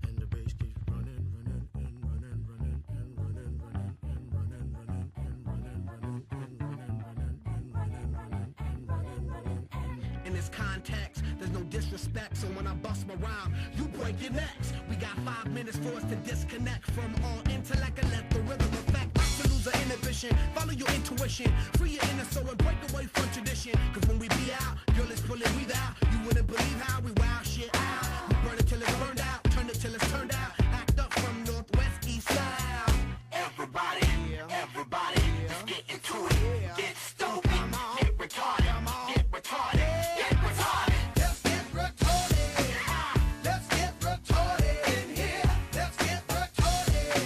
And the bass keeps running, running, and running, running, and running, running, and running, running, and running, running, and running, running, and running, running, and running, running. In this context, there's no disrespect, so when I bust my rhyme, you break your necks. We got 5 minutes for us to disconnect from all intellect and let the rhythm affect. To lose our inhibition, follow your intuition, free your inner soul and break away from tradition. Cause when we be out, girl, it's pulling we out. You wouldn't believe how we wow shit out. We burn it till it's burned out, turn it till it's turned out. Act up from northwest, east side. Everybody, everybody, let's get into it. Get stupid, get retarded, get retarded, get retarded. Let's get retarded. Let's get retarded in here. Let's get retarded.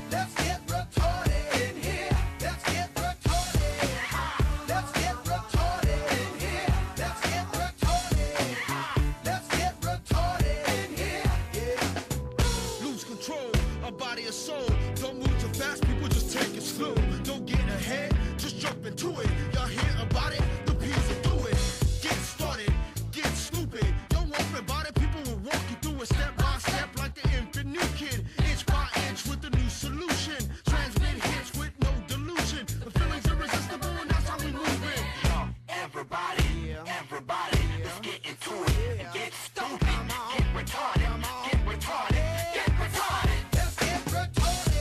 Let's get retarded in here. Let's get retarded. Let's get retarded in here. Let's get retarded. Let's get retarded in here. Yeah. Lose control of body and soul. Don't move too fast, people, just take it slow. Don't get ahead, just jump into it. Y'all hear about it? The P's will do it. Get started, get stupid. Don't worry about it, people will walk you through it step by step like the infant new kid. Inch by inch with a new solution. Transmit hits with no delusion. The feeling's irresistible and that's how we move it. Yo, everybody, everybody, let's get into it. Get stupid, get retarded, get retarded, get retarded. Let's get retarded.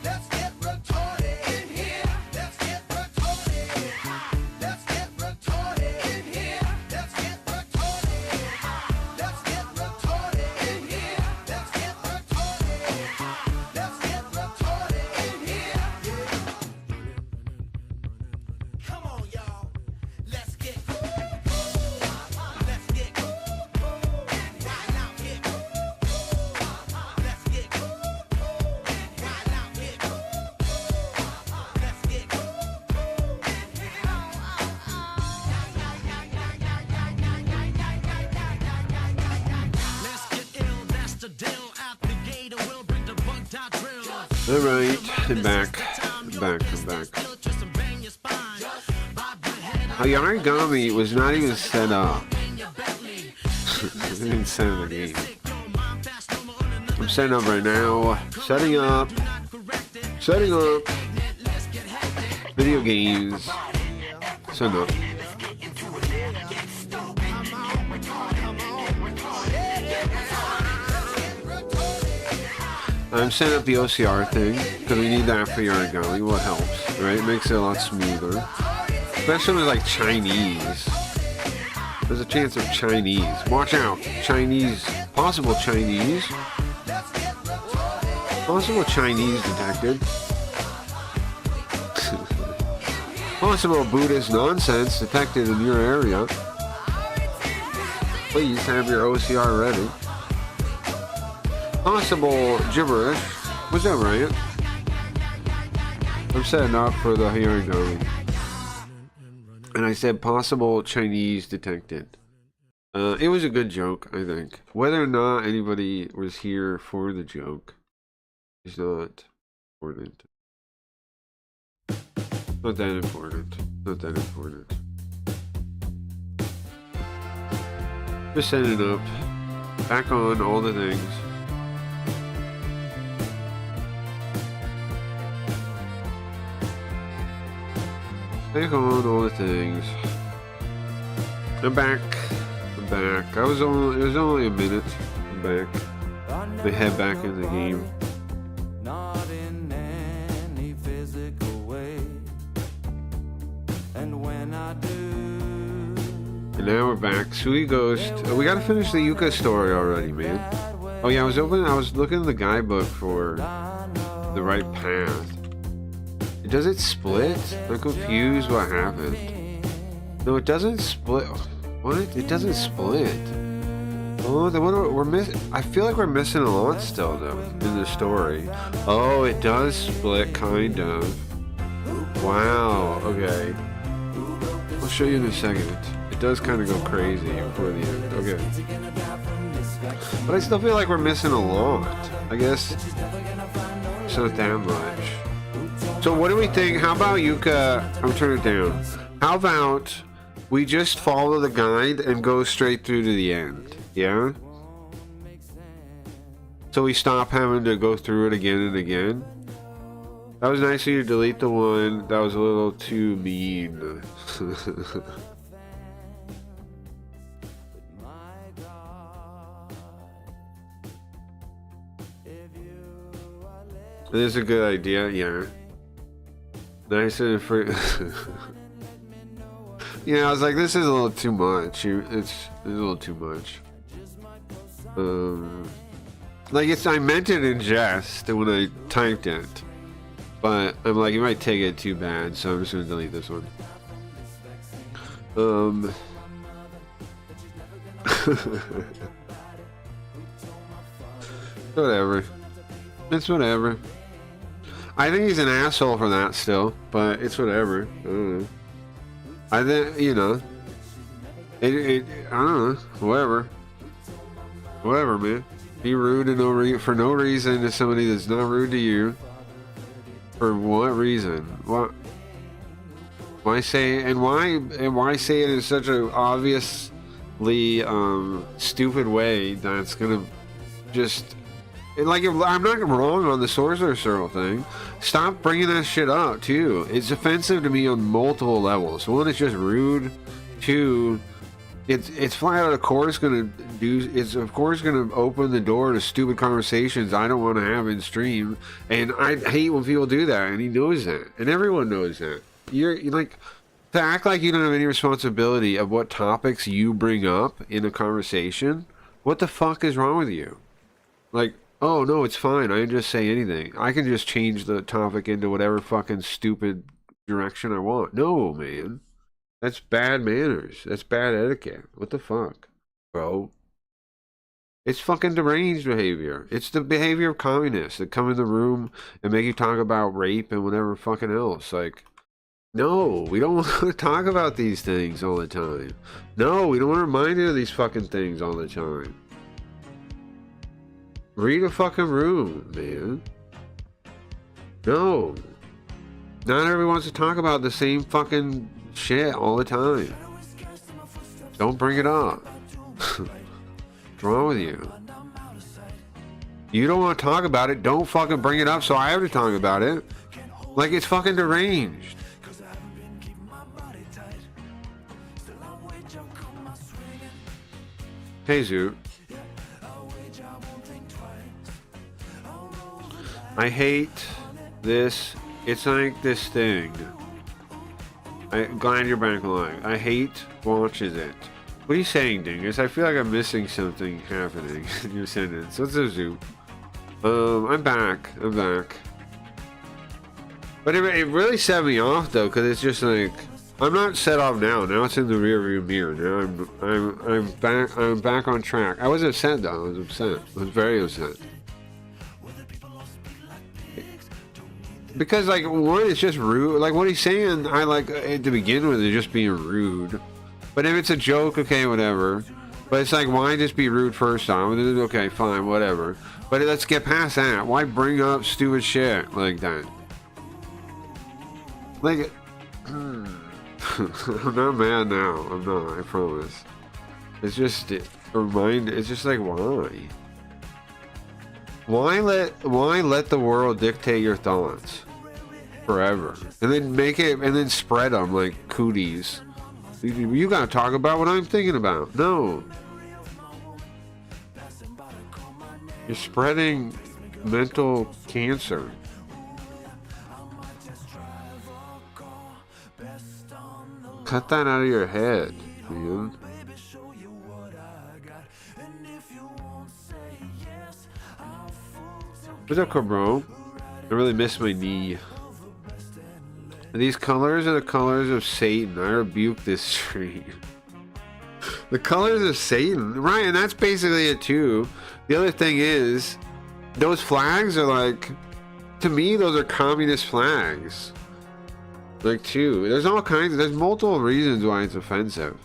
Let's get retarded in here. Let's get retarded. Let's get retarded in here. Let's get retarded. Let's get retarded in here. Let's get retarded. Let's get retarded in here. Come on, y'all. Let's get Let's get right out here. Let's get right out here. Let's get Let's get ill, that's the deal. Out the gate, and we'll bring the bug dot drill. All right, I'm back. I'm back. Oh, the origami was not even set up. It didn't set up the game. I'm setting up right now. Setting up. Video games. Setting up. I'm setting up the OCR thing because we need that for the origami. What helps, right? It makes it a lot smoother. Especially with like Chinese. There's a chance of Chinese. Watch out. Chinese. Possible Chinese. Possible Chinese detected. Possible Buddhist nonsense detected in your area. Please have your OCR ready. Possible gibberish. Was that right? I'm setting up for the hearing going. And I said possible Chinese detected. It was a good joke, I think. Whether or not anybody was here for the joke is not important. Not that important. Not that important. Just setting it up. Back on all the things. Back on all the things. I'm back. I'm back. It was only a minute. I'm back. They head back in the game. Not in any physical way. And when I do. And now we're back. Sui Ghost. We gotta finish the Yuka story already, man. Oh yeah, I was looking at the guidebook for the right path. Does it split? I'm confused what happened. No, it doesn't split. What? It doesn't split. Oh, then we're missing. I feel like we're missing a lot still, though, in the story. Oh, it does split, kind of. Wow. Okay. I'll show you in a second. It does kind of go crazy before the end. Okay. But I still feel like we're missing a lot. I guess it's not that much. So what do we think? How about Yuka? I'm turning it down. How about We just follow the guide and go straight through to the end. Yeah? So we stop having to go through it again and again. That was nice of you to delete the one. That was a little too mean. It is a good idea, yeah. Nice and free. Yeah, I was like, this is a little too much. It's a little too much. Like I meant it in jest when I typed it, but I'm like, you might take it too bad, so I'm just gonna delete this one. Whatever. It's whatever. I think he's an asshole for that still, but it's whatever. I don't know. I think, you know, I don't know, whatever. Whatever, man. Be rude and for no reason to somebody that's not rude to you. For what reason? What? Why say why say it in such an obviously stupid way that's gonna just like, I'm not wrong on the Sorcerer Circle thing. Stop bringing that shit up too. It's offensive to me on multiple levels. One, it's just rude. Two, it's flat out of course gonna open the door to stupid conversations I don't want to have in stream, and I hate when people do that, and he knows that, and everyone knows that. You're like, to act like you don't have any responsibility of what topics you bring up in a conversation. What the fuck is wrong with you? Like, oh no, it's fine. I can just say anything. I can just change the topic into whatever fucking stupid direction I want. No, man. That's bad manners. That's bad etiquette. What the fuck, bro? It's fucking deranged behavior. It's the behavior of communists that come in the room and make you talk about rape and whatever fucking else. Like, no, we don't want to talk about these things all the time. No, we don't want to remind you of these fucking things all the time. Read a fucking room, man. No. Not everyone wants to talk about the same fucking shit all the time. Don't bring it up. What's wrong with you? You don't want to talk about it, don't fucking bring it up so I have to talk about it. Like, it's fucking deranged. Hey, Zoot. I hate this. It's like this thing. I'm glad you're back alive. I hate watches it. What are you saying, Dingus? I feel like I'm missing something happening in your sentence. What's a zoo? I'm back. I'm back. But it really set me off though, because it's just like, I'm not set off now. Now it's in the rearview mirror. Now I'm back. I'm back on track. I was upset though. I was upset. I was very upset. Because, like, one, it's just rude. Like, what he's saying, I like, to begin with, is just being rude. But if it's a joke, okay, whatever. But it's like, why just be rude first time? Okay, fine, whatever. But let's get past that. Why bring up stupid shit like that? Like, I'm not mad now. I'm not, I promise. It's just, it's just like, why? Why let the world dictate your thoughts forever, and then make it, and then spread them like cooties? You gotta talk about what I'm thinking about. No, you're spreading mental cancer. Cut that out of your head, man. What's up, bro? I really miss my knee. These colors are the colors of Satan. I rebuke this stream. The colors of Satan. Right, and that's basically it too. The other thing is, those flags are like, to me, those are communist flags. Like, too. There's multiple reasons why it's offensive.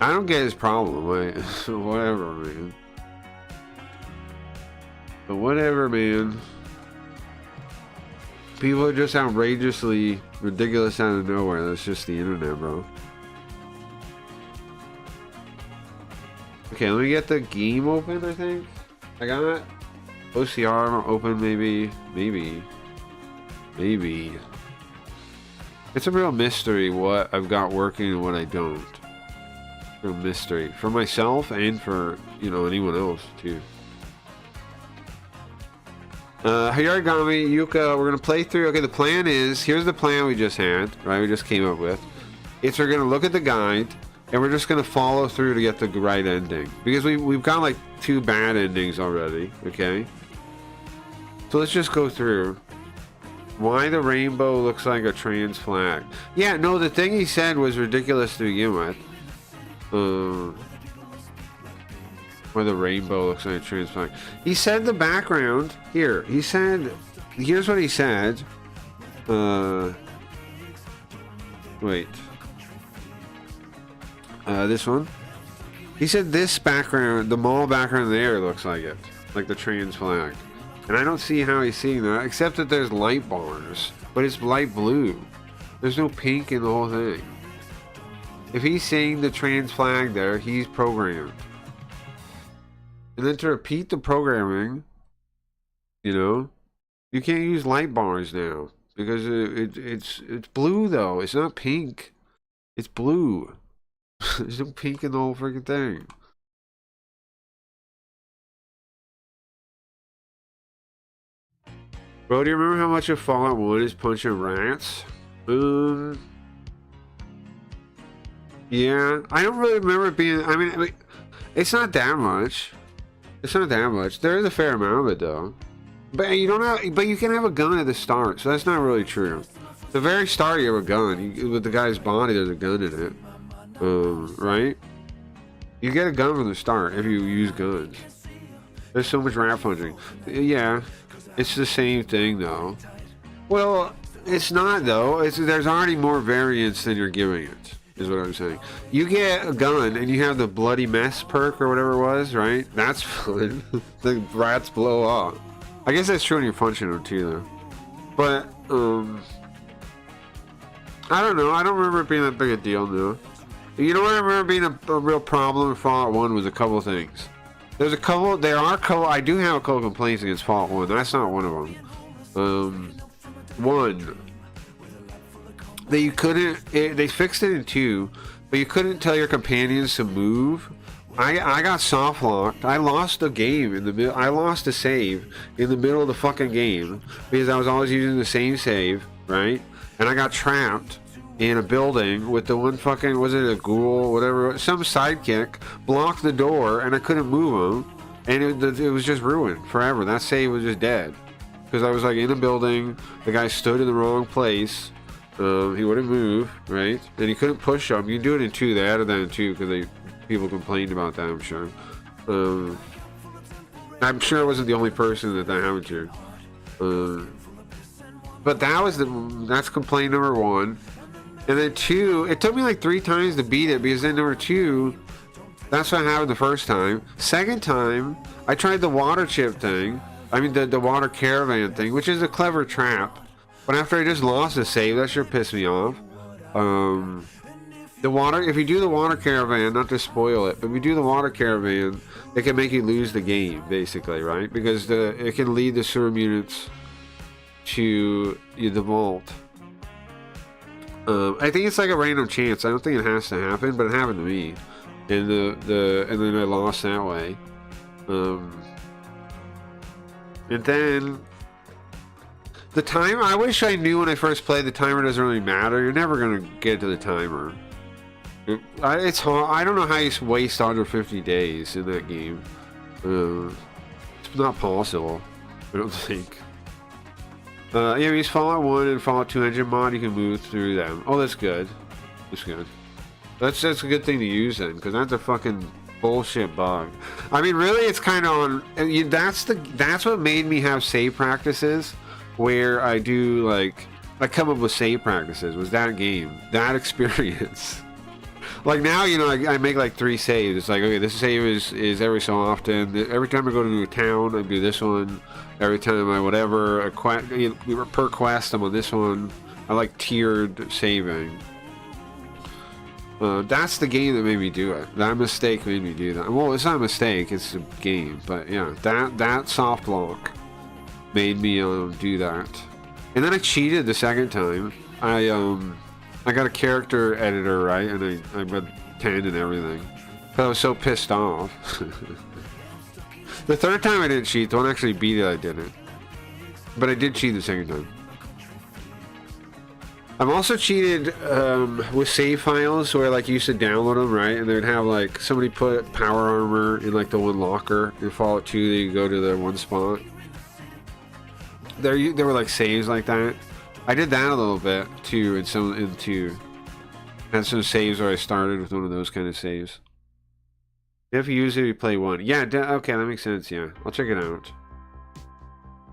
I don't get his problem. Whatever, man. But whatever, man. People are just outrageously ridiculous out of nowhere. That's just the internet, bro. Okay, let me get the game open, I think. I got OCR open, maybe. It's a real mystery what I've got working and what I don't. Real mystery. For myself and for, you know, anyone else, too. Hayarigami, Yuka, we're going to play through. Okay, the plan is, here's the plan we just had, right? We just came up with. It's we're going to look at the guide, and we're just going to follow through to get the right ending. Because we've got like 2 bad endings already, okay? So let's just go through. Why the rainbow looks like a trans flag. Yeah, no, the thing he said was ridiculous to begin with. Where the rainbow looks like a trans flag. He said the background. Here, he said... Here's what he said. Wait. This one. He said this background, the mall background there looks like it. Like the trans flag. And I don't see how he's seeing that, except that there's light bars. But it's light blue. There's no pink in the whole thing. If he's seeing the trans flag there, he's programmed. And then to repeat the programming, you know, you can't use light bars now. Because it's blue, though. It's not pink. It's blue. There's no pink in the whole freaking thing. Bro, do you remember how much of Fallout 1 is punching rats? Yeah, I don't really remember it being... I mean, it's not that much. It's not that much. There is a fair amount of it, though. But you don't have... But you can have a gun at the start, so that's not really true. The very start, you have a gun. With the guy's body, there's a gun in it. Right? You get a gun from the start if you use guns. There's so much rat punching. Yeah. It's the same thing, though. Well, it's not, though. There's already more variance than you're giving it, is what I'm saying. You get a gun, and you have the bloody mess perk, or whatever it was, right? That's fun. The rats blow up. I guess that's true when you're punching them, too, though. But, I don't know. I don't remember it being that big a deal, though. You know what I remember being a real problem in Fallout 1 was a couple things. I do have a couple complaints against Fallout 1. That's not one of them. One, that you couldn't, they fixed it in 2, but you couldn't tell your companions to move. I got soft locked. I lost a game in the middle. I lost a save in the middle of the fucking game because I was always using the same save, right? And I got trapped in a building with the one fucking, was it a ghoul, whatever, some sidekick blocked the door and I couldn't move him, and it was just ruined forever. That save was just dead because I was like in a building, the guy stood in the wrong place, he wouldn't move, right, and he couldn't push him. You can do it in 2. They added that in 2 because people complained about that, I'm sure. I'm sure I wasn't the only person that happened to. But that's complaint number 1. And then 2, it took me like 3 times to beat it because then number 2, that's what happened the first time. Second time, I tried the water chip thing. I mean the water caravan thing, which is a clever trap. But after I just lost a save, that sure pissed me off. If you do the water caravan, not to spoil it, but if you do the water caravan, it can make you lose the game, basically, right? Because it can lead the sewer units to the vault. I think it's like a random chance. I don't think it has to happen, but it happened to me, and and then I lost that way. And then the time. I wish I knew when I first played. The timer doesn't really matter. You're never gonna get to the timer. It's hard. I don't know how you waste 150 days in that game. It's not possible. I don't think. Yeah, we use Fallout 1 and Fallout 2 engine mod. You can move through them. Oh, that's good. That's good. That's a good thing to use then, because that's a fucking bullshit bug. I mean, really, it's kind of on. That's what made me have save practices, where I do I come up with save practices. Was that game, that experience? Like now, you know, I make like 3 saves. It's like, okay, this save is every so often. Every time I go to a town, I do this one. Every time I whatever, per quest, I'm on this one. I like tiered saving. That's the game that made me do it. That mistake made me do that. Well, it's not a mistake, it's a game. But yeah, that soft lock made me do that. And then I cheated the second time. I got a character editor, right? And I read 10 and everything. But I was so pissed off. The third time I didn't cheat. The one actually beat it, I didn't. But I did cheat the second time. I've also cheated with save files where like you used to download them, right? And they'd have like somebody put power armor in like the one locker. In Fallout 2, you go to the one spot. There were like saves like that. I did that a little bit too, and had some saves where I started with one of those kind of saves. If you use it, you play one. Yeah, okay, that makes sense. Yeah, I'll check it out.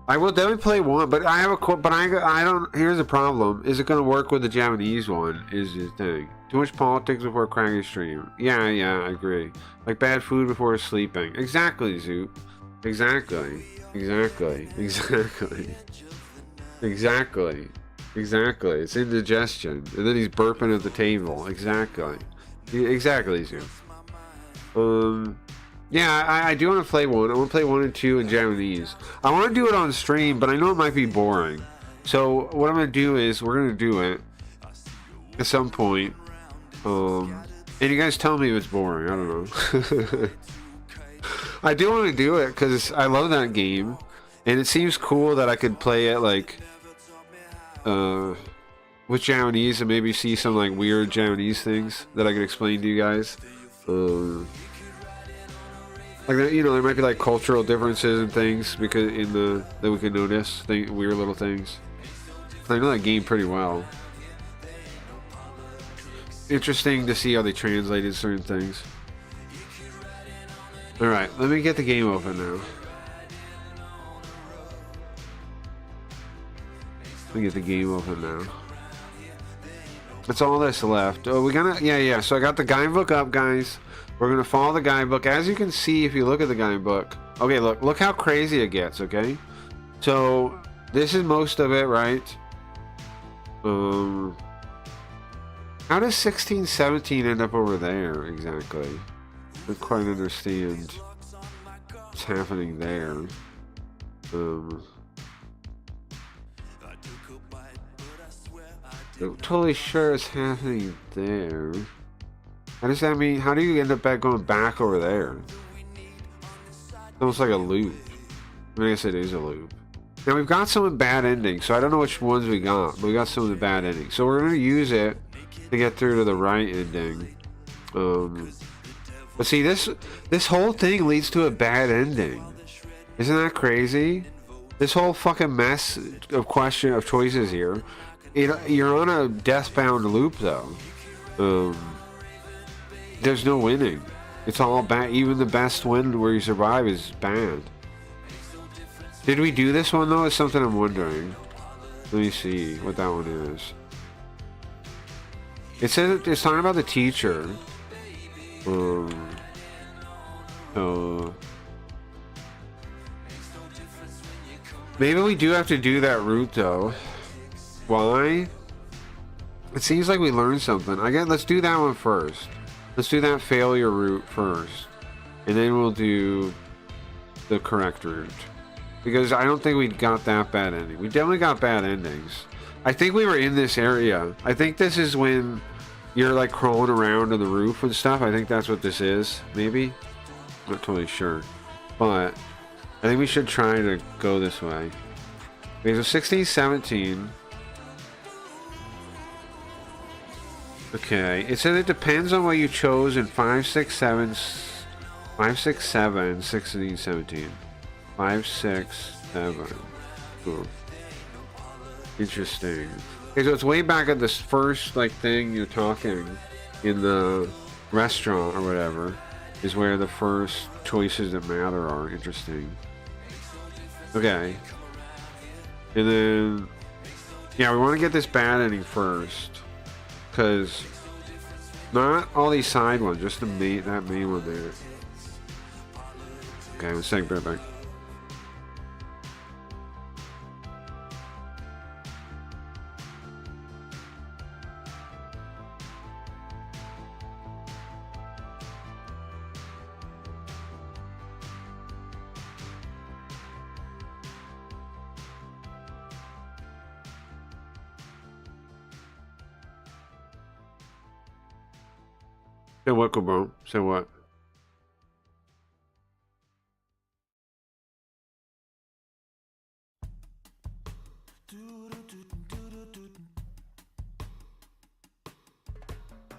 I will definitely play one, but I have a but I don't. Here's the problem: is it going to work with the Japanese one? Is the thing. Too much politics before cracking a stream. Yeah, I agree. Like bad food before sleeping. Exactly, Zoop. Exactly. It's indigestion, and then he's burping at the table. Exactly, Zoop. Yeah, I do want to play one. I want to play 1 and 2 in Japanese. I want to do it on stream, but I know it might be boring. So what I'm going to do is we're going to do it at some point. And you guys tell me if it's boring. I don't know. I do want to do it because I love that game. And it seems cool that I could play it like with Japanese and maybe see some like weird Japanese things that I could explain to you guys. Like, you know, there might be like cultural differences and things because that we can notice weird little things. I know that game pretty well. Interesting to see how they translated certain things. All right, let me get the game open now. Let me get the game open now. That's all that's left. Oh, yeah. So I got the guidebook up, guys. We're gonna follow the guidebook. As you can see, if you look at the guidebook, okay, look how crazy it gets. Okay, so this is most of it, right? How does 1617 end up over there exactly? I don't quite understand what's happening there. I'm totally sure it's happening there. How does that mean? How do you end up going back over there? Almost like a loop. I mean, I guess it is a loop. Now we've got some with bad endings, so I don't know which ones we got, but we got some of the bad endings. So we're gonna use it to get through to the right ending. But see, this whole thing leads to a bad ending. Isn't that crazy? This whole fucking mess of choices here. You're on a deathbound loop though. There's no winning. It's all bad. Even the best win where you survive is bad. Did we do this one though? It's something I'm wondering. Let me see what that one is. It says it's talking about the teacher. Maybe we do have to do that route though. Why? It seems like we learned something. Again, let's do that one first. Let's do that failure route first. And then we'll do the correct route. Because I don't think we got that bad ending. We definitely got bad endings. I think we were in this area. I think this is when you're like crawling around on the roof and stuff. I think that's what this is. Maybe? I'm not totally sure. But I think we should try to go this way. Okay, so 1617. Okay, it said it depends on what you chose in 567, 16, 17. 5, 6, 7. Cool. Interesting. Okay, so it's way back at this first like thing you're talking in the restaurant or whatever is where the first choices that matter are. Interesting. Okay. And then yeah, we want to get this bad ending first. Because not all these side ones, just that main one there. Okay, let's take that back. Say what, bro? Say what?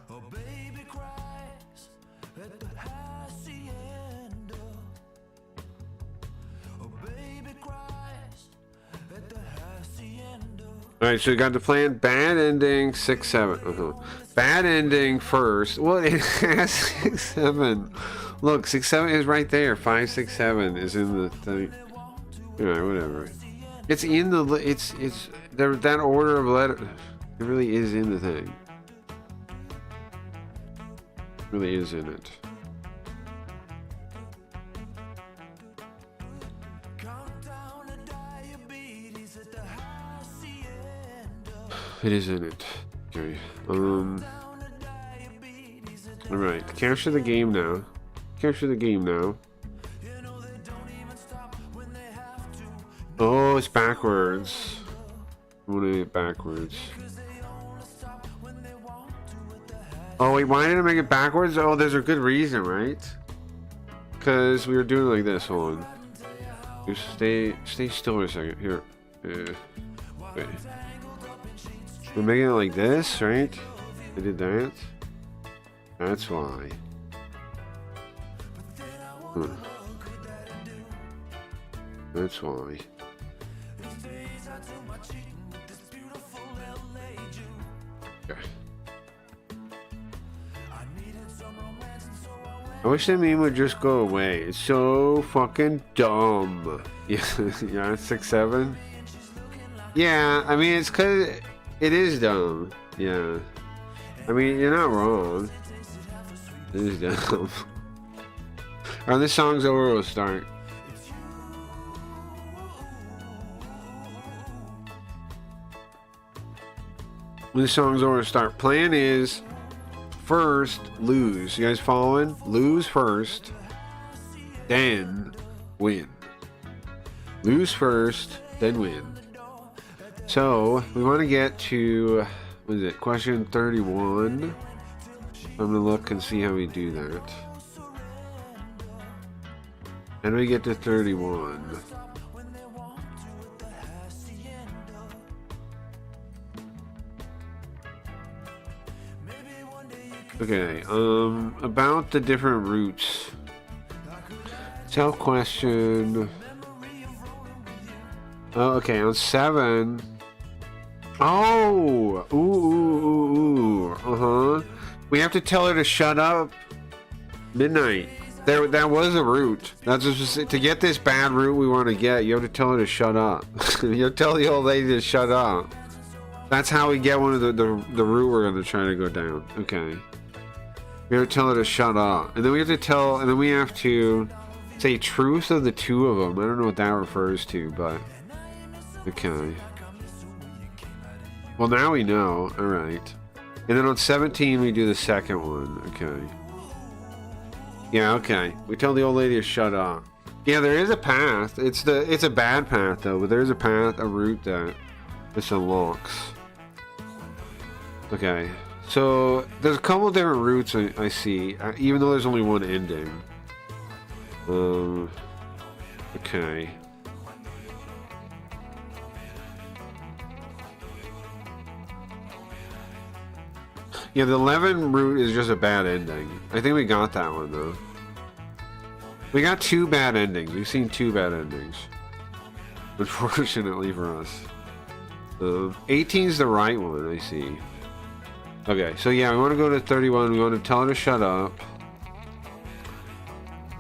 A baby cries at the hacienda. A baby cries at the hacienda. All right, so we got the plan. Bad ending, 6-7. Bad ending first. Well, it has 6-7. Look, 6-7 is right there. 5-6-7 is in the thing. All right, whatever. It's in the. It's that order of letter. It really is in the thing. It really is in it. It is in it. Okay. Alright. Capture the game now. Capture the game now. Oh, it's backwards. I want to get backwards. Oh, wait. Why did I make it backwards? Oh, there's a good reason, right? Because we were doing it like this. Hold on. Just stay still for a second. Here. Wait. We're making it like this, right? I did that. That's why. That's why. Okay. I wish that meme would just go away. It's so fucking dumb. Yeah, 6-7. Yeah, I mean it's cause it is dumb. Yeah. I mean you're not wrong. It is dumb. Alright, this song's over, we'll start. When the song's over, start. Plan is first lose. You guys following? Lose first, then win. Lose first, then win. So we want to get to, what is it? Question 31. I'm gonna look and see how we do that. How do we get to 31? Okay, about the different routes. Self question. Oh, okay, on 7. Oh! Ooh. We have to tell her to shut up. Midnight. That was a route. That's just to get this bad route we want to get. You have to tell her to shut up. You have to tell the old lady to shut up. That's how we get one of the route we're going to try to go down. Okay. We have to tell her to shut up. And then we have to tell, and then we have to say truth of the two of them. I don't know what that refers to, but okay. Well, now we know. All right. And then on 17, we do the second one. Okay. Yeah, okay. We tell the old lady to shut up. Yeah, there is a path. It's a bad path, though, but there's a path, a route that this unlocks. Okay. So there's a couple of different routes I see, even though there's only one ending. Okay. Yeah, the 11 route is just a bad ending. I think we got that one though. We got 2 bad endings. We've seen 2 bad endings. Unfortunately for us. 18's the right one, I see. Okay, so yeah, we want to go to 31. We want to tell her to shut up.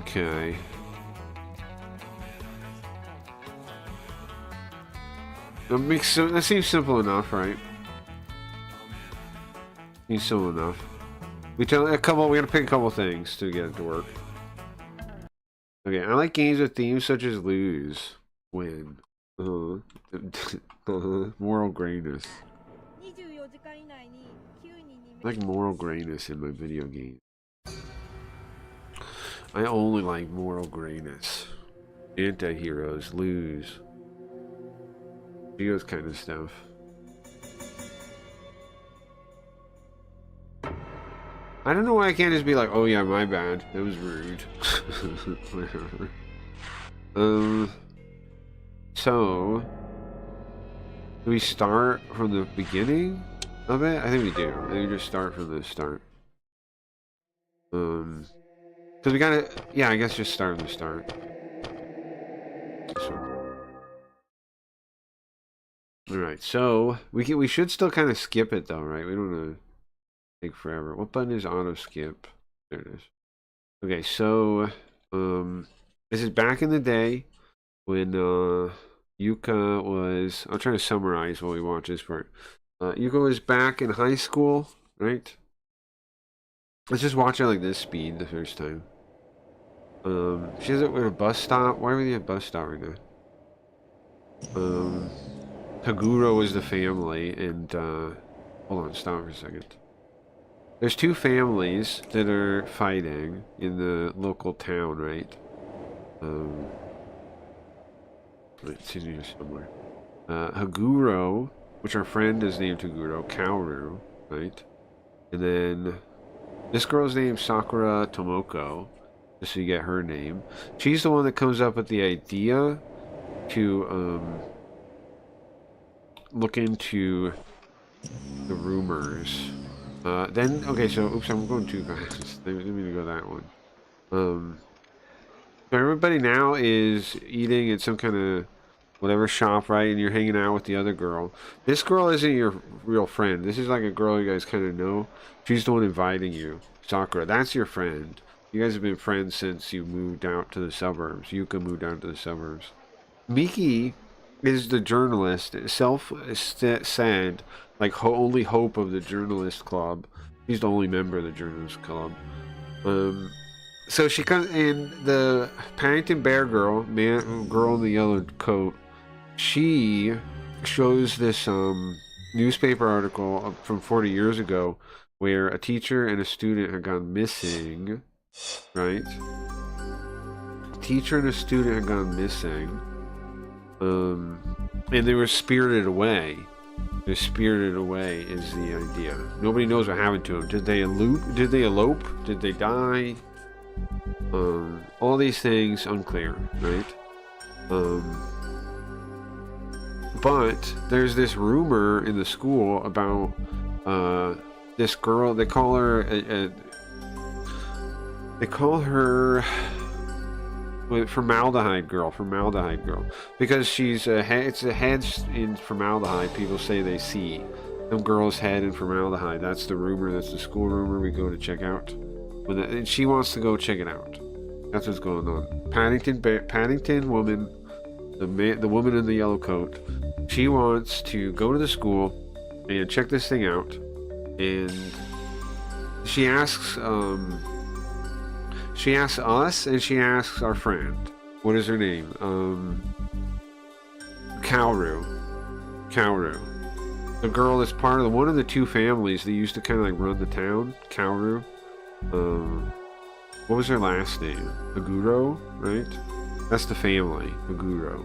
Okay. That seems simple enough, right? Seems simple enough. We gotta pick a couple things to get it to work. Okay, I like games with themes such as lose, win, moral grayness. I like moral grayness in my video game. I only like moral grayness. Anti-heroes, lose. Those kind of stuff. I don't know why I can't just be like, oh yeah, my bad. That was rude. Whatever. So, do we start from the beginning of it? I think we do. I think we just start from the start. Because we gotta, yeah, I guess just start from the start. Alright, so we should still kind of skip it though, right? We don't want to take forever. What button is auto skip? There it is. Okay, so this is back in the day when Yuka was, I'm trying to summarize while we watch this part. Yuka was back in high school, right? Let's just watch it like this speed the first time. She has it with a bus stop. Why are we at a bus stop right now? Haguro is the family, and hold on, stop for a second. There's two families that are fighting in the local town, right? It's in here somewhere. Haguro, which our friend is named Haguro, Kaoru, right? And then this girl's named Sakura Tomoko, just so you get her name. She's the one that comes up with the idea to look into the rumors. Then, okay, so, oops, I'm going too fast. Let me go that one. So everybody now is eating at some kind of whatever shop, right? And you're hanging out with the other girl. This girl isn't your real friend. This is like a girl you guys kind of know. She's the one inviting you. Sakura, that's your friend. You guys have been friends since you moved out to the suburbs. Yuka moved out to the suburbs. Miki is the journalist, said, like, only hope of the journalist club. He's the only member of the journalist club. So she comes, and the Paddington Bear girl, girl in the yellow coat, she shows this newspaper article from 40 years ago where a teacher and a student had gone missing, right? A teacher and a student had gone missing. And they were spirited away. They're spirited away is the idea. Nobody knows what happened to them. Did they elope? Did they die? All these things unclear, right? But there's this rumor in the school about this girl. They call her formaldehyde girl, because she's it's a head in formaldehyde. People say they see some girl's head in formaldehyde. That's the rumor. That's the school rumor we go to check out. And she wants to go check it out. That's what's going on. Paddington woman, the woman in the yellow coat. She wants to go to the school and check this thing out. And she asks us, and she asks our friend. What is her name? Kaoru. The girl that's part of one of the two families that used to kind of like run the town. Kaoru. What was her last name? Haguro, right? That's the family, Haguro.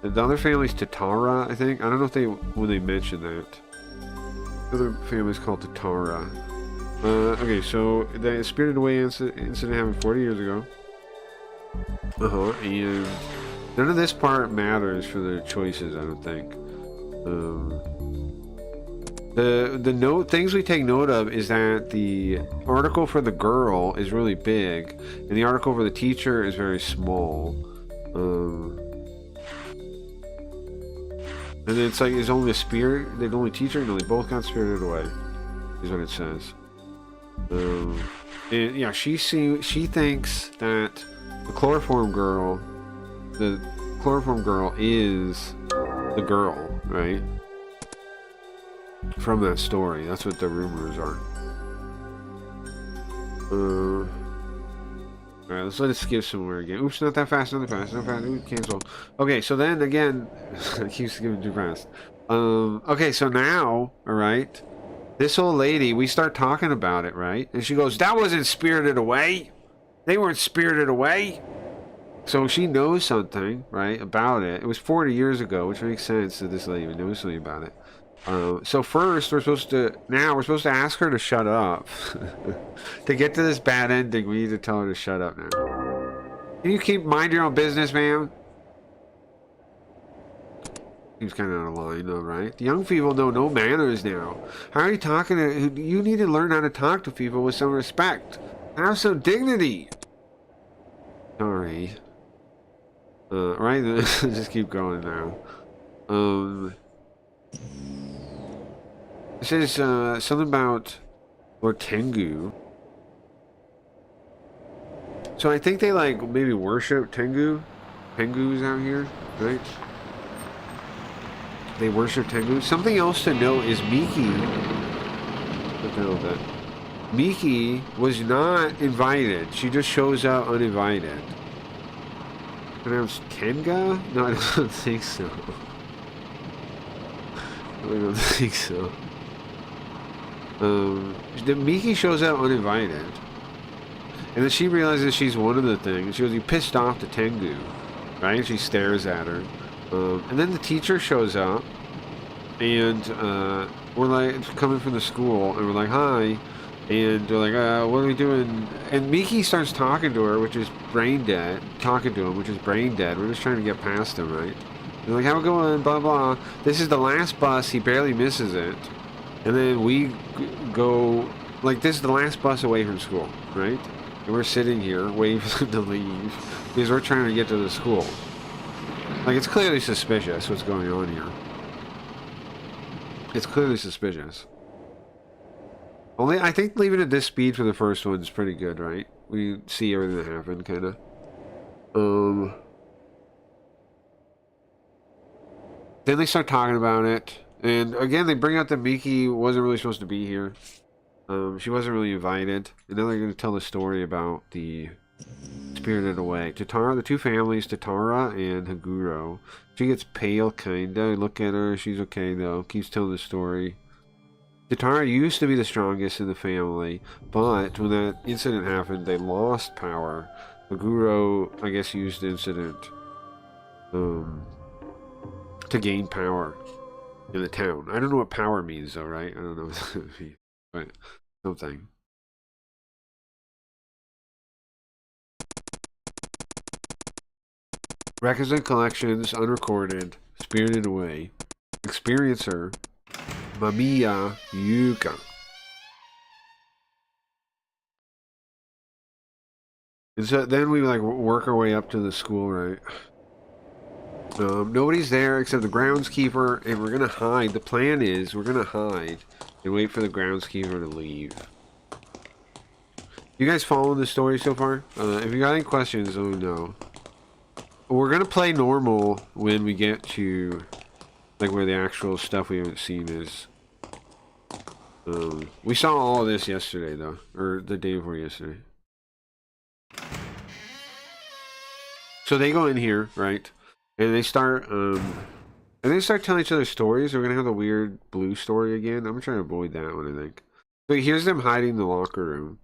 The other family's Tatara, I think. I don't know if when they mentioned that. The other family's called Tatara. Okay, so the Spirited Away incident happened 40 years ago. And none of this part matters for the choices, I don't think. The things we take note of is that the article for the girl is really big, and the article for the teacher is very small. And it's like it's only a spirit. The only teacher. No, they both got spirited away. Is what it says. And yeah, she thinks that the chloroform girl is the girl, right? From that story. That's what the rumors are. Alright, let's let it skip somewhere again. Oops, not that fast, not that fast. Ooh, cancel. Okay, so then again, I keep skipping too fast. Okay, so now, alright, this old lady, we start talking about it, right? And she goes, that wasn't Spirited Away. They weren't spirited away. So she knows something, right, about it. It was 40 years ago, which makes sense that this lady would know something about it. So first, we're supposed to ask her to shut up. To get to this bad ending, we need to tell her to shut up now. Can you mind your own business, ma'am? Seems kind of out of line, though, right? The young people know no manners now. How are you talking to... You need to learn how to talk to people with some respect. Have some dignity. Sorry. Right? Just keep going now. This is something about Lord Tengu. So I think they like maybe worship Tengu. Tengu's out here, right? They worship Tengu. Something else to note is Miki. What the hell is that? Miki was not invited. She just shows up uninvited. Pronounced Tenga? No, I don't think so. I don't think so. Miki shows up uninvited. And then she realizes she's one of the things. She goes, "You pissed off the Tengu." Right? And she stares at her. And then the teacher shows up. And we're like, coming from the school. And we're like, "Hi." And they're like, "What are we doing?" And Miki starts talking to her, which is brain dead. Talking to him, which is brain dead. We're just trying to get past him, right? They're like, "How we going?" Blah, blah. This is the last bus. He barely misses it. And then we go... Like, this is the last bus away from school, right? And we're sitting here waiting for them to leave. Because we're trying to get to the school. Like, it's clearly suspicious what's going on here. It's clearly suspicious. Only, I think leaving at this speed for the first one is pretty good, right? We see everything that happened, kind of. Then they start talking about it. And again, they bring out that Miki wasn't really supposed to be here. She wasn't really invited. And now they're going to tell the story about the Spirited Away. Tatara, the two families, Tatara and Haguro. She gets pale, kinda. Look at her. She's okay, though. Keeps telling the story. Tatara used to be the strongest in the family, but when that incident happened, they lost power. Haguro, I guess, used the incident to gain power in the town. I don't know what power means, though, right? I don't know what it means, but something. Records and collections, unrecorded, Spirited Away. Experiencer, Mamiya Yuka. And so then we like work our way up to the school, right? Nobody's there except the groundskeeper, and we're gonna hide. The plan is we're gonna hide and wait for the groundskeeper to leave. You guys following the story so far? If you got any questions, let me know. We're gonna play normal when we get to like where the actual stuff we haven't seen is. We saw all of this yesterday, though, or the day before yesterday. So they go in here, right? And they start, telling each other stories. We're gonna have the weird blue story again. I'm trying to avoid that one, I think. So here's them hiding in the locker room,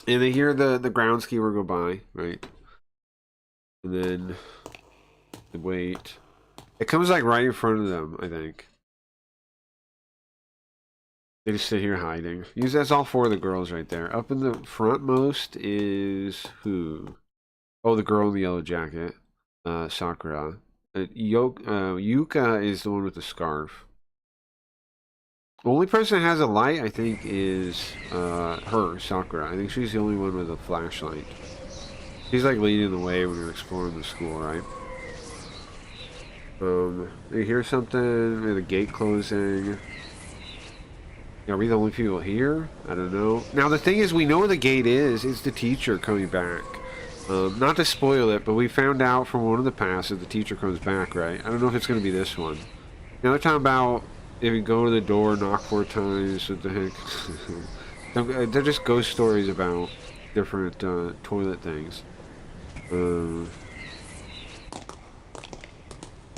and they hear the groundskeeper go by, right? And then they wait. It comes like right in front of them, I think. They just sit here hiding. That's all four of the girls right there. Up in the frontmost is who? Oh, the girl in the yellow jacket. Sakura. Yuka is the one with the scarf. The only person that has a light, I think, is her, Sakura. I think she's the only one with a flashlight. She's like leading the way when you're exploring the school, right? You hear something, the gate closing. Are we the only people here? I don't know. Now the thing is, we know where the gate is. It's the teacher coming back. Not to spoil it, but we found out from one of the past that the teacher comes back, right? I don't know if it's going to be this one. Now they're talking about if you go to the door, knock 4 times, what the heck. They're just ghost stories about different toilet things. And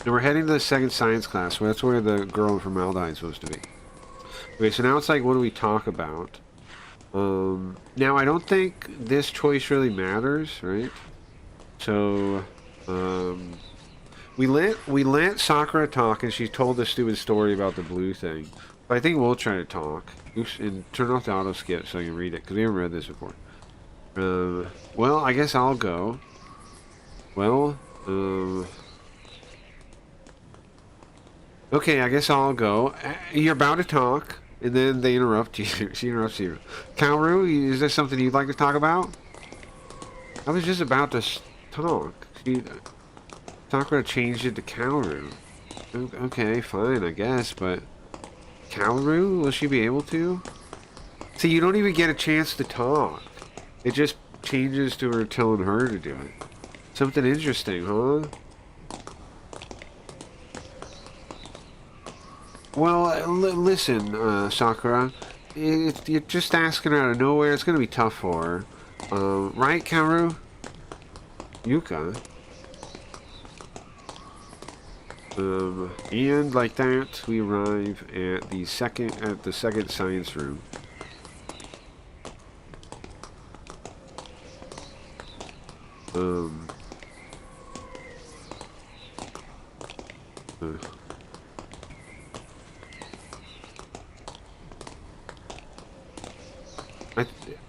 we're heading to the second science class. Well, that's where the girl in formaldehyde is supposed to be. Okay, so now it's like, what do we talk about? Now I don't think this choice really matters, right? So, We let Sakura talk, and she told the stupid story about the blue thing. But I think we'll try to talk. Oops, and turn off the auto skip so you can read it, because we haven't read this before. Well, I guess I'll go. Well, okay, I guess I'll go. You're about to talk, and then they interrupt you. She interrupts you. Kaoru, is there something you'd like to talk about? I was just about to talk. Sakura changed it to Kaoru. Okay, fine, I guess, but... Kaoru? Will she be able to? See, you don't even get a chance to talk. It just changes to her telling her to do it. Something interesting, huh? Well, listen, Sakura. You're just asking her out of nowhere. It's going to be tough for her. Right, Kaoru? Yuka? And like that, we arrive at the second science room.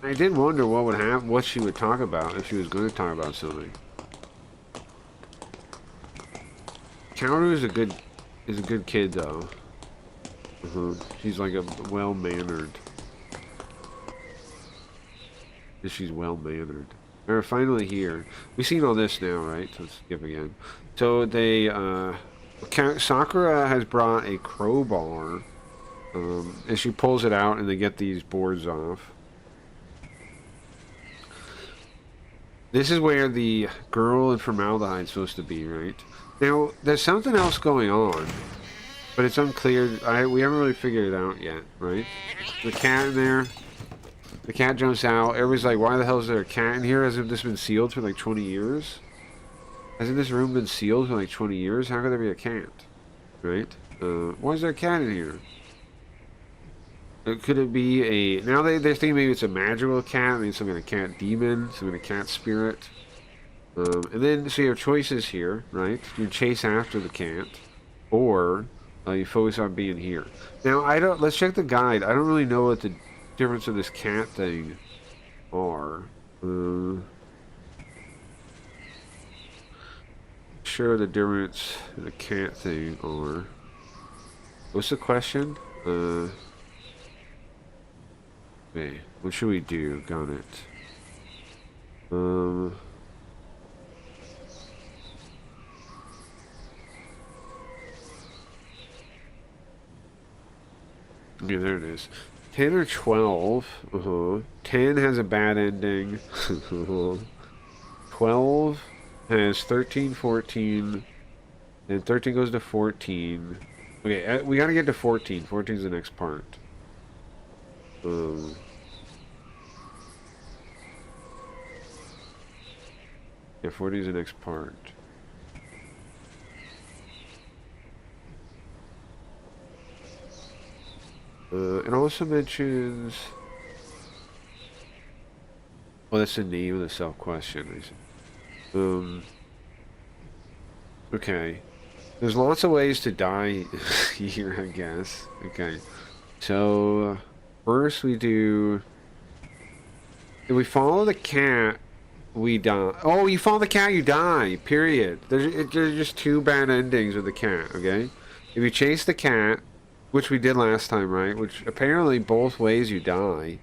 I did wonder what would happen, what she would talk about if she was going to talk about something. Kaoru is a good kid though. She's like a well-mannered. She's well-mannered. We're finally here. We've seen all this now, right? So let's skip again. So they, Sakura has brought a crowbar, and she pulls it out, and they get these boards off. This is where the girl in formaldehyde is supposed to be, right? Now, there's something else going on, but it's unclear. We haven't really figured it out yet, right? The cat in there. The cat jumps out. Everybody's like, why the hell is there a cat in here? Hasn't this been sealed for like 20 years? Hasn't this room been sealed for like 20 years? How could there be a cat? Right? Why is there a cat in here? Could it be a... Now they're thinking maybe it's a magical cat. Maybe some kind of cat demon. Some kind of cat spirit. And then, so you have choices here, right? You chase after the cat. Or you focus on being here. Now, let's check the guide. I don't really know what the difference of this cat thing are. Sure the difference in the cat thing are. What's the question? Okay, what should we do? Got it. Okay, there it is. 10 or 12. 10 has a bad ending. 12 has 13, 14. And 13 goes to 14. Okay, we gotta get to 14. 14 is the next part. Yeah, 40 is the next part. It also mentions... Well, that's the name of the self-question. Okay. There's lots of ways to die here, I guess. Okay. So, first we do... If we follow the cat, we die. Oh, you follow the cat, you die. Period. There's just two bad endings with the cat, okay? If you chase the cat, which we did last time, right? Which apparently both ways you die.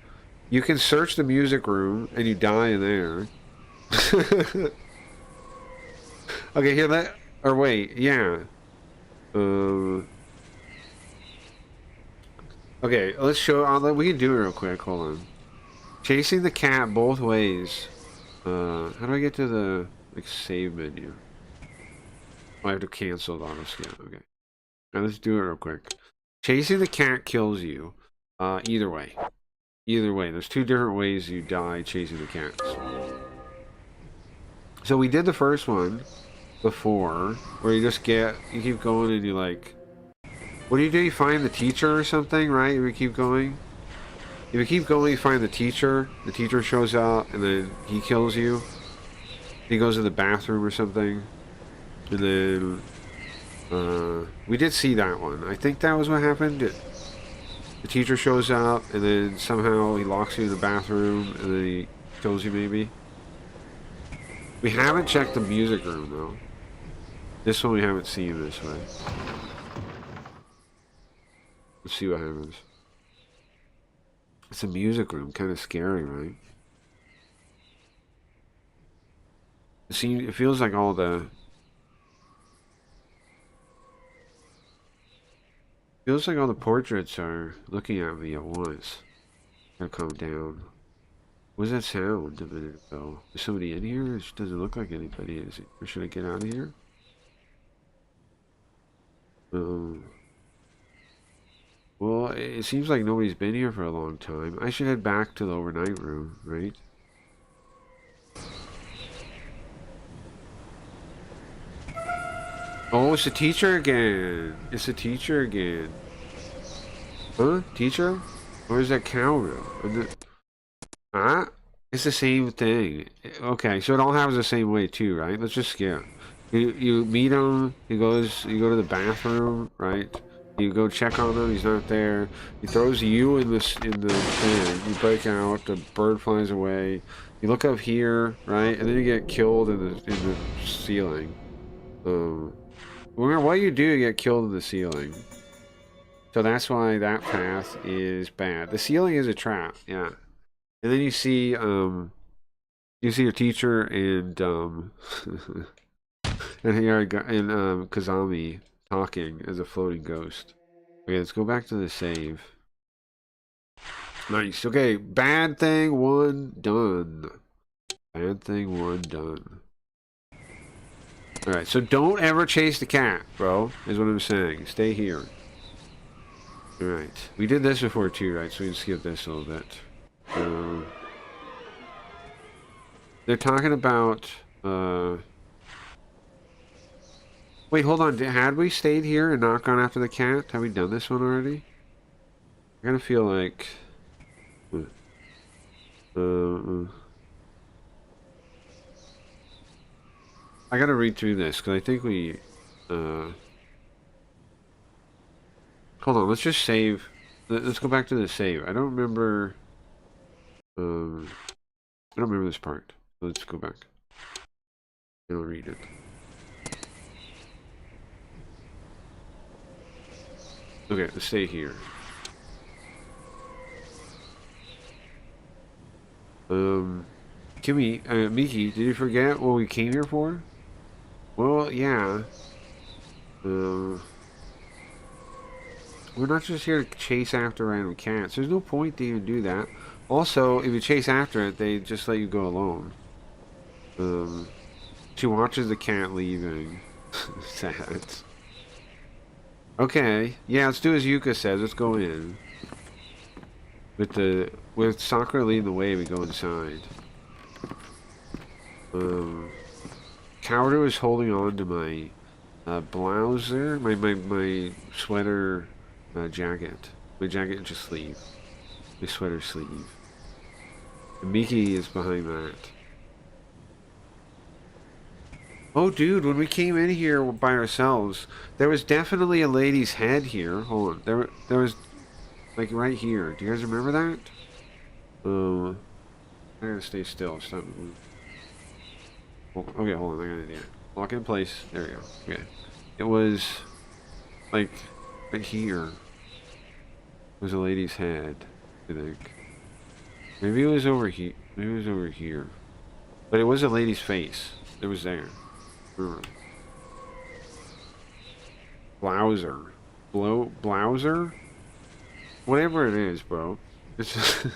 You can search the music room and you die in there. Okay, here that... Or wait, yeah. Okay, let's show... we can do it real quick, hold on. Chasing the cat both ways. How do I get to the like save menu? Oh, I have to cancel the auto scan. Okay. Now let's do it real quick. Chasing the cat kills you. Either way. Either way. There's two different ways you die chasing the cats. So we did the first one before, where you keep going and you like... What do? You find the teacher or something, right? If you keep going? If you keep going, you find the teacher shows up, and then he kills you. He goes to the bathroom or something, and then We did see that one. I think that was what happened. The teacher shows up, and then somehow he locks you in the bathroom, and then he kills you, maybe. We haven't checked the music room, though. This one we haven't seen this way. Let's see what happens. It's a music room, kind of scary, right? It feels like all the... Feels like all the portraits are looking at me at once. Gotta calm down. What was that sound a minute ago? Is somebody in here? It doesn't look like anybody, is it? Or should I get out of here? Well, it seems like nobody's been here for a long time. I should head back to the overnight room, right? Oh, it's the teacher again. It's the teacher again. Huh? Teacher? Where's that cowgirl? Ah? It's the same thing. Okay, so it all happens the same way too, right? Let's just skip. You meet him, you go to the bathroom, right? You go check on him, he's not there. He throws you in the thing. You break out, the bird flies away. You look up here, right? And then you get killed in the ceiling. Remember, what you do, you get killed in the ceiling. So that's why that path is bad. The ceiling is a trap, yeah. And then you see your teacher and and Kazami talking as a floating ghost. Okay, let's go back to the save. Nice. Okay, bad thing one done. Bad thing one done. Alright, so don't ever chase the cat, bro, is what I'm saying. Stay here. Alright. We did this before too, right? So we can skip this a little bit. They're talking about, wait, hold on. Had we stayed here and not gone after the cat? Have we done this one already? I kind of feel like... I gotta read through this, because I think we... Hold on, let's just save. Let's go back to the save. I don't remember... I don't remember this part. Let's go back. And I'll read it. Okay, let's stay here. Kimmy, Miki, did you forget what we came here for? Well, yeah. We're not just here to chase after random cats. There's no point to even do that. Also, if you chase after it, they just let you go alone. She watches the cat leaving. Sad. Okay, yeah, let's do as Yuka says. Let's go in. With Sakura leading the way, we go inside. Kaoru is holding on to my blouser, my sweater jacket. My jacket just sleeve. My sweater sleeve. And Miki is behind that. Oh, dude, when we came in here by ourselves, there was definitely a lady's head here. Hold on. There was, like, right here. Do you guys remember that? I gotta stay still. Stop moving. Okay, hold on. I got an idea. Lock in place. There we go. Okay. It was, like, right here. It was a lady's head, I think. Maybe it was over here. Maybe it was over here. But it was a lady's face. It was there. Blouser. Blouser? Whatever it is, bro. It's just...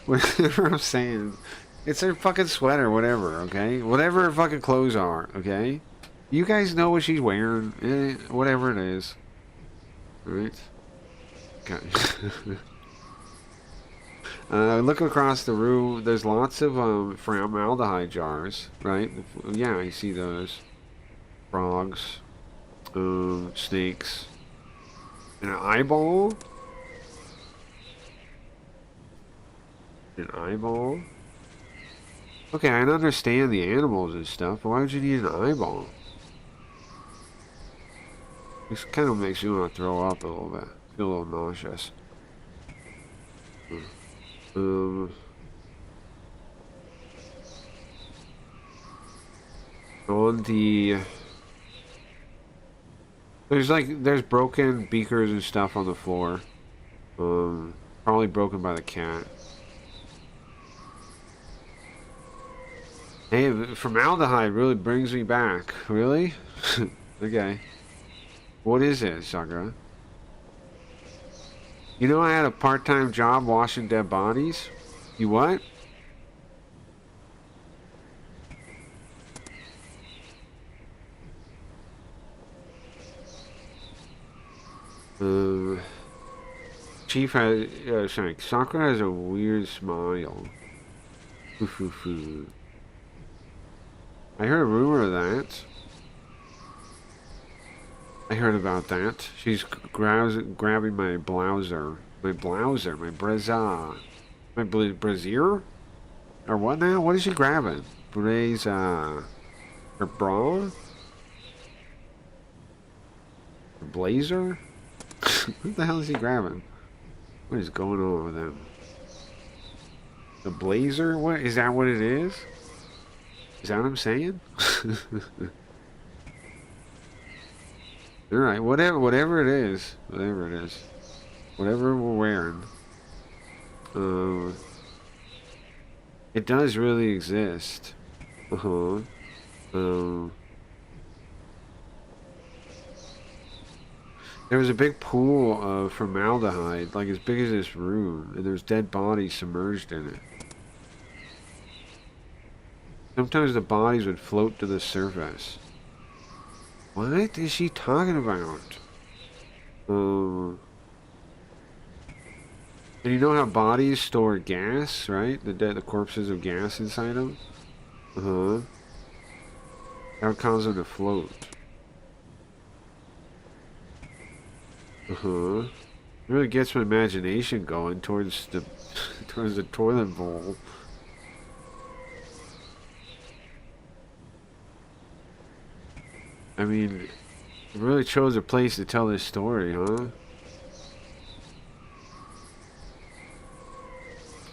whatever I'm saying. It's her fucking sweater, whatever, okay? Whatever her fucking clothes are, okay? You guys know what she's wearing. Whatever it is. Alright? Okay. Look across the room. There's lots of formaldehyde jars, right? Yeah, I see those. Frogs. Snakes. And an eyeball? An eyeball? Okay, I understand the animals and stuff, but why would you need an eyeball? This kind of makes you want to throw up a little bit. Feel a little nauseous. Um, on the... There's broken beakers and stuff on the floor. Probably broken by the cat. Hey, formaldehyde really brings me back. Really? Okay. What is it, Sakura? You know I had a part-time job washing dead bodies? You what? Chief has... sorry, Sakura has a weird smile. Foo. I heard a rumor of that. I heard about that. She's grabbing my blouser. My braza. My brazier? Or what now? What is she grabbing? Her bra? Her blazer? What the hell is he grabbing? What is going on with him? The blazer? What is that? What it is? Is that what I'm saying? All right, whatever it is, whatever we're wearing, it does really exist. There was a big pool of formaldehyde, like as big as this room, and there's dead bodies submerged in it. Sometimes the bodies would float to the surface. What is she talking about? And you know how bodies store gas, right? The corpses of gas inside them? That would cause them to float. It really gets my imagination going towards the towards the toilet bowl. I mean, it really chose a place to tell this story, huh?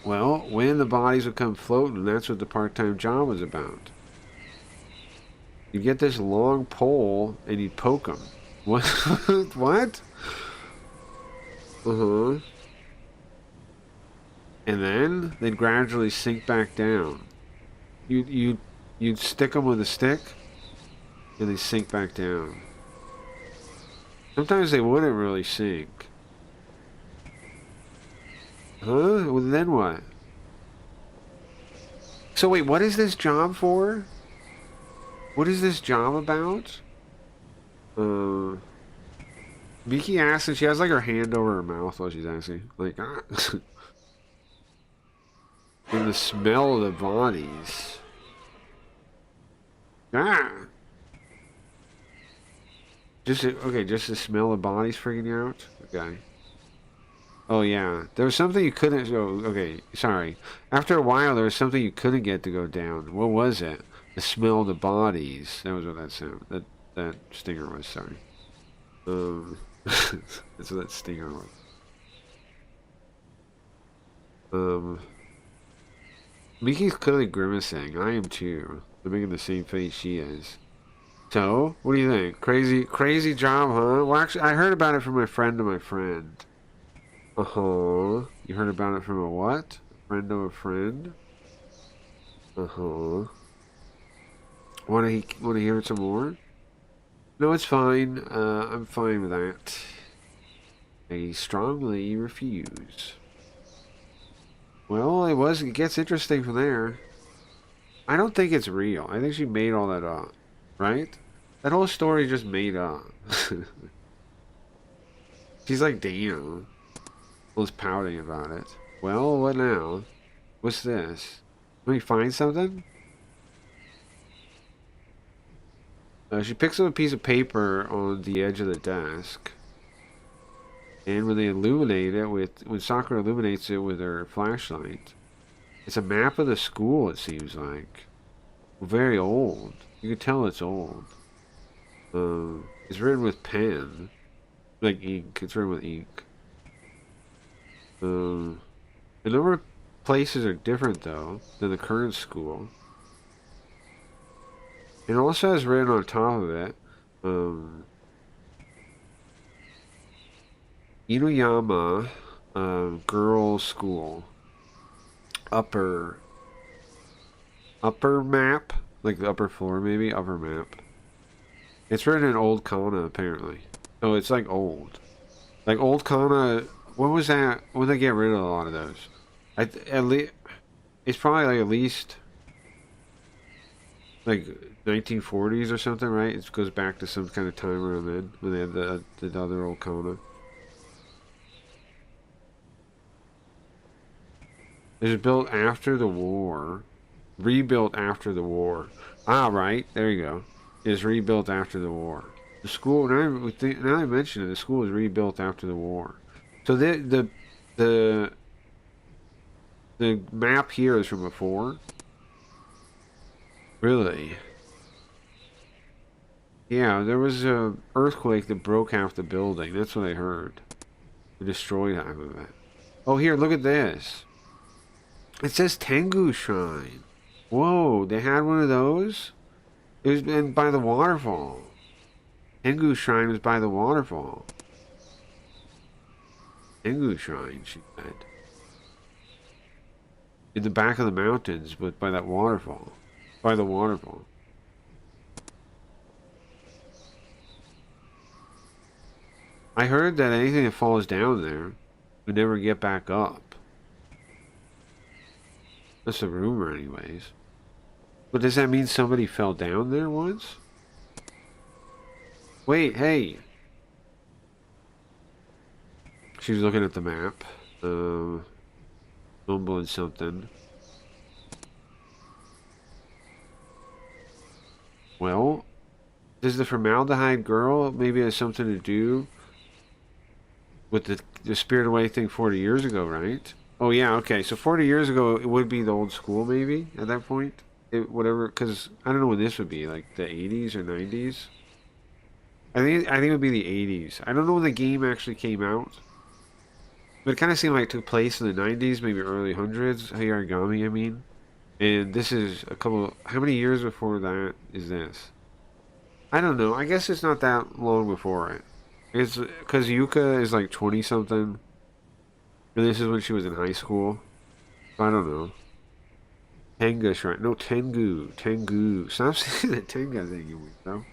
Well, when the bodies would come floating, that's what the part-time job was about. You'd get this long pole and you'd poke them. What? What? And then they'd gradually sink back down. You'd stick them with a stick, and they sink back down. Sometimes they wouldn't really sink. Well, then what? So wait, what is this job for? What is this job about? Miki asks, and she has like her hand over her mouth while she's asking. Like, and the smell of the bodies. Okay, just the smell of bodies freaking you out? Okay. Oh yeah, there was something you couldn't, okay, sorry. After a while, there was something you couldn't get to go down. What was it? The smell of the bodies. That was what that sound, that stinger was, sorry. That's what that stinger was. Miki's clearly grimacing. I am too. I'm making the same face she is. So, what do you think? Crazy job, huh? Well, actually, I heard about it from my friend of my friend. You heard about it from a what? A friend of a friend? Wanna hear some more? No, it's fine. I'm fine with that. I strongly refuse. Well, it gets interesting from there. I don't think it's real. I think she made all that up. Right? That whole story just made up. She's like, damn. Was pouting about it. Well, what now? What's this? Let me find something? She picks up a piece of paper on the edge of the desk. And when they illuminate it when Sakura illuminates it with her flashlight, it's a map of the school, it seems like. Very old. You can tell it's old. It's written with pen. Like ink. It's written with ink. The number of places are different, though, than the current school. It also has written on top of it, Inuyama, girls' school. Upper map? Like the upper floor, maybe? Upper map. It's written in old kana, apparently. Oh, it's like old. Like old kana, when was that? When they get rid of a lot of those? At least, it's probably like at least like 1940s or something, right? It goes back to some kind of time around then when they had the other old kana. It was built after the war, rebuilt after the war. Ah, right, there you go. It was rebuilt after the war. The school, now I mention it, the school was rebuilt after the war. So the map here is from before. Really? Yeah, there was a earthquake that broke half the building. That's what I heard. It destroyed half of it. Oh, here, look at this. It says Tengu Shrine. Whoa, they had one of those? It was by the waterfall. Tengu Shrine was by the waterfall. Tengu Shrine, she said. In the back of the mountains, but by that waterfall. By the waterfall. I heard that anything that falls down there would never get back up. That's a rumor anyways. But does that mean somebody fell down there once? Wait, hey! She's looking at the map. Mumbling something. Well, does the formaldehyde girl maybe has something to do with the Spirit Away thing 40 years ago, right? Oh yeah, okay. So 40 years ago, it would be the old school, maybe at that point. Whatever, because I don't know when this would be, like the 80s or 90s. I think it would be the 80s. I don't know when the game actually came out, but it kind of seemed like it took place in the 90s, maybe early hundreds. Harigami, I mean. And this is a couple. How many years before that is this? I don't know. I guess it's not that long before it. It's because Yuka is like 20 something. And this is when she was in high school. I don't know. Tenga Shrine. No, Tengu. Tengu. Stop saying the Tenga thing, you know?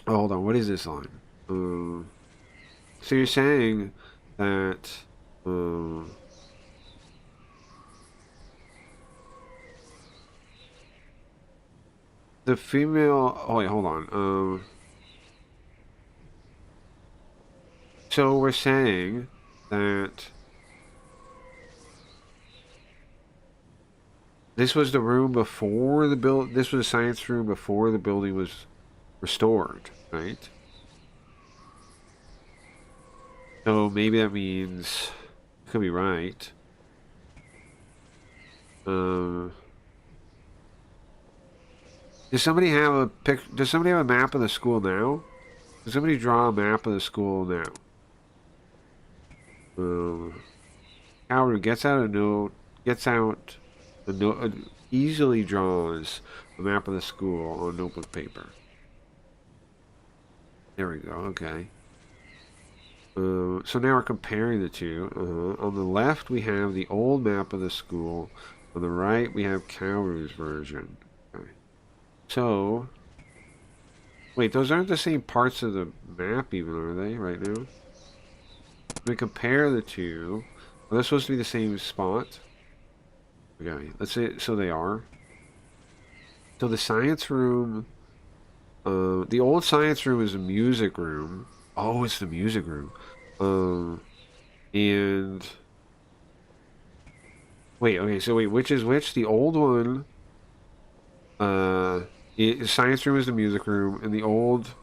Oh, hold on. What is this line? So you're saying that... the female... Oh, wait, hold on. So we're saying that this was the room before the build. This was a science room before the building was restored, right? So maybe that means could be right. Does somebody have a Does somebody have a map of the school now? Does somebody draw a map of the school now? Howard gets out a note, easily draws a map of the school on notebook paper. There we go, okay. So now we're comparing the two. On the left, we have the old map of the school. On the right, we have Kaoru's version. Okay. So, wait, those aren't the same parts of the map even, are they, right now? We compare the two. Are they supposed to be the same spot? Okay, let's say, so they are. So the science room, the old science room is a music room. Oh, it's the music room. And wait, okay, so wait, which is which? The old one, science room is the music room, and the old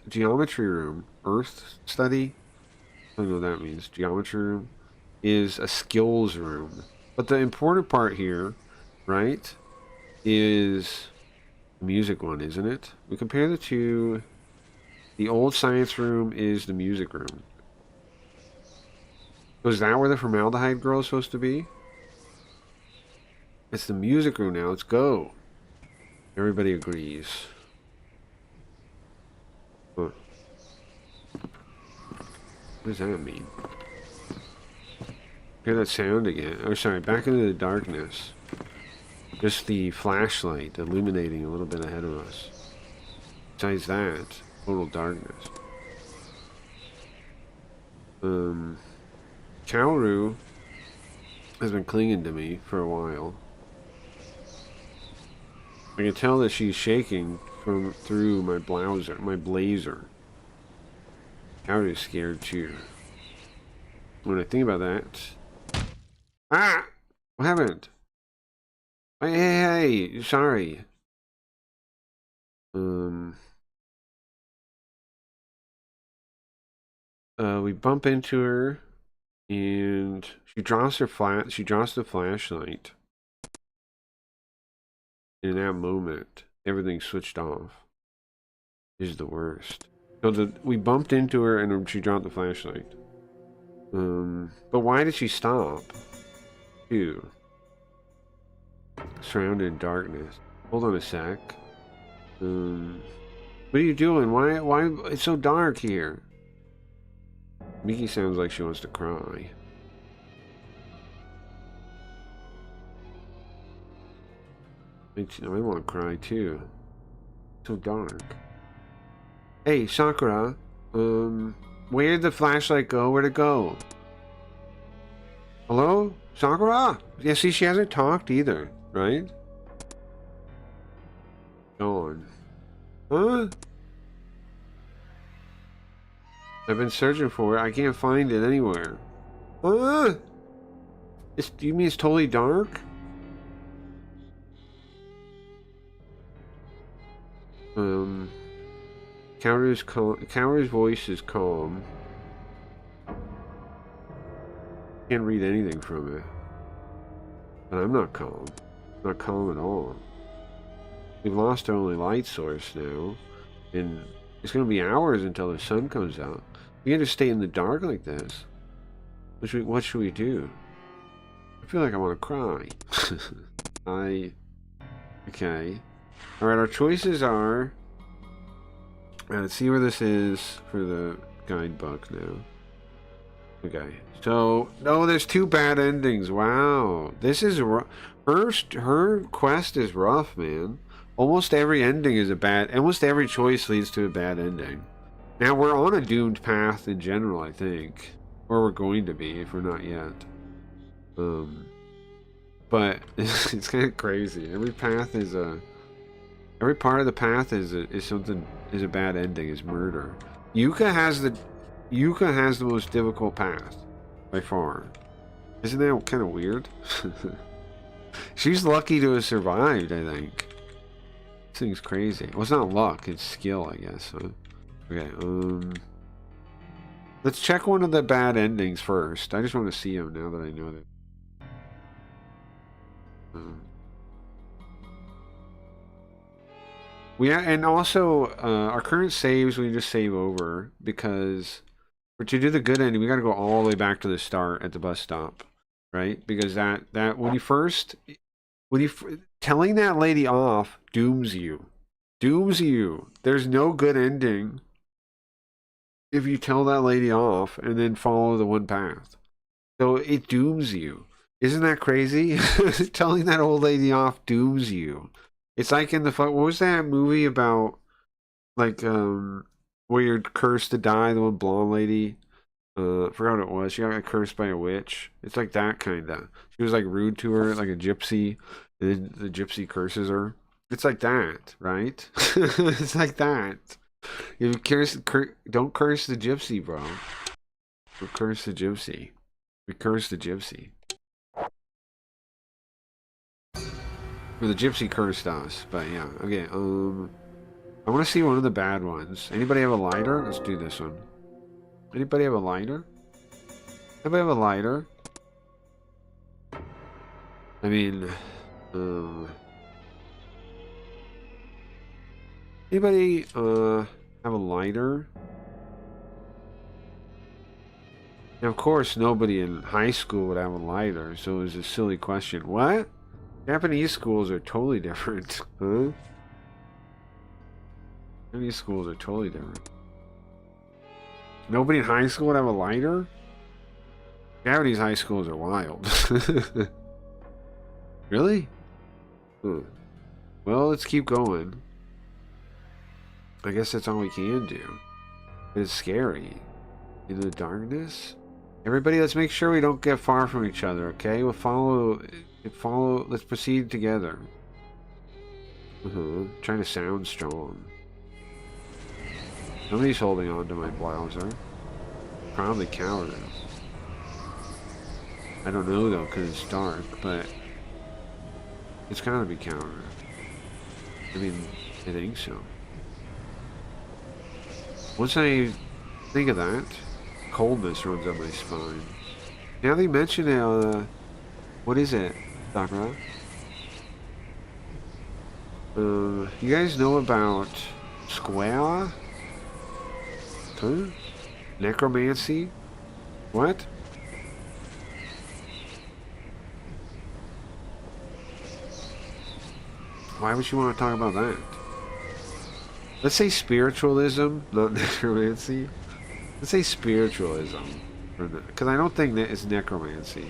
geometry room, earth study, I don't know what that means, geometry room, is a skills room. But the important part here, right, is the music one, isn't it? We compare the two. The old science room is the music room. Was that where the formaldehyde girl is supposed to be? It's the music room now. Let's go. Everybody agrees. Huh. What does that mean? Hear that sound again. Oh, sorry. Back into the darkness. Just the flashlight illuminating a little bit ahead of us. Besides that, total darkness. Kaoru has been clinging to me for a while. I can tell that she's shaking from through my blazer. Kaoru's scared too. When I think about that, what happened? Hey, sorry. We bump into her, and she drops the flashlight. In that moment, everything switched off. This is the worst. So we bumped into her, and she dropped the flashlight. But why did she stop? Too. Surrounded in darkness. Hold on a sec. What are you doing? Why? It's so dark here. Miki sounds like she wants to cry. I want to cry too. It's so dark. Hey, Sakura. Where did the flashlight go? Where'd it go? Hello? Sakura? Yeah, see, she hasn't talked either, right? Gone. Huh? I've been searching for it. I can't find it anywhere. Huh? You mean it's totally dark? Kaoru's voice is calm. Can't read anything from it. But I'm not calm. Not calm at all. We've lost our only light source now. And it's going to be hours until the sun comes out. We can't just stay in the dark like this. What should we do? I feel like I want to cry. Okay. Alright, our choices are... let's see where this is for the guidebook now. Okay. So, no, there's 2 bad endings. Wow. This is... Her quest is rough, man. Almost every ending is almost every choice leads to a bad ending. Now, we're on a doomed path in general, I think. Or we're going to be, if we're not yet. But, it's kind of crazy. Every path is a... Every part of the path is a bad ending, is murder. Yuka has the most difficult path, by far. Isn't that kind of weird? She's lucky to have survived, I think. This thing's crazy. Well, it's not luck, it's skill, I guess. Huh? Okay, let's check one of the bad endings first. I just want to see them now that I know that. And also, our current saves, we just save over, because to do the good ending, we got to go all the way back to the start at the bus stop, right? Because that telling that lady off dooms you. There's no good ending if you tell that lady off and then follow the one path. So it dooms you. Isn't that crazy? Telling that old lady off dooms you. It's like in what was that movie about, like, where you're cursed to die, the one blonde lady? I forgot what it was. She got cursed by a witch. It's like that kind of. She was, like, rude to her, like a gypsy, and then the gypsy curses her. It's like that, right? It's like that. If you don't curse the gypsy, bro. Or curse the gypsy. We curse the gypsy. Or the gypsy cursed us, but yeah. Okay, I want to see one of the bad ones. Anybody have a lighter? Let's do this one. Anybody have a lighter? Anybody have a lighter? I mean, Anybody have a lighter? And of course, nobody in high school would have a lighter, so it was a silly question. What? Japanese schools are totally different, huh? Japanese schools are totally different. Nobody in high school would have a lighter? Japanese high schools are wild. Really? Huh. Well, let's keep going. I guess that's all we can do. It's scary. In the darkness? Everybody, let's make sure we don't get far from each other, okay? We'll follow, let's proceed together. Trying to sound strong. Somebody's holding on to my blouser. Probably cowardice. I don't know though, because it's dark, but it's gotta be cowardice. I mean, I think so. Once I think of that, coldness runs up my spine. Now they mention it, what is it, Sakura? You guys know about Square? Huh? Necromancy? What? Why would you want to talk about that? Let's say spiritualism, not necromancy. Let's say spiritualism. Because I don't think that is necromancy.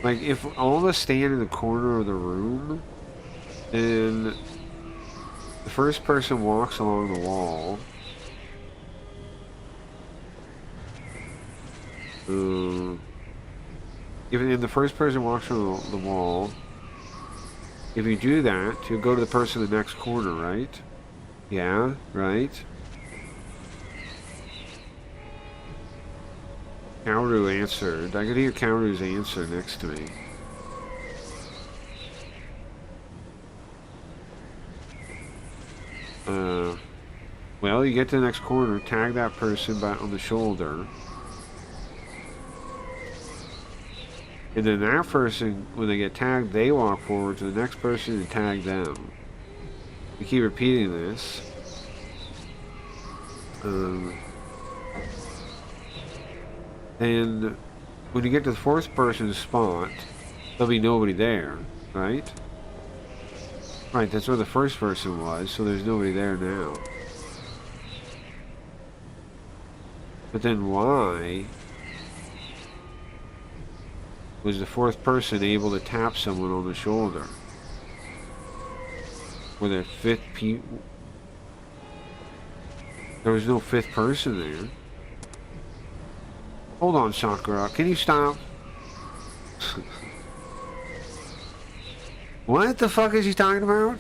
Like, if all of us stand in the corner of the room, and the first person walks along the wall, if the first person walks along the wall, if you do that, you'll go to the person in the next corner, right? Yeah, right? Kaoru answered. I could hear Kaoru's answer next to me. Well, you get to the next corner, tag that person on the shoulder. And then that person, when they get tagged, they walk forward to the next person and tag them. We keep repeating this. And when you get to the fourth person's spot, there'll be nobody there, right? Right, that's where the first person was, so there's nobody there now. But then why was the fourth person able to tap someone on the shoulder? Were there fifth people? There was no fifth person there. Hold on, Sakura. Can you stop? What the fuck is he talking about?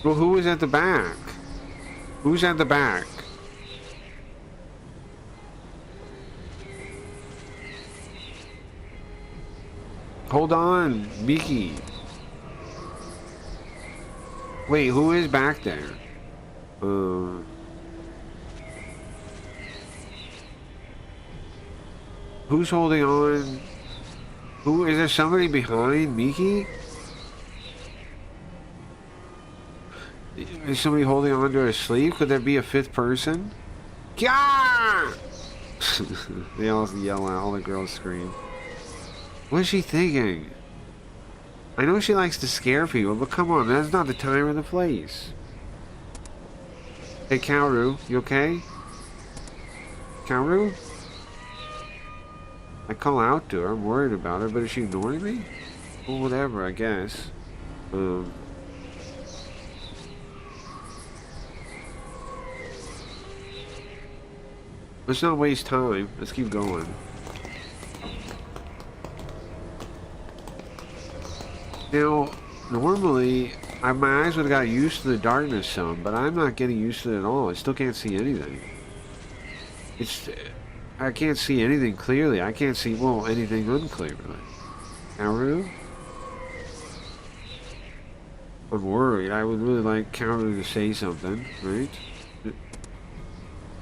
Well, who was at the back? Who's at the back? Hold on, Miki. Wait, who is back there? Who's holding on? Who is there? Somebody behind Miki? Is somebody holding on to her sleeve? Could there be a fifth person? Gah! They all yell out. All the girls scream. What is she thinking? I know she likes to scare people, but come on, that's not the time or the place. Hey, Kaoru, you okay? Kaoru? I call out to her, I'm worried about her, but is she ignoring me? Well, whatever, I guess. Let's not waste time. Let's keep going. Now, normally, my eyes would have got used to the darkness some, but I'm not getting used to it at all. I still can't see anything. I can't see anything clearly. I can't see, well, anything unclearly. Kaoru? I'm worried. I would really like Kaoru to say something, right?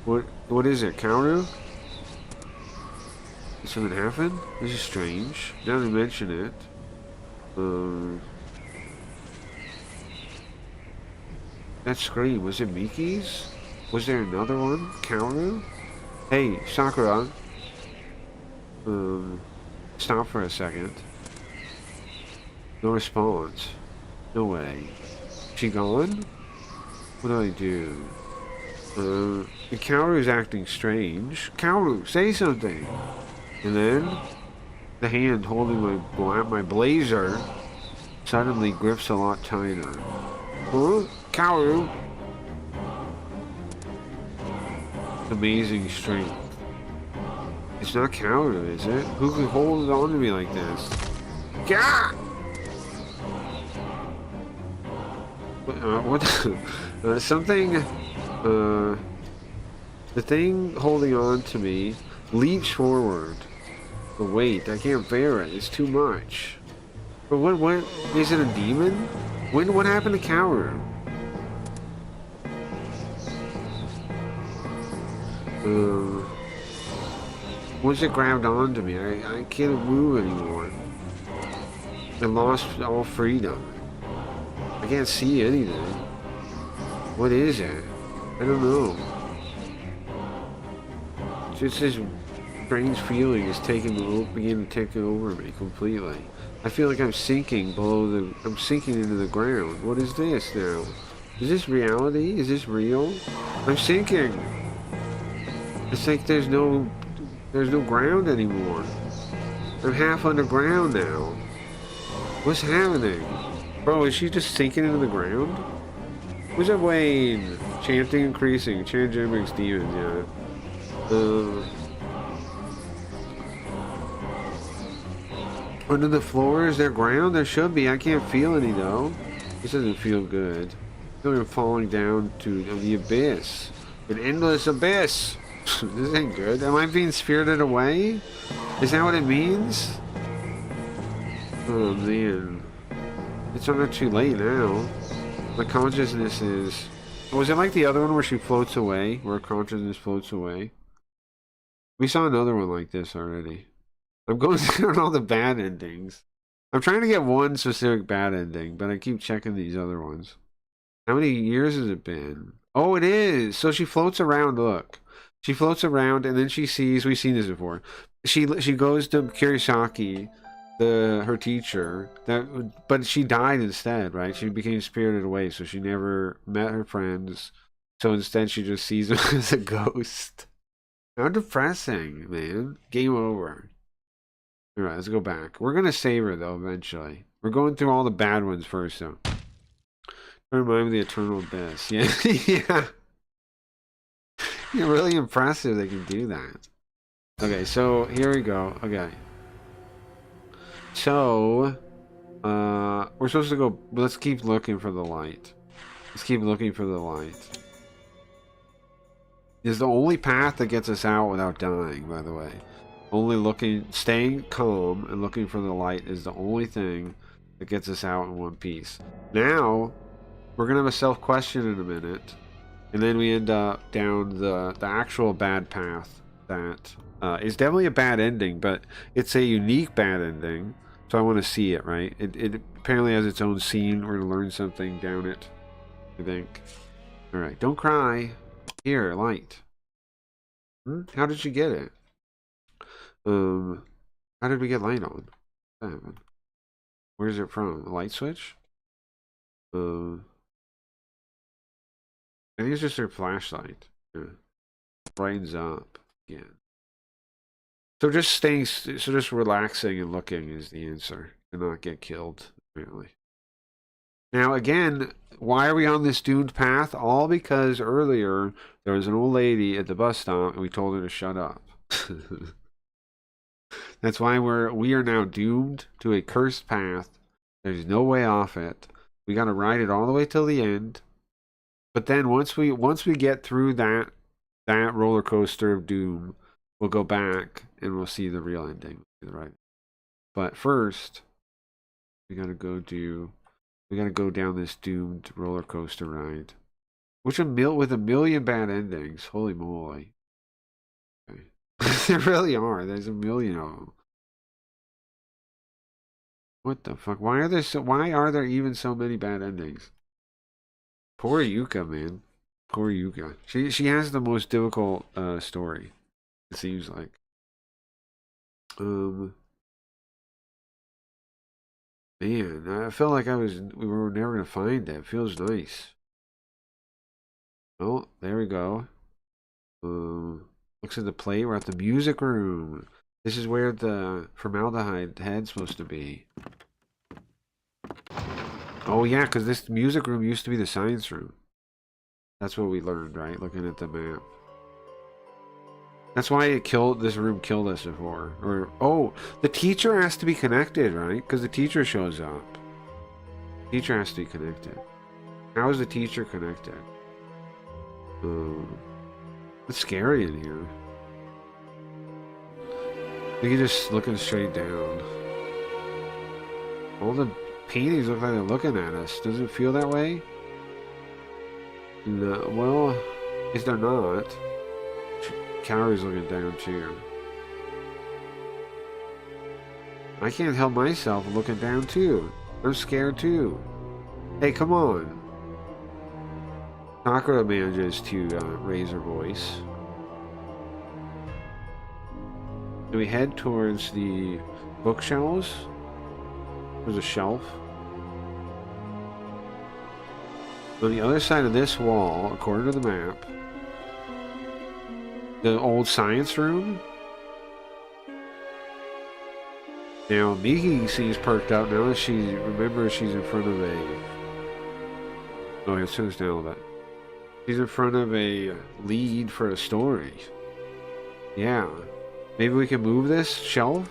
What is it, Kaoru? Did something happen? This is strange. Now they mention it. That scream, was it Miki's? Was there another one? Kaoru? Hey, Sakura. Stop for a second. No response. No way. She gone? What do I do? Kaoru's acting strange. Kaoru, say something! And then, the hand holding my blazer suddenly grips a lot tighter. Huh? Kaoru! Amazing strength. It's not Kaoru, is it? Who could hold on to me like this? Gah! What? Something. The thing holding on to me leaps forward. But wait, I can't bear it. It's too much. But what? Is it a demon? What happened to Kaoru? Once it grabbed onto me, I can't move anymore. I lost all freedom. I can't see anything. What is it? I don't know. Just this strange feeling is beginning to take over me completely. I feel like I'm sinking I'm sinking into the ground. What is this now? Is this reality? Is this real? I'm sinking. It's like there's no ground anymore. I'm half underground now. What's happening? Bro, is she just sinking into the ground? What's that Wayne? Chanting increasing. Chant gimmicks demons, yeah. Under the floor, is there ground? There should be. I can't feel any though. This doesn't feel good. I feel like I'm falling down to the abyss. An endless abyss. This ain't good. Am I being spirited away? Is that what it means? Oh man. It's not too late now. My consciousness is... Was it like the other one where she floats away? Where consciousness floats away? We saw another one like this already. I'm going through all the bad endings. I'm trying to get one specific bad ending, but I keep checking these other ones. How many years has it been? Oh, it is! So she floats around, look. She floats around and then she sees... We've seen this before. She goes to Kirisaki, her teacher, but she died instead, right? She became spirited away, so she never met her friends. So instead she just sees him as a ghost. How depressing, man. Game over. Alright, let's go back. We're gonna save her though, eventually. We're going through all the bad ones first, though. Remind me of the Eternal Abyss. Yeah, yeah. You're really impressive they can do that. Okay, so here we go. Okay. So, we're supposed to go... Let's keep looking for the light. Let's keep looking for the light. It's the only path that gets us out without dying, by the way. Staying calm and looking for the light is the only thing that gets us out in one piece. Now, we're going to have a self-question in a minute. And then we end up down the actual bad path that is definitely a bad ending, but it's a unique bad ending. So I want to see it, right? It apparently has its own scene. We're going to learn something down it, I think. Alright, don't cry. Here, light. How did you get it? How did we get light on? Where's it from? A light switch? I think it's just their flashlight. Yeah. Brightens up again. So just relaxing and looking is the answer. To not get killed, apparently. Now again, why are we on this doomed path? All because earlier there was an old lady at the bus stop and we told her to shut up. That's why we are now doomed to a cursed path. There's no way off it. We gotta ride it all the way till the end. But then once we get through that roller coaster of doom, we'll go back and we'll see the real ending. Right. But first, we gotta go down this doomed roller coaster ride. With a million bad endings. Holy moly. Okay. There really are. There's a million of them. What the fuck? Why are there even so many bad endings? Poor Yuka, man. Poor Yuka. She has the most difficult story. It seems like. Man, I felt like we were never gonna find it. It feels nice. Oh, there we go. Looks at the plate. We're at the music room. This is where the formaldehyde head's supposed to be. Oh yeah, because this music room used to be the science room. That's what we learned, right? Looking at the map. That's why this room killed us before. Or, oh, the teacher has to be connected, right? Because the teacher shows up. Teacher has to be connected. How is the teacher connected? It's scary in here. You're just looking straight down. All the paintings look like they're looking at us. Does it feel that way? No. Well, if they're not, Kaori's looking down too. I can't help myself looking down too. I'm scared too. Hey, come on. Sakura manages to raise her voice. Do we head towards the bookshelves? There's a shelf. On the other side of this wall, according to the map, the old science room. Now, Miki seems perked up now that she remembers she's in front of a... Oh, it turns down a little bit. She's in front of a lead for a story. Yeah. Maybe we can move this shelf?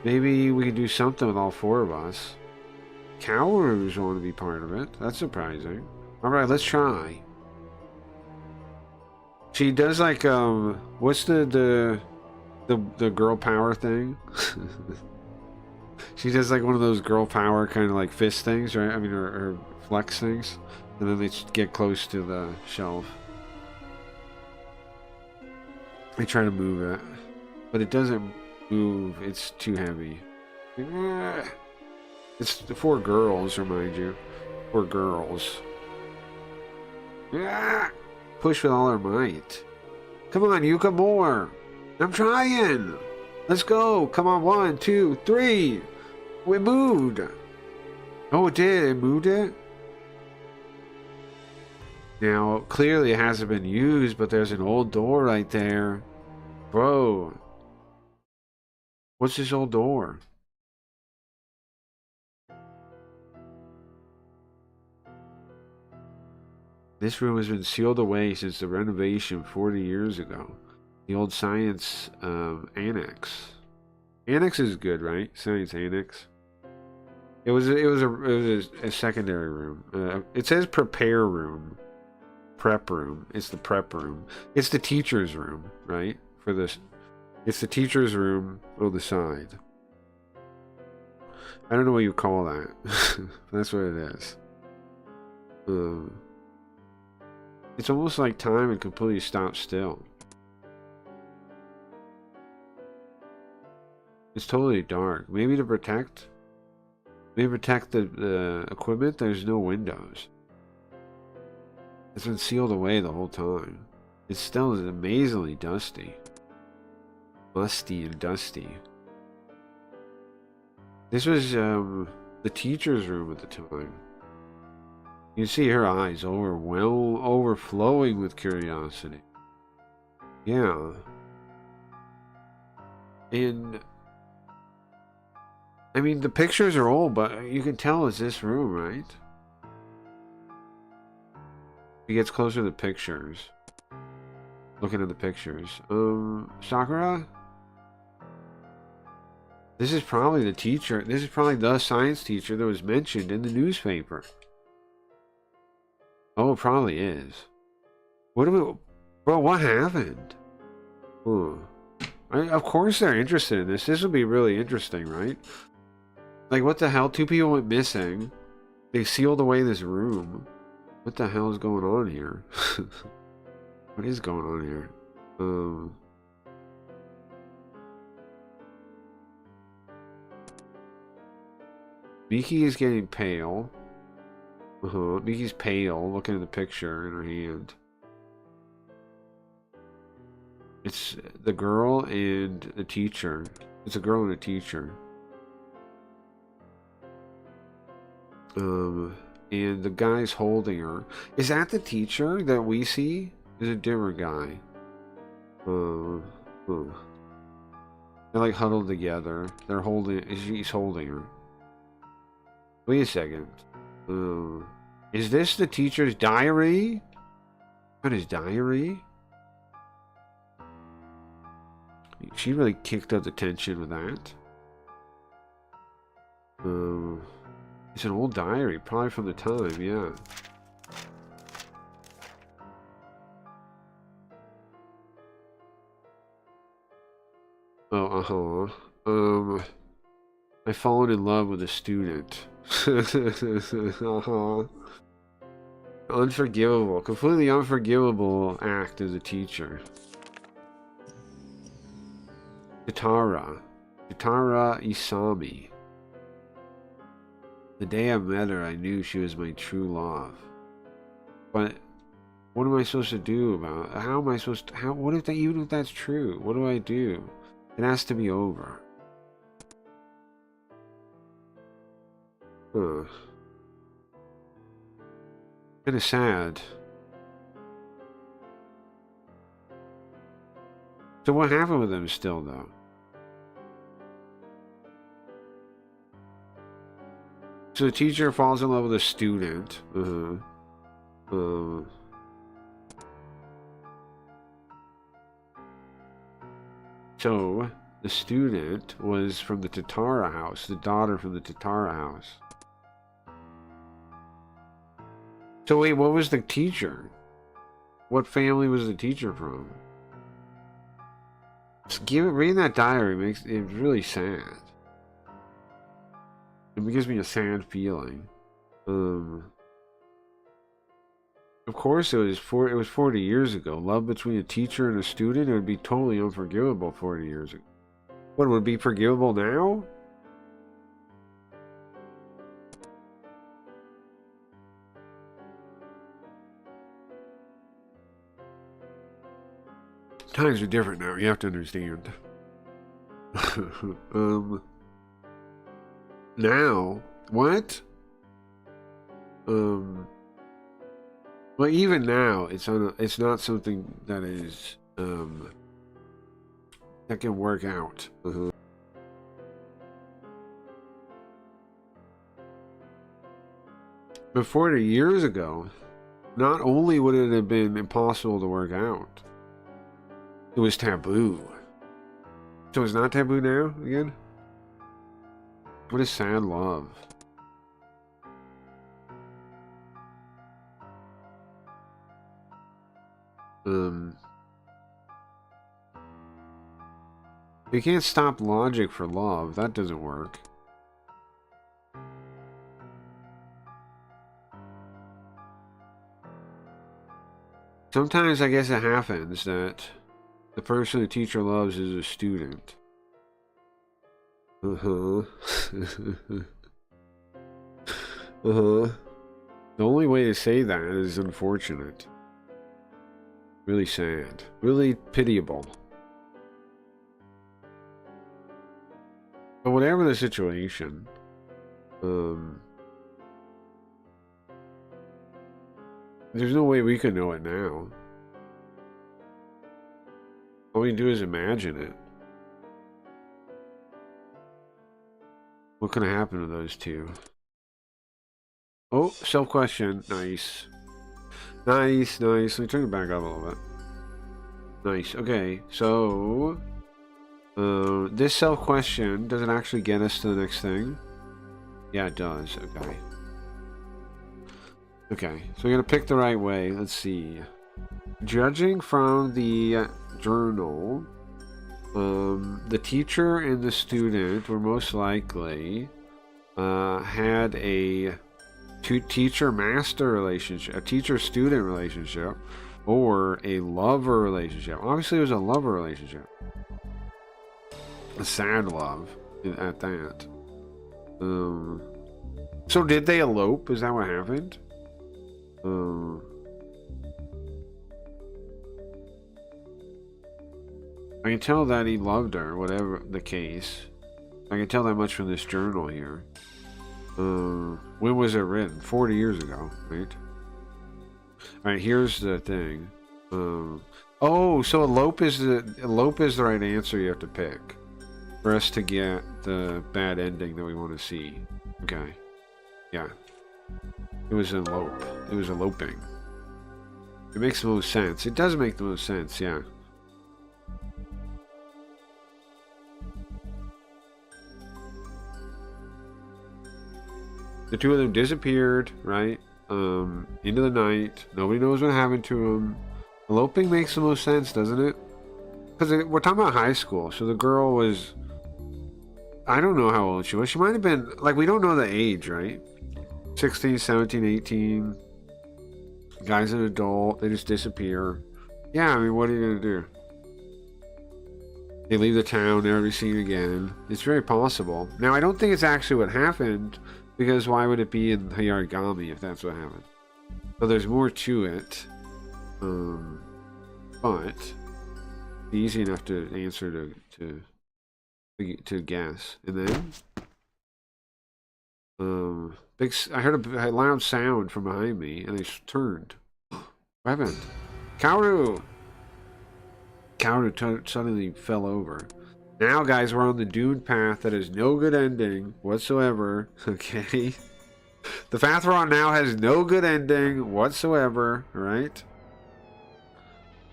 Maybe we can do something with all four of us. Kaoru's want to be part of it. That's surprising. Alright, let's try. She does like, what's the girl power thing? She does like one of those girl power kind of like fist things, right? I mean, or flex things. And then they get close to the shelf. They try to move it. But it doesn't move. It's too heavy. It's the 4 girls, remind you. 4 girls. Push with all our might. Come on, Yuka, more. I'm trying. Let's go. Come on, 1, 2, 3. We moved. Oh, it did. It moved it? Now, clearly it hasn't been used, but there's an old door right there. Bro. What's this old door? This room has been sealed away since the renovation 40 years ago. The old science annex. Annex is good, right? Science annex. It was a secondary room. It says prepare room. Prep room. It's the prep room. It's the teacher's room, right? For this, it's the teacher's room on the side. I don't know what you call that. That's what it is. It's almost like time had completely stopped still. It's totally dark. Maybe to protect the equipment. There's no windows. It's been sealed away the whole time. It still is amazingly dusty. Musty and dusty. This was the teacher's room at the time. You can see her eyes overflowing with curiosity. Yeah. And I mean, the pictures are old, but you can tell it's this room, right? He gets closer to the pictures. Looking at the pictures. Sakura? This is probably the teacher. This is probably the science teacher that was mentioned in the newspaper. Oh, it probably is. Bro, what happened? Of course they're interested in this. This would be really interesting, right? Like, what the hell? 2 people went missing. They sealed away this room. What the hell is going on here? What is going on here? Miki is getting pale. Miki's pale, looking at the picture in her hand. It's the girl and the teacher. It's a girl and a teacher. And the guy's holding her. Is that the teacher that we see? Is a different guy. They're like huddled together. They're holding. He's holding her. Wait a second. Is this the teacher's diary? What is diary? She really kicked up the tension with that. It's an old diary, probably from the time, yeah. Oh, I've fallen in love with a student. Unforgivable. Completely unforgivable act as a teacher. Kitara Isami. The day I met her, I knew she was my true love. But what am I supposed to do about it? How am I supposed to, what if that, even if that's true, what do I do? It has to be over. Kinda sad. So what happened with them still, though? So the teacher falls in love with a student. So the student was from the Tatara house, the daughter from the Tatara house. So wait, what was the teacher? What family was the teacher from? Just reading that diary makes it really sad. It gives me a sad feeling. Of course, it was 40 years ago. Love between a teacher and a student, it would be totally unforgivable 40 years ago. What, would be forgivable now? Times are different now, you have to understand. Now, what? Well, even now, it's not something that is, that can work out. But 40 years ago, not only would it have been impossible to work out, it was taboo. So it's not taboo now, again? What a sad love. You can't stop logic for love. That doesn't work. Sometimes I guess it happens that the person the teacher loves is a student. The only way to say that is unfortunate. Really sad. Really pitiable. But whatever the situation, there's no way we could know it now. All we can do is imagine it. What could have happened to those two? Oh, self-question. Nice. Nice, nice. Let me turn it back up a little bit. Nice. Okay, so... this self-question, does it actually get us to the next thing? Yeah, it does. Okay. Okay, so we're gonna pick the right way. Let's see. Judging from the journal, the teacher and the student were most likely had a teacher-master relationship, a teacher-student relationship, or a lover relationship. Obviously, it was a lover relationship. A sad love at that. So did they elope? Is that what happened? I can tell that he loved her, whatever the case. I can tell that much from this journal here. When was it written? 40 years ago, right? Alright, here's the thing. Oh, so elope is the right answer you have to pick for us to get the bad ending that we want to see. Okay. Yeah. It was elope. It was eloping. It makes the most sense. It does make the most sense, yeah. The two of them disappeared, right? Into the night. Nobody knows what happened to them. Eloping makes the most sense, doesn't it? Because we're talking about high school. So the girl was... I don't know how old she was. She might have been... Like, we don't know the age, right? 16, 17, 18. Guy's an adult. They just disappear. Yeah, I mean, what are you going to do? They leave the town, never be seen again. It's very possible. Now, I don't think it's actually what happened, because why would it be in Hayarigami if that's what happened? So there's more to it. But easy enough to answer to guess. And then I heard a loud sound from behind me, and I turned. What happened? Kaoru! Kaoru suddenly fell over. Now, guys, we're on the doomed path that has no good ending whatsoever. Okay? The path we're on now has no good ending whatsoever, right?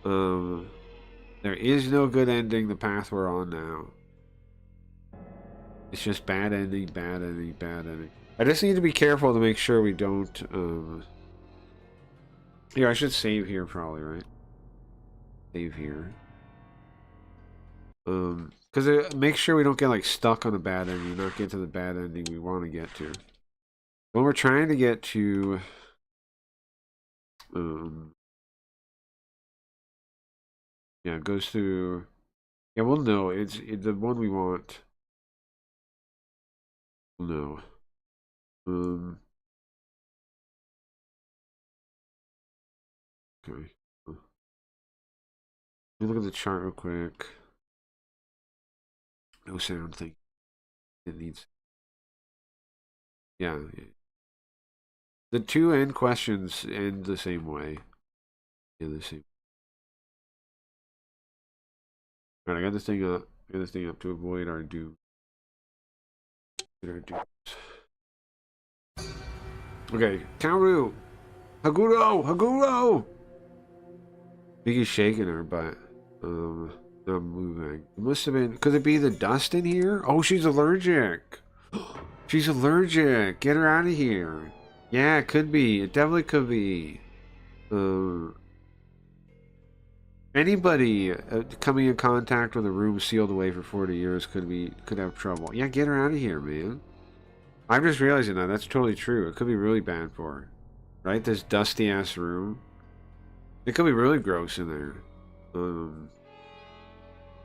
There is no good ending, the path we're on now. It's just bad ending, bad ending, bad ending. I just need to be careful to make sure we don't, Here, I should save here probably, right? Save here. Because make sure we don't get, like, stuck on a bad ending, not get to the bad ending we want to get to. When we're trying to get to, yeah, it goes through, yeah, we'll know, it's the one we want. We'll know. Okay. Let me look at the chart real quick. No sound thing. It needs. Yeah. The two end questions end the same way. Yeah, the same. Alright, I got this thing up. I got this thing up to avoid our doom. Okay, Kaoru! Haguro! Haguro! I think he's shaking her, but not moving. It must have been. Could it be the dust in here? Oh, she's allergic. She's allergic. Get her out of here. Yeah, it could be. It definitely could be. Anybody coming in contact with a room sealed away for 40 years could have trouble. Yeah, get her out of here, man. I'm just realizing that that's totally true. It could be really bad for her, right? This dusty ass room. It could be really gross in there. And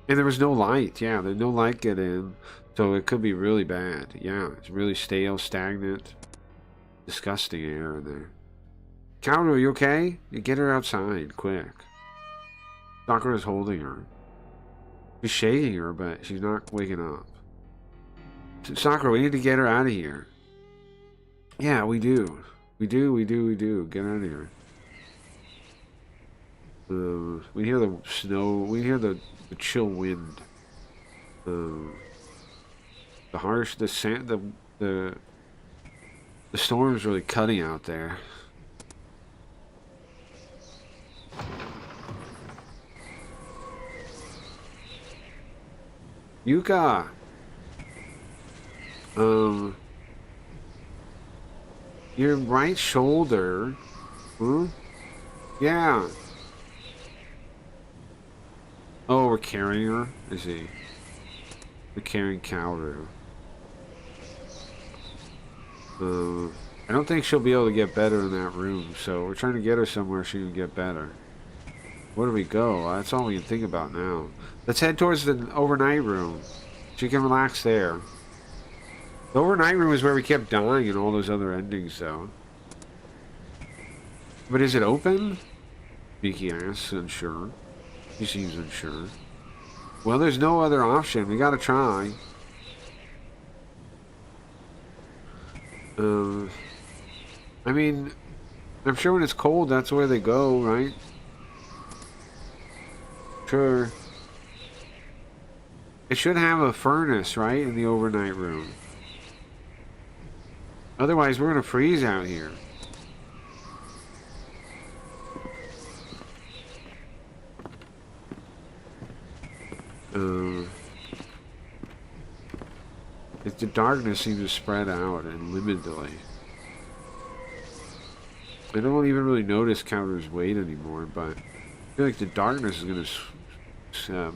there was no light. Yeah, there's no light get in, so it could be really bad. Yeah, it's really stale, stagnant, disgusting air in there. Kaoru, are you okay? You get her outside, quick. Sakura's holding her. She's shaking her, but she's not waking up. Sakura, we need to get her out of here. Yeah, we do. We do. Get out of here. We hear the snow. We hear the chill wind. The harsh, the sand, the storm's really cutting out there. Yuka. Your right shoulder. Huh? Yeah. Oh, we're carrying her? I see. We're carrying Kaoru. I don't think she'll be able to get better in that room, so we're trying to get her somewhere she can get better. Where do we go? That's all we can think about now. Let's head towards the overnight room. She can relax there. The overnight room is where we kept dying in all those other endings, though. But is it open? Vicky asks, unsure. He seems unsure. Well, there's no other option. We gotta try. I mean, I'm sure when it's cold, that's where they go, right? Sure. It should have a furnace, right, in the overnight room. Otherwise, we're gonna freeze out here. The darkness seems to spread out and limitedly. I don't even really notice Counter's weight anymore, but I feel like the darkness is gonna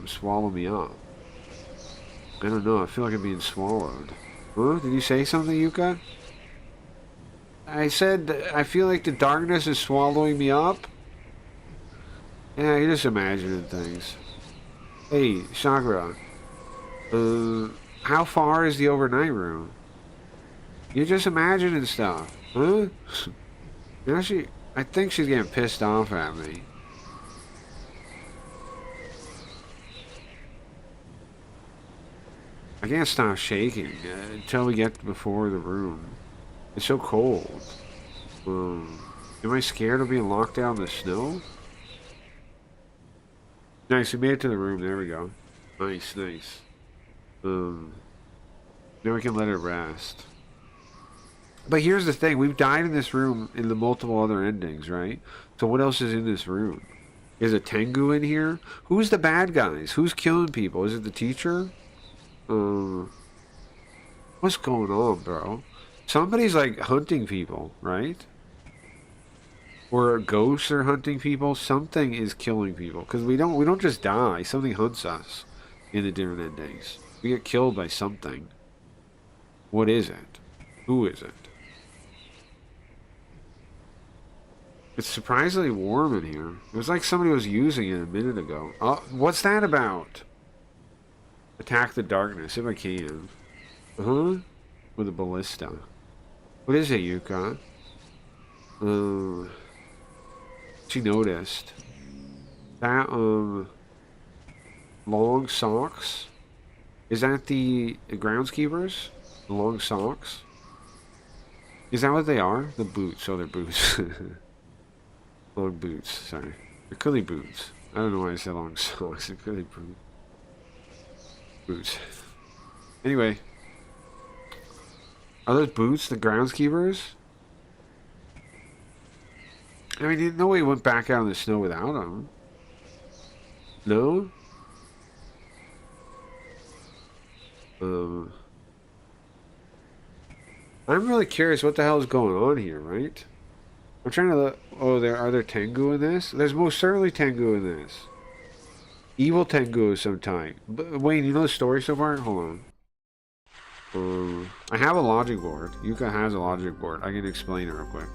swallow me up. I don't know. I feel like I'm being swallowed. Huh? Did you say something, Yuka? I said I feel like the darkness is swallowing me up. Yeah, you're just imagining things. Hey, Sakura. How far is the overnight room? You're just imagining stuff, huh? You know, I think she's getting pissed off at me. I can't stop shaking until we get before the room. It's so cold. Am I scared of being locked out in the snow? Nice, we made it to the room. There we go. Nice, nice. Now we can let it rest. But here's the thing. We've died in this room in the multiple other endings, right? So what else is in this room? Is a Tengu in here? Who's the bad guys? Who's killing people? Is it the teacher? What's going on, bro? Somebody's like hunting people, right? Or ghosts are hunting people. Something is killing people. Because we don't just die. Something hunts us in the different endings. We get killed by something. What is it? Who is it? It's surprisingly warm in here. It was like somebody was using it a minute ago. Oh, what's that about? Attack the darkness if I can. With a ballista. What is it, Yuka? She noticed. That, long socks? Is that the groundskeepers? The long socks? Is that what they are? The boots. Oh, they're boots. Long boots, sorry. They're clearly boots. I don't know why I said long socks. They're clearly boots. Anyway. Are those boots the groundskeepers? I mean, no way went back out in the snow without them. No? I'm really curious what the hell is going on here, right? I'm trying to look. Oh, are there Tengu in this? There's most certainly Tengu in this. Evil Tengu of some type. Wayne, you know the story so far? Hold on. I have a logic board. Yuka has a logic board. I can explain it real quick.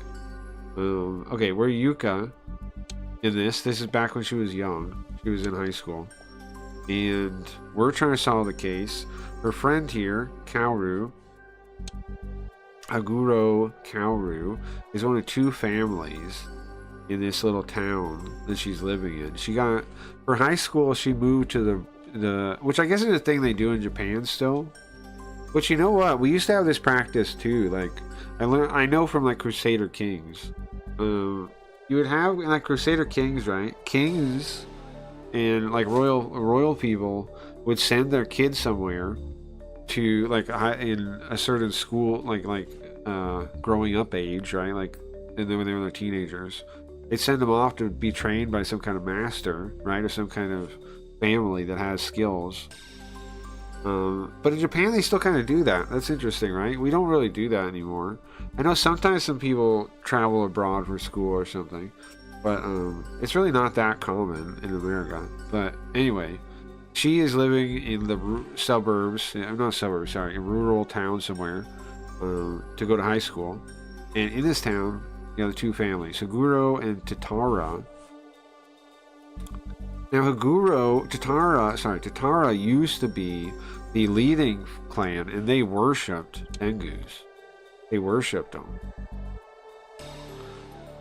Okay, we're Yuka in this. This is back when she was young. She was in high school. And we're trying to solve the case. Her friend here, Kaoru, Aguro Kaoru, is one of two families in this little town that she's living in. She got, for high school, she moved to the which I guess is a thing they do in Japan still. But you know what? We used to have this practice too. Like, I know from like Crusader Kings. You would have like Crusader Kings, right? Kings and like royal people would send their kids somewhere to like in a certain school, like growing up age, right? Like, and then when they were teenagers, they'd send them off to be trained by some kind of master, right, or some kind of family that has skills. But in Japan, they still kind of do that. That's interesting, right? We don't really do that anymore. I know sometimes some people travel abroad for school or something, but it's really not that common in America. But anyway, she is living in the suburbs, not suburbs, sorry, in rural town somewhere, to go to high school. And in this town, you have the two families, Haguro and Tatara. Now, Tatara used to be the leading clan, and they worshipped Tengus. They worshipped them.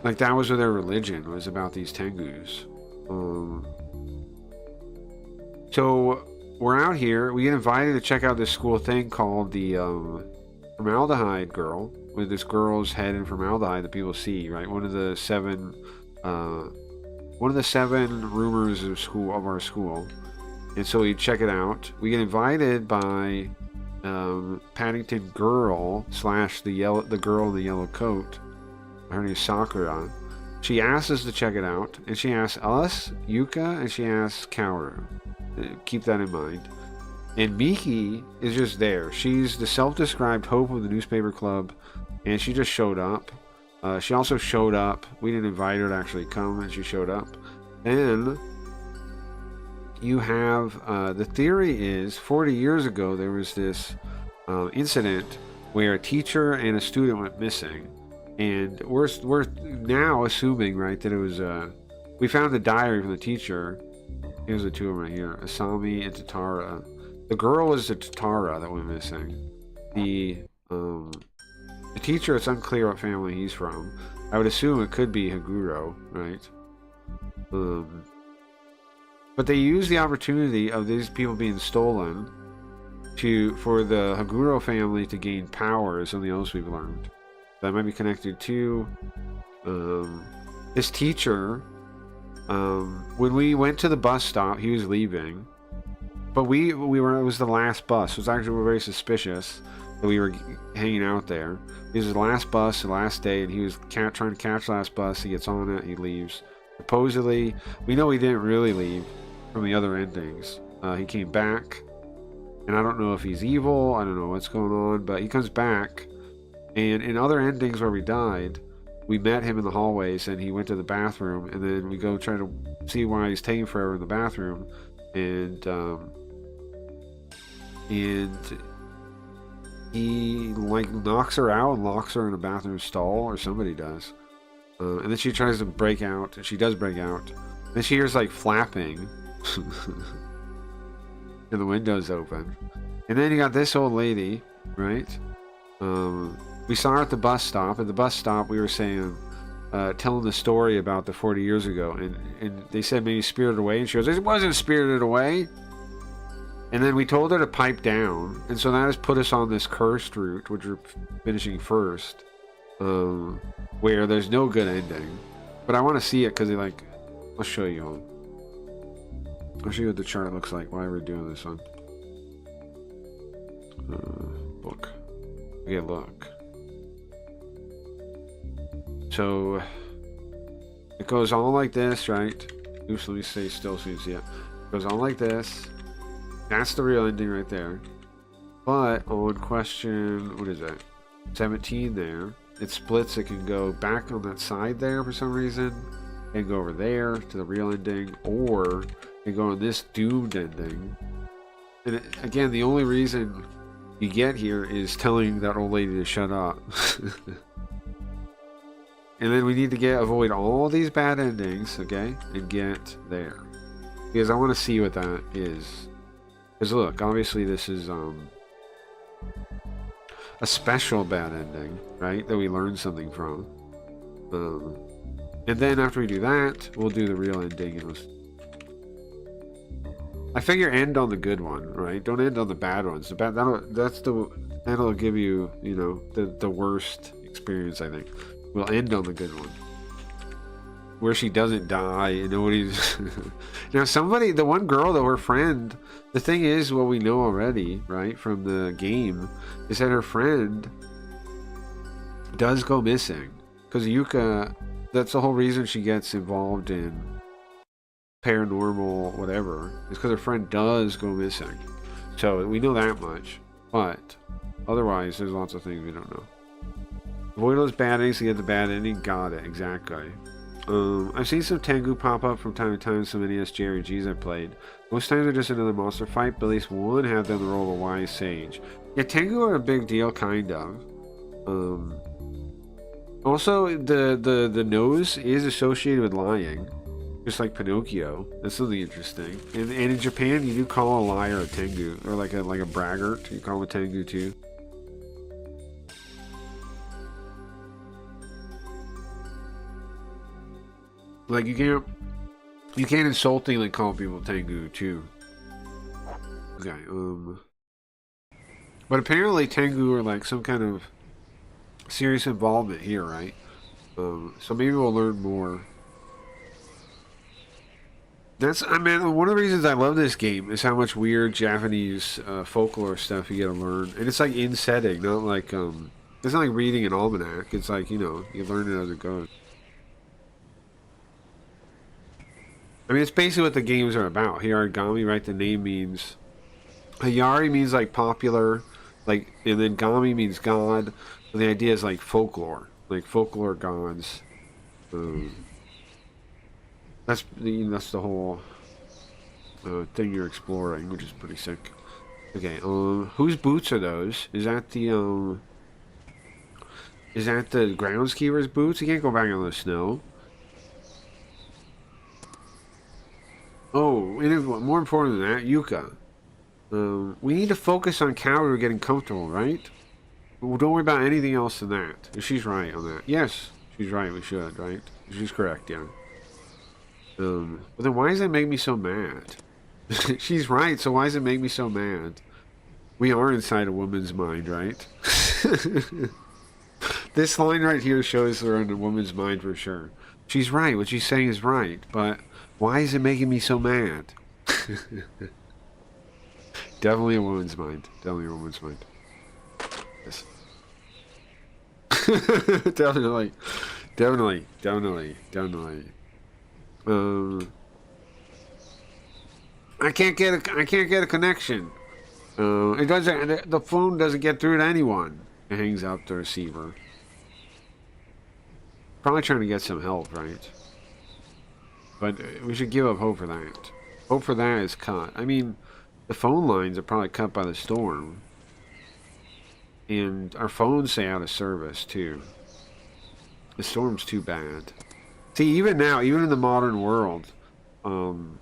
Like, that was their religion, was about these Tengus. So, we're out here. We get invited to check out this school thing called the Formaldehyde Girl, with this girl's head in formaldehyde that people see, right? One of the seven rumors of our school. And so we check it out. We get invited by Paddington Girl / the girl in the yellow coat. Her name is Sakura. She asks us to check it out, and she asks us, Yuka, and she asks Kaoru. Keep that in mind. And Miki is just there. She's the self-described hope of the newspaper club, and she just showed up. She also showed up. We didn't invite her to actually come, and she showed up. Then you have the theory is 40 years ago there was this incident where a teacher and a student went missing, and we're now assuming, right, that it was we found the diary from the teacher. Here's the two of them right here, Asami and Tatara. The girl is the Tatara that went missing. The teacher, it's unclear what family he's from. I would assume it could be Haguro, right? But they use the opportunity of these people being stolen for the Haguro family to gain power, as something else we've learned. That might be connected to this teacher. When we went to the bus stop, he was leaving, but it was the last bus. It was actually very suspicious that we were hanging out there. It was the last bus, the last day, and he was trying to catch the last bus. He gets on it, he leaves. Supposedly, we know he didn't really leave from the other endings. He came back, and I don't know if he's evil, I don't know what's going on, but he comes back, and in other endings where we died, we met him in the hallways, and he went to the bathroom, and then we go try to see why he's taking forever in the bathroom, and he like knocks her out and locks her in a bathroom stall, or somebody does. And then she tries to break out, and she does break out. Then she hears like flapping, and the window's open. And then you got this old lady, right? We saw her at the bus stop. At the bus stop, we were saying, telling the story about the 40 years ago, and they said maybe spirited away, and she goes, "It wasn't spirited away." And then we told her to pipe down, and so that has put us on this cursed route, which we're finishing first, where there's no good ending. But I want to see it because I'll show you all. I'll show you what the chart looks like while we're doing this one. Book. Okay, look. So it goes on like this, right? Oops, let me stay still so you can see it. It goes on like this. That's the real ending right there. But on question, what is that? 17 there. It splits. It can go back on that side there for some reason, and go over there to the real ending, or it can go on this doomed ending. And again, the only reason you get here is telling that old lady to shut up. And then we need to avoid all these bad endings, okay, and get there, because I want to see what that is. Because look, obviously this is a special bad ending, right, that we learned something from. And then after we do that, we'll do the real ending. And I figure end on the good one, right? Don't end on the bad ones. That'll give you, the worst experience, I think. We'll end on the good one, where she doesn't die and nobody's. Now the one girl though, her friend. The thing is, what we know already, right, from the game, is that her friend does go missing. Because Yuka, that's the whole reason she gets involved in paranormal whatever, is because her friend does go missing. So we know that much, but otherwise there's lots of things we don't know. Avoid those bad endings to get the bad ending. Got it, exactly. I've seen some Tengu pop up from time to time in some NES JRPGs I've played. Most times they're just another monster fight, but at least one had them the role of a wise sage. Yeah, Tengu are a big deal, kind of. Also, the nose is associated with lying, just like Pinocchio. That's something interesting. And in Japan, you do call a liar a tengu, or like a braggart. You call him a tengu too. Like you can't insultingly call people tengu too. Okay, but apparently tengu are like some kind of serious involvement here, right? So maybe we'll learn more. I mean, one of the reasons I love this game is how much weird Japanese folklore stuff you get to learn, and it's like in setting, not like it's not like reading an almanac. It's like, you know, you learn it as it goes. I mean, it's basically what the games are about. Hiragami, right? The name means Hayari means like popular, like, and then Gami means god. So the idea is like folklore gods. That's the whole thing you're exploring, which is pretty sick. Okay, whose boots are those? Is that the groundskeeper's boots? You can't go back on the snow. Oh, and more important than that, Yuka. We need to focus on Kaoru getting comfortable, right? Well, don't worry about anything else than that. She's right on that. Yes, she's right. We should, right? She's correct, yeah. But then why does that make me so mad? She's right, so why does it make me so mad? We are inside a woman's mind, right? This line right here shows we're in a woman's mind for sure. She's right. What she's saying is right, but why is it making me so mad? Definitely a woman's mind. Definitely a woman's mind. Yes. Definitely. I can't get a connection. It doesn't. The phone doesn't get through to anyone. It hangs up the receiver. Probably trying to get some help, right? But we should give up hope for that. Hope for that is cut. I mean, the phone lines are probably cut by the storm. And our phones say out of service, too. The storm's too bad. See, even now, even in the modern world, the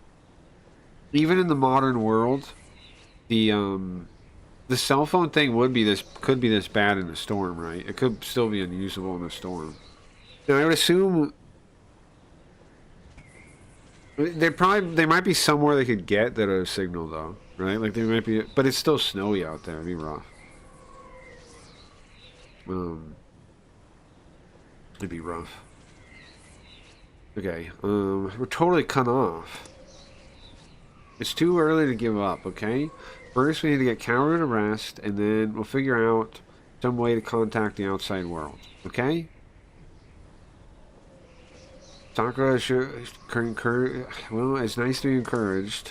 cell phone thing could be this bad in a storm, right? It could still be unusable in a storm. Now, I would assume they might be somewhere they could get that a signal though, right? Like they might be, but it's still snowy out there. It'd be rough. It'd be rough. Okay, we're totally cut off. It's too early to give up, okay? First, we need to get Kaoru to rest, and then we'll figure out some way to contact the outside world, okay? Sakura should encourage. Well, it's nice to be encouraged.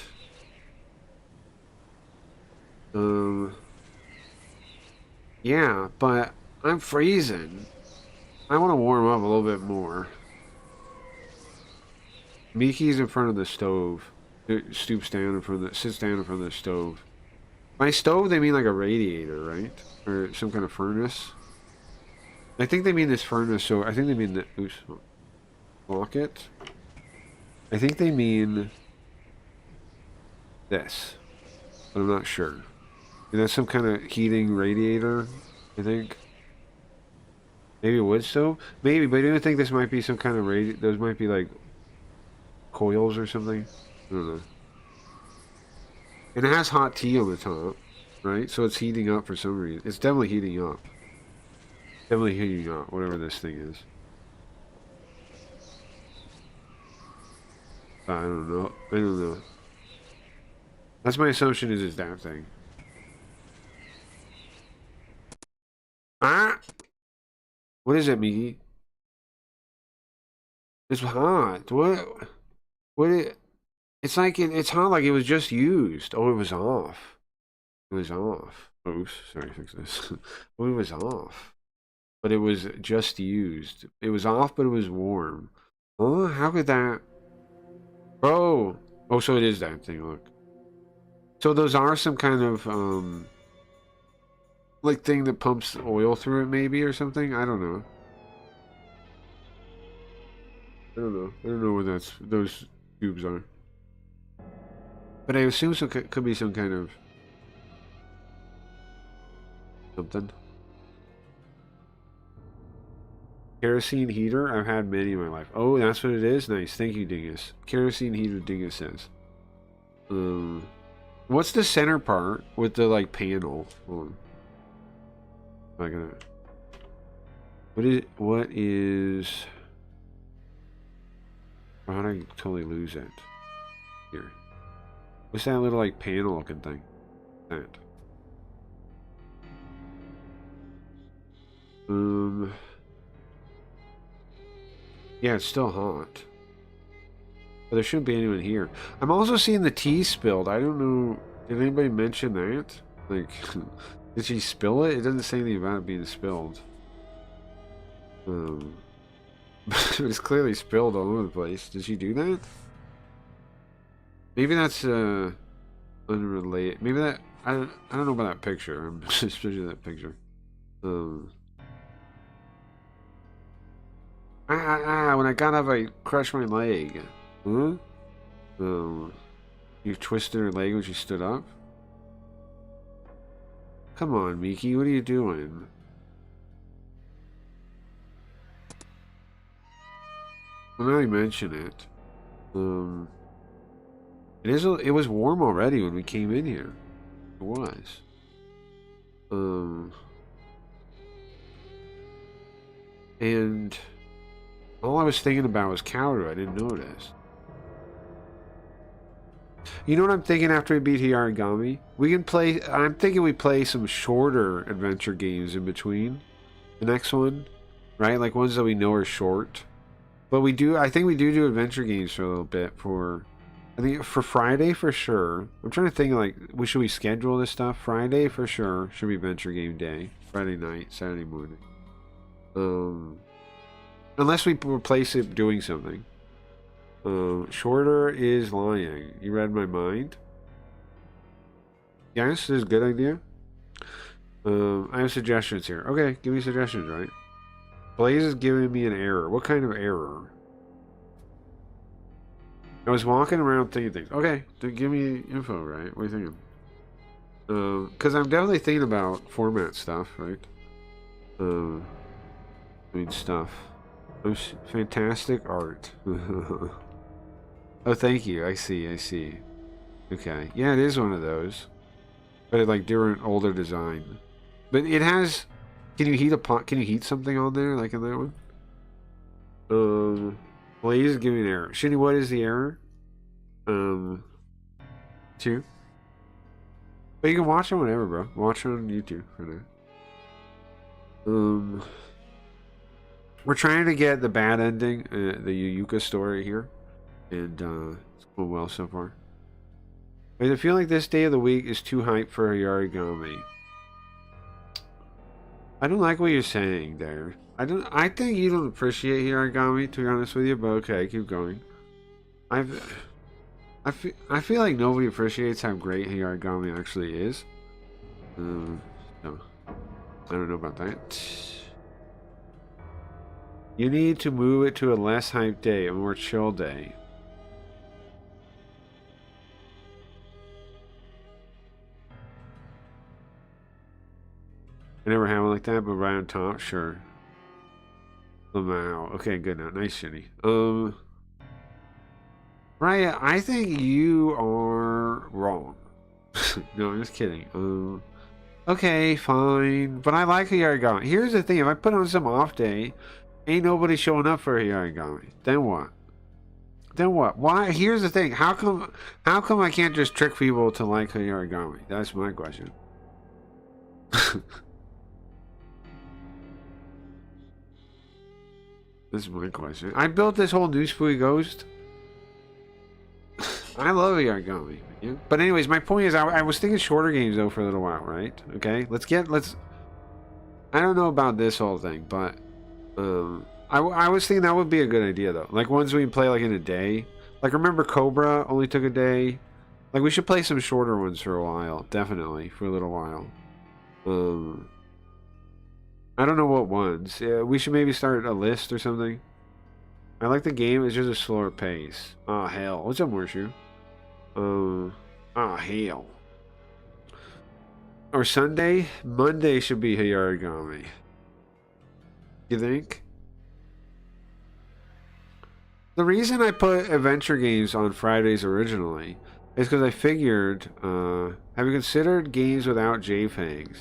Yeah, but I'm freezing. I want to warm up a little bit more. Miki's in front of the stove. Sits down in front of the stove. By stove, they mean like a radiator, right? Or some kind of furnace. I think they mean this furnace, so I think they mean the... Oops. Block it. I think they mean this. But I'm not sure. And that's some kind of heating radiator, I think. Maybe a wood stove? Maybe, but I don't think this might be some kind of radiator. Those might be like coils or something. I don't know. And it has hot tea on the top, right? So it's heating up for some reason. It's definitely heating up. Definitely heating up, whatever this thing is. I don't know. That's my assumption is that thing. Ah! What is it, Miki? It's hot. What? It's like it's hot like it was just used. Oh, it was off. It was off. Oops, sorry, fix this. Oh, it was off. But it was just used. It was off, but it was warm. Oh, how could that... Bro! Oh, so it is that thing, look. So those are some kind of, like thing that pumps oil through it, maybe, or something? I don't know. I don't know. I don't know what those tubes are. But I assume so could be some kind of something. Kerosene heater? I've had many in my life. Oh, that's what it is? Nice. Thank you, Dingus. Kerosene heater, Dingus says. What's the center part with the, like, panel? Hold on. I gotta... What is... Oh, how did I totally lose it? Here. What's that little, like, panel looking thing? That. Yeah, it's still hot. But there shouldn't be anyone here. I'm also seeing the tea spilled. I don't know. Did anybody mention that? Like, did she spill it? It doesn't say anything about it being spilled. It's clearly spilled all over the place. Did she do that? Maybe that's unrelated. Maybe that I don't know about that picture. I'm just picturing that picture. When I got up, I crushed my leg. Huh? You twisted her leg when she stood up? Come on, Miki, what are you doing? Well, now you mention it. It was warm already when we came in here. It was. And all I was thinking about was Kaoru. I didn't notice. You know what I'm thinking after we beat Hiyarigami? We can play... I'm thinking we play some shorter adventure games in between the next one. Right? Like ones that we know are short. But we do... I think we do adventure games for a little bit for... I think for Friday for sure. I'm trying to think like... Should we schedule this stuff? Friday for sure. Should be adventure game day. Friday night. Saturday morning. Unless we replace it doing something. Shorter is lying. You read my mind? Yes, this is a good idea. I have suggestions here. Okay, give me suggestions, right? Blaze is giving me an error. What kind of error? I was walking around thinking things. Okay, then give me info, right? What are you thinking? Because I'm definitely thinking about format stuff, right? I mean, stuff. Fantastic art. Oh, thank you. I see. Okay. Yeah, it is one of those. But it, like, different, older design. But it has... Can you heat a pot? Can you heat something on there, like in that one? Blaze is giving an error. Shinny, what is the error? 2. But you can watch it whenever, bro. Watch it on YouTube for now. We're trying to get the bad ending, the Yuka story here. And it's going well so far. I feel like this day of the week is too hype for Hiyarigami. I don't like what you're saying there. I think you don't appreciate Hiyarigami, to be honest with you, but okay, keep going. I feel like nobody appreciates how great Hiyarigami actually is. So, I don't know about that. You need to move it to a less hype day, a more chill day. I never had one like that, but right on top, sure. Lamau. Okay, good now. Nice, Shinny. Raya, I think you are wrong. No, I'm just kidding. Okay, fine. But I like Hiyarigami. Here's the thing. If I put on some off day, ain't nobody showing up for Hiyarigami. Then what? Why? Here's the thing. How come I can't just trick people to like Hiyarigami? That's my question. This is my question. I built this whole new Spooky Ghost. I love Hiyarigami. Yeah. But anyways, my point is I was thinking shorter games though for a little while, right? Okay, let's I don't know about this whole thing, but I was thinking that would be a good idea though. Like ones we can play like in a day. Like remember Cobra only took a day. Like we should play some shorter ones for a while, definitely for a little while. I don't know what ones. Yeah, we should maybe start a list or something. I like the game. It's just a slower pace. Oh hell! What's up, Morshu? Oh hell! Or Sunday, Monday should be Hayarigami. You think? The reason I put adventure games on Fridays originally is because I figured, have you considered games without JPEGs?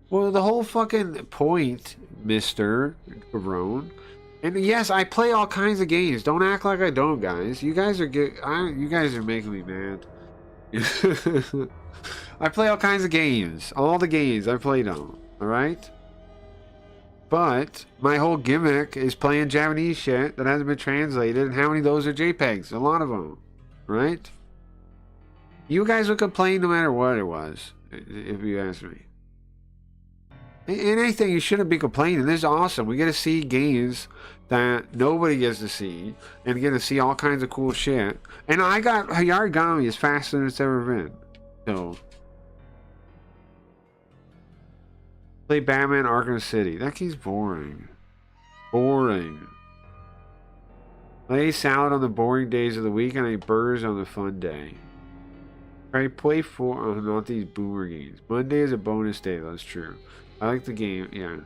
Well, the whole fucking point, Mr. Barone. And yes, I play all kinds of games. Don't act like I don't, guys. You guys are you guys are making me mad. I play all kinds of games. All the games I played on. Alright? But my whole gimmick is playing Japanese shit that hasn't been translated, and how many of those are JPEGs? A lot of them. Right? You guys would complain no matter what it was, if you ask me. Anything, you shouldn't be complaining. This is awesome. We get to see games that nobody gets to see, and get to see all kinds of cool shit. And I got Hayarigami as fast as it's ever been. So, play Batman Arkham City. That game's boring. Boring. I ate salad on the boring days of the week, and I ate burgers on the fun day. I play not these boomer games. Monday is a bonus day. That's true. I like the game, yeah.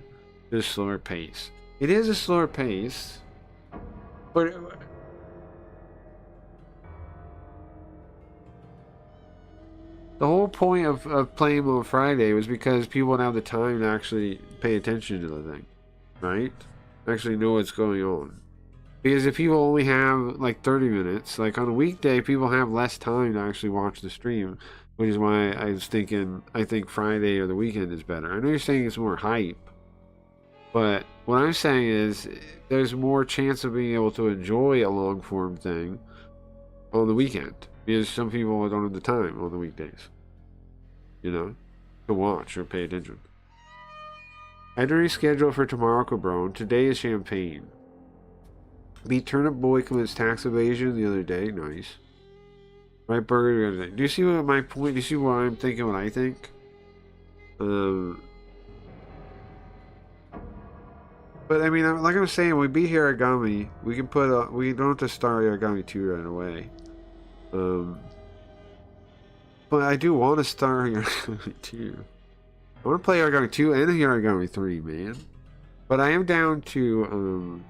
Just slower pace. It is a slower pace, but the whole point of playing on Friday was because people would have the time to actually pay attention to the thing, right? Actually know what's going on. Because if people only have like 30 minutes, like on a weekday, people have less time to actually watch the stream. Which is why I was thinking, I think Friday or the weekend is better. I know you're saying it's more hype, but what I'm saying is there's more chance of being able to enjoy a long form thing on the weekend. Because some people don't have the time on the weekdays, you know, to watch or pay attention. I had to reschedule for tomorrow, Cabron. Today is champagne. Beat Turnip Boy commits tax evasion the other day. Nice. Right burger the other day. Do you see what my point? Do you see what I'm thinking? What I think? But I mean, like I was saying, we beat Hiragami. We can put. We don't have to start Hiragami 2 right away. But I do want to start Hiragami 2. I want to play Hiragami 2 and Hiragami 3, man. But I am down to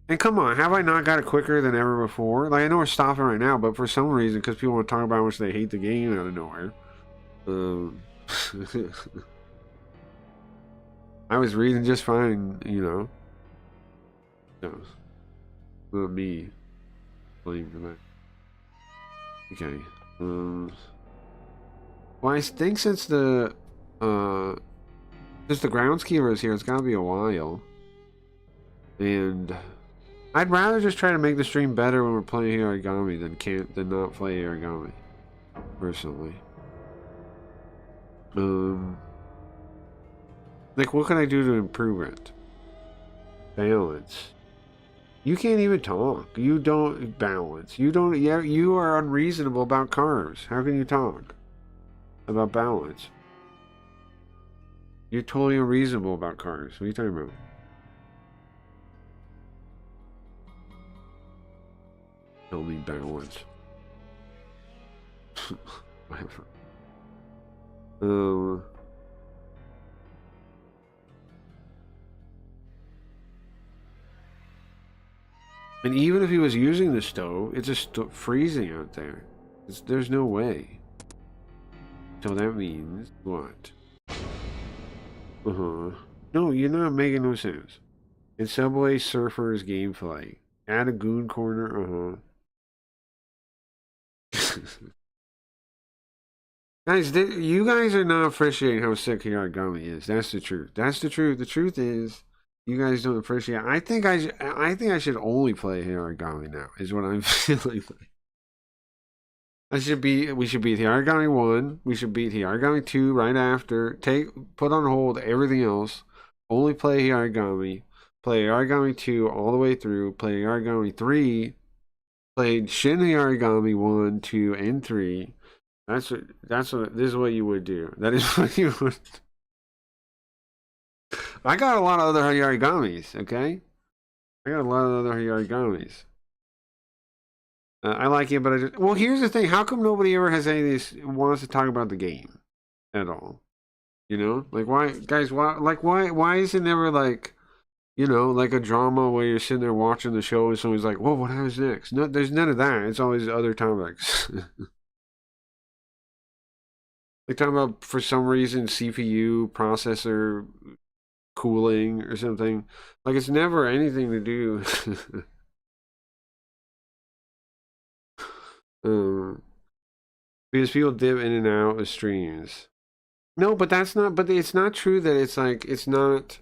And come on, have I not got it quicker than ever before? Like, I know we're stopping right now, but for some reason, because people want to talk about how much they hate the game out of nowhere. I was reading just fine, you know. No. Not me. Blame for that. Okay. Well, I think since the groundskeeper is here, it's gotta be a while. And I'd rather just try to make the stream better when we're playing Hiragami than not play Hiragami. Personally. Like, what can I do to improve it? Balance. You can't even talk. You don't balance. You don't. Yeah, you are unreasonable about cars. How can you talk about balance? You're totally unreasonable about cars. What are you talking about? Tell me balance. Whatever. And even if he was using the stove, it's just freezing out there. There's no way. So that means what? No, you're not making no sense. In Subway Surfers gameplay, add a goon corner. Guys, you guys are not appreciating how sick Hiragami is. That's the truth. That's the truth. The truth is, you guys don't appreciate. I think I should only play Hiragami now. Is what I'm feeling like. We should beat Hiragami 1. We should beat Hiragami 2 right after. Put on hold everything else. Only play Hiragami. Play Hiragami 2 all the way through. Play Hiragami 3. Play Shin Hiragami 1, 2, and 3. This is what you would do. That is what you would. I got a lot of other Yarigamis, okay? I got a lot of other Yarigamis. I like it, but I just... Well, here's the thing. How come nobody ever has any of these... wants to talk about the game at all? You know? Like, why... Guys, why is it never, like... You know, like a drama where you're sitting there watching the show and somebody's like, whoa, what happens next? No, there's none of that. It's always other topics. Like talking about, for some reason, CPU, processor, cooling, or something. Like, it's never anything to do. Because people dip in and out of streams. No, but that's not, but it's not true that it's like, it's not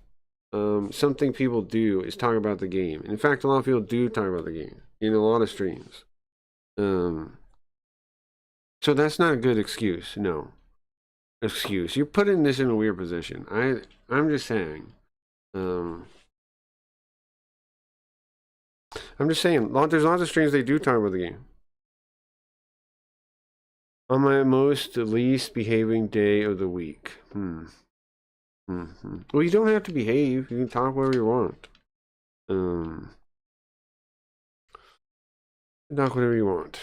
something people do is talk about the game. In fact, a lot of people do talk about the game in a lot of streams. So that's not a good excuse, no. Excuse. You're putting this in a weird position. I'm just saying. I'm just saying, there's lots of streams they do talk about the game. On my most least behaving day of the week. Well, you don't have to behave. You can talk whatever you want. Talk whatever you want.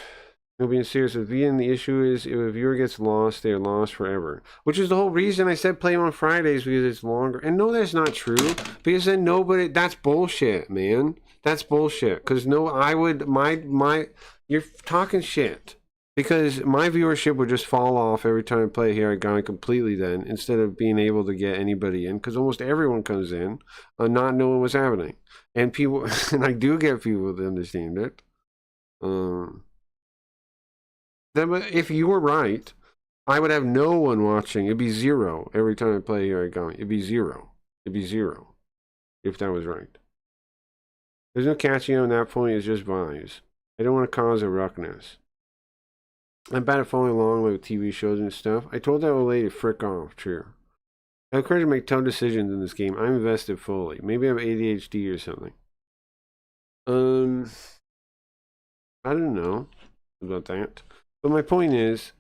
No, being serious with VN, the issue is if a viewer gets lost, they are lost forever. Which is the whole reason I said play them on Fridays, because it's longer. And no, that's not true. Because then nobody... That's bullshit, man. That's bullshit. Because no, I would... You're talking shit. Because my viewership would just fall off every time I play Harigami completely then, instead of being able to get anybody in. Because almost everyone comes in not knowing what's happening. And people... And I do get people to understand it. Then, if you were right, I would have no one watching. It'd be zero every time I play Harigami. It'd be zero. It'd be zero if that was right. There's no catching on that point. It's just vibes. I don't want to cause a ruckness. I'm bad at following along with TV shows and stuff. I told that old lady to frick off. True. I have courage to make tough decisions in this game. I'm invested fully. Maybe I have ADHD or something. I don't know about that. But my point is,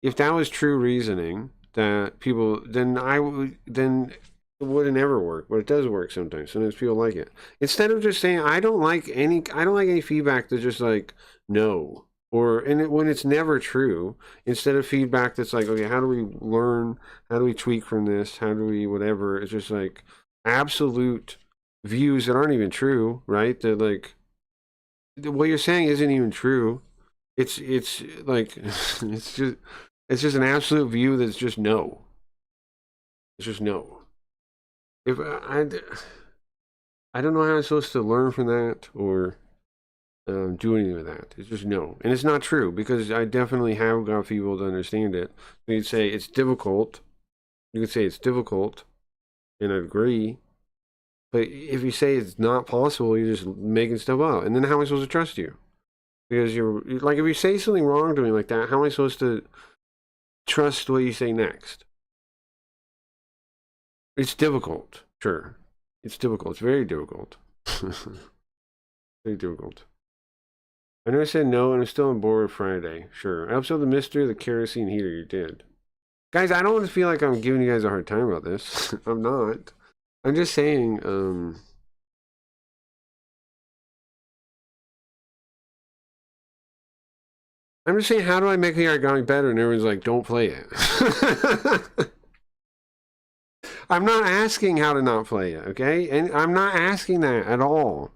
if that was true reasoning, that people, then it wouldn't ever work. But it does work sometimes. Sometimes people like it. Instead of just saying, I don't like any feedback that's just like, no. When it's never true, instead of feedback that's like, okay, how do we learn? How do we tweak from this? How do we whatever? It's just like absolute views that aren't even true, right? That like, what you're saying isn't even true. It's like it's just an absolute view that's just no. It's just no. If I don't know how I'm supposed to learn from that or do anything with that. It's just no, and it's not true because I definitely have got people to understand it. You'd say it's difficult. You could say it's difficult, and I'd agree. But if you say it's not possible, you're just making stuff up, and then how am I supposed to trust you? Because you're like, if you say something wrong to me like that, how am I supposed to trust what you say next? It's difficult, sure. It's difficult. It's very difficult. Very difficult. I know I said no, and I'm still on board with Friday. Sure. I also the mystery of the kerosene heater. You did, guys. I don't want to feel like I'm giving you guys a hard time about this. I'm not. I'm just saying. I'm just saying, how do I make the Harigami better? And everyone's like, don't play it. I'm not asking how to not play it, okay? And I'm not asking that at all.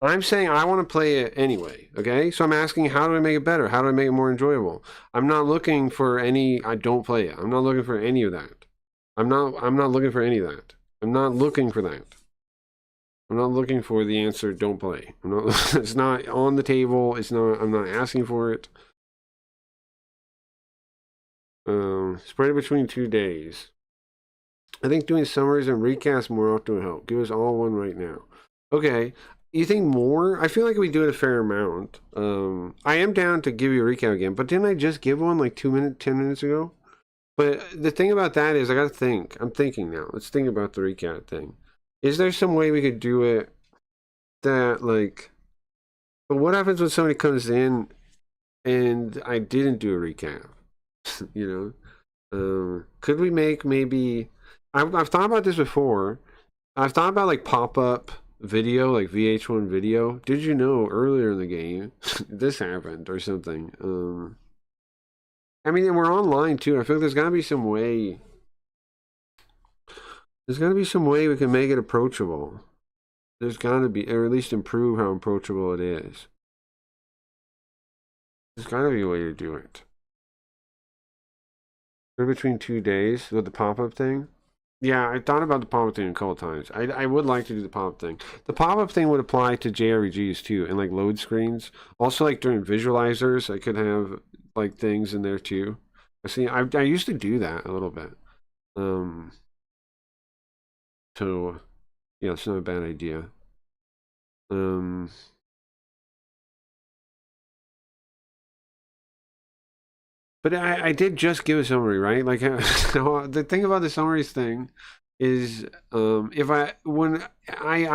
I'm saying I want to play it anyway, okay? So I'm asking, how do I make it better? How do I make it more enjoyable? I'm not looking for any, I don't play it. I'm not looking for any of that. I'm not looking for any of that. I'm not looking for that. I'm not looking for the answer, don't play. It's not on the table. I'm not asking for it. Spread it between 2 days. I think doing summaries and recasts more often will help. Give us all one right now. Okay. You think more? I feel like we do it a fair amount. I am down to give you a recap again, but didn't I just give one like 10 minutes ago? But the thing about that is I gotta think. I'm thinking now. Let's think about the recap thing. Is there some way we could do it that like, but what happens when somebody comes in and I didn't do a recap? You know? Could we make maybe... I've thought about this before. I've thought about like pop-up video, like VH1 video. Did you know earlier in the game this happened or something? I mean, and we're online too. I feel like there's gotta be some way. There's gotta be some way we can make it approachable. There's gotta be, or at least improve how approachable it is. There's gotta be a way to do it. Or between 2 days with the pop-up thing. Yeah, I thought about the pop-up thing a couple times. I would like to do the pop-up thing. The pop-up thing would apply to JRPGs too, and like load screens. Also, like during visualizers, I could have like things in there too. I used to do that a little bit. So yeah, it's not a bad idea. But I did just give a summary, right? Like the thing about the summaries thing is, if I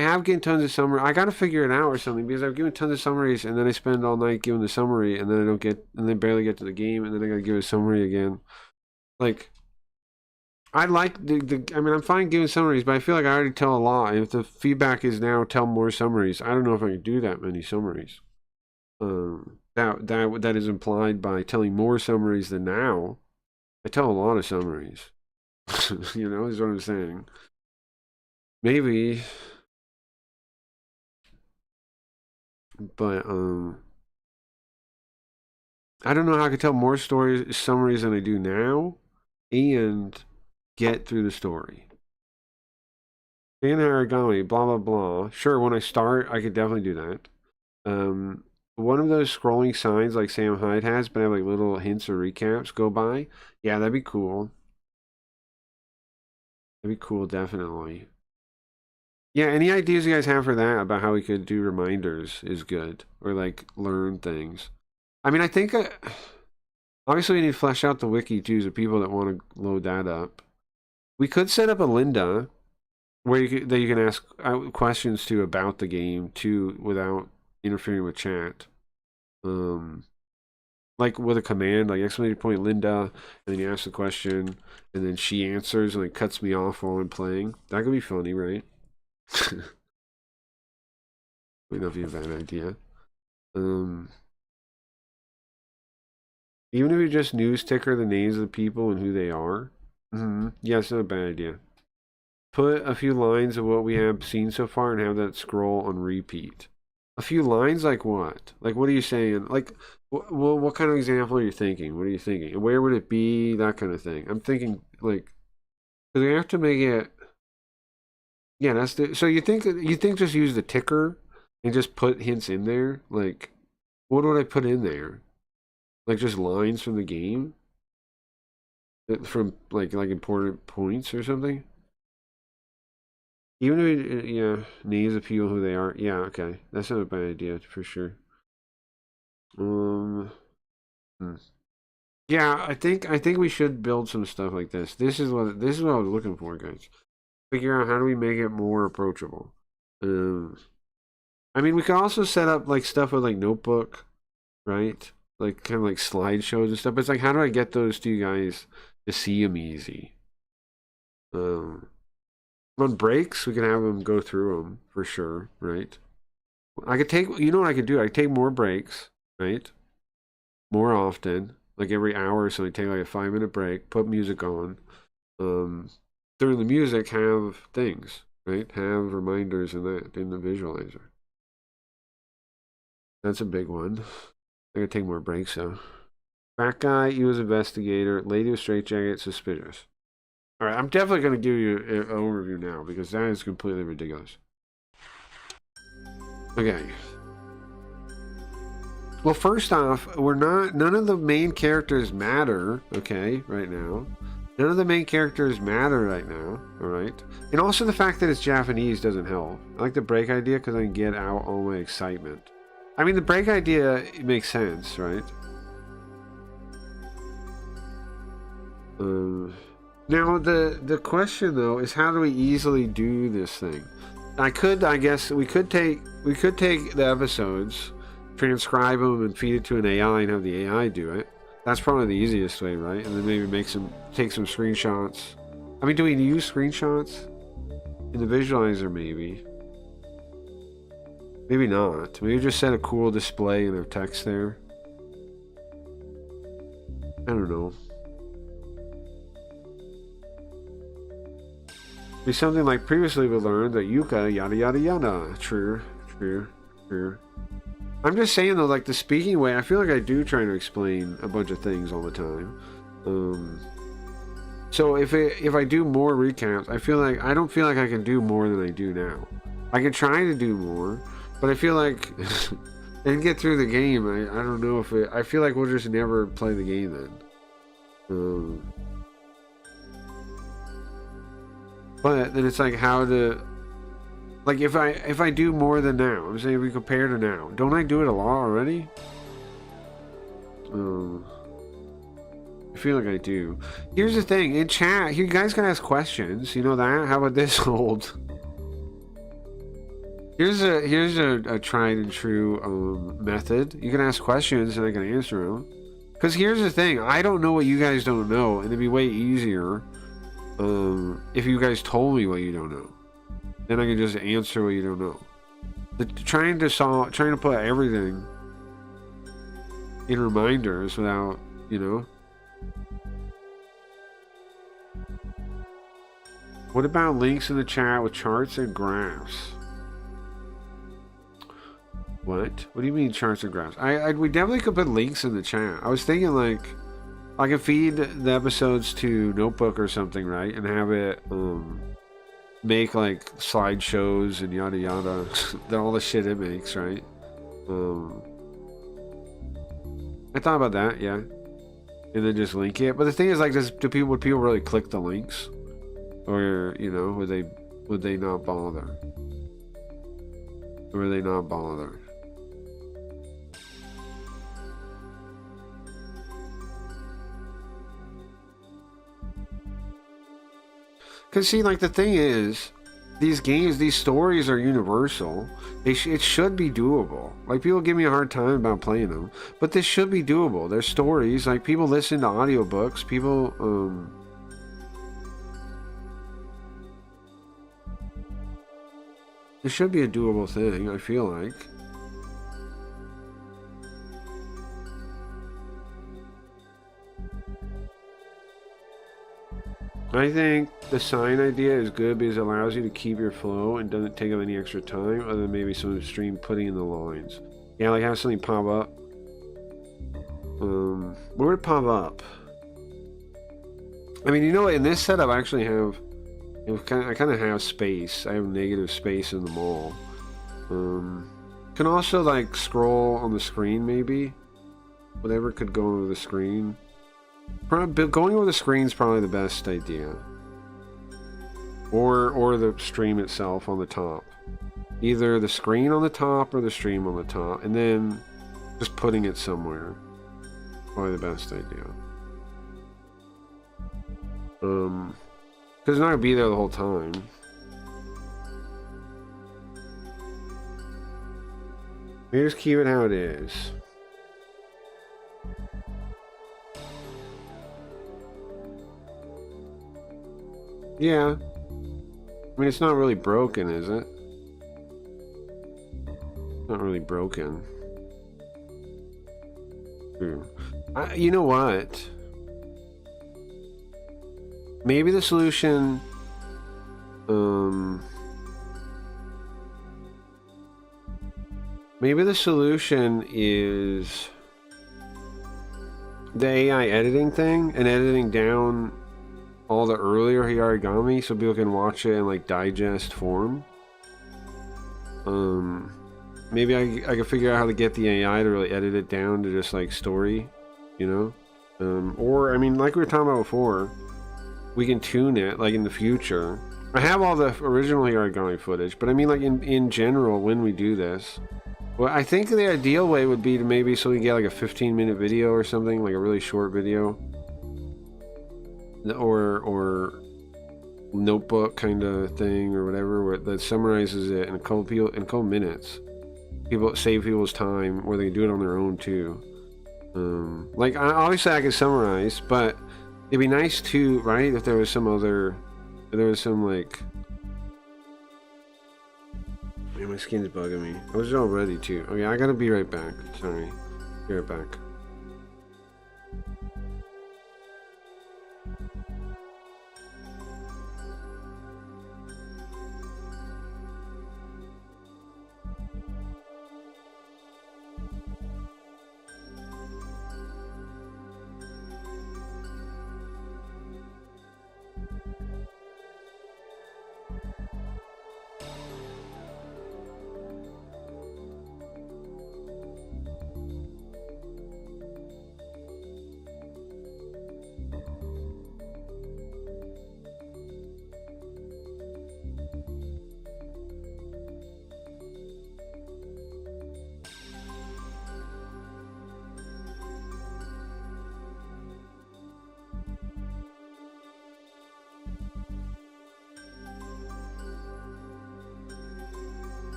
have given tons of summary, I got to figure it out or something, because I've given tons of summaries and then I spend all night giving the summary and then I don't get, and then barely get to the game and then I got to give a summary again. Like, I like I mean, I'm fine giving summaries, but I feel like I already tell a lot. And if the feedback is now tell more summaries, I don't know if I can do that many summaries. That is implied by telling more summaries than now. I tell a lot of summaries. You know, is what I'm saying. Maybe, but I don't know how I could tell more summaries than I do now, and get through the story. And origami, blah blah blah. Sure, when I start, I could definitely do that. One of those scrolling signs like Sam Hyde has, but have like little hints or recaps go by. Yeah, that'd be cool. That'd be cool, definitely. Yeah, any ideas you guys have for that about how we could do reminders is good, or like learn things. I mean, I think obviously we need to flesh out the wiki too, so people that want to load that up. We could set up a Linda where that you can ask questions to about the game too without interfering with chat. Like with a command, like exclamation point Linda, and then you ask the question, and then she answers and like cuts me off while I'm playing. That could be funny, right? Would not be a bad idea. Even if you just news ticker the names of the people and who they are. Yeah, it's not a bad idea. Put a few lines of what we have seen so far and have that scroll on repeat. A few lines, like what? Like, what are you saying? Like, what kind of example are you thinking? What are you thinking? Where would it be? That kind of thing. I'm thinking, like, because we have to make it. Yeah, that's the. So you think just use the ticker and just put hints in there? Like, what would I put in there? Like just lines from the game, from like important points or something. Even if yeah, names of people who they are. Yeah, okay, that's not a bad idea for sure. Yeah, I think we should build some stuff like this. This is what I was looking for, guys. Figure out how do we make it more approachable. I mean, we could also set up like stuff with like Notebook, right? Like kind of like slideshows and stuff. But it's like, how do I get those to you guys to see them easy? On breaks, we can have them go through them for sure, right? I could take, you know what I could do? I could take more breaks, right? More often, like every hour or so, I take like a 5-minute break, put music on. During the music, have things, right? Have reminders in the visualizer. That's a big one. I gotta take more breaks though. Fat guy, you as investigator, lady with straitjacket, suspicious. Alright, I'm definitely gonna give you an overview now because that is completely ridiculous. Okay. Well, first off, none of the main characters matter, okay, right now. None of the main characters matter right now, alright? And also the fact that it's Japanese doesn't help. I like the break idea because I can get out all my excitement. I mean, the break idea, it makes sense, right? Now, the question, though, is how do we easily do this thing? I guess, we could take the episodes, transcribe them, and feed it to an AI and have the AI do it. That's probably the easiest way, right? And then maybe take some screenshots. I mean, do we use screenshots? In the visualizer, maybe. Maybe not. Maybe just set a cool display and have text there. I don't know. Be something like previously we learned that Yuka yada yada yada. True, true, true. I'm just saying though, like the speaking way, I feel like I do try to explain a bunch of things all the time. So if I do more recaps, I don't feel like I can do more than I do now. I can try to do more, but I feel like and get through the game. I don't know if I feel like we'll just never play the game then. But then it's like how to, like if I do more than now, I'm saying if we compare to now, don't I do it a lot already? I feel like I do. Here's the thing, in chat, you guys can ask questions. You know that? How about this old? Here's a tried and true method. You can ask questions and I can answer them. Because here's the thing, I don't know what you guys don't know, and it'd be way easier if you guys told me what you don't know. Then I can just answer what you don't know. Trying to put everything in reminders without, you know. What about links in the chat with charts and graphs? What? What do you mean charts and graphs? We definitely could put links in the chat. I was thinking like I could feed the episodes to Notebook or something, right? And have it make like slideshows and yada yada. All the shit it makes, right? I thought about that, yeah. And then just link it. But the thing is, like, would people really click the links? Or, you know, would they not bother? Or would they not bother? Because, see, like, the thing is, these games, these stories are universal. It should be doable. Like, people give me a hard time about playing them. But this should be doable. They're stories. Like, people listen to audiobooks. People, it should be a doable thing, I feel like. I think the sign idea is good because it allows you to keep your flow and doesn't take up any extra time other than maybe some stream putting in the lines. Yeah, like have something pop up. Where would it pop up? I mean, you know what? In this setup, I actually have... I kind of have space. I have negative space in the mall. Can also like scroll on the screen maybe. Whatever could go over the screen. Going over the screen is probably the best idea. Or the stream itself on the top. Either the screen on the top or the stream on the top, and then just putting it somewhere. Probably the best idea. Because it's not gonna be there the whole time. Maybe just keep it how it is. Yeah. I mean, it's not really broken, is it? Not really broken. You know what? Maybe the solution... maybe the solution is the AI editing thing and editing down all the earlier Origami so people can watch it in like digest form. Maybe I can figure out how to get the AI to really edit it down to just like story, you know? Or, I mean, like we were talking about before, we can tune it like in the future. I have all the original Origami footage, but I mean like in general when we do this. Well, I think the ideal way would be to maybe so we get like a 15-minute video or something, like a really short video. Or notebook kind of thing or whatever where that summarizes it in a couple minutes. Save people's time, or they can do it on their own too. Like obviously I can summarize, but it'd be nice too, right? If there was some like my skin's bugging me. I was all ready too. Okay, I gotta be right back. Sorry. Be right back.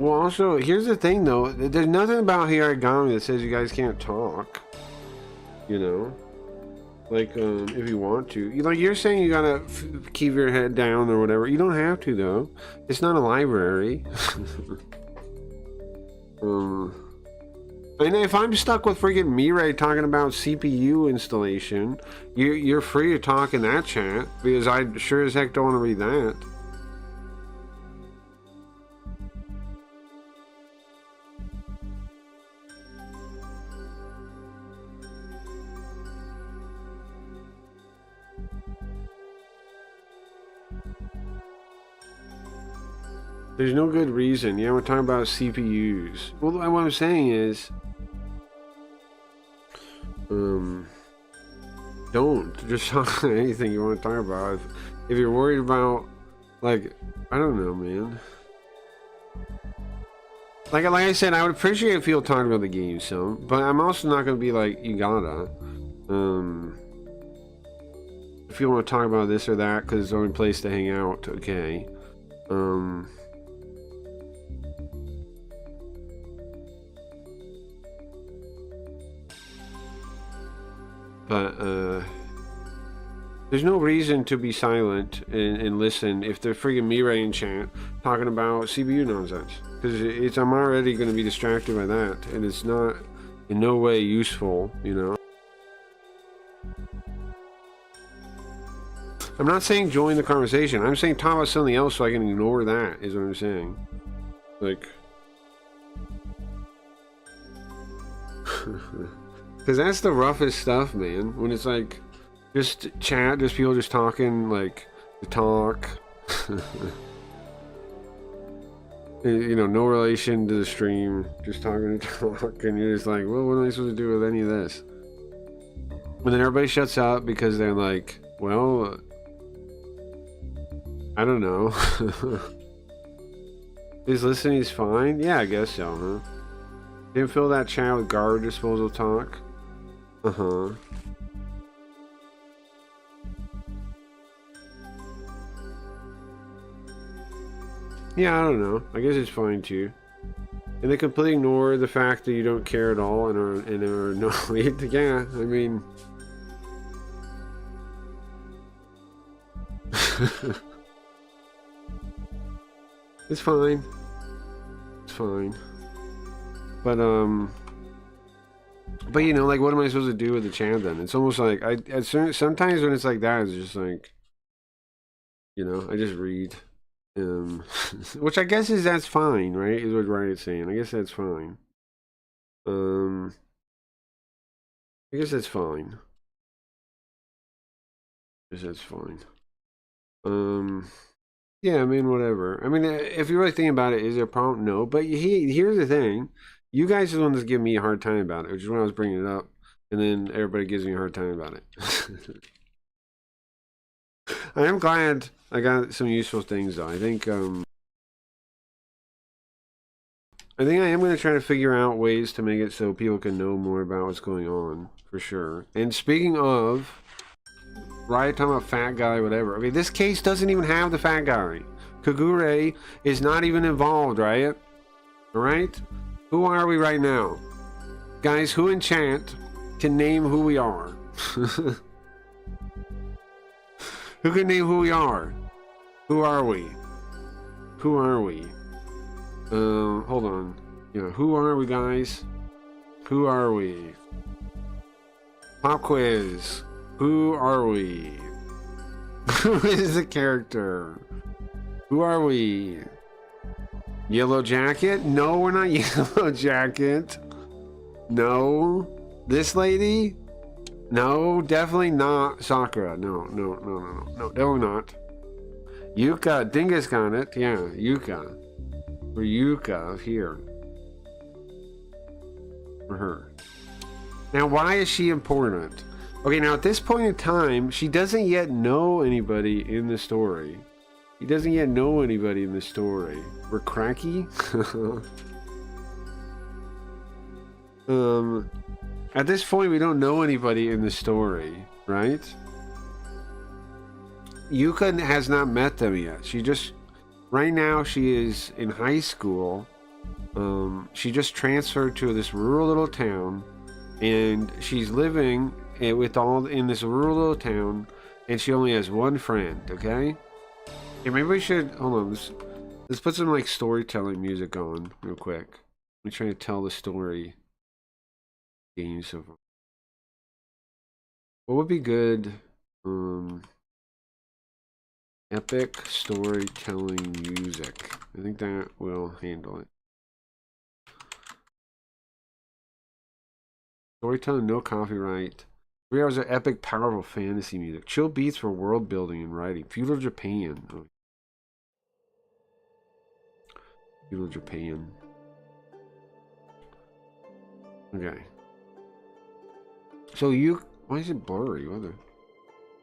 Well, also, here's the thing, though. There's nothing about Hiragami that says you guys can't talk. You know? Like, if you want to. Like, you're saying you gotta keep your head down or whatever. You don't have to, though. It's not a library. And if I'm stuck with freaking Mirai talking about CPU installation, you're free to talk in that chat, because I sure as heck don't want to read that. There's no good reason. Yeah, we're talking about CPUs. Well, what I'm saying is, don't just talk about anything you want to talk about. If you're worried about, like, I don't know, man. Like I said, I would appreciate if you'll talk about the game some, but I'm also not gonna be like, you gotta. If you want to talk about this or that because it's the only place to hang out, okay. But there's no reason to be silent and listen if they're friggin' Mirai in chat talking about CPU nonsense, because I'm already going to be distracted by that, and it's not in no way useful, you know. I'm not saying join the conversation. I'm saying talk about something else so I can ignore that, is what I'm saying. Like, because that's the roughest stuff, man. When it's like just chat, just people just talking, like to talk. You know, no relation to the stream, just talking to talk, and you're just like, well, what am I supposed to do with any of this? And then everybody shuts up because they're like, well, I don't know. Is listening is fine? Yeah, I guess so, huh? Didn't fill that chat with garbage disposal talk. Uh-huh. Yeah, I don't know. I guess it's fine too. And they completely ignore the fact that you don't care at all and are annoyed. Yeah, I mean... It's fine. It's fine. But you know, like, what am I supposed to do with the chat then? It's almost like, sometimes when it's like that, it's just like, you know, I just read. Which I guess that's fine, right? Is what Riot's saying. I guess that's fine. I guess that's fine. I guess that's fine. Yeah, I mean, whatever. I mean, if you're really thinking about it, is there a problem? No. But here's the thing. You guys are the ones that give me a hard time about it, which is when I was bringing it up. And then everybody gives me a hard time about it. I am glad I got some useful things, though. I think I am going to try to figure out ways to make it so people can know more about what's going on, for sure. And speaking of... Right? Talking about fat guy, whatever. I mean, this case doesn't even have the fat guy. Kagure is not even involved, right? Alright? Who are we right now? Guys, who in chat can name who we are? Who can name who we are? Who are we? Who are we? Hold on. Yeah, who are we, guys? Who are we? Pop quiz. Who are we? Who is the character? Who are we? Yellow Jacket? No, we're not Yellow Jacket. No. This lady? No, definitely not Sakura. No, definitely not. Yuka, Dingus got it. Yeah, Yuka. For Yuka here. For her. Now, why is she important? Okay, now at this point in time, she doesn't yet know anybody in the story. He doesn't yet know anybody in the story. We're cracky? At this point, we don't know anybody in the story, right? Yuka has not met them yet. She just... Right now, she is in high school. She just transferred to this rural little town. And she's living in this rural little town. And she only has one friend, okay? Okay, maybe we should... Hold on. Let's put some, like, storytelling music on real quick. I'm trying to tell the story. Games of... What would be good? Epic storytelling music. I think that will handle it. Storytelling, no copyright. 3 hours of epic, powerful fantasy music. Chill beats for world building and writing. Feudal Japan. Oh. Feudal Japan. Okay. So why is it blurry?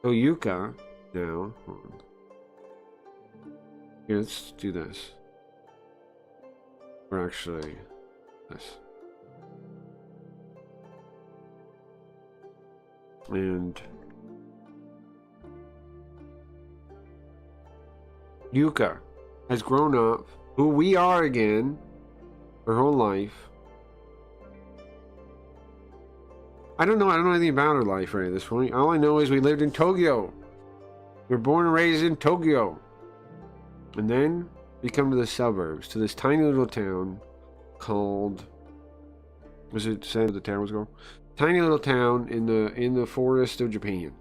So Yuka now. Hold on. Here, let's do this. Or actually, this. And Yuka has grown up, who we are again, her whole life. I don't know anything about her life right at this point. All I know is we lived in Tokyo. We were born and raised in Tokyo. And then we come to the suburbs, to this tiny little town called... Was it said the town was called? Tiny little town in the forest of Japan.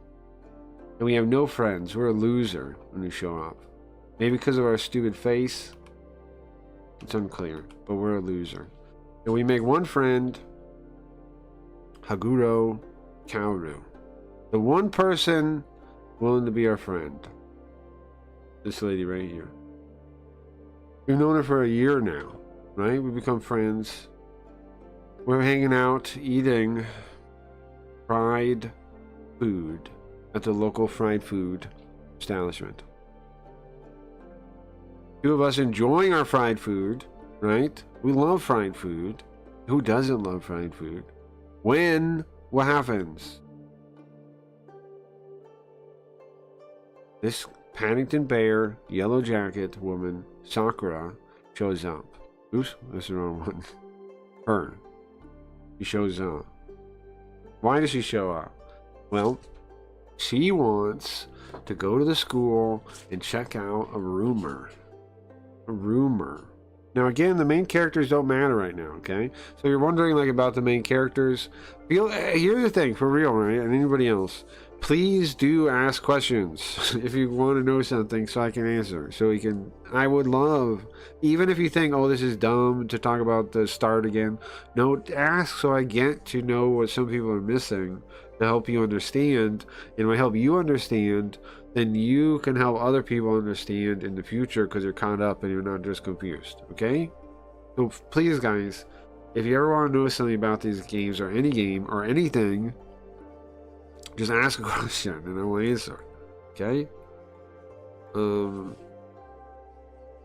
And we have no friends. We're a loser when we show up. Maybe because of our stupid face. It's unclear. But we're a loser. And we make one friend... Haguro Kaoru. The one person willing to be our friend. This lady right here. We've known her for a year now, right? We've become friends. We're hanging out, eating fried food at the local fried food establishment. 2 of us enjoying our fried food, right? We love fried food. Who doesn't love fried food? When? What happens? This Paddington Bear, Yellow Jacket woman, Sakura, shows up. Oops, that's the wrong one. Her. She shows up. Why does she show up? Well, she wants to go to the school and check out a rumor. A rumor. Now again, the main characters don't matter right now, okay? So you're wondering like about the main characters. Here's the thing, for real, right? And anybody else. Please do ask questions if you want to know something so I can answer. So we can... I would love... Even if you think, oh, this is dumb to talk about the start again. No, ask so I get to know what some people are missing to help you understand. And when I help you understand, then you can help other people understand in the future because you're caught up and you're not just confused. Okay? So please, guys, if you ever want to know something about these games or any game or anything... Just ask a question and I will answer. Okay?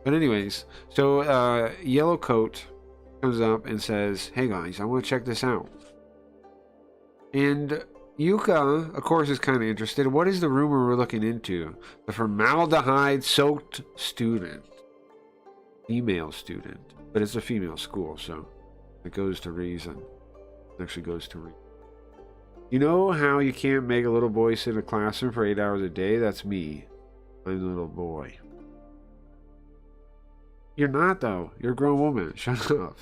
But anyways, so Yellow Coat comes up and says, hey guys, I want to check this out. And Yuka, of course, is kind of interested. What is the rumor we're looking into? The formaldehyde-soaked student. Female student. But it's a female school, so it goes to reason. It actually goes to reason. You know how you can't make a little boy sit in a classroom for 8 hours a day? That's me. I'm the little boy. You're not, though. You're a grown woman. Shut up.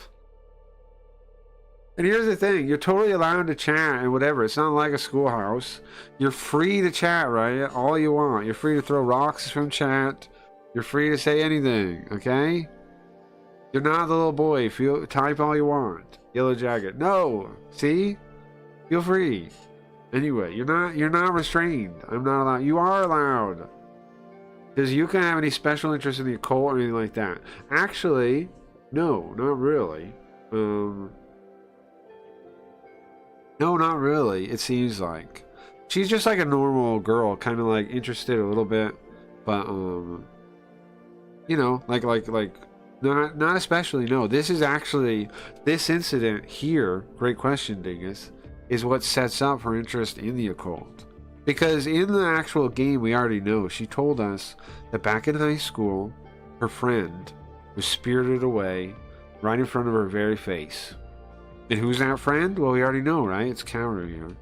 And here's the thing. You're totally allowed to chat and whatever. It's not like a schoolhouse. You're free to chat, right? All you want. You're free to throw rocks from chat. You're free to say anything, okay? You're not the little boy. Type all you want. Yellow jacket. No. See? Feel free. Anyway, you're not restrained. I'm not allowed. You are allowed. Does Yuka have any special interest in the occult or anything like that? Actually, no, not really. No, not really. It seems like she's just like a normal girl, kind of like interested a little bit, but you know, like not especially. No, this is actually this incident here. Great question, Dingus. Is what sets up her interest in the occult. Because in the actual game, we already know, she told us that back in high school, her friend was spirited away right in front of her very face. And who's that friend? Well, we already know, right? It's Kaoru here.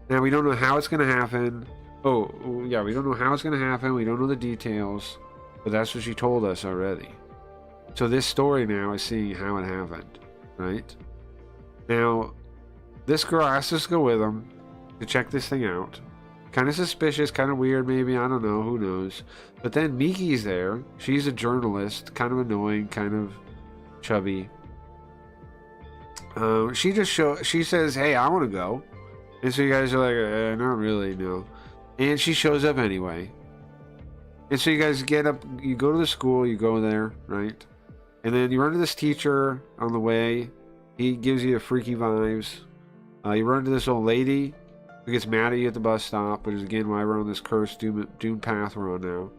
Now, we don't know how it's going to happen. Oh, yeah, we don't know how it's going to happen. We don't know the details. But that's what she told us already. So this story now is seeing how it happened, right? Now, this girl asked us to go with them to check this thing out. Kind of suspicious, kind of weird maybe, I don't know, who knows. But then Miki's there. She's a journalist, kind of annoying, kind of chubby. She says, hey, I want to go. And so you guys are like, not really, no. And she shows up anyway. And so you guys get up, you go to the school, you go there, right? And then you run into this teacher on the way. He gives you the freaky vibes. You run into this old lady who gets mad at you at the bus stop, which is again why we're on this cursed doomed path we're on now.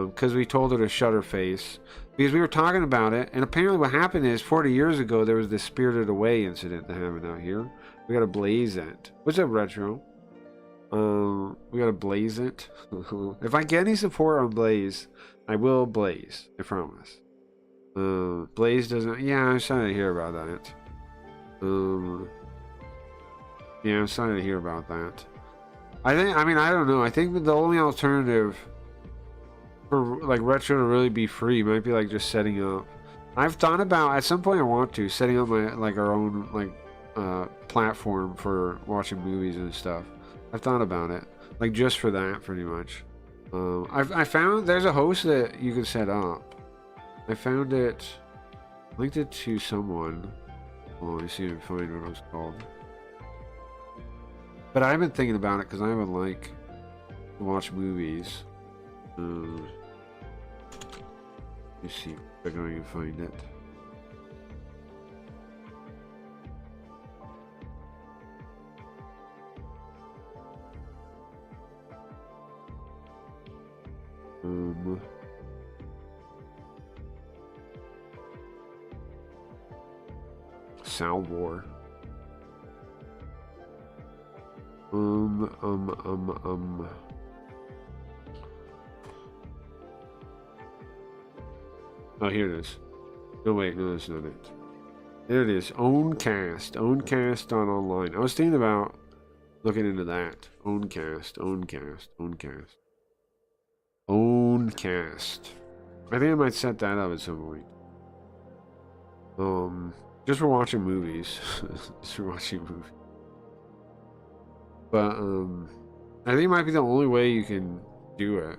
Because we told her to shut her face. Because we were talking about it, and apparently what happened is 40 years ago there was this Spirited Away incident that happened out here. We gotta blaze it. What's up, Retro? We gotta blaze it. If I get any support on Blaze, I will blaze. I promise. Blaze doesn't. Yeah, I'm sorry to hear about that. Yeah, I'm sorry to hear about that. I don't know. I think the only alternative for like Retro to really be free might be like just setting up. I've thought about at some point I want to setting up my like our own like platform for watching movies and stuff. I've thought about it, like just for that, pretty much. I found there's a host that you can set up. I found it, linked it to someone. Well, let me see if I can find what it was called. But I've been thinking about it because I would like to watch movies. Let me see if I can find it. Salvor. Oh, here it is. No, wait, no, that's not it. There it is. Owncast. Owncast.online. I was thinking about looking into that. Owncast. I think I might set that up at some point. Just for watching movies. But, I think it might be the only way you can do it.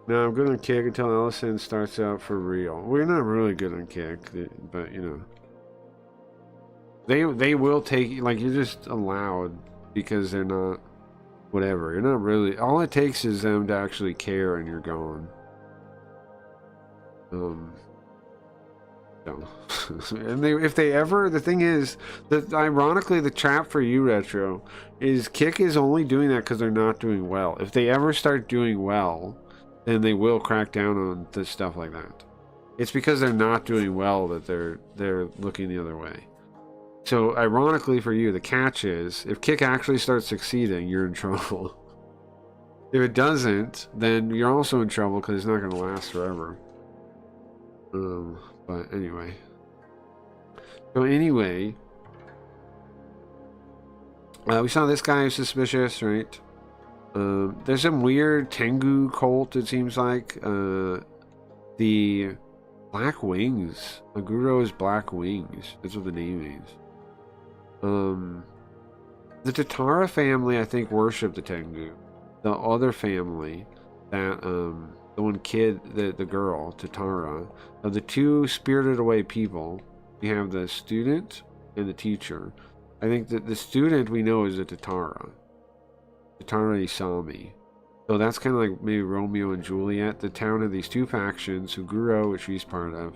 Now, I'm good on Kick until Ellison starts out for real. We're not really good on Kick, but, you know. They will take, like, you're just allowed because they're not, whatever. You're not really, all it takes is them to actually care and you're gone. No. And if they ever, the thing is that ironically the trap for you, Retro, is Kick is only doing that because they're not doing well. If they ever start doing well, then they will crack down on this stuff like that. It's because they're not doing well that they're looking the other way. So ironically for you, the catch is if Kick actually starts succeeding, you're in trouble. If it doesn't, then you're also in trouble because it's not going to last forever. But anyway. So anyway, we saw this guy who's suspicious, right? There's some weird Tengu cult, it seems like. The Black Wings. Aguro's Black Wings. That's what the name means. The Tatara family, I think, worship the Tengu. The other family, that the one kid, the girl, Tatara, of the two spirited away people, we have the student and the teacher. I think that the student we know is a Tatara. Tatara Isami. So that's kind of like maybe Romeo and Juliet, the town of these two factions, Suguro, which he's part of,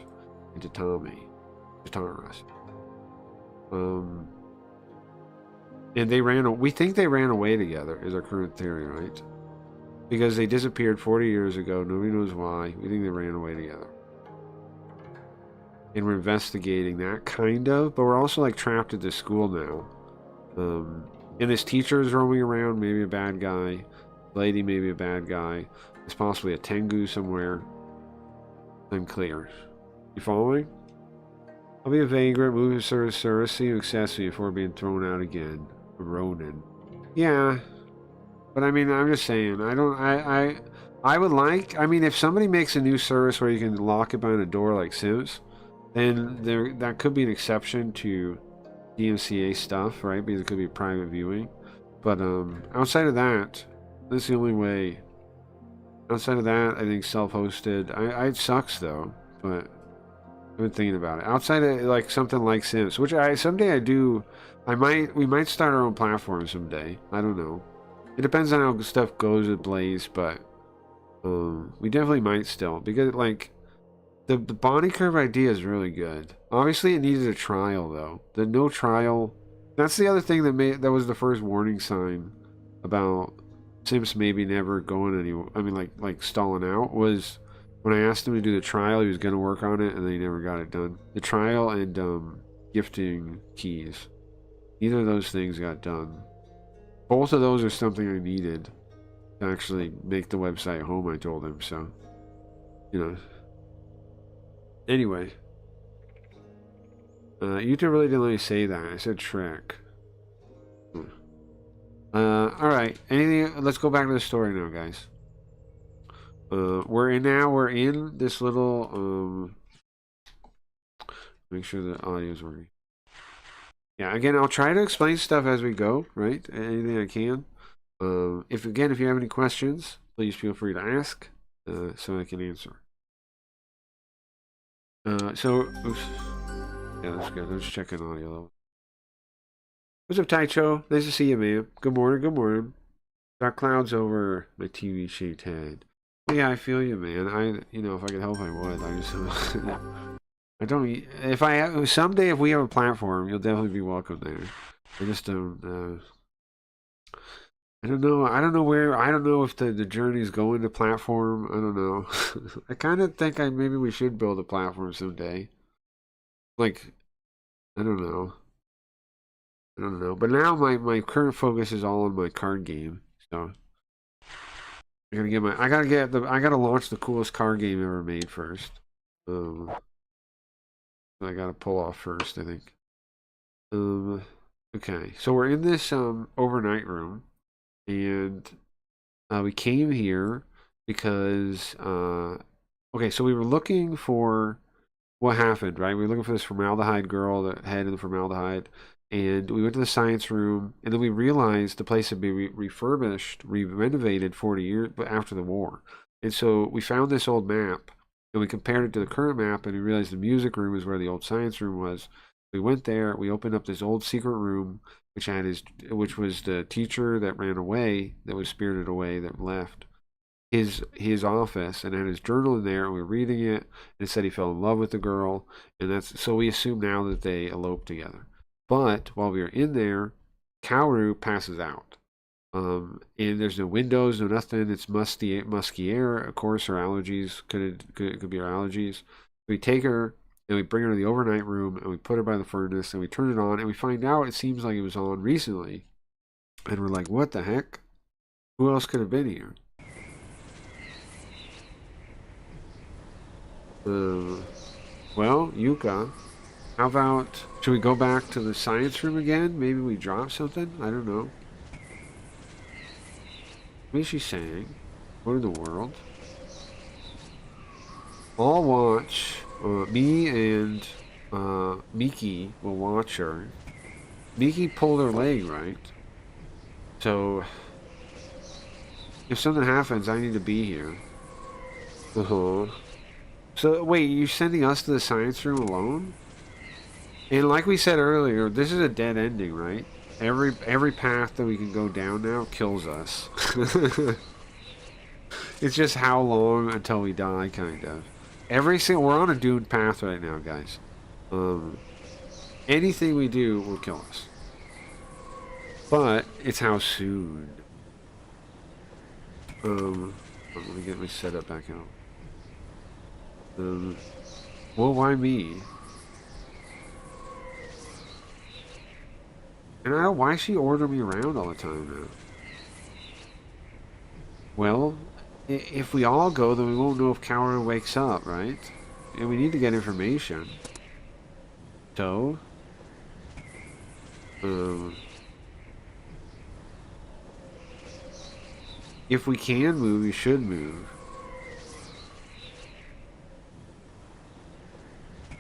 and Tatami. Tataras. And we think they ran away together, is our current theory, right? Because they disappeared 40 years ago, nobody knows why. We think they ran away together. And we're investigating that, kind of, but we're also like trapped at this school now. And this teacher is roaming around, maybe a bad guy. Lady, maybe a bad guy. There's possibly a Tengu somewhere. Unclear. You following? I'll be a vagrant, moving service, see accessory before being thrown out again. Ronin. Yeah. But I mean, I'm just saying, I would like, I mean, if somebody makes a new service where you can lock it behind a door like Sims, then that could be an exception to DMCA stuff, right? Because it could be private viewing. But outside of that, that's the only way. Outside of that, I think self-hosted. It sucks though, but I've been thinking about it. Outside of like something like Sims, which someday I do. We might start our own platform someday. I don't know. It depends on how stuff goes with Blaze, but we definitely might still, because like the Bonnie Curve idea is really good. Obviously, it needed a trial though. The no trial. That's the other thing that was the first warning sign about Sims maybe never going anywhere. I mean, like stalling out, was when I asked him to do the trial. He was going to work on it, and then he never got it done. The trial and gifting keys. Neither of those things got done. Both of those are something I needed to actually make the website home, I told him, so, you know. Anyway. YouTube really didn't let me say that. I said Shrek. Alright. Anything? Let's go back to the story now, guys. We're in this little, make sure the audio is working. Yeah, again, I'll try to explain stuff as we go, right? Anything I can. If you have any questions, please feel free to ask, so I can answer. Oops. Yeah, that's good. Let's check in audio level. What's up, Taicho? Nice to see you, man. Good morning, good morning. Got clouds over my TV shaped head. Yeah, I feel you, man. If I could help, I would. I just, I don't. Someday, if we have a platform, you'll definitely be welcome there. I just don't. I don't know. I don't know if the journey's going to platform. I don't know. I kind of think maybe we should build a platform someday. Like, I don't know. But now my current focus is all on my card game. So I gotta launch the coolest card game ever made first. I gotta pull off first, I think. Okay, so we're in this overnight room, and we came here because okay, so we were looking for what happened, right? We were looking for this formaldehyde girl that had in the formaldehyde, and we went to the science room, and then we realized the place had been refurbished, renovated 40 years after the war. And so we found this old map, and we compared it to the current map, and we realized the music room is where the old science room was. We went there, we opened up this old secret room, which was the teacher that ran away, that was spirited away, that left his office, and had his journal in there, and we were reading it, and it said he fell in love with the girl, and so we assume now that they eloped together. But while we were in there, Kaoru passes out. And there's no windows, no nothing. It's musky air. Of course, her allergies could be her allergies. We take her and we bring her to the overnight room, and we put her by the furnace, and we turn it on, and we find out it seems like it was on recently. And we're like, what the heck? Who else could have been here? Well, Yuka, how about, should we go back to the science room again? Maybe we drop something? I don't know. What is she saying? What in the world? I'll watch, me and Miki will watch her. Miki pulled her leg, right? So, if something happens, I need to be here. So, wait, you're sending us to the science room alone? And like we said earlier, this is a dead ending, right? Every path that we can go down now kills us. It's just how long until we die, kind of. We're on a doomed path right now, guys. Anything we do will kill us. But it's how soon. Let me get my setup back out. Well, why me? And why she order me around all the time now? Well, if we all go, then we won't know if Kaoru wakes up, right? And we need to get information. So, if we can move, we should move.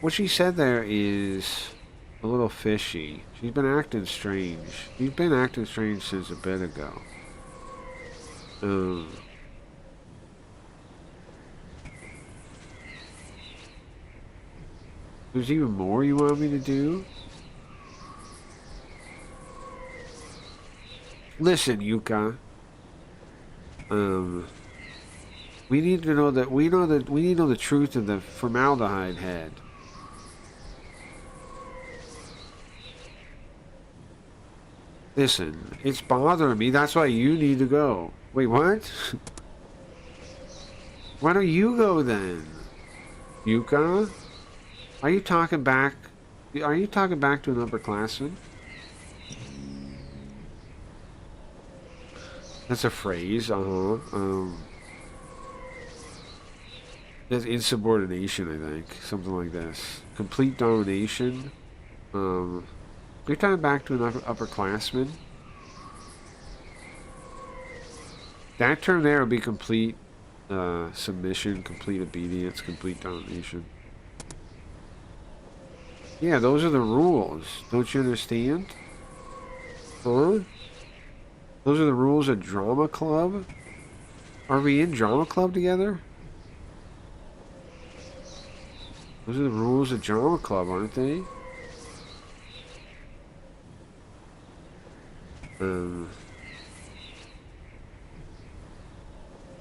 What she said there is a little fishy. She's been acting strange. She's been acting strange since a bit ago. There's even more you want me to do? Listen, Yuka. We need to know that we need to know the truth of the formaldehyde head. Listen, it's bothering me. That's why you need to go. Wait, what? Why don't you go then? Yuka? Are you talking back? Are you talking back to an upperclassman? That's a phrase, that's insubordination, I think. Something like this. Complete domination. You're talking back to an upperclassman? That term there would be complete submission, complete obedience, complete domination. Yeah, those are the rules. Don't you understand? Huh? Those are the rules of drama club? Are we in drama club together? Those are the rules of drama club, aren't they?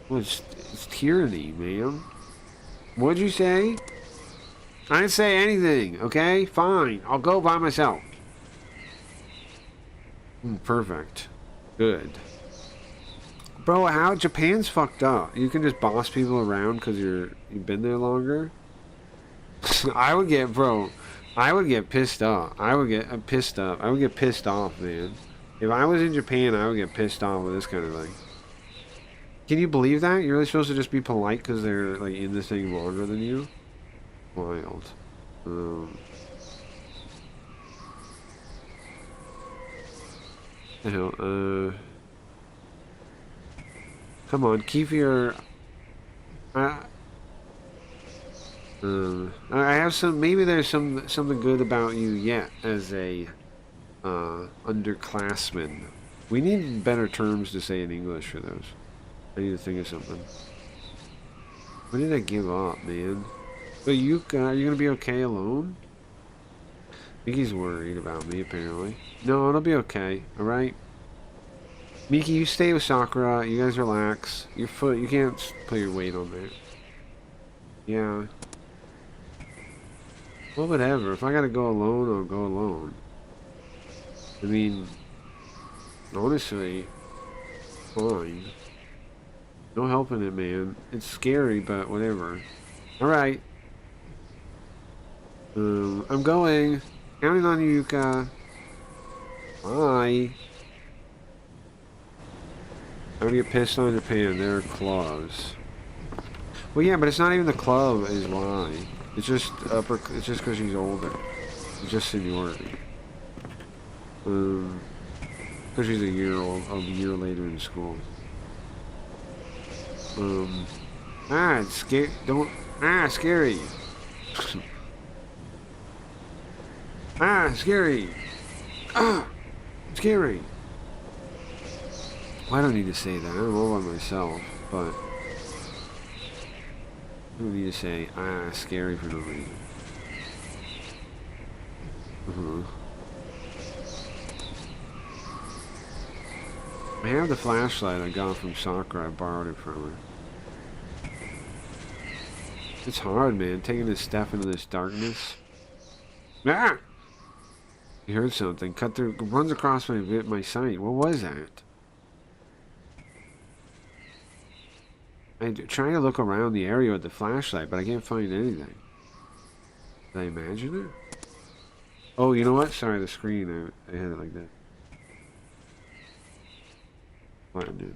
Well, it's tyranny, man. What'd you say? I didn't say anything, okay? Fine, I'll go by myself. Perfect. Good. Bro, how Japan's fucked up. You can just boss people around because you've been there longer. I would get pissed off. I would get pissed off, man. If I was in Japan, I would get pissed off with this kind of thing. Can you believe that? You're really supposed to just be polite because they're like in this thing longer than you? Wild. The hell, come on, keep your... I have some... Maybe there's something good about you yet as a underclassman. We need better terms to say in English for those. I need to think of something. When did I give up, man? But Yuka, are you gonna be okay alone? I think he's worried about me, apparently. No, it'll be okay, alright? Miki, you stay with Sakura. You guys relax. Your foot, you can't put your weight on there. Yeah. Well, whatever. If I gotta go alone, I'll go alone. I mean, honestly, fine. No helping it, man. It's scary, but whatever. Alright. I'm going. Counting on you, Yuka. Bye. I'm gonna get pissed on Japan. They're claws. Well, yeah, but it's not even the club is why. It's just upper. It's just because he's older. It's just seniority. Because she's a year later in school. It's scary. Scary. Scary. Scary. Well, I don't need to say that. I'm all by myself, but I don't need to say, scary for no reason. I have the flashlight I got from Sakura. I borrowed it from her. It's hard, man, taking this step into this darkness. Ah! You heard something. Cut through. Runs across my sight. What was that? I'm trying to look around the area with the flashlight, but I can't find anything. Did I imagine it? Oh, you know what? Sorry, the screen. I had it like that. Flattened it.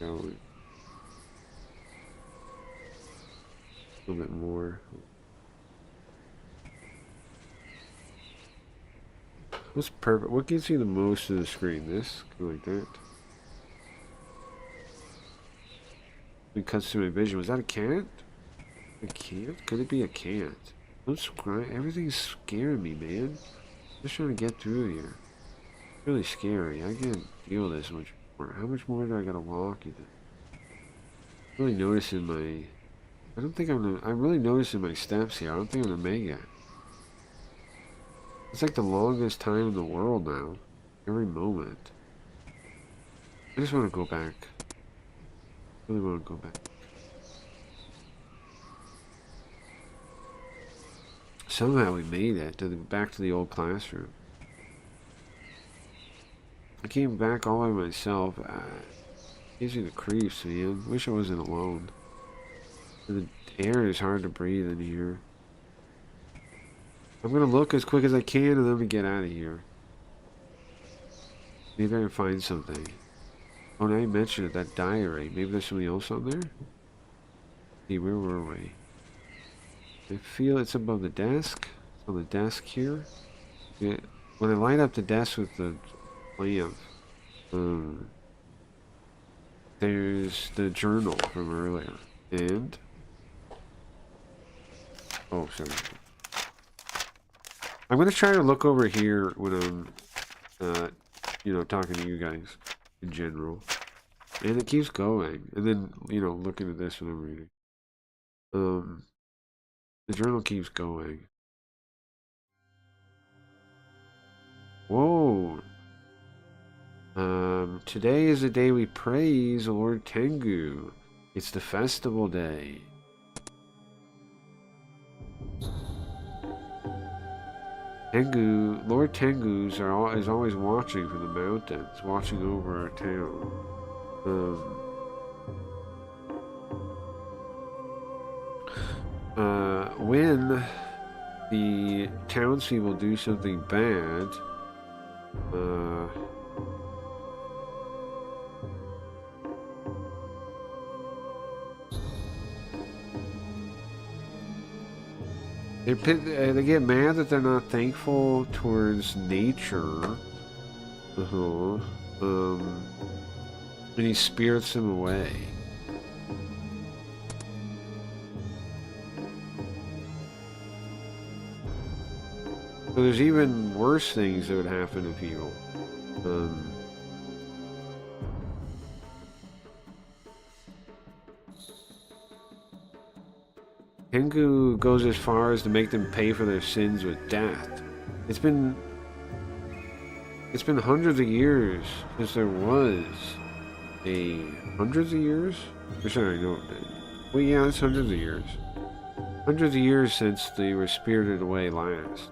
Go a little bit more. What's perfect? What gives you the most of the screen? This? Like that? It cuts to my vision. Was that a cat? A cat? Could it be a cat? Don't scry. Everything's scaring me, man. Just trying to get through here. It's really scary. I can't deal with this much more. How much more do I gotta walk? You think? I'm really noticing my. I don't think I'm gonna. I'm really noticing my steps here. I don't think I'm gonna make it. It's like the longest time in the world now. Every moment. I just want to go back. I really want to go back. Somehow we made it to back to the old classroom. I came back all by myself. Gives me the creeps, man. Wish I wasn't alone. The air is hard to breathe in here. I'm gonna look as quick as I can and then we get out of here. Maybe I can find something. Oh, now you mentioned it, that diary. Maybe there's something else on there? See, where were we? I feel it's above the desk. It's on the desk here. Yeah, when I light up the desk with the lamp, there's the journal from earlier. And... oh, sorry. I'm gonna try to look over here when I'm, you know, talking to you guys in general. And it keeps going. And then, you know, looking at this when I'm reading. The journal keeps going. Whoa. Today is the day we praise Lord Tengu. It's the festival day. Tengu, Lord Tengu's is always watching from the mountains, watching over our town. When the townspeople do something bad, they get mad that they're not thankful towards nature. And he spirits them away. So there's even worse things that would happen to people. Tengu goes as far as to make them pay for their sins with death. It's been hundreds of years since there was a... hundreds of years? Or sorry, no. Well, yeah, it's hundreds of years. Hundreds of years since they were spirited away last.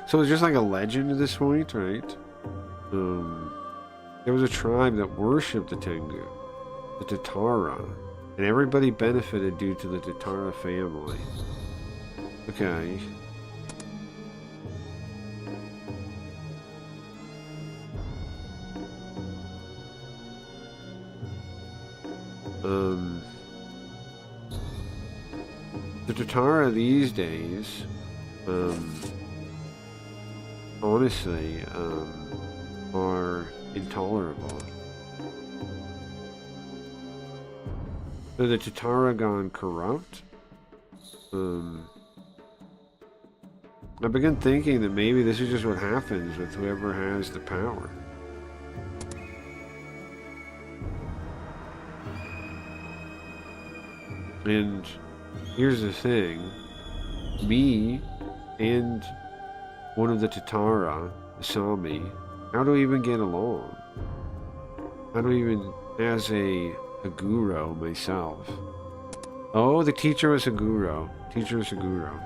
So it's just like a legend at this point, right? There was a tribe that worshipped the Tengu, the Tatara, and everybody benefited due to the Tatara family. Okay. The Tatara these days, honestly, are intolerable. So the Tatara gone corrupt. I began thinking that maybe this is just what happens with whoever has the power. And here's the thing. Me and one of the Tatara, Sami, how do we even get along? How do we even, as a Haguro myself? Oh, the teacher was Haguro. Teacher was Haguro.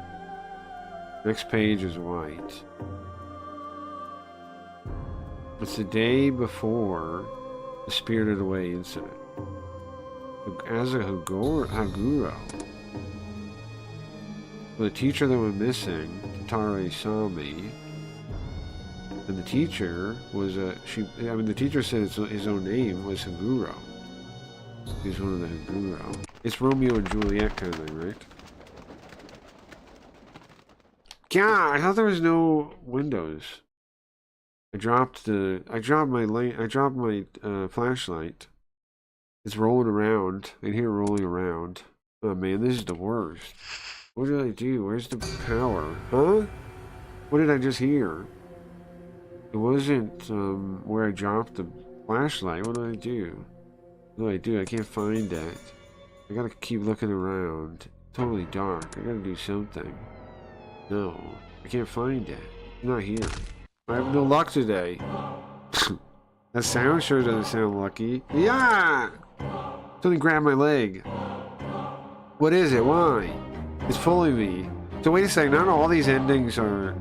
Next page is white. It's the day before the Spirited Away incident. As a Haguro, the teacher that went missing, Tatara Sami, and the teacher was the teacher said his own name was Haguro. He's one of the Haguro. It's Romeo and Juliet kind of thing, right? Yeah, I thought there was no windows. I dropped my flashlight. It's rolling around. I can hear it rolling around. Oh man, this is the worst. What did I do? Where's the power? Huh? What did I just hear? It wasn't where I dropped the flashlight. What did I do? What do I do? I can't find it. I gotta keep looking around. It's totally dark. I gotta do something. No, I can't find it. It's not here. I have no luck today. That sound sure doesn't sound lucky. Yeah! Something grabbed my leg. What is it? Why? It's pulling me. So wait a second, not all these endings are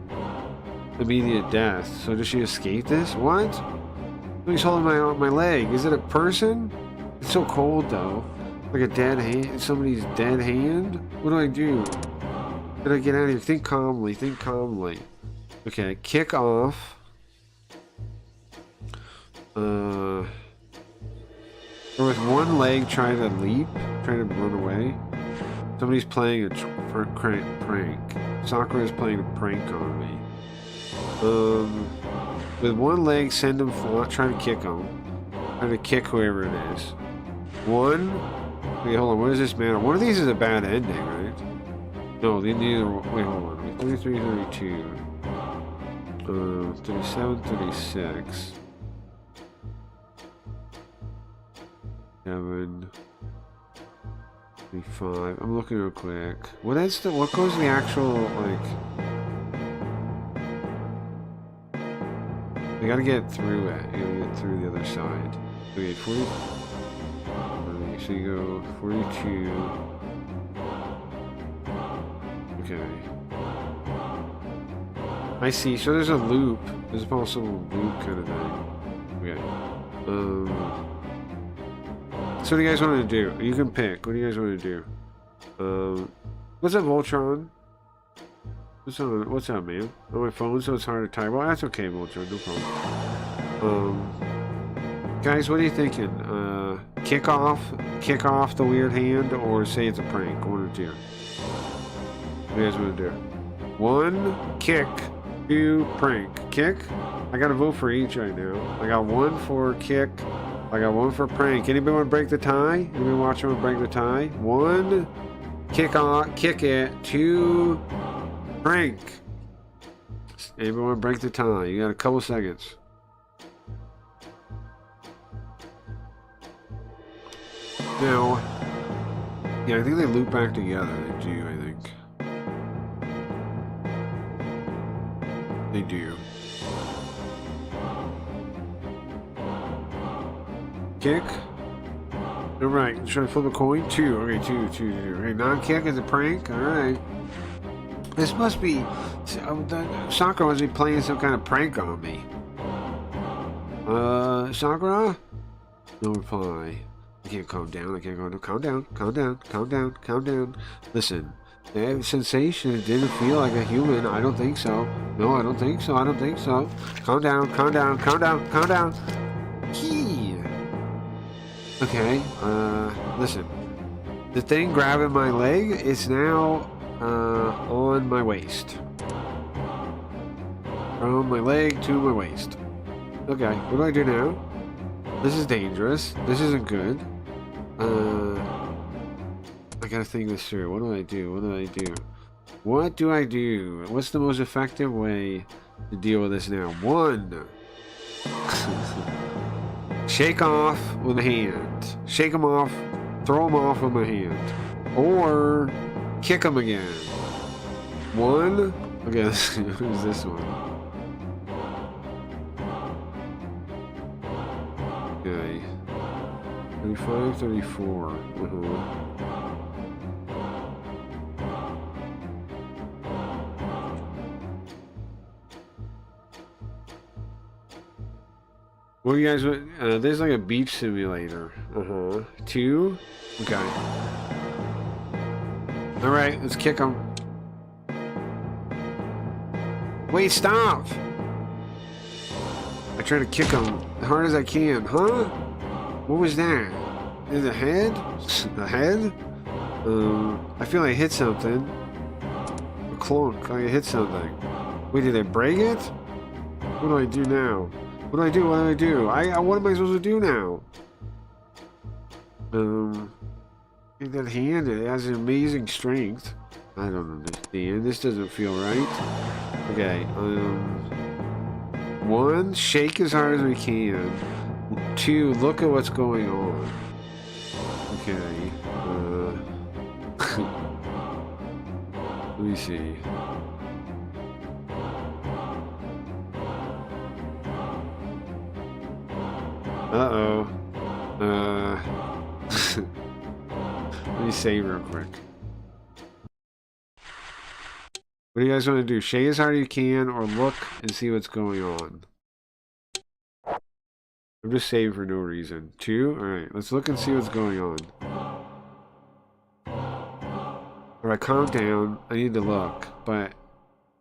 immediate death. So does she escape this? What? Something's holding my leg. Is it a person? It's so cold though. Like a dead hand? Somebody's dead hand? What do I do? How do I get out of here? Think calmly. Think calmly. Okay, kick off. Or with one leg trying to leap, trying to run away. Somebody's playing a prank. Sakura is playing a prank on me. With one leg, send him flying, trying to kick him. Trying to kick whoever it is. One. Wait, hold on. What does this matter? One of these is a bad ending, right? No, the other. Wait, hold on. 33, 32. 37, 36. 7. 35. I'm looking real quick. What goes the actual, like... We gotta get through it. You gotta get through the other side. Okay, 40... So you go 42... Okay. I see. So there's a loop. There's a possible loop kind of thing. Okay. So what do you guys want to do? You can pick. What do you guys want to do? What's up, Voltron? What's up, man? On my phone, so it's hard to type. Well, that's okay, Voltron. No problem. Guys, what are you thinking? Kick off the weird hand, or say it's a prank? One or two. What do you guys want to do? 1, kick. 2, prank. Kick? I gotta vote for each right now. I got 1 for kick. I got 1 for prank. Anybody want to break the tie? Anybody watching want to break the tie? 1, kick it. 2, prank. Anybody want to break the tie? You got a couple seconds. Now, yeah, I think they loop back together. They do, I think. They do. Kick. All right, try to flip a coin. 2. Okay, 2. Okay, non-kick is a prank. All right. This must be Sakura must be playing some kind of prank on me. Sakura? No reply. I can't calm down. I can't calm down. Calm down. Calm down. Calm down. Calm down. Listen. The sensation didn't feel like a human. I don't think so. No, I don't think so. I don't think so. Calm down. Calm down. Calm down. Calm down. Key. Okay. Listen. The thing grabbing my leg is now on my waist. From my leg to my waist. Okay. What do I do now? This is dangerous. This isn't good. I gotta think this through. What do I do? What do I do? What do I do? What's the most effective way to deal with this now? 1. Shake off with a hand. Shake him off. Throw him off with my hand. Or kick him again. 1. Okay, who's this one? Okay. 35, 34. What do you guys want? There's like a beach simulator. 2. Okay. Alright, let's kick him. Wait, stop! I try to kick him as hard as I can. Huh? What was that? Is it a head? A head? I feel like I hit something. A clunk. I hit something. Wait, did I break it? What do I do now? What do I do? What do I do? What am I supposed to do now? That hand, it has an amazing strength. I don't understand. This doesn't feel right. Okay, 1, shake as hard as we can. 2, look at what's going on. Okay, let me see. Uh-oh. Let me save real quick. What do you guys want to do? Shake as hard as you can or look and see what's going on? I'm just saving for no reason. 2? Alright, let's look and see what's going on. Alright, calm down. I need to look, but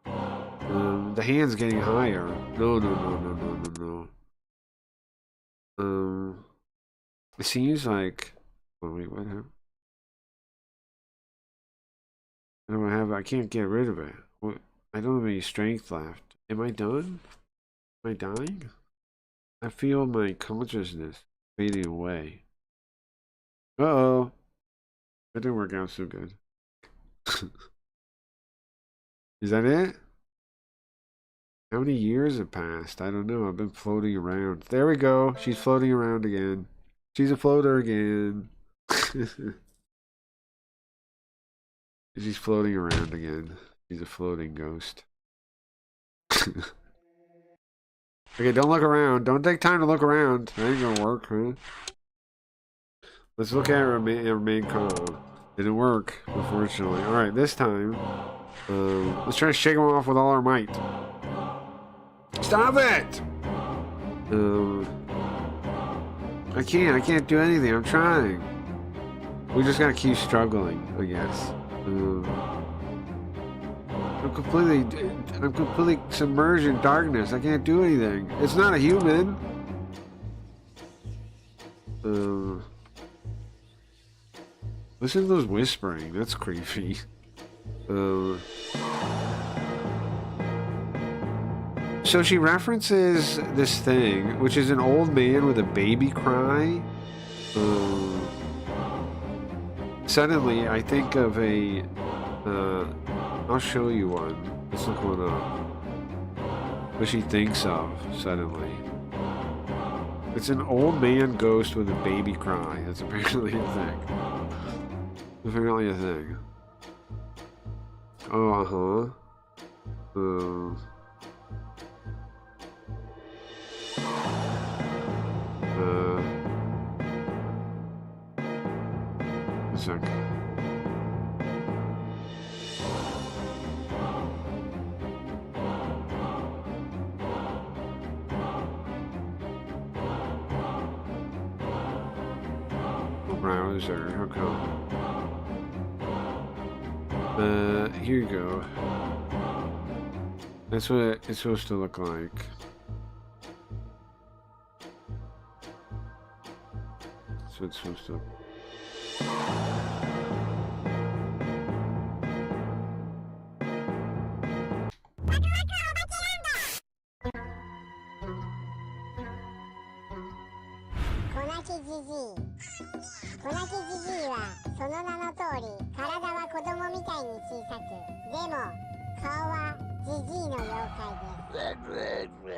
the hand's getting higher. No. It seems like... Oh, wait, what happened? I can't get rid of it. What? I don't have any strength left. Am I done? Am I dying? I feel my consciousness fading away. Uh-oh. That didn't work out so good. Is that it? How many years have passed? I don't know. I've been floating around. There we go. She's floating around again. She's a floater again. She's floating around again. She's a floating ghost. Okay, don't look around. Don't take time to look around. That ain't gonna work, huh? Let's look at her and remain calm. Didn't work, unfortunately. Alright, this time, let's try to shake him off with all our might. Stop it! I can't do anything. I'm trying. We just gotta keep struggling, I guess. I'm completely submerged in darkness. I can't do anything. It's not a human. Listen to those whispering. That's creepy. So she references this thing, which is an old man with a baby cry. Suddenly, I think of a... I'll show you one. Let's look one up. What she thinks of, suddenly. It's an old man ghost with a baby cry. That's apparently a thing. Apparently a thing. Oh, a sec. browser. How come? Here you go. That's what it's supposed to look like. That's what it's supposed to look like. 粉木じじい。粉木じじいはその名の通り体は子供みたいに小さく、でも顔はじじいの妖怪です。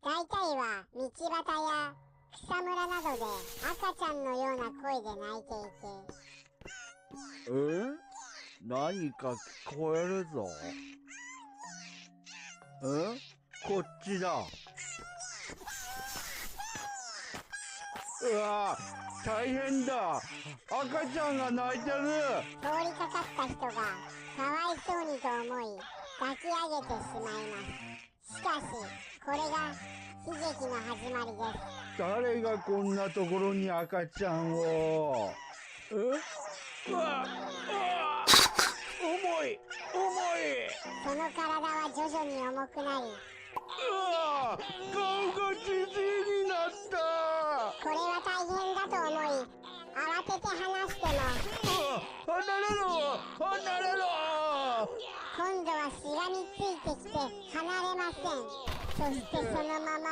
大体は道端や草むらなどで赤ちゃんのような声で泣いていて、何か聞こえるぞ。こっちだ。うわ、大変だ。赤ちゃんが泣いてる。通りかかった人がかわいそうにと思い抱き上げてしまいます。しかしこれが悲劇の始まりです。誰がこんなところに赤ちゃんを。うわ、重い、重い。その体は徐々に重くなり、顔がじじいになった。これは大変だと思い慌てて離しても、離れろ、離れろ。今度はしがみついてきて離れません。そしてそのまま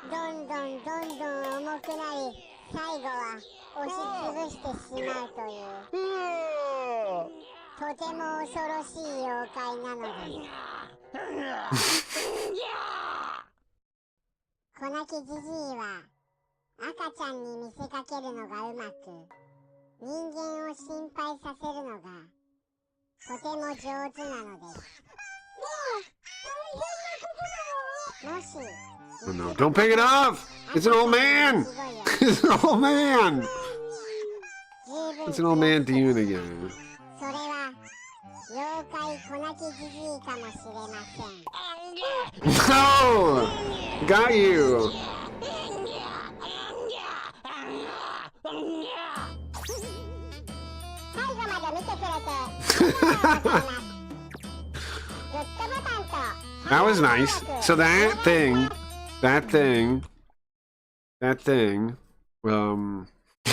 どんどん重くなり、最後は押しつぶしてしまうという、とても恐ろしい妖怪なのです。粉木じじいは赤ちゃんに見せかけるのがうまく、人間を心配させるのがとても上手なのです。もし Oh no, don't pick it up! It's an old man! It's an old man! It's an old man demon again. それは妖怪粉木じじいかもしれません。 No! Got you! 最後まで見てくれてグッドボタンと That was nice. So that thing,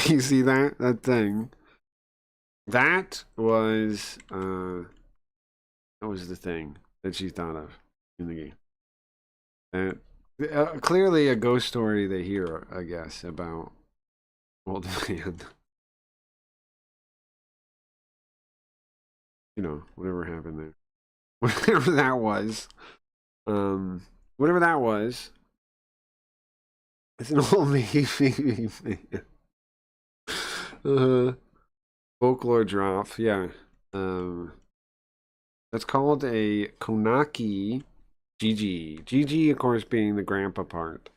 you see that? That thing. That was the thing that she thought of in the game. Clearly a ghost story they hear, I guess, about old man. You know, whatever happened there. Whatever that was. Whatever that was. It's an old man. Folklore drop, yeah. That's called a Konaki Gigi. Gigi, of course, being the grandpa part.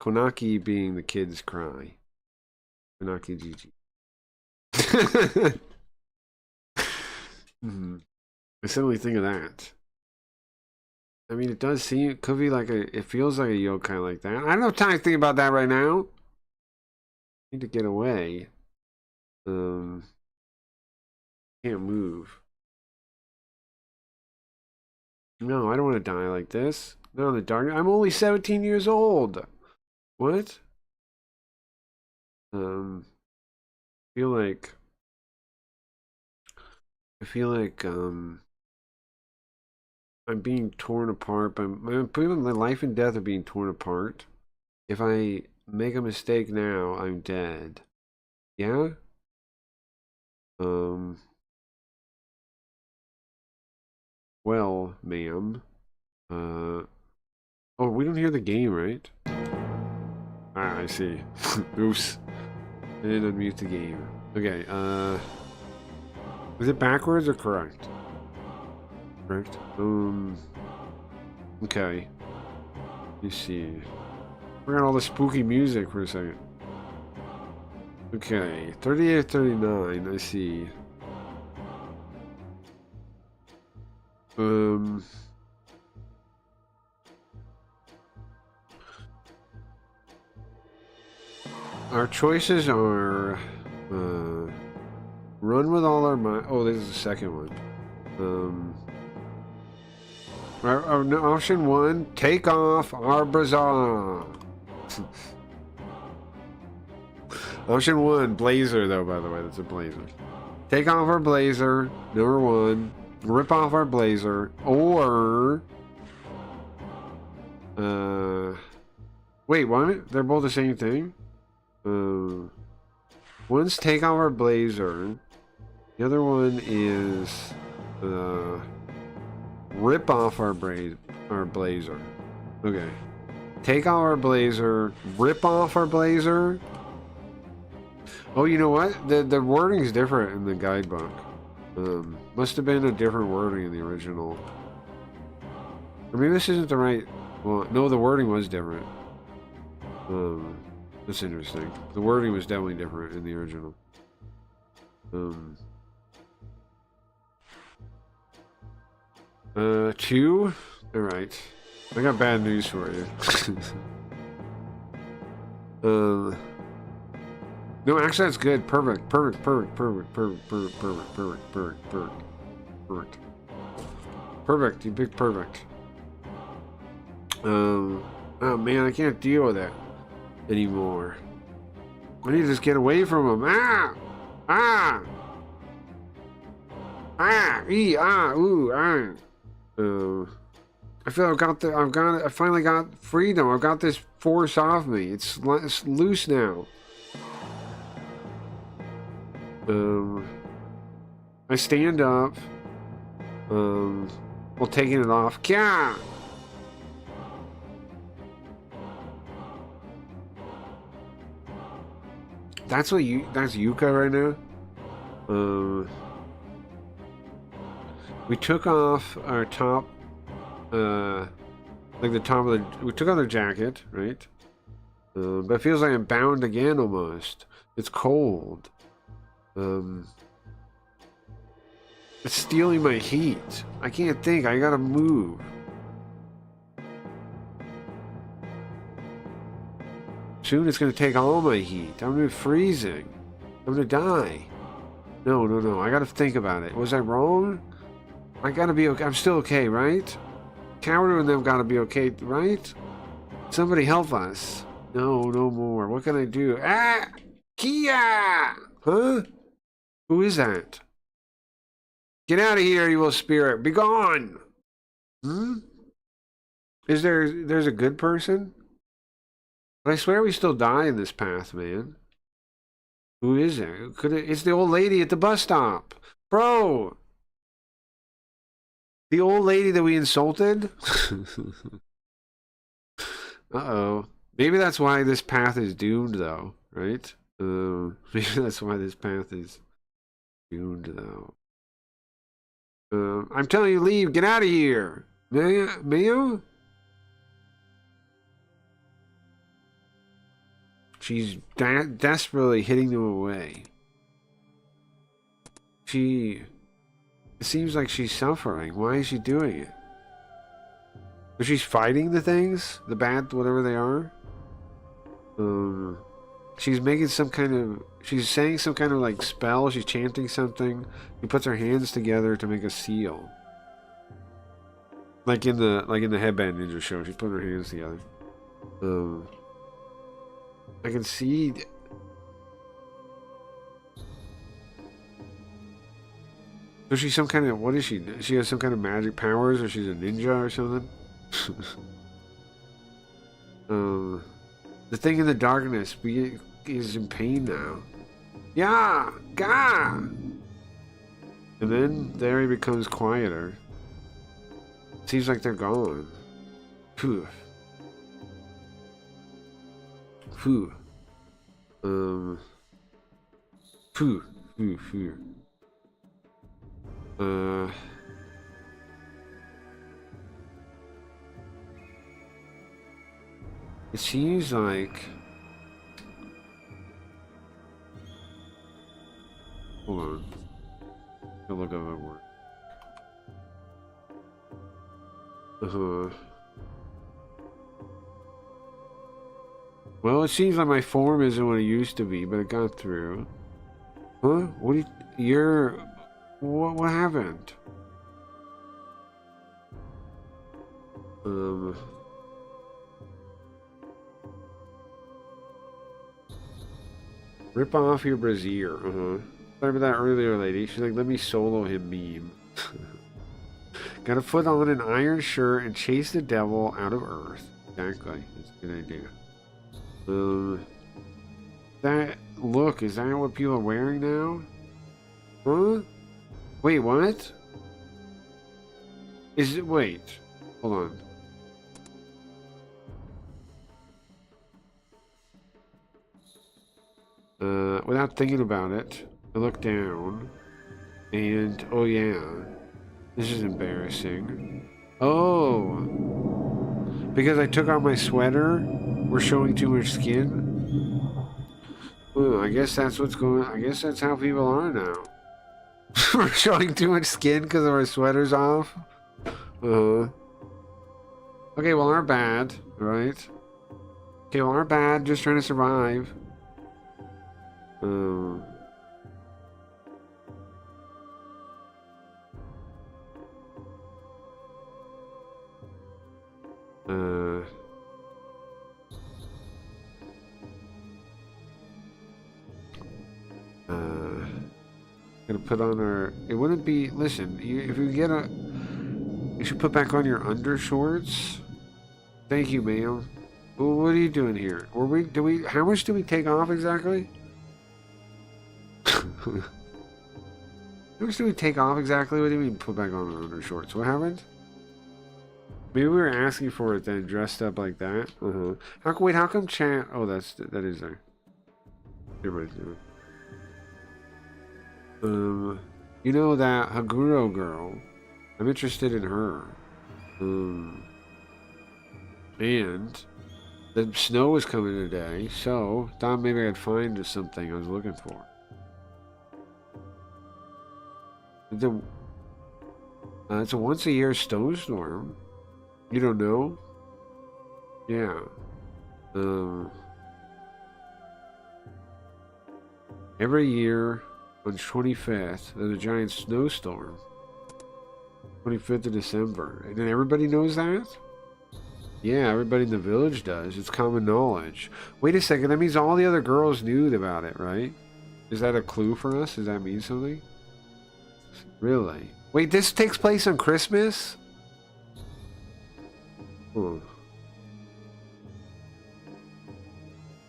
Konaki being the kid's cry. Konaki Gigi. I suddenly think of that. I mean, it does seem, it could be like it feels like a yokai like that. I don't have time to think about that right now. I need to get away. Can't move. No, I don't want to die like this. Not in the dark. I'm only 17 years old. What? I feel like I'm being torn apart by my life and death are being torn apart. If I make a mistake now, I'm dead. Yeah? Well, ma'am. Oh, we don't hear the game, right? Ah, I see. Oops. I didn't unmute the game. Okay, is it backwards or correct? Correct. Okay. Let me see. Forgot all the spooky music for a second. Okay, 38, 39, I see. our choices are run with all our might. Oh, this is the second one. Option 1, take off our bazaar. Option 1, blazer though, by the way, that's a blazer. Take off our blazer, number 1. Rip off our blazer, or wait, what? They're both the same thing? One's take off our blazer. The other one is rip off our blazer. Okay. Take off our blazer, rip off our blazer. Oh, you know what? The wording is different in the guidebook. Must have been a different wording in the original. Or maybe this isn't the right... Well, no, the wording was different. That's interesting. The wording was definitely different in the original. 2? Alright. I got bad news for you. No, actually that's good. Perfect. Perfect. You picked perfect. Oh man, I can't deal with that anymore. I need to just get away from him. I feel I finally got freedom. I've got this force off me. It's loose now. I stand up. While taking it off. Yeah. That's Yuka right now. We took off our top, like the top of the. We took off the jacket, right? But it feels like I'm bound again almost. It's cold. It's stealing my heat. I can't think. I gotta move. Soon it's gonna take all my heat. I'm gonna be freezing. I'm gonna die. No. I gotta think about it. Was I wrong? I gotta be okay. I'm still okay, right? Kaoru and them gotta be okay, right? Somebody help us. No more. What can I do? Ah! Kia! Huh? Who is that? Get out of here, evil spirit. Be gone! There's a good person? But I swear we still die in this path, man. Who is it? It's the old lady at the bus stop. Bro! The old lady that we insulted? Uh-oh. Maybe that's why this path is doomed, though, right? Maybe that's why this path is doomed, though. I'm telling you, leave. Get out of here. Mayo? She's desperately hitting them away. It seems like she's suffering. Why is she doing it? Is she fighting the things? The bad, whatever they are? She's making some kind of... She's saying some kind of like spell. She's chanting something. She puts her hands together to make a seal. Like in the Headband Ninja show. She's putting her hands together. I can see... So she's some kind of... What is she? She has some kind of magic powers, or she's a ninja or something? The thing in the darkness is in pain now. Yeah! Gah! And then there he becomes quieter. Seems like they're gone. Phew. Phew. Phew. It seems like... Hold on. I'll look up that word. Well, it seems like my form isn't what it used to be, but it got through. Huh? What do you... You're... What happened? Rip off your brassiere. Sorry about that earlier, lady. She's like, let me solo him meme. Gotta put on an iron shirt and chase the devil out of Earth. Exactly. That's a good idea. That look, is that what people are wearing now? Huh? Wait, what? Is it, wait. Hold on. Without thinking about it, I look down, and, oh yeah, this is embarrassing. Oh! Because I took off my sweater, we're showing too much skin? Well, I guess that's what's going on. I guess that's how people are now. We're showing too much skin because of our sweaters off? Okay, well, aren't bad, right? Okay, well, aren't bad, just trying to survive. Gonna put on our... It wouldn't be... Listen, if you get a... You should put back on your undershorts. Thank you, ma'am. Well, what are you doing here? How much do we take off exactly? How much do we take off exactly? What do you mean put back on our undershorts? What happened? Maybe we were asking for it then, dressed up like that. How come chat? Oh, that is there. Everybody's doing. You know that Haguro girl? I'm interested in her. And the snow is coming today, so thought maybe I'd find something I was looking for. It's a once a year snowstorm. You don't know? Yeah. Every year on 25th, there's a giant snowstorm. 25th of December. And then everybody knows that? Yeah, everybody in the village does. It's common knowledge. Wait a second, that means all the other girls knew about it, right? Is that a clue for us? Does that mean something? Really? Wait, this takes place on Christmas? Well,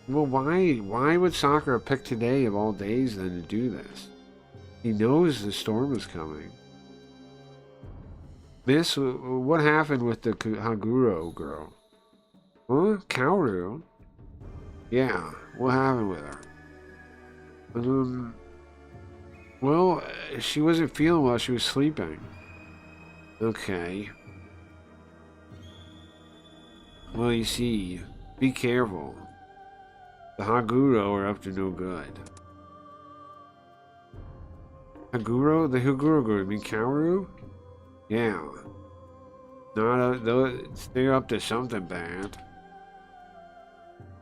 why would Sakura pick today of all days then to do this? He knows the storm is coming. Miss, what happened with the Haguro girl? Huh? Kaoru? Yeah, what happened with her? Well, she wasn't feeling well, she was sleeping. Okay. Well, you see, be careful. The Haguro are up to no good. Haguro? The Haguro girl, you mean Kaoru? Yeah. They're up to something bad.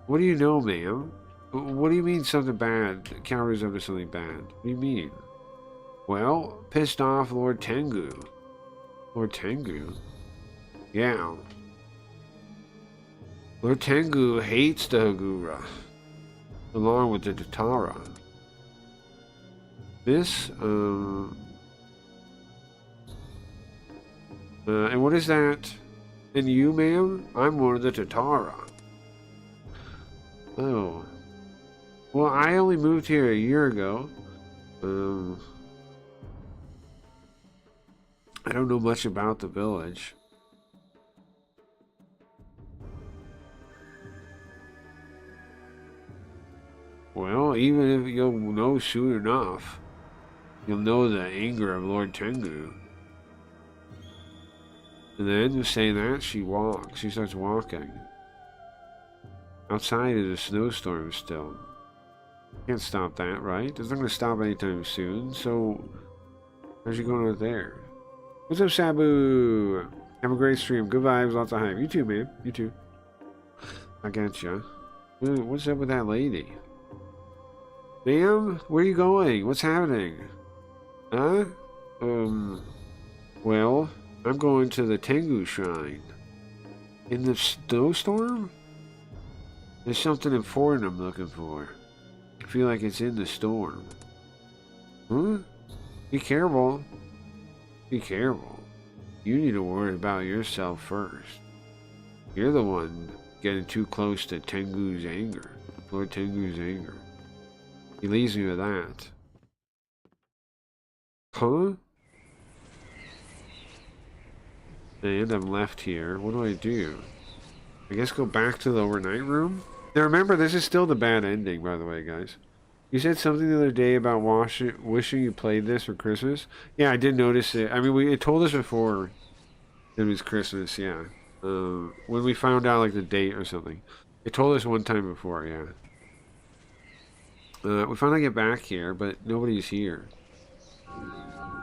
What do you know, ma'am? What do you mean something bad? Kaoru's up to something bad. What do you mean? Well, pissed off Lord Tengu. Lord Tengu? Yeah. Lord Tengu hates the Hagura, along with the Tatara. This, and what is that? And you, ma'am? I'm one of the Tatara. Oh. Well, I only moved here a year ago. I don't know much about the village. Well, even if you'll know soon enough, you'll know the anger of Lord Tengu. And then, saying that, she starts walking. Outside is a snowstorm still. Can't stop that, right? It's not going to stop anytime soon, so how's she going out there? What's up, Sabu? Have a great stream. Good vibes, lots of hype. You too, man. You too. I got ya. What's up with that lady? Ma'am, where are you going? What's happening? Huh? Well, I'm going to the Tengu Shrine. In the snowstorm? There's something important I'm looking for. I feel like it's in the storm. Huh? Be careful. Be careful. You need to worry about yourself first. You're the one getting too close to Tengu's anger. Lord Tengu's anger. He leaves me with that. Huh? And I'm left here. What do I do? I guess go back to the overnight room? Now remember, this is still the bad ending, by the way, guys. You said something the other day about wishing you played this for Christmas. Yeah, I did notice it. I mean, it told us before it was Christmas, yeah. When we found out, like, the date or something. It told us one time before, yeah. We finally get back here, but nobody's here.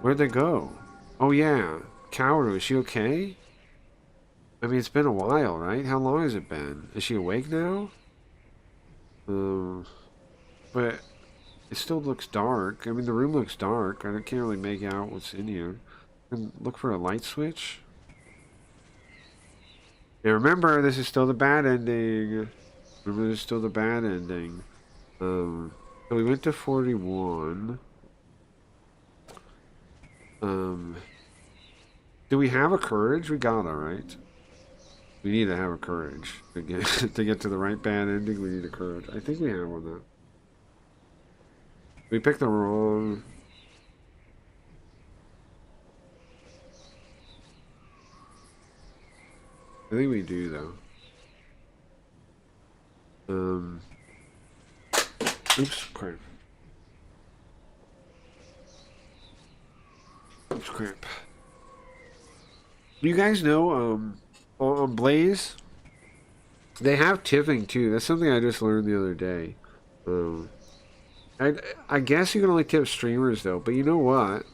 Where'd they go? Oh, yeah. Kaoru, is she okay? I mean, it's been a while, right? How long has it been? Is she awake now? But it still looks dark. I mean, the room looks dark. I can't really make out what's in here. And look for a light switch. Now remember, this is still the bad ending. Remember, this is still the bad ending. So we went to 41. Do we have a courage? We gotta, right? We need to have a courage to get to the right bad ending. We need a courage. I think we have one though. We picked the wrong. I think we do though. Oops, crap. Oops, crap. You guys know, on Blaze, they have tipping too. That's something I just learned the other day. I guess you can only tip streamers though, but you know what?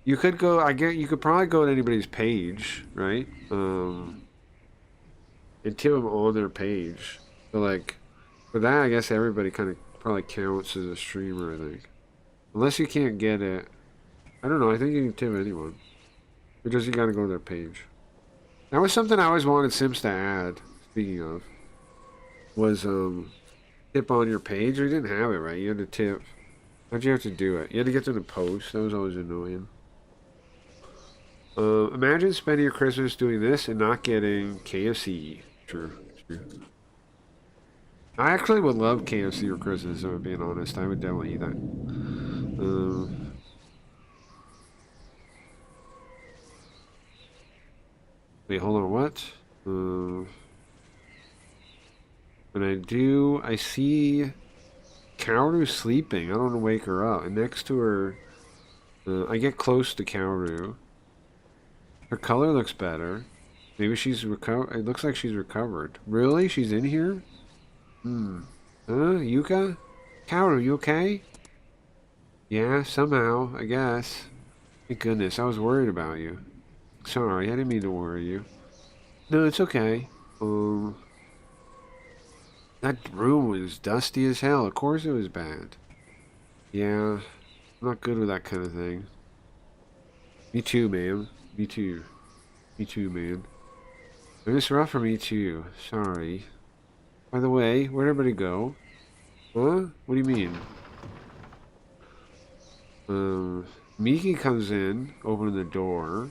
You could go. You could probably go to anybody's page, right? And tip them on their page. So like, for that, I guess everybody kind of probably counts as a streamer. I think, unless you can't get it. I don't know. I think you can tip anyone. Because you gotta go to their page. That was something I always wanted Sims to add, speaking of. Was, tip on your page, or you didn't have it, right? You had to tip. How'd you have to do it? You had to get to the post. That was always annoying. Imagine spending your Christmas doing this and not getting KFC. True. I actually would love KFC for Christmas, if I'm being honest. I would definitely eat that. Wait, hold on, what? When I see Kaoru sleeping. I don't want to wake her up. And next to her, I get close to Kaoru. Her color looks better. Maybe she's recovered. It looks like she's recovered. Really? She's in here? Yuka? Kaoru, you okay? Yeah, somehow, I guess. Thank goodness, I was worried about you. Sorry, I didn't mean to worry you. No, it's okay. That room was dusty as hell. Of course it was bad. Yeah, I'm not good with that kind of thing. Me too, man. Me too. Me too, man. It was rough for me too. Sorry. By the way, where'd everybody go? Huh? What do you mean? Miki comes in, opening the door.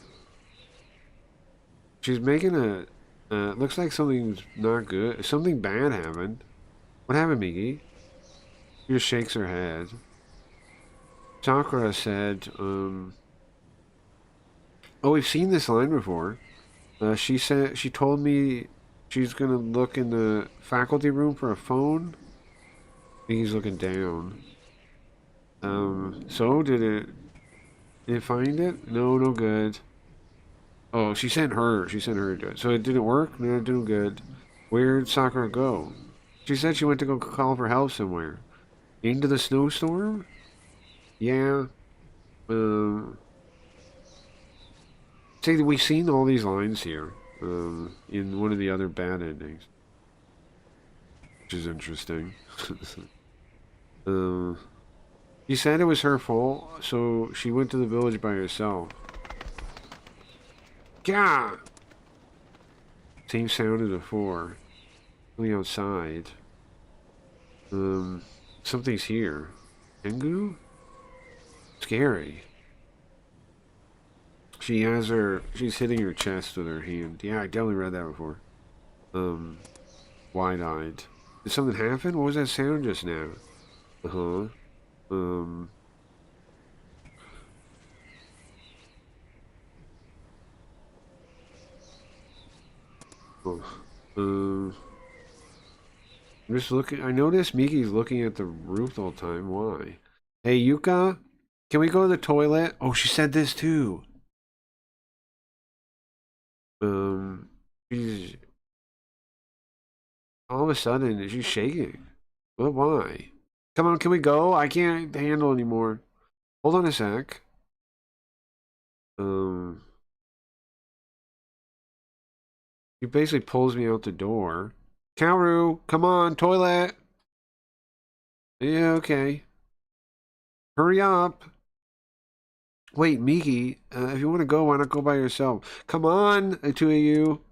She's making a... looks like something's not good. Something bad happened. What happened, Miki? She just shakes her head. Sakura said, Oh, we've seen this line before. She told me she's gonna look in the faculty room for a phone. I think he's looking down. So did it find it? No good. Oh, she sent her to do it. So it didn't work? No, it didn't good. Where'd Sakura go? She said she went to go call for help somewhere. Into the snowstorm? Yeah. See, we've seen all these lines here. In one of the other bad endings. which is interesting. She said it was her fault, so she went to the village by herself. Gah! Same sound as before. Only outside. Something's here. Tengu? Scary. She's hitting her chest with her hand. Yeah, I definitely read that before. Wide-eyed. Did something happen? What was that sound just now? Oh. I'm just looking. I noticed Miki's looking at the roof the whole time. Why? Hey, Yuka, can we go to the toilet? Oh, she said this too. She's all of a sudden she's shaking. But why? Come on, can we go? I can't handle anymore. Hold on a sec. He basically pulls me out the door. Kaoru, come on, toilet. Yeah, okay. Hurry up. Wait, Miki, if you want to go, why not go by yourself? Come on, the two of you.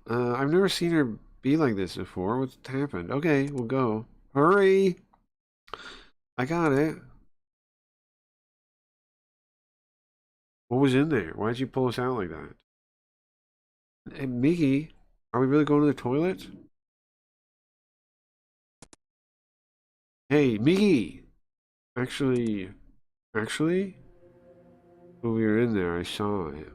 I've never seen her be like this before. What's happened? Okay, we'll go. Hurry. I got it. What was in there? Why'd you pull us out like that? Hey, Miki, are we really going to the toilet? Hey, Miki! Actually, when we were in there, I saw it.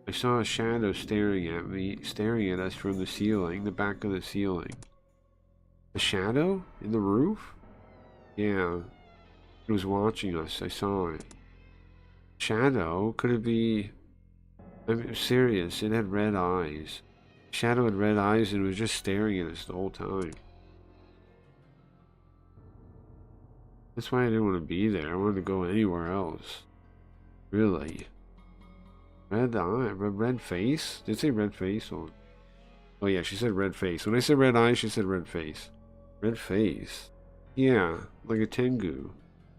I saw a shadow staring at me, staring at us from the ceiling, the back of the ceiling. A shadow? In the roof? Yeah. It was watching us. I saw it. Shadow? Could it be... I'm serious. It had red eyes. Shadow had red eyes and was just staring at us the whole time. That's why I didn't want to be there. I wanted to go anywhere else. Really. Red eye? Red face? Did it say red face? Oh yeah, she said red face. When I said red eyes, she said red face. Red face? Yeah, like a Tengu.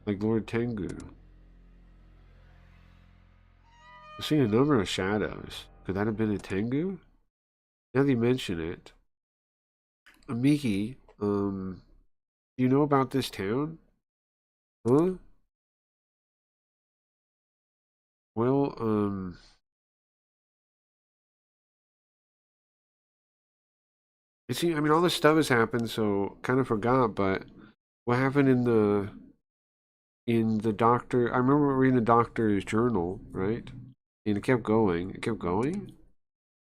Like Lord Tengu. I've seen a number of shadows. Could that have been a Tengu? Now that you mention it. Miki, do you know about this town? Huh? Well, it seems, I mean, all this stuff has happened, so kind of forgot, but what happened in the doctor, I remember reading the doctor's journal, right? And it kept going. It kept going?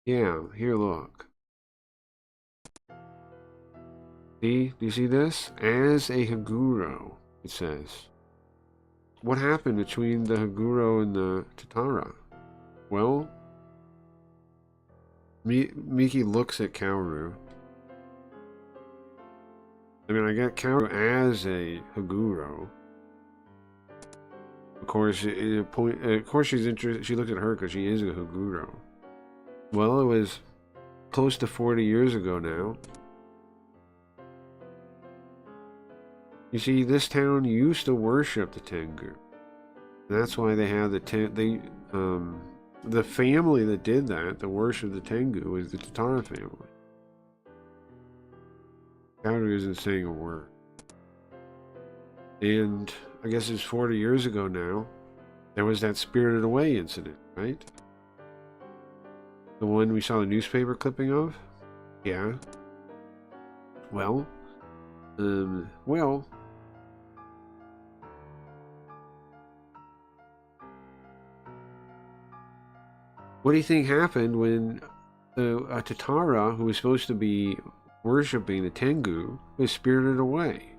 Yeah, here, look. See? Do you see this? As a Haguro, it says. What happened between the Haguro and the Tatara? Well, Miki looks at Kaoru. I mean, I got Kaoru as a Haguro. Of course, she's interested. She looked at her because she is a Haguro. Well, it was close to 40 years ago now. You see, this town used to worship the Tengu. And that's why they have the family that did that, the worship of the Tengu, is the Tatara family. Kaoru isn't saying a word. And I guess it's 40 years ago now. There was that Spirited Away incident, right? The one we saw the newspaper clipping of? Yeah. Well, what do you think happened when the Tatara, who was supposed to be worshipping the Tengu, was spirited away?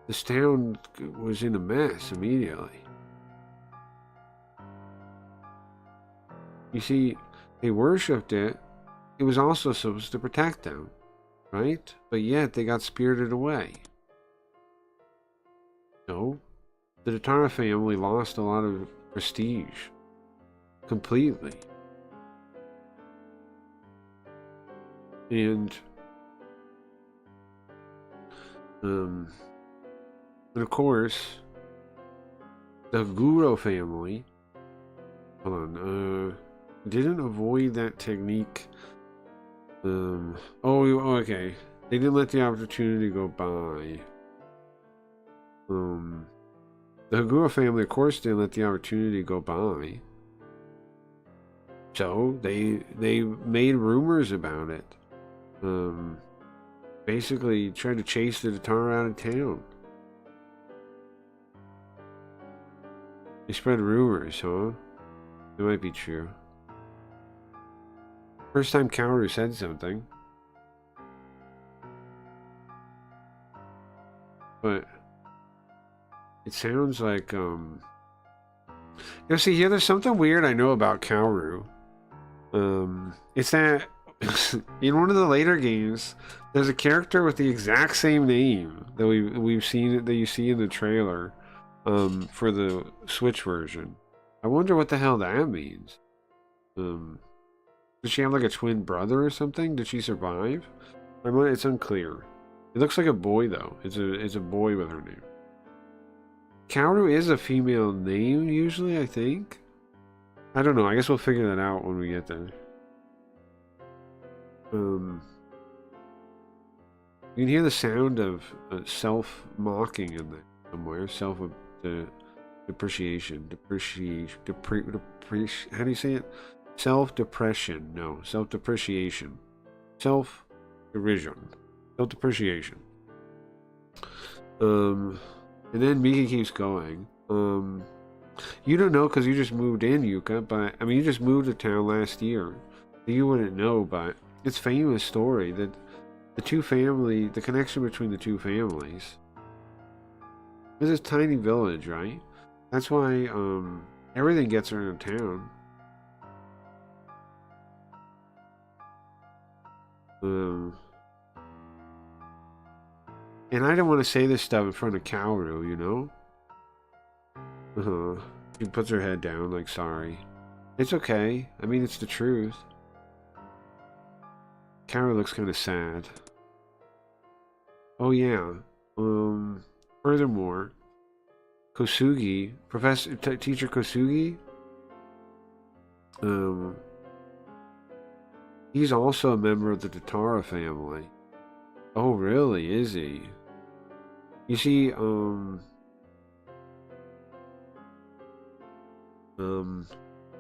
This town was in a mess immediately. You see, they worshipped it. It was also supposed to protect them, right? But yet they got spirited away. So, the Tatara family lost a lot of prestige. Completely. And of course, the Guro family, hold on, didn't avoid that technique. Oh, okay. They didn't let the opportunity go by. The Haguro family, of course, didn't let the opportunity go by. So they made rumors about it. Basically tried to chase the Tatara out of town. They spread rumors, huh? It might be true. First time Kaoru said something. But it sounds like, see, here, there's something weird I know about Kaoru. It's that in one of the later games, there's a character with the exact same name that we've seen, that you see in the trailer, for the Switch version. I wonder what the hell that means. Did she have like a twin brother or something? Did she survive? It's unclear. It looks like a boy though. It's a boy with her name. Kaoru is a female name usually, I think. I don't know. I guess we'll figure that out when we get there. You can hear the sound of self-mocking in there somewhere. Depreciation. How do you say it? Self-depression. No, self-depreciation. Self-derision. Self-depreciation. And then Miki keeps going. You don't know because you just moved in, Yuka, but I mean, you just moved to town last year. You wouldn't know, but it's a famous story that the connection between the two families. This is a tiny village, right? That's why everything gets around town. And I don't want to say this stuff in front of Kaoru, you know? She puts her head down like, sorry. It's okay. I mean, it's the truth. Kaoru looks kind of sad. Oh, yeah. Furthermore, Kosugi, Teacher Kosugi, he's also a member of the Tatara family. Oh, really? Is he? You see,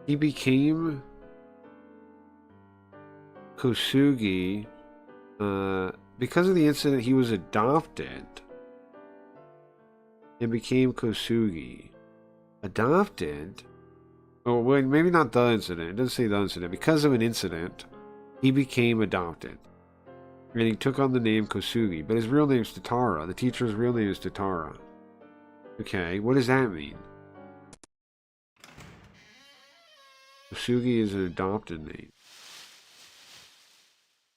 he became Kosugi, because of the incident. He was adopted and became Kosugi. Adopted? Oh, wait, maybe not the incident. It doesn't say the incident. Because of an incident, he became adopted. And he took on the name Kosugi, but his real name is Tatara. The teacher's real name is Tatara. Okay, what does that mean? Kosugi is an adopted name.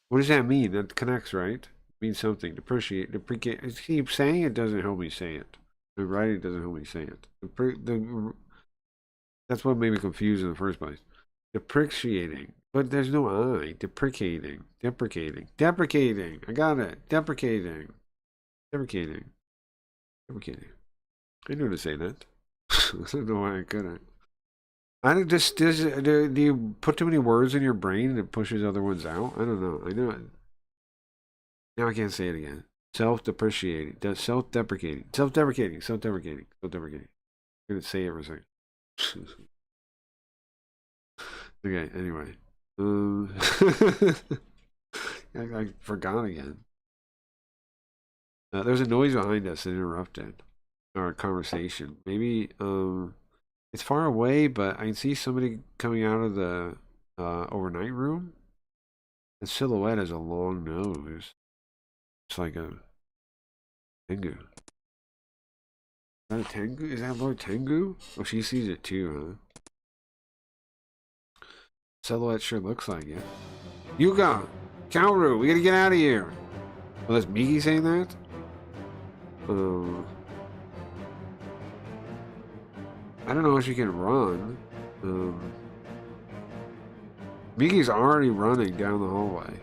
What does that mean? That connects, right? It means something. Depreciate. I keep saying it doesn't help me say it. The writing doesn't help me say it. That's what made me confused in the first place. Depreciating. But there's no I. Deprecating. Deprecating. Deprecating. I got it. Deprecating. Deprecating. Deprecating. I knew to say that. I don't know why I couldn't. Do you put too many words in your brain and it pushes other ones out? I don't know. I know it. Now I can't say it again. Self-depreciating. Self-deprecating. Self-deprecating. Self-deprecating. Self-deprecating. I'm going to say it for a second. Okay, anyway. I forgot again. There's a noise behind us that interrupted our conversation. Maybe it's far away, but I can see somebody coming out of the overnight room. The silhouette has a long nose. It's like a Tengu. Is that a Tengu? Is that Lord Tengu? Oh, she sees it too, huh? Silhouette sure looks like it. Yuka! Kaoru! We gotta get out of here! Oh, that's Miki saying that? I don't know if she can run. Miki's already running down the hallway.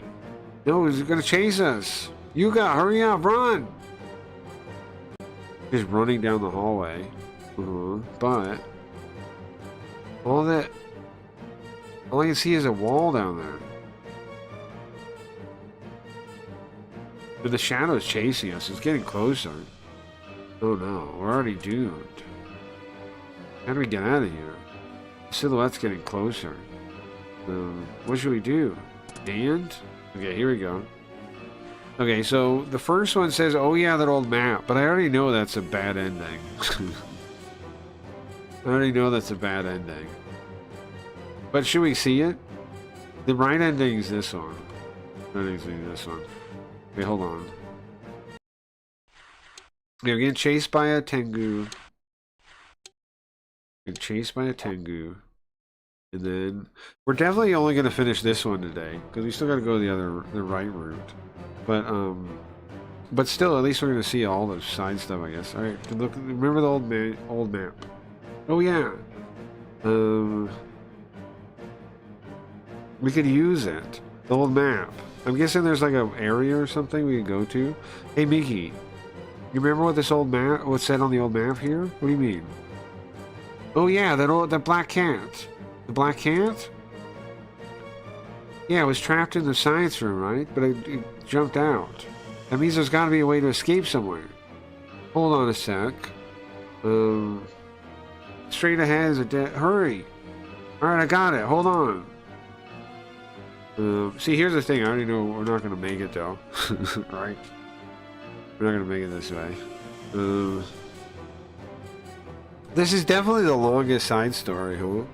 No, he's gonna chase us. Yuka, hurry up, run! He's running down the hallway. But all I can see is a wall down there. But the shadow's chasing us. It's getting closer. Oh no, we're already doomed. How do we get out of here? The silhouette's getting closer. What should we do? And? Okay, here we go. Okay, so the first one says, oh yeah, that old map. But I already know that's a bad ending. I already know that's a bad ending. But should we see it? The right ending is this one. Right ending is this one. Okay, hold on. Yeah, we're getting chased by a Tengu. Getting chased by a Tengu. And then we're definitely only gonna finish this one today because we still gotta go the right route. But still, at least we're gonna see all the side stuff, I guess. All right, look. Remember the old map? Oh yeah. We could use it. The old map. I'm guessing there's like an area or something we can go to. Hey Miki, you remember what this old map? What's said on the old map here? What do you mean? Oh yeah, that black cat. The black cat? Yeah, it was trapped in the science room, right? But it jumped out. That means there's got to be a way to escape somewhere. Hold on a sec. Straight ahead is a dead. Hurry! Alright, I got it. Hold on. See, here's the thing. I already know we're not going to make it, though. Right? We're not going to make it this way. This is definitely the longest side story, huh?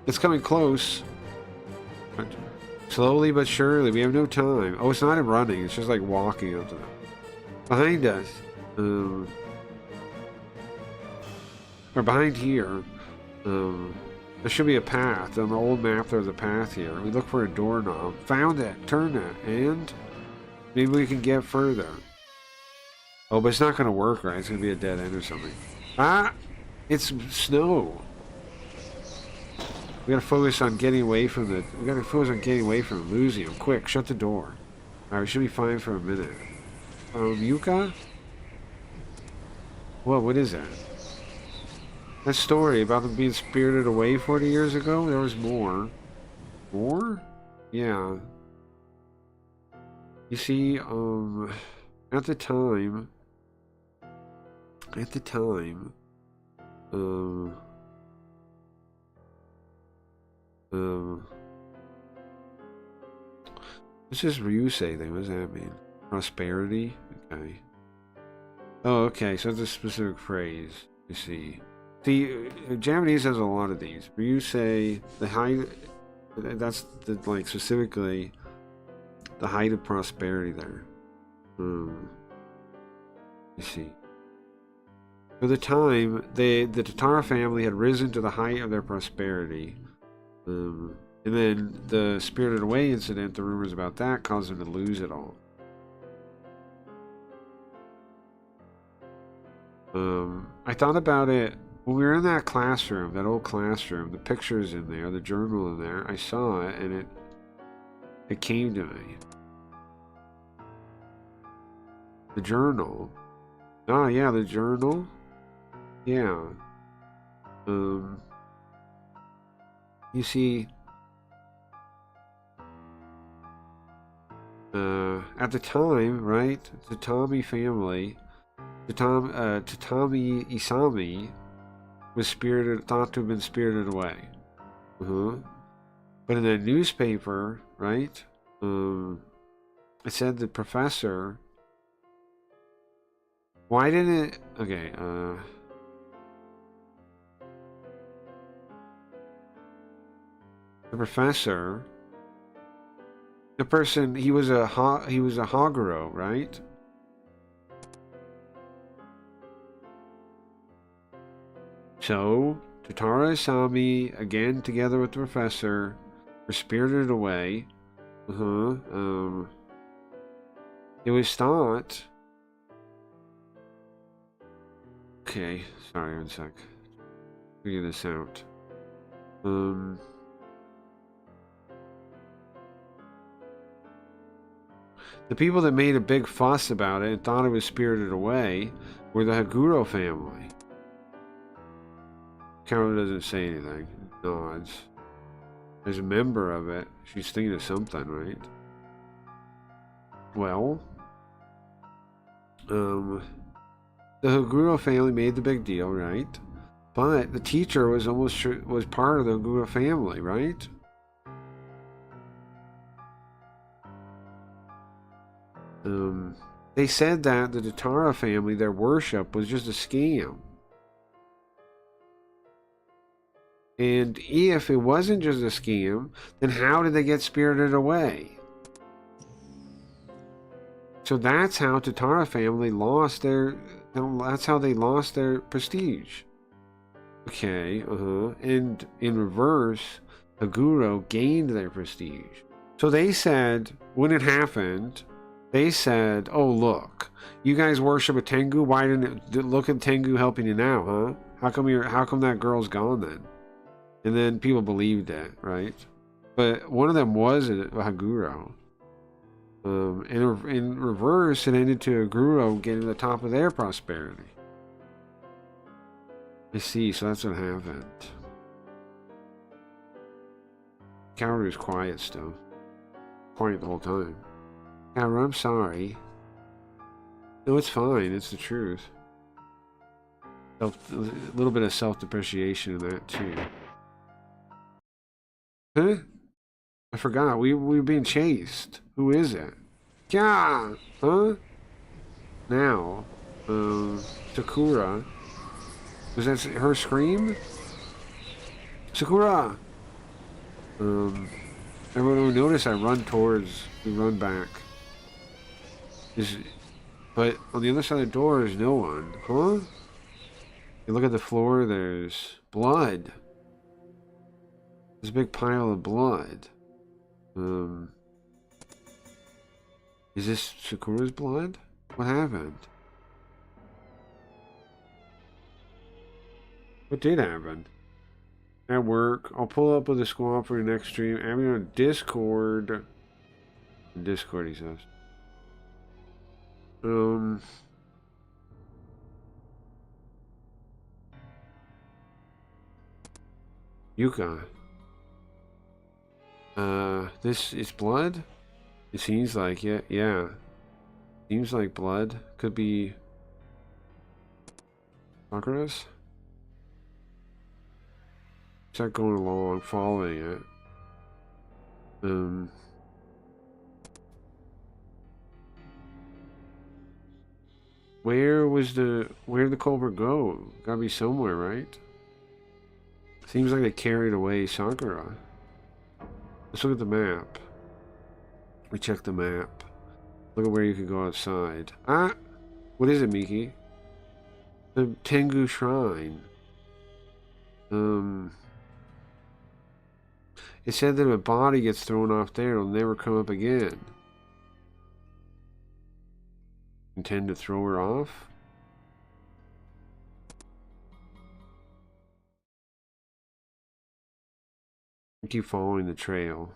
It's coming close. Slowly but surely. We have no time. Oh, it's not even running. It's just like walking up to them. Behind us. Or behind here. There should be a path. On the old map, there's a path here. We look for a doorknob. Found it. Turn it. And maybe we can get further. Oh, but it's not going to work, right? It's going to be a dead end or something. Ah! It's snow. We gotta focus on getting away from the. We gotta focus on getting away from losing him. Quick, shut the door. Alright, we should be fine for a minute. Yuka? What is that? That story about them being spirited away 40 years ago? There was more. More? Yeah. You see, at the time, what's this Ryusei thing? What does that mean? Prosperity? Okay. Oh, okay, so it's a specific phrase. You see. See, Japanese has a lot of these. Ryusei, the height, that's the, like, specifically the height of prosperity there. You see. For the time, the Tatara family had risen to the height of their prosperity. And then the Spirited Away incident, the rumors about that, caused them to lose it all. I thought about it when we were in that classroom, that old classroom, the pictures in there, the journal in there, I saw it and it came to me. The journal. Oh yeah, the journal. Yeah. You see, at the time, right, the Tatami family, Tatami Isami was thought to have been spirited away. But in the newspaper, right, it said the professor. Why didn't it? Okay, the professor, the person, he was a Haguro, right? So Tatara Isami, again together with the professor, were spirited away. It was thought. Okay, sorry, one sec. Figure this out. The people that made a big fuss about it and thought it was spirited away were the Haguro family. Kaoru doesn't say anything. Nods. There's a member of it. She's thinking of something, right? Well, the Haguro family made the big deal, right? But the teacher was was part of the Haguro family, right? They said that the Tatara family, their worship was just a scam. And if it wasn't just a scam, then how did they get spirited away? So that's how Tatara family lost their, that's how they lost their prestige. Okay, and in reverse, Haguro gained their prestige. So they said, when it happened, they said, oh look, you guys worship a Tengu, why didn't it, look at Tengu helping you now, huh? How come that girl's gone then? And then people believed it, right? But one of them was a Haguro. In reverse, it ended to Haguro getting the top of their prosperity. I see, so that's what happened. Kaoru's quiet still. Quiet the whole time. Kaoru, I'm sorry. No, it's fine. It's the truth. A little bit of self-depreciation in that, too. Huh? I forgot. We were being chased. Who is it? Yeah! Huh? Now, Sakura. Was that her scream? Sakura! Everyone will notice I run towards, we run back. But on the other side of the door, there's no one. Huh? You look at the floor, there's blood. There's a big pile of blood. Is this Sakura's blood? What happened? What did happen? At work, I'll pull up with the squad for the next stream. Add me on Discord. Discord, he says. Yuka. This is blood? It seems like it, yeah. Seems like blood. Could be Sakura's. Start going along, following it. Where'd the culprit go? Gotta be somewhere, right? Seems like they carried away Sakura. Let's look at the map. We check the map. Look at where you could go outside. Ah! What is it, Miki? The Tengu Shrine. It said that if a body gets thrown off there, it'll never come up again. Intend to throw her off? Keep following the trail.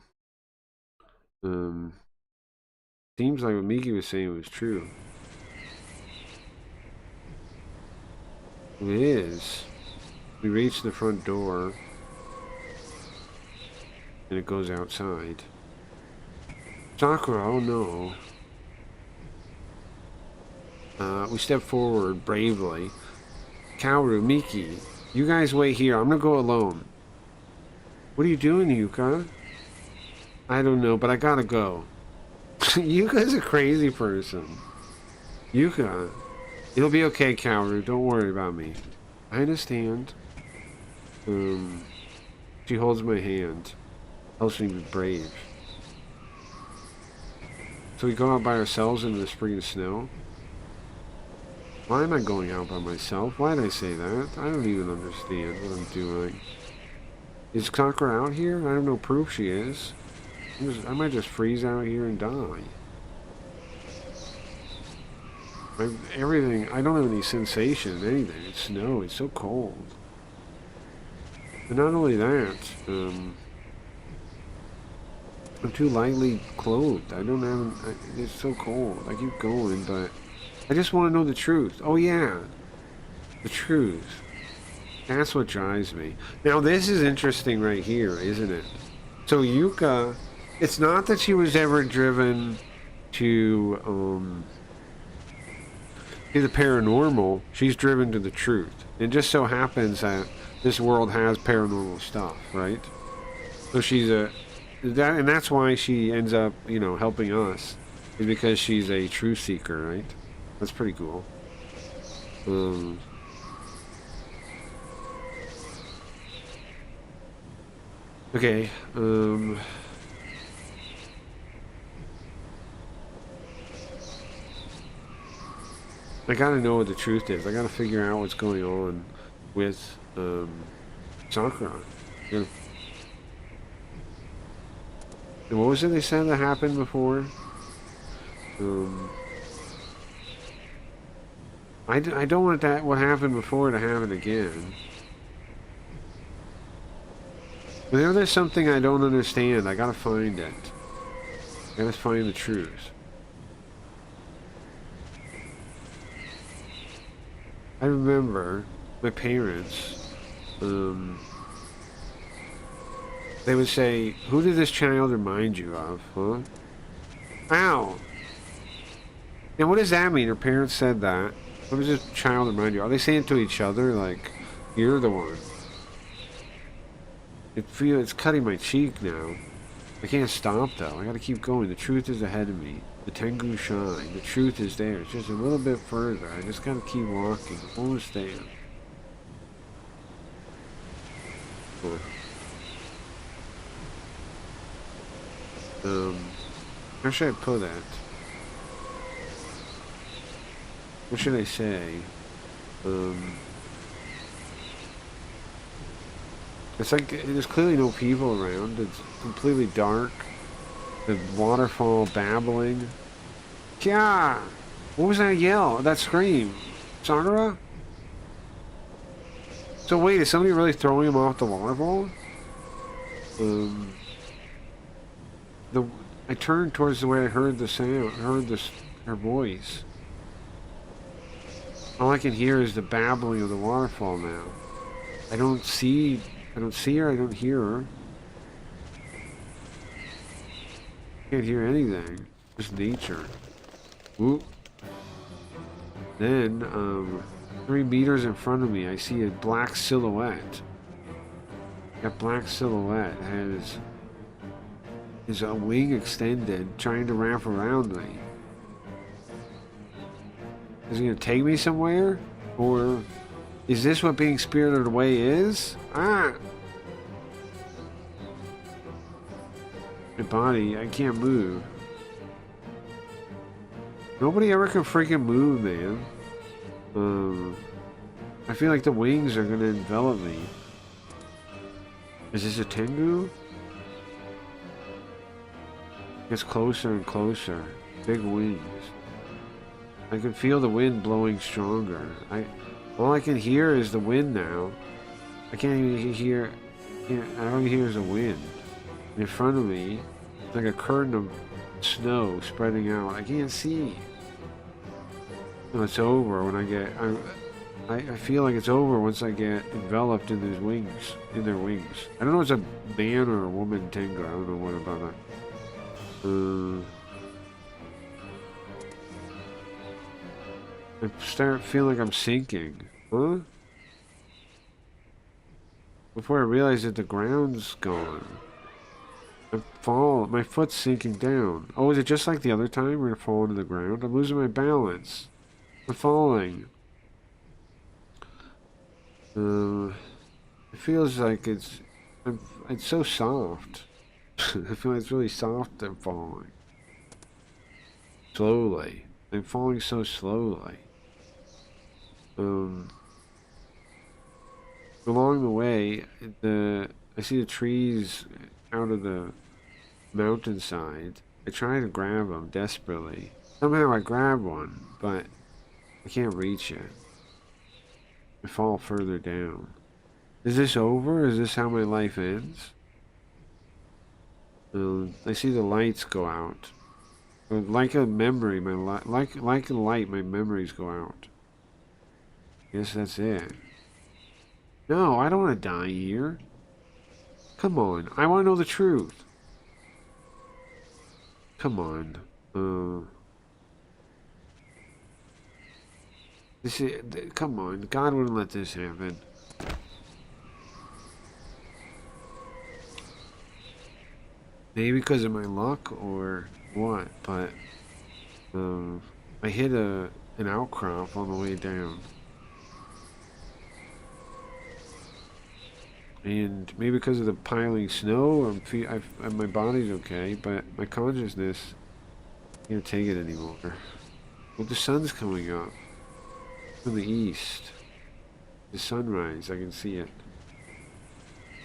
Seems like what Miki was saying was true. It is. We reach the front door. And it goes outside. Sakura, oh no. We step forward bravely. Kaoru, Miki, you guys wait here. I'm gonna go alone. What are you doing, Yuka? I don't know, but I gotta go. Yuka's a crazy person. Yuka, it'll be okay, Kaoru. Don't worry about me. I understand. She holds my hand. Helps me be brave. So we go out by ourselves into the spring and snow. Why am I going out by myself? Why did I say that? I don't even understand what I'm doing. Is Sakura out here? I have no proof she is. I might just freeze out here and die. Everything, I don't have any sensation in anything. It's snow, it's so cold. And not only that, I'm too lightly clothed. I don't have. It's so cold. I keep going, but I just want to know the truth. Oh yeah, the truth. That's what drives me. Now this is interesting right here, isn't it? So Yuka, it's not that she was ever driven to the paranormal. She's driven to the truth. It just so happens that this world has paranormal stuff, right? So she's and that's why she ends up, you know, helping us, is because she's a truth seeker, right? That's pretty cool. Okay, I gotta know what the truth is. I gotta figure out what's going on with, Sakura. Yeah. And what was it they said that happened before? I don't want that, what happened before, to happen again. Whenever there's something I don't understand, I gotta find it. I gotta find the truth. I remember my parents, they would say, "Who did this child remind you of, huh?" Ow! Now what does that mean? Her parents said that. What does this child remind you? Are they saying it to each other, like, you're the one? It's cutting my cheek now. I can't stop though. I gotta keep going. The truth is ahead of me. The Tengu shine. The truth is there. It's just a little bit further. I just gotta keep walking. Almost there. How should I put it? What should I say? It's like there's clearly no people around. It's completely dark. The waterfall babbling. Yeah! What was that yell? That scream? Sakura? So wait, is somebody really throwing him off the waterfall? I turned towards the way I heard the sound, her voice. All I can hear is the babbling of the waterfall now. I don't see her, I don't hear her. Can't hear anything. Just nature. Whoop. Then, 3 meters in front of me, I see a black silhouette. That black silhouette has a wing extended, trying to wrap around me. Is it gonna take me somewhere? Or is this what being spirited away is? Ah! My body, I can't move. Nobody ever can freaking move, man. I feel like the wings are gonna envelop me. Is this a Tengu? Gets closer and closer. Big wings. I can feel the wind blowing stronger. All I can hear is the wind now. I can't even hear. I only hear is the wind. In front of me, it's like a curtain of snow spreading out. I can't see. No, it's over when I get. I feel like it's over once I get enveloped in these wings, in their wings. I don't know if it's a man or a woman Tengu. I don't know what about that. I start feeling like I'm sinking. Huh? Before I realize that the ground's gone. My foot's sinking down. Oh, is it just like the other time we're gonna fall into the ground? I'm losing my balance. I'm falling. It feels like it's so soft. I feel like it's really soft and falling. Slowly. I'm falling so slowly. Along the way, I see the trees out of the mountainside. I try to grab them desperately. Somehow I grab one, but I can't reach it. I fall further down. Is this over? Is this how my life ends? I see the lights go out. Like a memory, like a light, my memories go out. Guess that's it. No, I don't want to die here. Come on, I want to know the truth. Come on. Come on. God wouldn't let this happen. Maybe because of my luck or what, but I hit an outcrop on the way down. And maybe because of the piling snow, my body's okay, but my consciousness can't take it anymore. Well, the sun's coming up from the east. The sunrise, I can see it.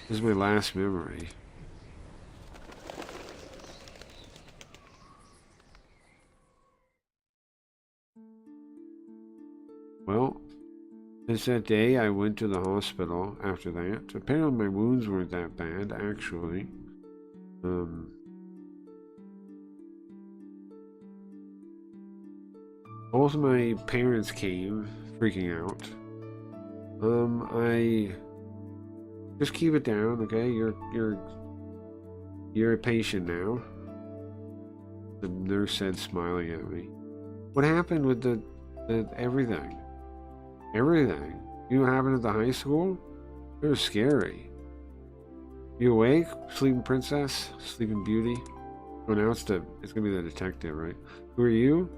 This is my last memory. Well, since that day, I went to the hospital after that. Apparently my wounds weren't that bad, actually. Both my parents came, freaking out. I just keep it down, okay? You're a patient now. The nurse said, smiling at me. What happened with the everything? Everything. You know what happened at the high school? It was scary. You awake? Sleeping princess? Sleeping beauty? Oh, now it's gonna be the detective, right? Who are you?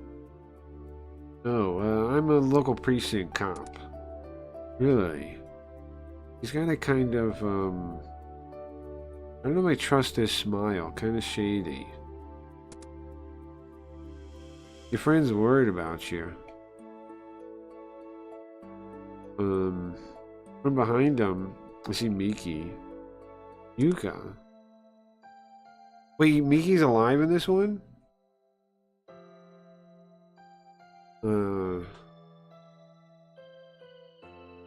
Oh, I'm a local precinct cop. Really? He's got a kind of, I don't know if I trust his smile. Kind of shady. Your friend's worried about you. From behind him, I see Miki. Yuka. Wait, Miki's alive in this one?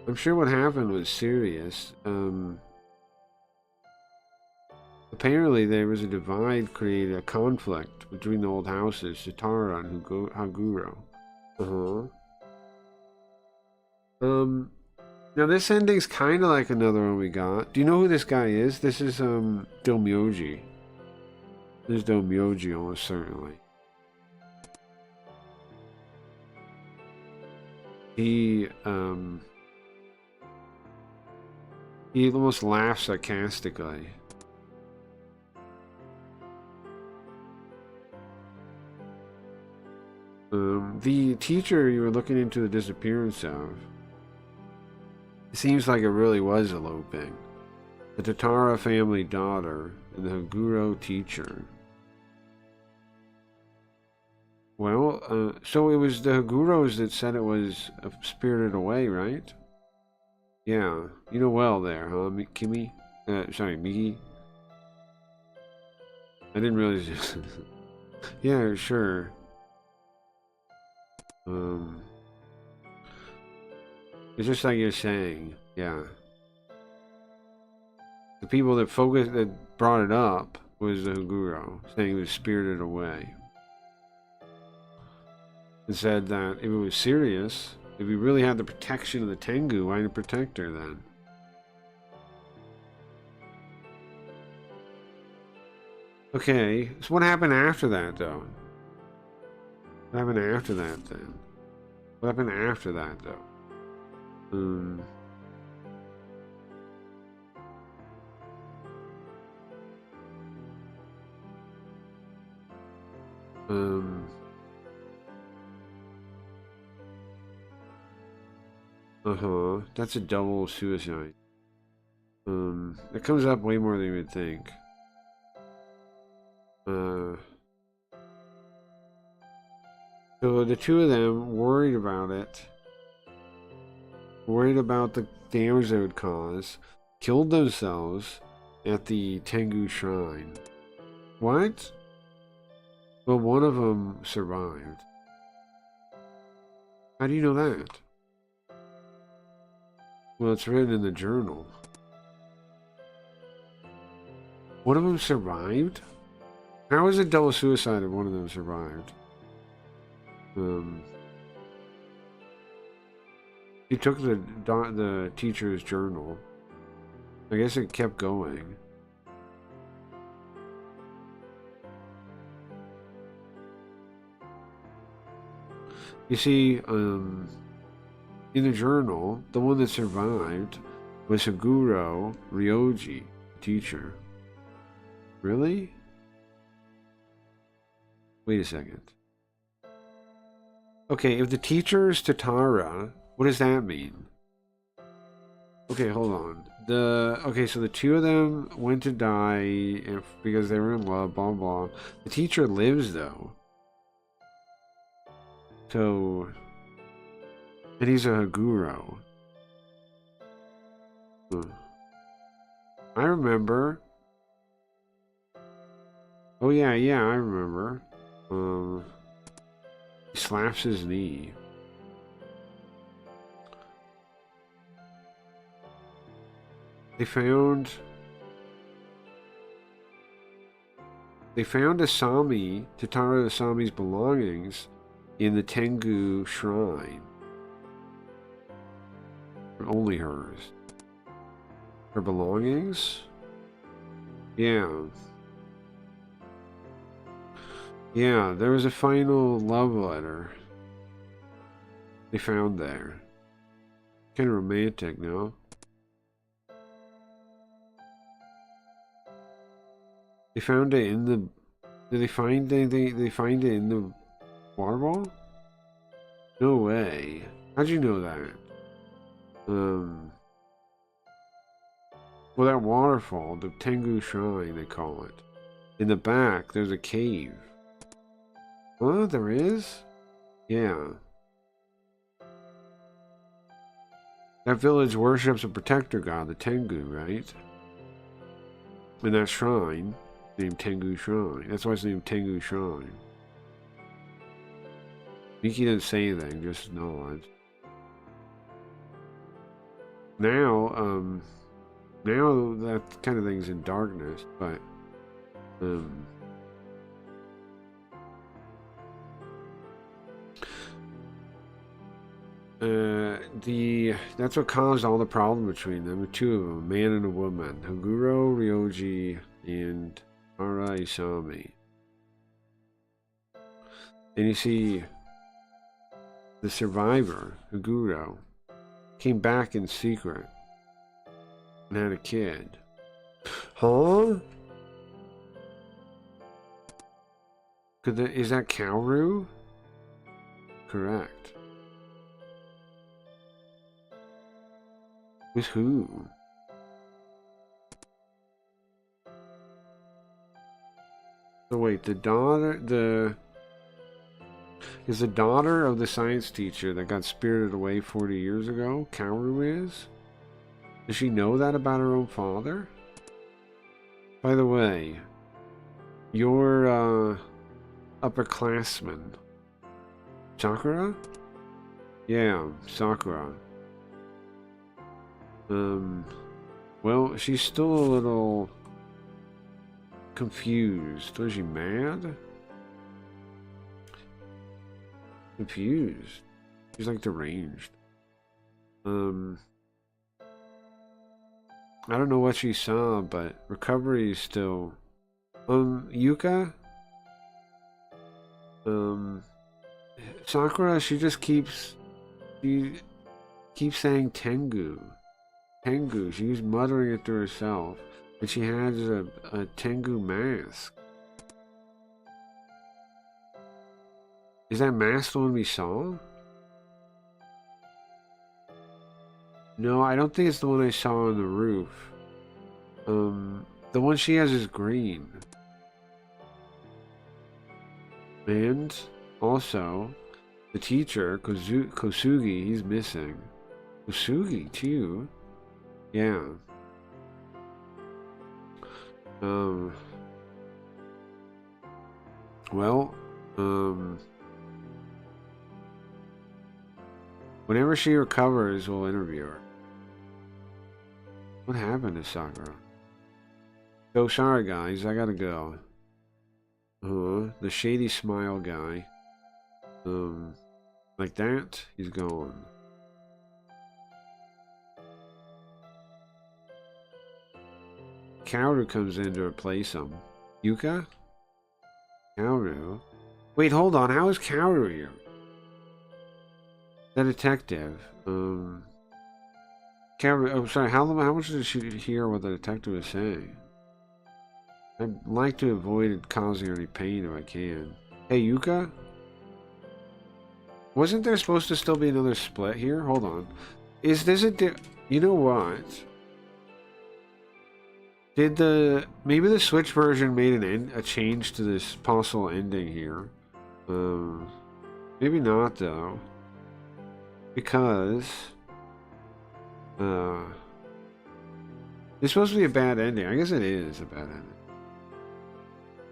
I'm sure what happened was serious. Apparently there was a divide created, a conflict between the old houses, Sitara and Haguro. Now this ending's kind of like another one we got. Do you know who this guy is? This is, Domyoji. This is Domyoji, almost certainly. He almost laughs sarcastically. The teacher you were looking into the disappearance of, it seems like it really was eloping. The Tatara family daughter and the Haguro teacher. Well, so it was the Haguros that said it was spirited away, right? Yeah, you know well there, huh, Kimi? Sorry, Miki? I didn't realize. Yeah, sure. It's just like you're saying, yeah. The people that brought it up was the Haguro, saying it was spirited away. And said that if it was serious, if we really had the protection of the Tengu, why didn't protect her then? Okay, so what happened after that, though? What happened after that, then? What happened after that, though? That's a double suicide. It comes up way more than you would think. So the two of them worried about it. Worried about the damage they would cause. Killed themselves at the Tengu Shrine. What? Well, one of them survived. How do you know that? Well, it's written in the journal. One of them survived? How was it double suicide if one of them survived? He took the teacher's journal. I guess it kept going. You see, in the journal, the one that survived was Haguro Ryoji, teacher. Really? Wait a second. Okay, if the teacher is Tatara, what does that mean? Okay, hold on. Okay, so the two of them went to die because they were in love, blah blah. The teacher lives though. So, and he's a Haguro. I remember. Oh yeah, I remember. He slaps his knee. They found Asami, Tatara Asami's belongings in the Tengu shrine. Only hers. Her belongings? Yeah. Yeah, there was a final love letter they found there. Kind of romantic, no? They found it in the... Did they find anything? Did they find it in the water ball? No way. How'd you know that? Well, that waterfall, the Tengu Shrine, they call it. In the back, there's a cave. Huh? There is? Yeah. That village worships a protector god, the Tengu, right? And that shrine, named Tengu Shrine. That's why it's named Tengu Shrine. Miki didn't say anything, just nods. Now that kind of thing's in darkness, but that's what caused all the problem between them. The two of them, a man and a woman, Haguro Ryoji and Ara Isami. And you see, the survivor, Haguro, came back in secret and had a kid. Huh? Is that Kaoru? Correct. With who? So wait, is the daughter of the science teacher that got spirited away 40 years ago, Kaoru is? Does she know that about her own father? By the way, your upperclassman, Sakura? Yeah, Sakura. Well, she's still a little confused. Was she mad? Confused. She's like deranged. I don't know what she saw, but recovery is still... Yuka? Sakura, she just keeps saying Tengu. Tengu. She's muttering it to herself. And she has a Tengu mask. Is that mask the one we saw? No, I don't think it's the one I saw on the roof. The one she has is green. And also, the teacher, Kosugi, he's missing. Kosugi, too? Yeah. Whenever she recovers, we'll interview her. What happened to Sakura? So sorry guys, I gotta go. The shady smile guy. Like that, he's gone. Kaoru comes in to replace him. Yuka? Kaoru? Wait, hold on. How is Kaoru here? The detective. Kaoru. Oh, sorry. How much did she hear what the detective was saying? I'd like to avoid causing her any pain if I can. Hey, Yuka? Wasn't there supposed to still be another split here? Hold on. Is this a you know what? Did maybe the Switch version made a change to this possible ending here? Maybe not though. Because it's supposed to be a bad ending. I guess it is a bad ending.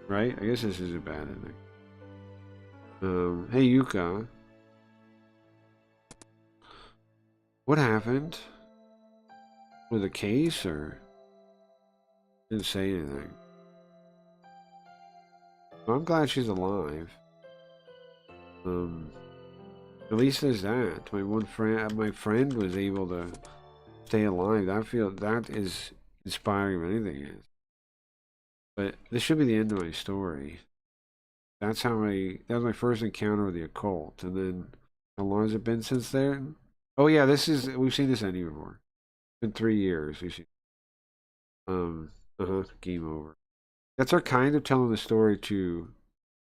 Right? I guess this is a bad ending. Hey Yuka. What happened? With the case, or? Didn't say anything. Well, I'm glad she's alive. At least there's that. My friend was able to stay alive. I feel that is inspiring if anything is. But this should be the end of my story. That was my first encounter with the occult. And then, how long has it been since then? Oh yeah, we've seen this ending before. It's been 3 years. We've seen. Game over. That's our kind of telling the story to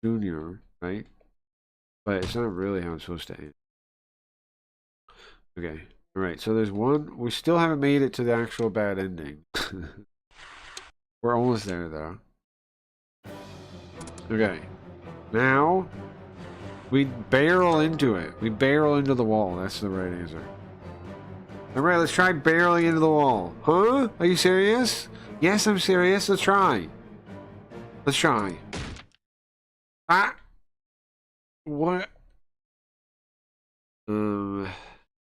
Junior, right? But it's not really how it's supposed to end. Okay. Alright, so there's one. We still haven't made it to the actual bad ending. We're almost there, though. Okay. Now, we barrel into it. We barrel into the wall. That's the right answer. Alright, let's try barreling into the wall. Huh? Are you serious? Yes, I'm serious. Let's try. Let's try. Ah! What?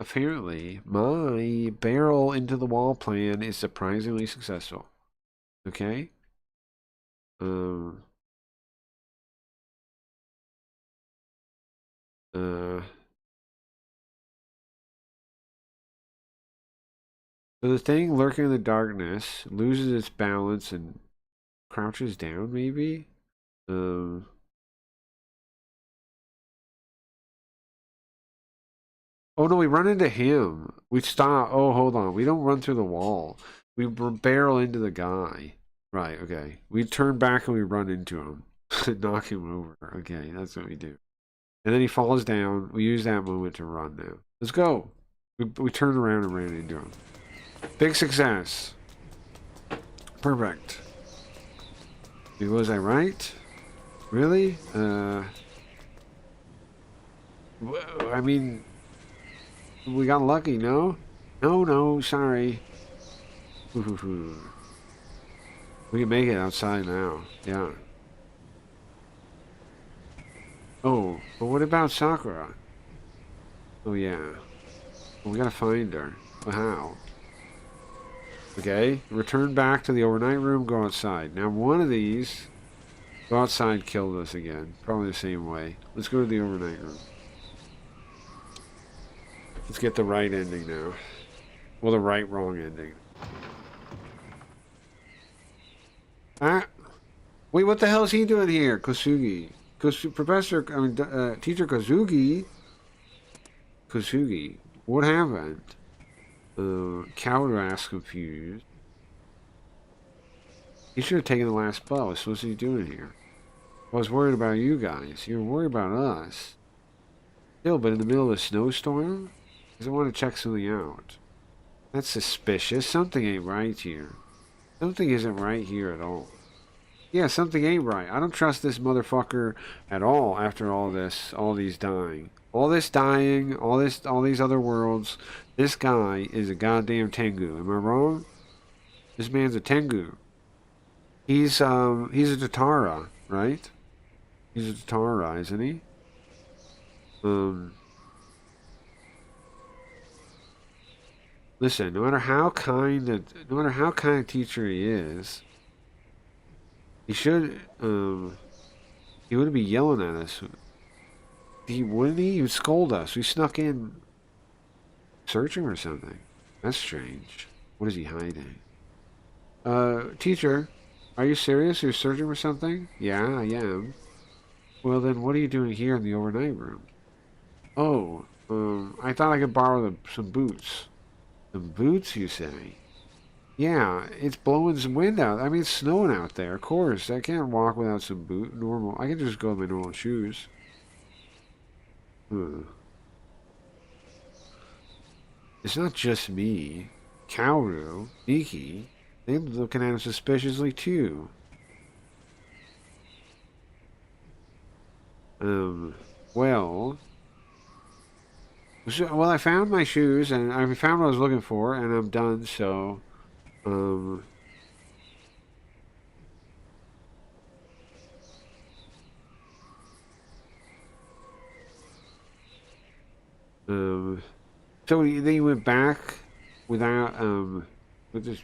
Apparently, my barrel into the wall plan is surprisingly successful. Okay? So the thing lurking in the darkness loses its balance and crouches down, maybe? Oh no, we run into him. We stop. Oh, hold on. We don't run through the wall. We barrel into the guy. Right, okay. We turn back and we run into him. Knock him over. Okay, that's what we do. And then he falls down. We use that moment to run now. Let's go. We turned around and ran into him. Big success. Perfect. Was I right? Really? I mean, we got lucky, no? No, sorry. We can make it outside now. Yeah. Oh, but what about Sakura? Oh, yeah. Well, we gotta find her. But how? Okay, return back to the overnight room, go outside. Now one of these, go outside, killed us again. Probably the same way. Let's go to the overnight room. Let's get the right ending now. Well, the wrong ending. Ah! Wait, what the hell is he doing here? Kosugi. Teacher Kosugi? Kosugi. What happened? Kaoru asks, confused. He should have taken the last bus. What's he doing here? I was worried about you guys. You're worried about us. Still, but in the middle of a snowstorm? Because I want to check something out. That's suspicious. Something ain't right here. Something isn't right here at all. Yeah, something ain't right. I don't trust this motherfucker at all after all this, all these dying. All this dying, all these other worlds. This guy is a goddamn Tengu. Am I wrong? This man's a Tengu. He's a Tatara, right? He's a Tatara, isn't he? Listen, no matter how kind of teacher he is, he should He wouldn't be yelling at us. Wouldn't he? He would scold us. We snuck in searching or something. That's strange. What is he hiding? Teacher, are you serious? You're searching for something? Yeah, I am. Well then, what are you doing here in the overnight room? Oh, I thought I could borrow some boots. Some boots, you say? Yeah, it's blowing some wind out. I mean, it's snowing out there, of course. I can't walk without some normal. I can just go with my normal shoes. It's not just me. Kaoru, Nikki, they're looking at him suspiciously too. Well, I found my shoes and I found what I was looking for, and I'm done. So, so then you went back without with this.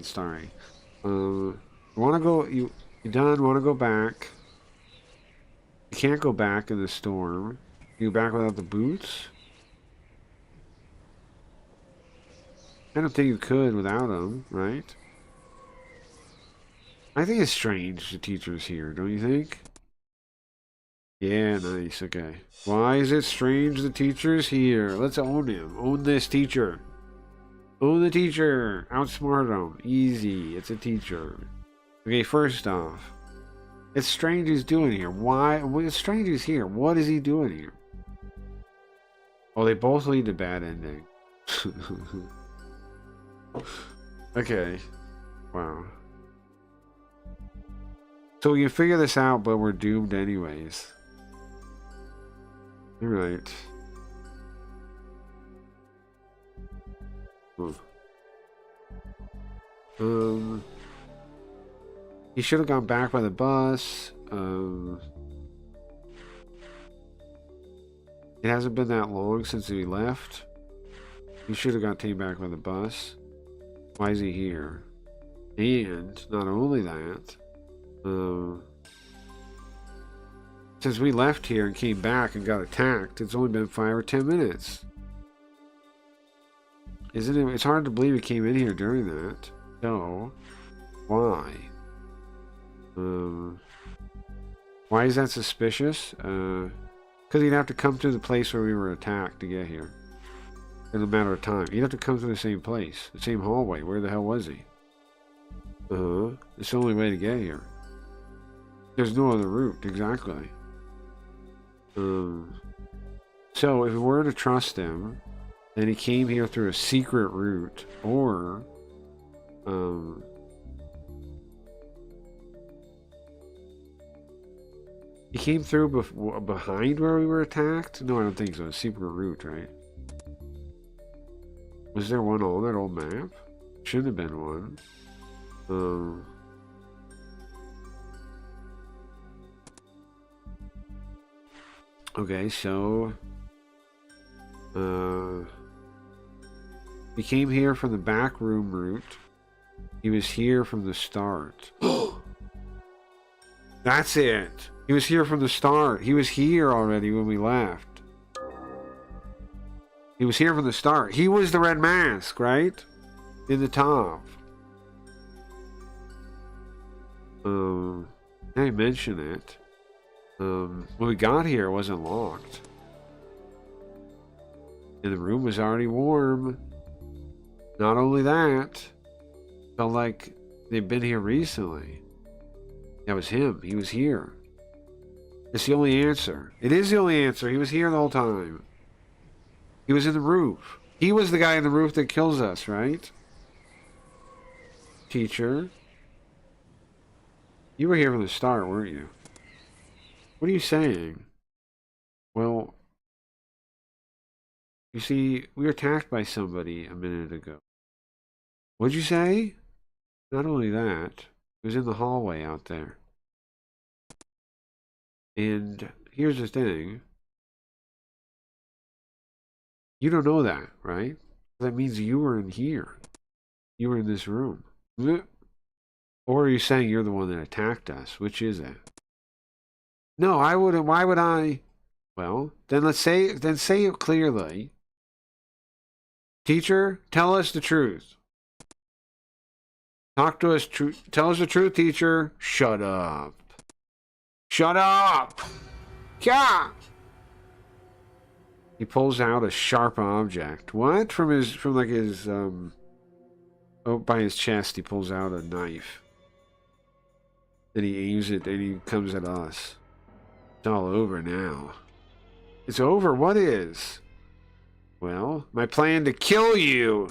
Sorry. Want to go? You done? Want to go back? You can't go back in the storm. You go back without the boots? I don't think you could without them, right? I think it's strange the teacher's here, don't you think? Yeah, nice, okay. Why is it strange the teacher's here? Let's own him. Own this teacher. Own the teacher. Outsmart him. Easy. It's a teacher. Okay, first off, it's strange he's doing here. Why? It's strange he's here. What is he doing here? Oh, they both lead to bad ending. Okay. Wow. So we can figure this out, but we're doomed anyways. Alright. He should have gone back by the bus. It hasn't been that long since he left. He should have got taken back by the bus. Why is he here? And not only that, since we left here and came back and got attacked, it's only been 5 or 10 minutes. Isn't it? It's hard to believe he came in here during that. So, why? Why is that suspicious? Because he'd have to come to the place where we were attacked to get here. In a matter of time. He'd have to come to the same place. The same hallway. Where the hell was he? It's the only way to get here. There's no other route. Exactly. So, if we were to trust him, then he came here through a secret route, or, he came through behind where we were attacked? No, I don't think so. A secret route, right? Was there one on that old map? Should have been one. Okay, so he came here from the back room route. He was here from the start. That's it. He was here from the start. He was here already when we left. He was here from the start. He was the red mask, right? In the top. I mention it. When we got here, it wasn't locked. And the room was already warm. Not only that, felt like they'd been here recently. That was him. He was here. It's the only answer. It is the only answer. He was here the whole time. He was in the roof. He was the guy in the roof that kills us, right? Teacher. You were here from the start, weren't you? What are you saying? Well, you see, we were attacked by somebody a minute ago. What'd you say? Not only that, it was in the hallway out there. And here's the thing. You don't know that, right? That means you were in here. You were in this room. Or are you saying you're the one that attacked us? Which is it? No, I wouldn't. Why would I? Well, then say it clearly. Teacher, tell us the truth. Talk to us. Tell us the truth, teacher. Shut up. Shut up. Yeah. He pulls out a sharp object. What? From his oh, by his chest, he pulls out a knife. Then he aims it and he comes at us. It's all over now. It's over? What is? Well, my plan to kill you.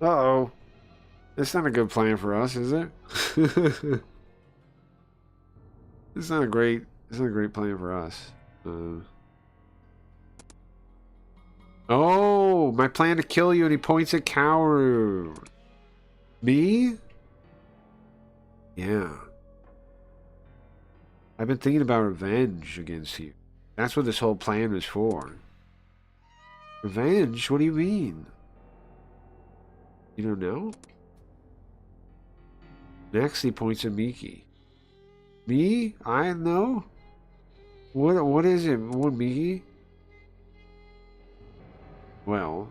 Uh-oh. That's not a good plan for us, is it? It's not a great plan for us. Oh, my plan to kill you, and he points at Kaoru. Me? Yeah. I've been thinking about revenge against you. That's what this whole plan was for. Revenge? What do you mean? You don't know? Next, he points at Miki. Me? I know? What is it? What, Miki? Well,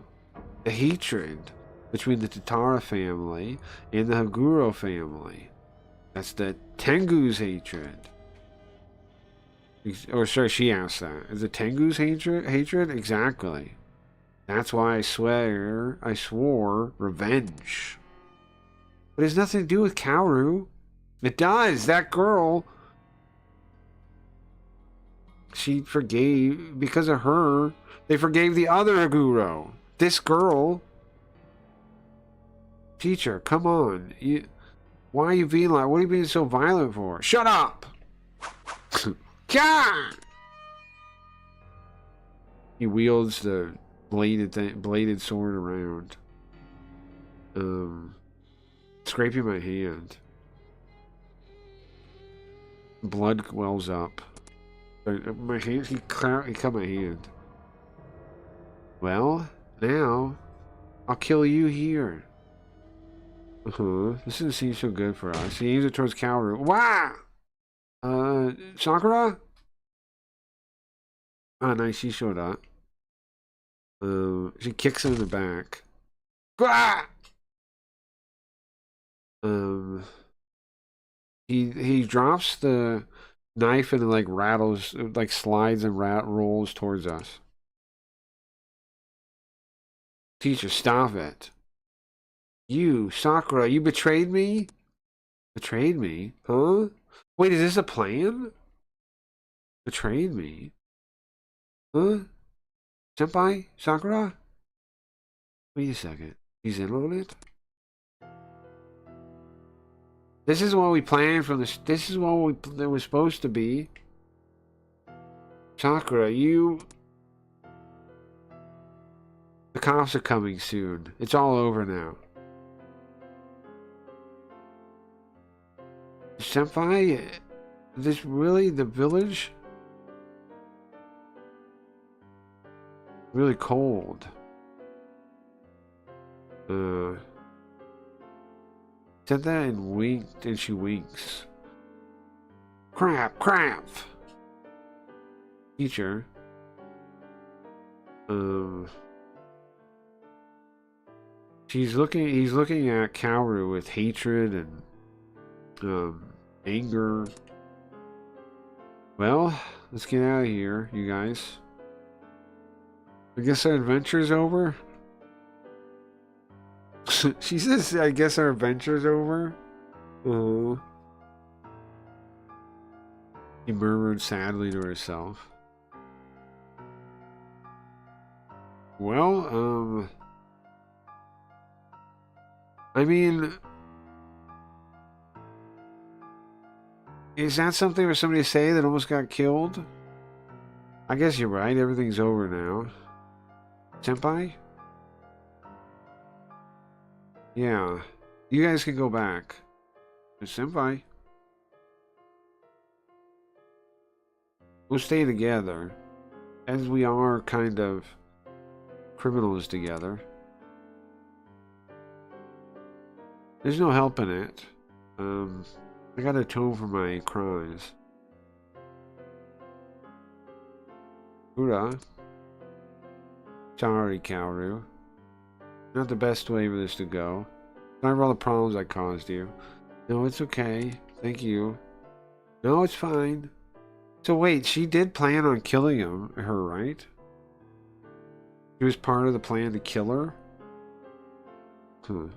the hatred between the Tatara family and the Haguro family. That's the Tengu's hatred. Or sorry, she asked that. Is it Tengu's hatred? Exactly. That's why I swore revenge. But it has nothing to do with Kaoru. It does. That girl, she forgave, because of her, they forgave the other Haguro. This girl. Teacher, come on. Why are you being like, what are you being so violent for? Shut up! God! He wields the bladed sword around. Scraping my hand. Blood wells up. My hand, he cut my hand. Well, now, I'll kill you here. This doesn't seem so good for us. He aims it towards Kaoru. Wow! Sakura? Oh, nice, she showed up. She kicks him in the back. Ah! He drops the knife and it like rattles, like slides and rolls towards us. Teacher, stop it. You, Sakura, you betrayed me? Betrayed me? Huh? Wait, is this a plan? Betrayed me? Huh? Senpai? Sakura? Wait a second. He's in on it? This is what we planned from this. This is what it was supposed to be. Sakura, you... The cops are coming soon. It's all over now. Senpai, is this really the village? Really cold. Said that and winked, and she winks. Crap! Teacher. He's looking at Kaoru with hatred and anger. Well, let's get out of here, you guys. I guess our adventure's over. She says, I guess our adventure's over. Oh. She murmured sadly to herself. Well, I mean, is that something for somebody to say that almost got killed? I guess you're right. Everything's over now. Senpai? Yeah. You guys can go back. Senpai? We'll stay together. As we are kind of criminals together. There's no helping it. I gotta atone for my crimes. Ura. Sorry, Kaoru. Not the best way for this to go. Sorry for all the problems I caused you. No, it's okay. Thank you. No, it's fine. So wait, she did plan on killing her, right? She was part of the plan to kill her? Huh.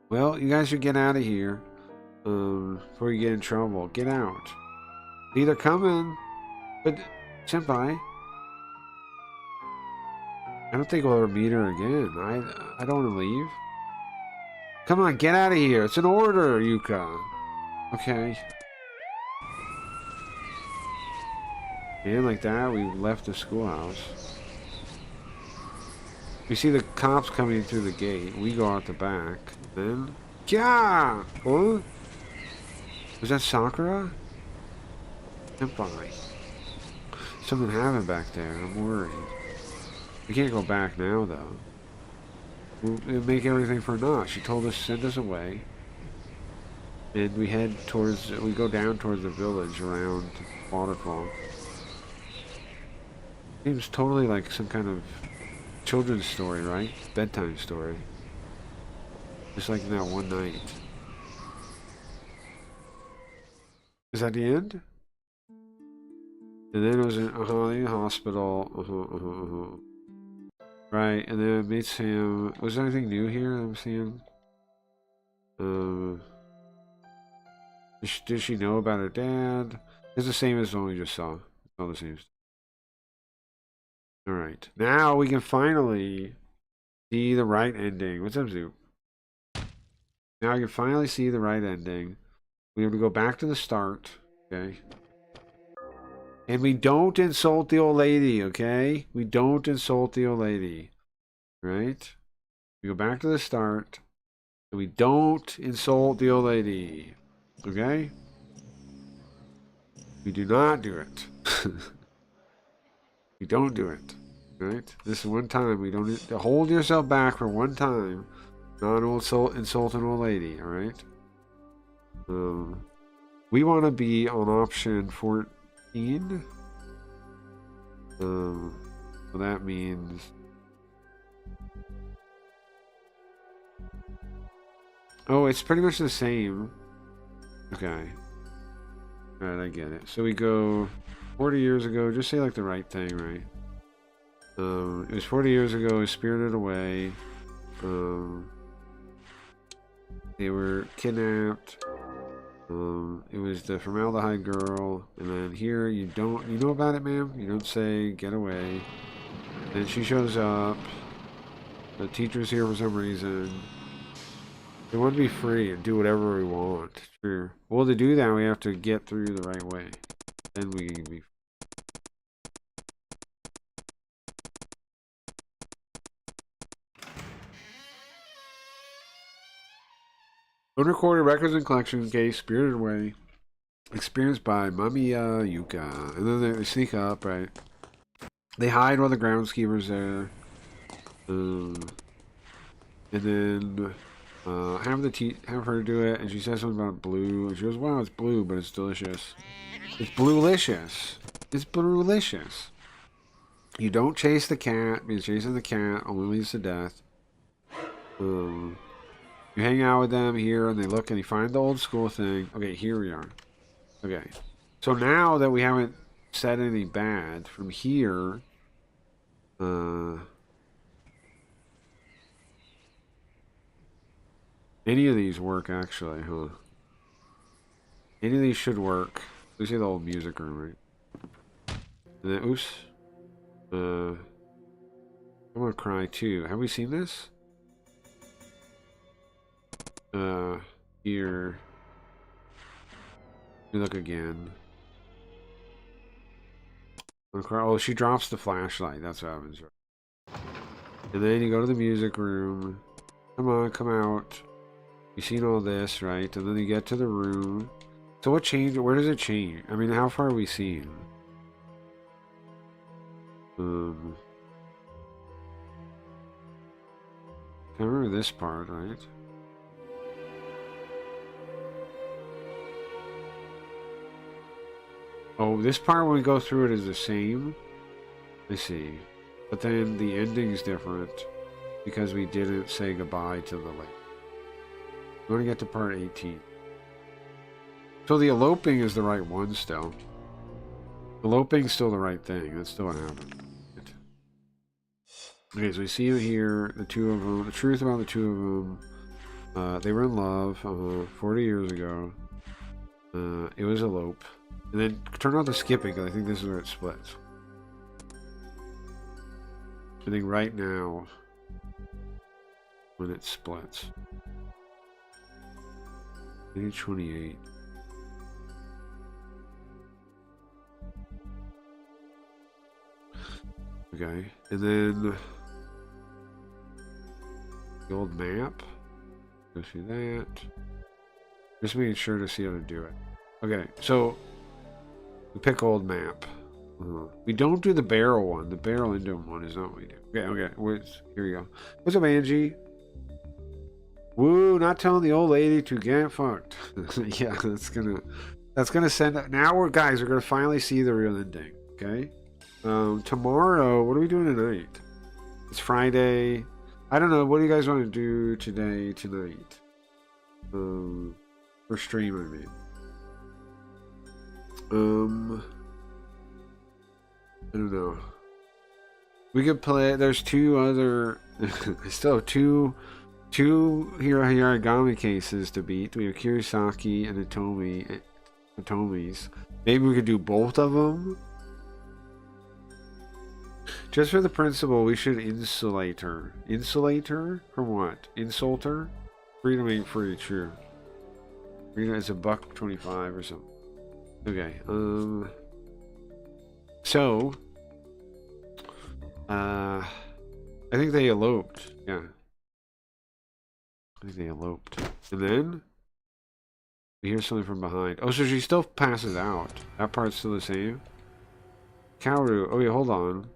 Well, you guys should get out of here. Before you get in trouble. Get out. See, they're coming. But, Senpai, I don't think we'll ever meet her again. I don't want to leave. Come on, get out of here. It's an order, Yuka. Okay. And like that, we left the schoolhouse. We see the cops coming through the gate. We go out the back. Then... Yeah! Huh? Was that Sakura? Senpai. Something happened back there. I'm worried. We can't go back now, though. We'll make everything for naught. She told us to send us away. And we head towards... We go down towards the village around Waterfall. Seems totally like some kind of children's story, right? Bedtime story. Just like in that one night. Is that the end? And then it was in the hospital. Right, and then it meets him. Was there anything new here I'm seeing? Did she know about her dad? It's the same as the one we just saw. It's all the same. Alright, now we can finally see the right ending. What's up, Zoop? Now I can finally see the right ending. We have to go back to the start, okay? And we don't insult the old lady, okay? We don't insult the old lady, right? We go back to the start, and we don't insult the old lady, okay? We do not do it. We don't do it, right? This is one time. We don't hold yourself back for one time. Not insult an old lady, all right? We want to be on option 14. So that means... Oh, it's pretty much the same. Okay. Alright, I get it. So we go 40 years ago. Just say like the right thing, right? It was 40 years ago. He was spirited away. They were kidnapped. It was the formaldehyde girl, and then here you know about it, ma'am. You don't say get away. Then she shows up. The teacher's here for some reason. We want to be free and do whatever we want. Sure. Well, to do that, we have to get through the right way. Then we can be. Unrecorded records and collections case Spirited Away. Experienced by Mamiya Yuka. And then they sneak up, right? They hide while the groundskeeper's there. And then have her do it, and she says something about blue, and she goes, "Wow, it's blue, but it's delicious. It's bluelicious. It's bluelicious." You don't chase the cat because chasing the cat only leads to death. You hang out with them here, and they look, and you find the old school thing. Okay, here we are. Okay, so now that we haven't said anything bad from here, any of these work actually, huh? Any of these should work. We see the old music room, right? And then, oops. I'm gonna cry too. Have we seen this? Here. We look again. Oh, she drops the flashlight. That's what happens. And then you go to the music room. Come on, come out. You've seen all this, right? And then you get to the room. So what changed? Where does it change? I mean, how far are we seeing? I remember this part, right? Oh, this part when we go through it is the same. I see. But then the ending's different because we didn't say goodbye to the lake. We're going to get to part 18. So the eloping is the right one still. Eloping's still the right thing. That's still what happened. Okay, so we see here, the two of them, the truth about the two of them. They were in love 40 years ago. It was elope. And then turn on the skipping, because I think this is where it splits. I think right now, when it splits. Maybe 28. Okay, and then the old map. Go through that. Just making sure to see how to do it. Okay, so we pick old map. We don't do the barrel one. The barrel into one is not what we do. Okay, here we go. What's up, Angie? Woo, not telling the old lady to get fucked. Yeah, that's gonna send. Now we're gonna finally see the real ending. Okay. Tomorrow, what are we doing tonight? It's Friday. I don't know. What do you guys want to do tonight? For stream, I mean. I don't know. We could play. There's two other. I still have two Hiragami cases to beat. We have Kirisaki and Atomi's. Maybe we could do both of them. Just for the principle, we should insulate her. Insulate her from what? Insult her? Freedom ain't free, true. Freedom is $1.25 or something. Okay. So, I think they eloped. Yeah. I think they eloped. And then we hear something from behind. Oh, so she still passes out. That part's still the same. Kaoru. Oh, yeah, hold on.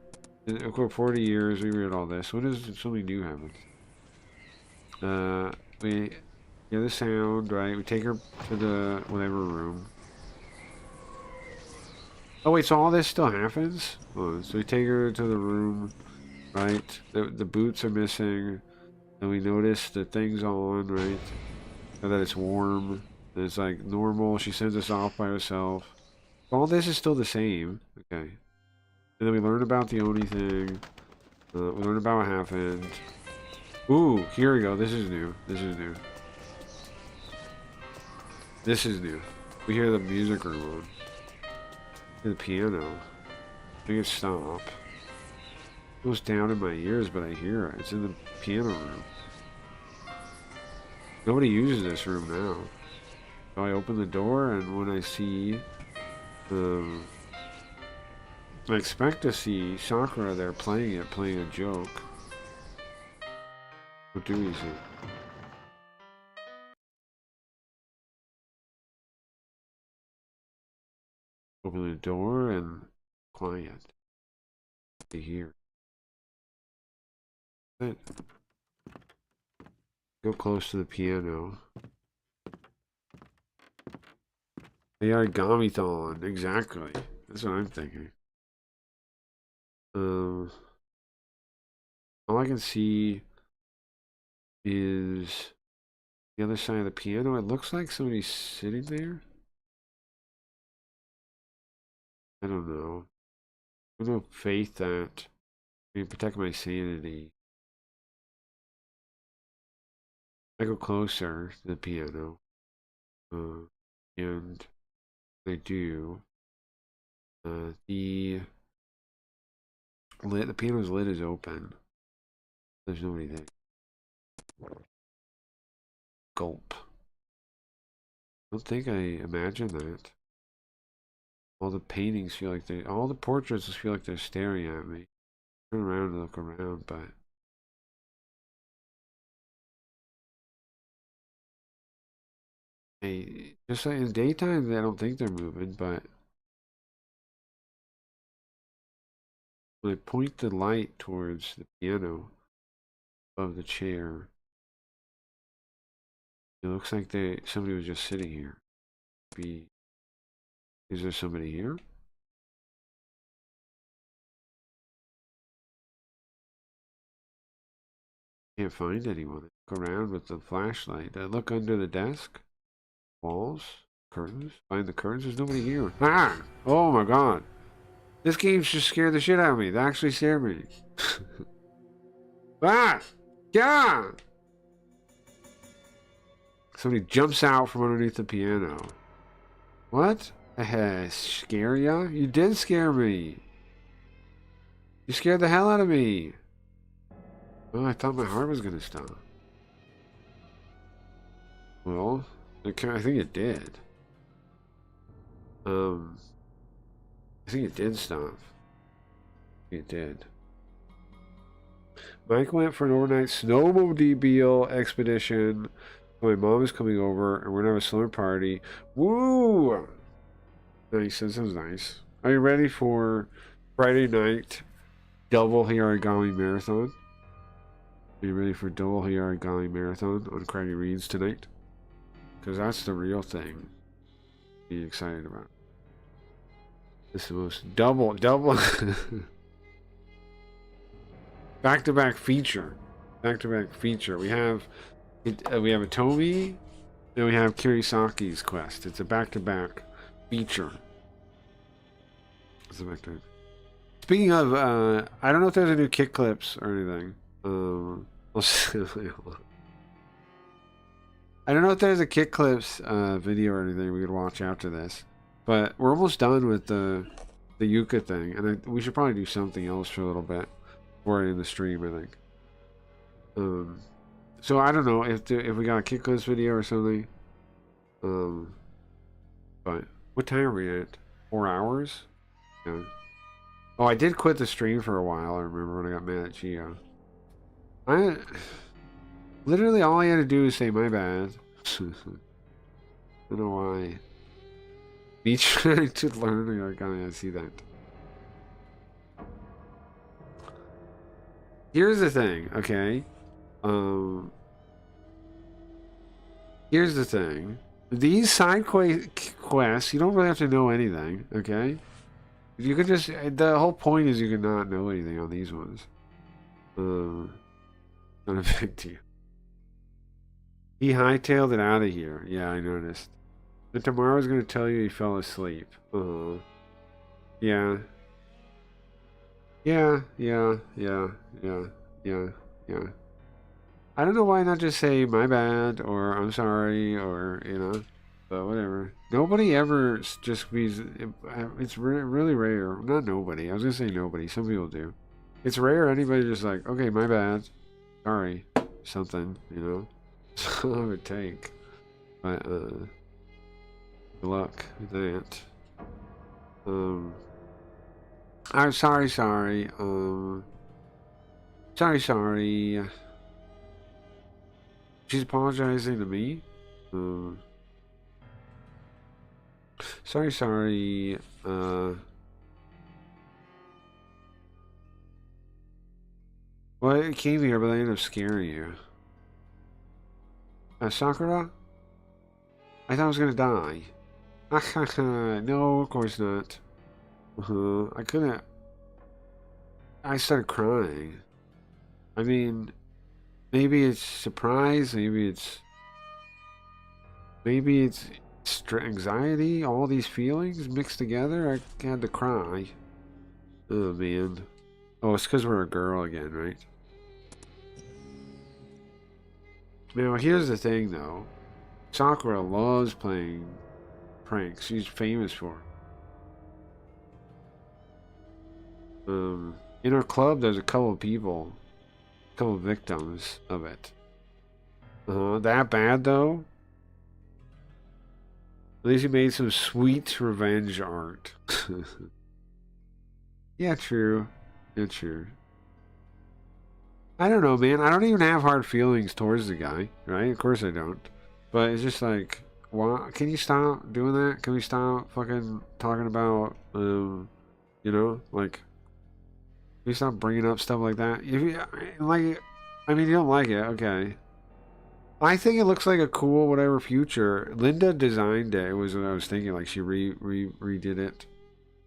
Of course, 40 years, we read all this. When does something new happen? We hear the sound, right? We take her to the whatever room. Oh, wait, so all this still happens? Oh, so we take her to the room, right? The boots are missing. And we notice the thing's on, right? And that it's warm. And it's like normal. She sends us off by herself. All this is still the same. Okay. And then we learn about the Oni thing. We learn about what happened. Ooh, here we go. This is new. This is new. This is new. We hear the music room on. The piano. I think it stop. It goes down in my ears, but I hear it. It's in the piano room. Nobody uses this room now. So I open the door, and when I see, I expect to see Sakura there playing a joke. What do we see? Open the door and quiet. To hear. Go close to the piano. The Origami-thon, exactly. That's what I'm thinking. All I can see is the other side of the piano. It looks like somebody's sitting there. I don't know. I have no faith that I can protect my sanity. I go closer to the piano, and I do. The piano's lid is open. There's nobody there. Gulp. I don't think I imagined that. All the paintings feel like all the portraits just feel like they're staring at me. Turn around and look around, but just like in daytime, I don't think they're moving, but when I point the light towards the piano, above the chair. It looks like somebody was just sitting here. Is there somebody here? Can't find anyone. Look around with the flashlight. Look under the desk. Walls. Curtains. Find the curtains. There's nobody here. Ah! Oh my god. This game just scared the shit out of me. That actually scared me. Ah! Yeah! Somebody jumps out from underneath the piano. What? Scare ya? You did scare me. You scared the hell out of me. Oh, I thought my heart was gonna stop. Well, I think it did. I think it did stop. It did. Mike went for an overnight snowmobile expedition. My mom is coming over, and we're gonna have a slumber party. Woo! Nice. That sounds nice. Are you ready for Friday night double Hiragami marathon? Are you ready for double Hiragami marathon on Craggy Reads tonight? Because that's the real thing. Be excited about. This is the most double back-to-back feature. Back-to-back feature. We have a Tomy, then we have Kirisaki's quest. It's a back-to-back feature. It's a back-to-back. Speaking of, I don't know if there's a new Kick Clips or anything. I don't know if there's a Kick Clips video or anything we could watch after this, but we're almost done with the Yuka thing, and we should probably do something else for a little bit before I end the stream, I think. So I don't know if we got a Kick Clips video or something. But what time are we at? 4 hours? Yeah. Oh, I did quit the stream for a while. I remember when I got mad at Gio. Literally all I had to do is say my bad. I don't know why. Me trying to learn, I gotta see that. Here's the thing, okay? Here's the thing. These side quests, you don't really have to know anything, okay? You could just, the whole point is you can not know anything on these ones. Not a big deal. He hightailed it out of here. Yeah, I noticed. But tomorrow's gonna tell you he fell asleep. Yeah. Yeah. I don't know why not just say my bad or I'm sorry or, you know, but whatever. Nobody ever just means, it's really rare. Not nobody. I was gonna say nobody. Some people do. It's rare anybody just like, okay, my bad. Sorry. Something, you know. So I would take. But, good luck with that. I'm sorry. Sorry. She's apologizing to me. Sorry. Well, I came here, but I ended up scaring you. Sakura? I thought I was gonna die. No, of course not. I couldn't. I started crying. I mean, maybe it's surprise, maybe it's anxiety, all these feelings mixed together. I had to cry. Oh man. Oh, it's because we're a girl again, right? Now, here's the thing, though. Sakura loves playing pranks. She's famous for it. In our club, there's a couple of people, a couple of victims of it. That bad, though? At least he made some sweet revenge art. Yeah, true. Yeah, true. I don't know, man. I don't even have hard feelings towards the guy, right? Of course I don't. But it's just like, why? Can you stop doing that? Can we stop fucking talking about, you know, like, can we stop bringing up stuff like that? If you, like, I mean, you don't like it, okay. I think it looks like a cool whatever future. Linda designed it. It was what I was thinking. Like she redid it,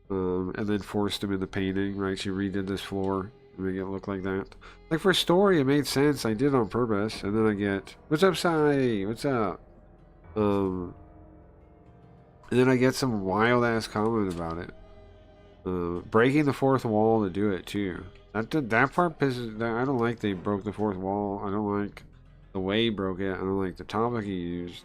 and then forced him into painting. Right? She redid this floor to make it look like that. Like for a story, it made sense. I did it on purpose, and then I get what's up, Sai? What's up? And then I get some wild ass comment about it. Breaking the fourth wall to do it too. That part pisses. I don't like they broke the fourth wall. I don't like the way he broke it. I don't like the topic he used.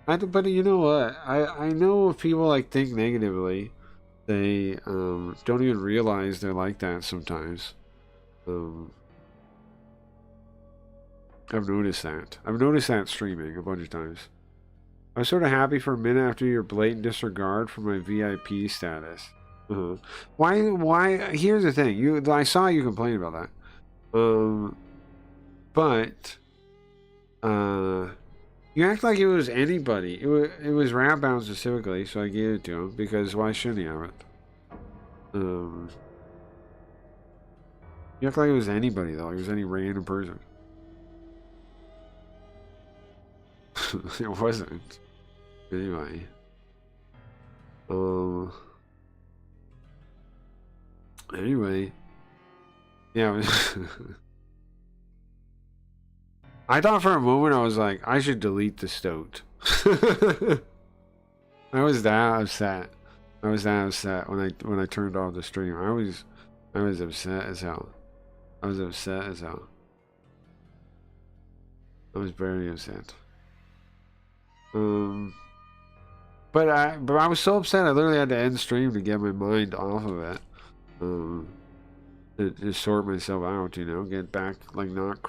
But you know what? I know if people like think negatively, they don't even realize they're like that sometimes. I've noticed that. I've noticed that streaming a bunch of times. I was sort of happy for a minute after your blatant disregard for my VIP status. Why? Here's the thing. I saw you complain about that. But you act like it was anybody. It was Rapbound specifically, so I gave it to him because why shouldn't he have it? You act like it was anybody though. It was any random person. It wasn't. Anyway. Anyway. Yeah. I thought for a moment I was like, I should delete the stoat. I was that upset. I was that upset when I turned off the stream. I was upset as hell. I was upset as hell. I was very upset. But I was so upset I literally had to end stream to get my mind off of it. To sort myself out, you know, get back, like not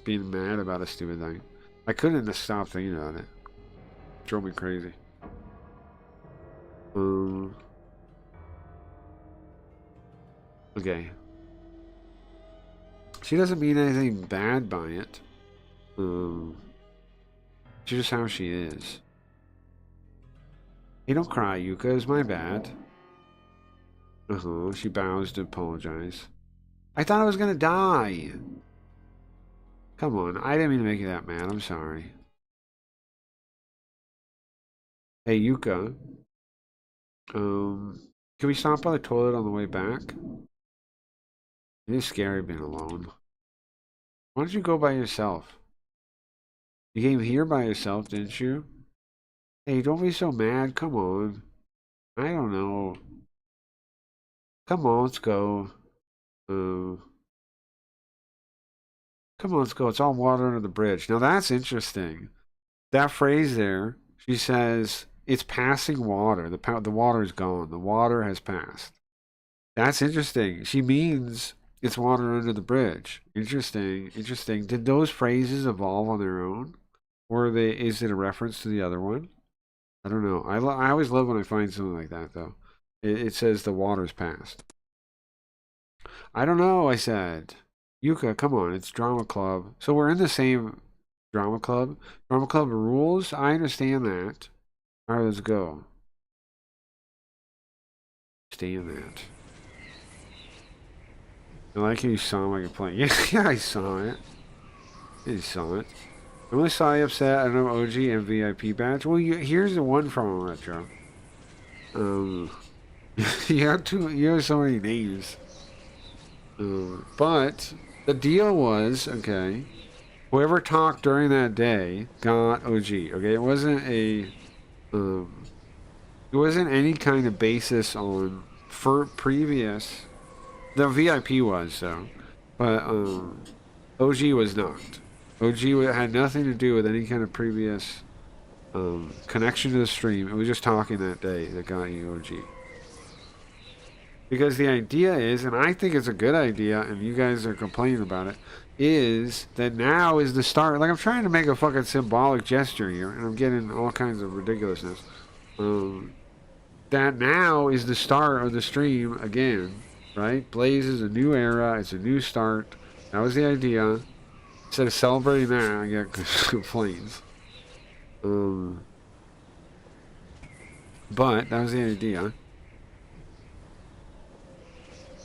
being mad about a stupid thing. I couldn't just stop thinking about it. It drove me crazy. Okay. She doesn't mean anything bad by it. It's just how she is. Hey, don't cry, Yuka. It's my bad. She bows to apologize. I thought I was gonna die. Come on, I didn't mean to make you that mad. I'm sorry. Hey, Yuka. Can we stop by the toilet on the way back? It is scary being alone. Why don't you go by yourself? You came here by yourself, didn't you? Hey, don't be so mad. Come on. I don't know. Come on, let's go. Come on, let's go. It's all water under the bridge. Now that's interesting. That phrase there, she says, it's passing water. The water is gone. The water has passed. That's interesting. She means it's water under the bridge. Interesting. Interesting. Did those phrases evolve on their own? Or is it a reference to the other one? I don't know. I always love when I find something like that, though. It says the water's passed. I don't know, I said. Yuka, come on, it's drama club. So we're in the same drama club. Drama club rules? I understand that. Alright, let's go. Stay in that. I like how you saw my complaint. Yeah, I saw it. I saw it. I'm really sorry upset. I don't know OG and VIP badge. Well, here's the one from Retro. You have so many names. But the deal was, okay, whoever talked during that day got OG. Okay, it wasn't any kind of basis on for previous. The VIP was though, but OG was not. OG had nothing to do with any kind of previous connection to the stream. It was just talking that day that got you OG. Because the idea is, and I think it's a good idea, and you guys are complaining about it, is that now is the start. Like, I'm trying to make a fucking symbolic gesture here, and I'm getting all kinds of ridiculousness. That now is the start of the stream again, right? Blaze is a new era, it's a new start. That was the idea. Instead of celebrating that, I get complaints. But that was the idea.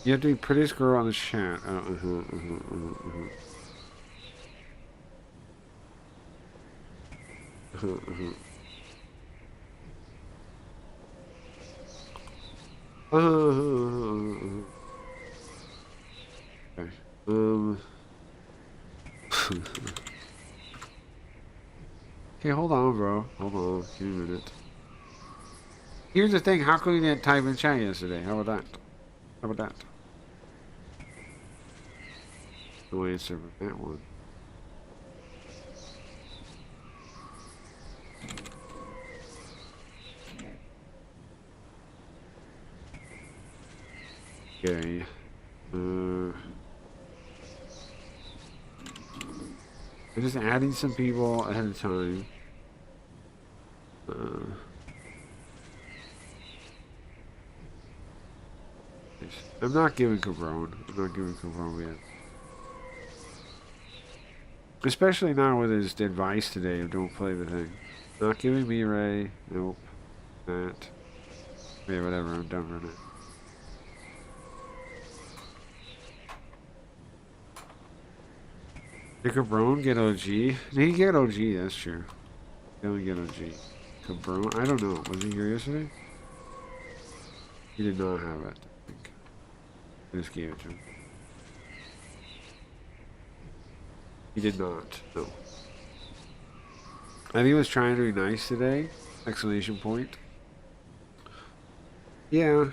You have to be prettiest girl on the chat. Okay. Okay, hold on, bro. Hold on. Give me a minute. Here's the thing. How come you didn't type in chat yesterday? How about that? How about that? No answer for that one. Okay. I'm just adding some people ahead of time. I'm not giving Cabron. I'm not giving Cabron yet. Especially now with his advice today of don't play the thing. Not giving me Ray. Nope. That. Yeah, whatever. I'm done for now. Did Cabron get OG? Did he get OG? That's true. He only get OG. Cabron? I don't know. Was he here yesterday? He did not have it, I think. I just gave it to him. He did not. No. I think he was trying to be nice today. Exclamation point. Yeah.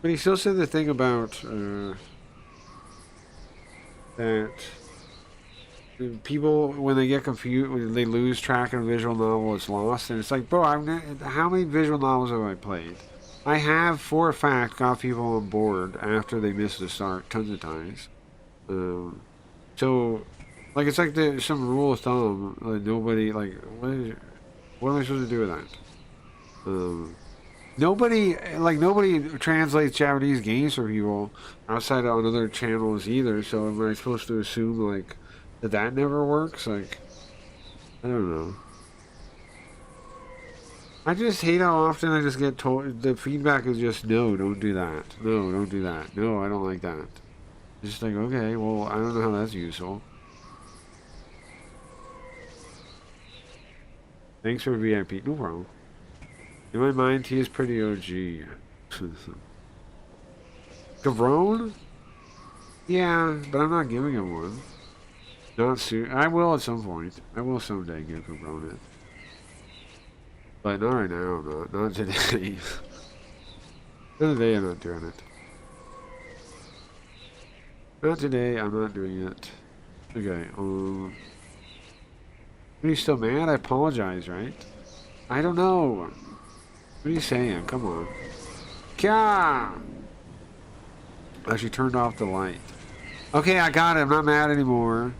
But he still said the thing about that people, when they get confused, when they lose track of a visual novel, it's lost. And it's like, bro, how many visual novels have I played? I have, for a fact, got people on board after they missed the start tons of times. So, like, it's like some rule of thumb. Like, nobody, like, what am I supposed to do with that? Nobody translates Japanese games for people outside on other channels either. So, am I supposed to assume, like, that never works? Like, I don't know. I just hate how often I just get told, the feedback is just, no, don't do that. No, don't do that. No, I don't like that. It's just like, okay, well, I don't know how that's useful. Thanks for VIP. No problem. In my mind, he is pretty OG. Cabron? Yeah, but I'm not giving him one. Not soon. I will at some point. I will someday give Cabron it. But not right now, I'm not. Not today. Not today, I'm not doing it. Not today, I'm not doing it. Okay, are you still mad? I apologize, right? I don't know. What are you saying? Come on. Kya! Oh, she turned off the light. Okay, I got it. I'm not mad anymore.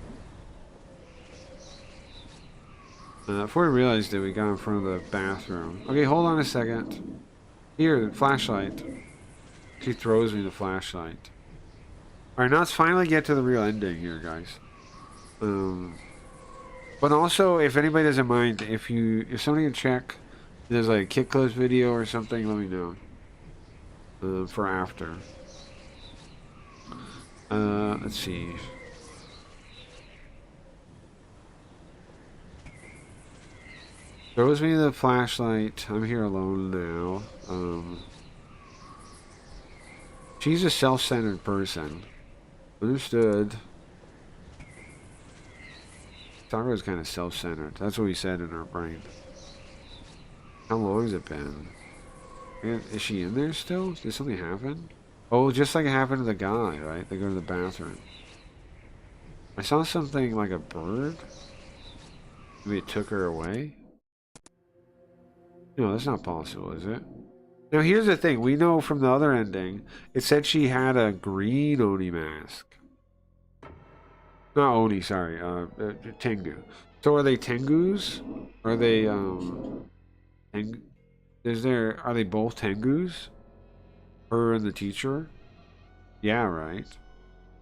Before we realized it, we got in front of the bathroom. Okay, hold on a second. Here, flashlight. She throws me the flashlight. Alright, now let's finally get to the real ending here, guys. But also, if anybody doesn't mind, if somebody can check, if there's like a Kit Close video or something, let me know. For after. Let's see. Throws me the flashlight. I'm here alone now. She's a self-centered person. Understood. Sakura's kind of self-centered. That's what we said in her brain. How long has it been? Is she in there still? Did something happen? Oh, just like it happened to the guy, right? They go to the bathroom. I saw something like a bird. Maybe it took her away? No, that's not possible, is it? Now, here's the thing. We know from the other ending, it said she had a green Oni mask. Not Oni, sorry. Tengu. So are they Tengus? Are they, are they both Tengus? Her and the teacher? Yeah, right.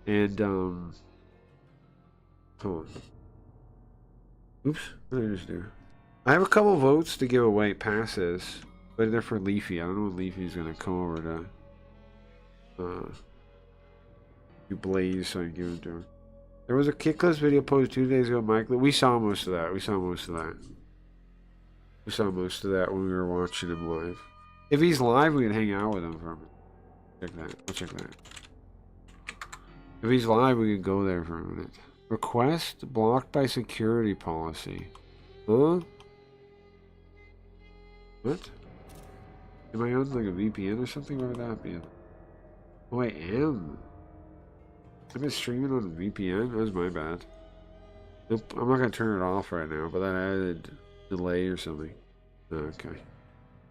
And, hold on. Oops, what did I just do? I have a couple votes to give away passes. But they're for Leafy. I don't know when Leafy's gonna come over to do Blaze so I can give it to her. There was a Kickless video posted 2 days ago, Mike. We saw most of that. We saw most of that when we were watching him live. If he's live, we can hang out with him for a minute. Check that. I'll check that. If he's live, we can go there for a minute. Request blocked by security policy. Huh? What? Am I on like a VPN or something? What would that be? Oh, I am. I've been streaming on VPN? That was my bad. Nope, I'm not gonna turn it off right now, but that added delay or something. Okay.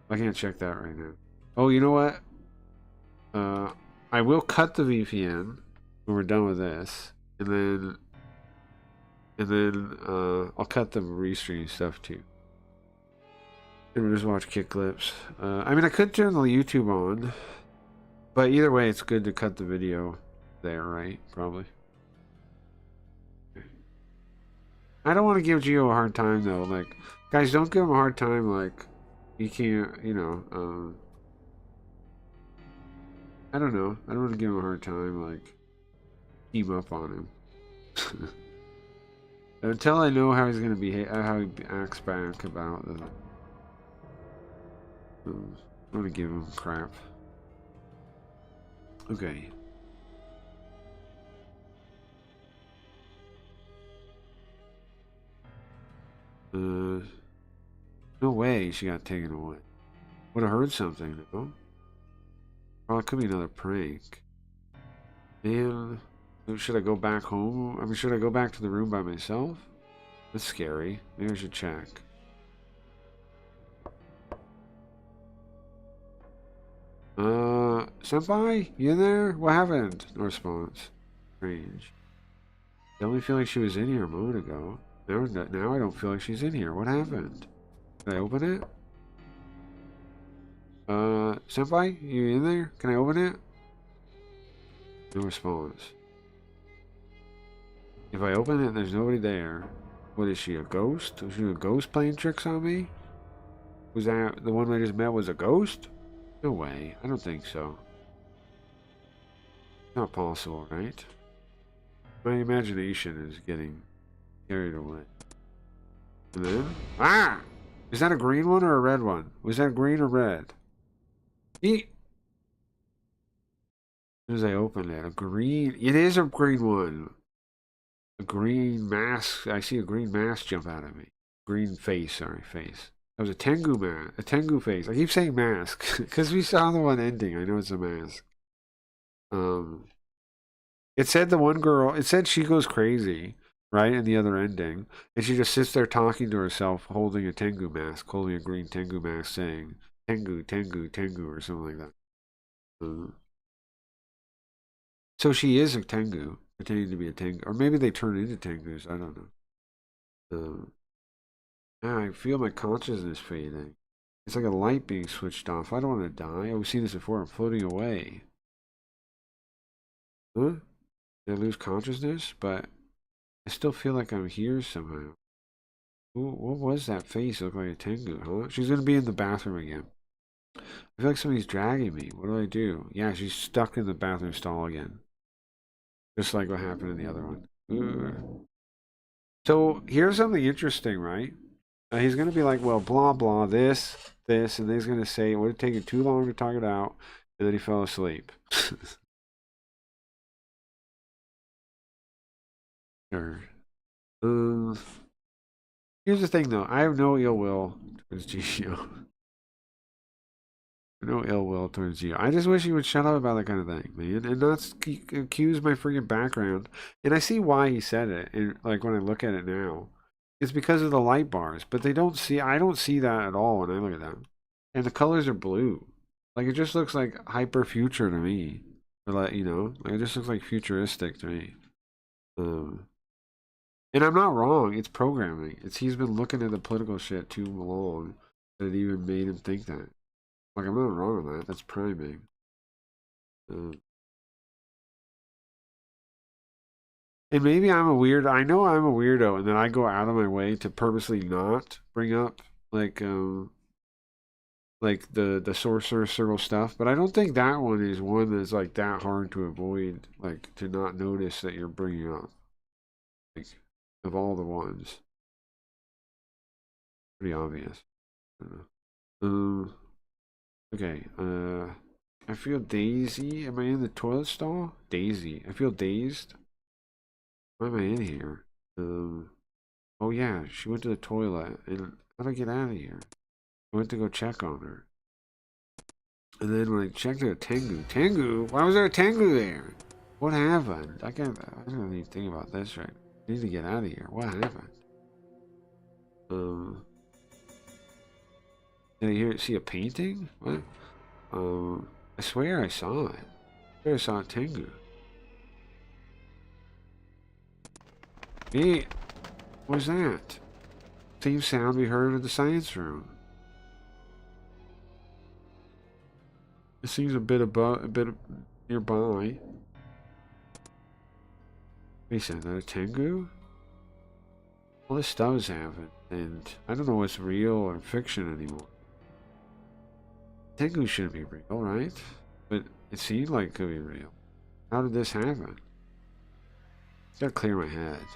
I can't check that right now. Oh, you know what? I will cut the VPN when we're done with this, and then I'll cut the restream stuff too. And we'll just watch kick clips. I mean, I could turn the YouTube on, but either way, it's good to cut the video there, right? Probably. I don't want to give Gio a hard time though. Like, guys, don't give him a hard time. Like, you can't, you know. I don't know. I don't want to give him a hard time. Like, team up on him. Until I know how he's gonna behave, how he acts back about the. I want to give him crap. Okay. No way she got taken away. Would have heard something, no? Oh, it could be another prank. Man, should I go back home? I mean, should I go back to the room by myself? That's scary. Maybe I should check. Senpai? You in there? What happened? No response. Strange. I only feel like she was in here a moment ago. Now I don't feel like she's in here. What happened? Can I open it? Senpai? You in there? Can I open it? No response. If I open it and there's nobody there, what is she, a ghost? Was she a ghost playing tricks on me? Was that the one I just met was a ghost? No way. I don't think so. Not possible, right? My imagination is getting carried away. And then... Ah! Is that a green one or a red one? Was that green or red? Eat! As soon as I open it, a green... It is a green one! A green mask. I see a green mask jump out of me. Green face, sorry, face. That was a Tengu man. A Tengu face. I keep saying mask because we saw the one ending. I know it's a mask. It said the one girl. It said she goes crazy, right? In the other ending, and she just sits there talking to herself, holding a Tengu mask, holding a green Tengu mask, saying "Tengu, Tengu, Tengu" or something like that. So she is a Tengu, pretending to be a Tengu, or maybe they turn into Tengus. I don't know. I feel my consciousness fading. It's like a light being switched off. I don't want to die. We've seen this before. I'm floating away. Huh? Did I lose consciousness? But I still feel like I'm here somehow. Ooh, what was that face? It looked like a Tengu, huh? She's going to be in the bathroom again. I feel like somebody's dragging me. What do I do? Yeah, she's stuck in the bathroom stall again. Just like what happened in the other one. Ooh. So here's something interesting, right? He's going to be like, well, blah, blah, this, and then he's going to say it would have taken too long to talk it out, and then he fell asleep. Sure. Here's the thing, though. I have no ill will towards Gio. No ill will towards Gio. I just wish he would shut up about that kind of thing, man, and not accuse my freaking background. And I see why he said it, and like when I look at it now. It's because of the light bars, but they don't see. I don't see that at all when I look at them, and the colors are blue. Like it just looks like hyper future to me, or like like it just looks like futuristic to me. And I'm not wrong. It's programming. He's been looking at the political shit too long that it even made him think that. Like I'm not wrong on that. That's priming. And maybe I'm a weird. I know I'm a weirdo, and then I go out of my way to purposely not bring up like like the sorcerer circle stuff, but I don't think that one is one that's like that hard to avoid, like to not notice that you're bringing up. Like of all the ones, pretty obvious. I don't know. Okay. I feel daisy. Am I in the toilet stall? Daisy. I feel dazed. Why am I in here? Oh yeah, she went to the toilet, and how do I get out of here? I went to go check on her. And then when I checked her, Tengu? Why was there a Tengu there? What happened? I don't even think about this right now. I need to get out of here. What happened? Did I see a painting? What? I swear I saw it. I swear I saw a Tengu. Hey, what was that? Same sound we heard in the science room. It seems a bit nearby. Wait a second, that a Tengu? Well, this does happen, and I don't know what's real or fiction anymore. Tengu shouldn't be real, right? But it seemed like it could be real. How did this happen? Gotta clear my head.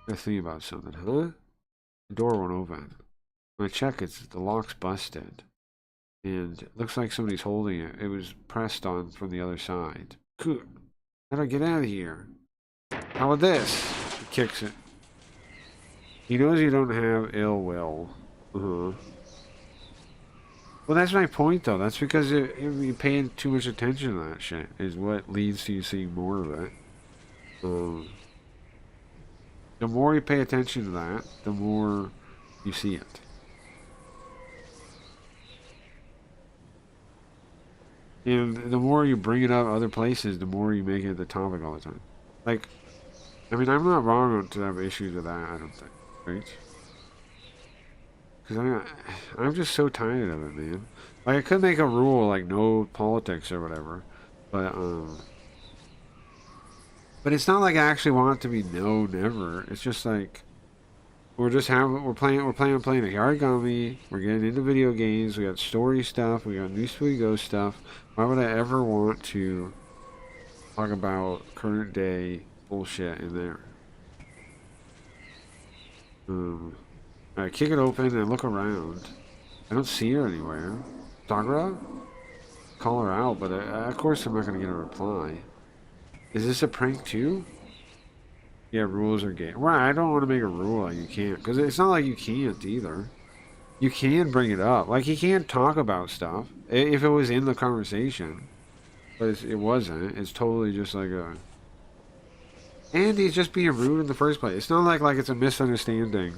Gotta think about something, huh? The door won't open. When I check, the lock's busted. And it looks like somebody's holding it. It was pressed on from the other side. How do I get out of here? How about this? He kicks it. He knows you don't have ill will. Well, that's my point, though. That's because you're paying too much attention to that shit is what leads to you seeing more of it. The more you pay attention to that, the more you see it. And the more you bring it up other places, the more you make it the topic all the time. Like, I mean, I'm not wrong to have issues with that, I don't think, right? Because I'm just so tired of it, man. Like, I could make a rule, like, no politics or whatever, but it's not like I actually want it to be no, never. It's just like, we're playing Yarigami, we're getting into video games, we got story stuff, we got New Spooky Ghost stuff. Why would I ever want to talk about current day bullshit in there? I kick it open and I look around. I don't see her anywhere. Sakura? Call her out, but of course I'm not going to get a reply. Is this a prank too? Yeah, rules are gay. Well, I don't want to make a rule like you can't, because it's not like you can't either. You can bring it up. Like, he can't talk about stuff if it was in the conversation. But it wasn't. It's totally just like a... And he's just being rude in the first place. It's not like it's a misunderstanding.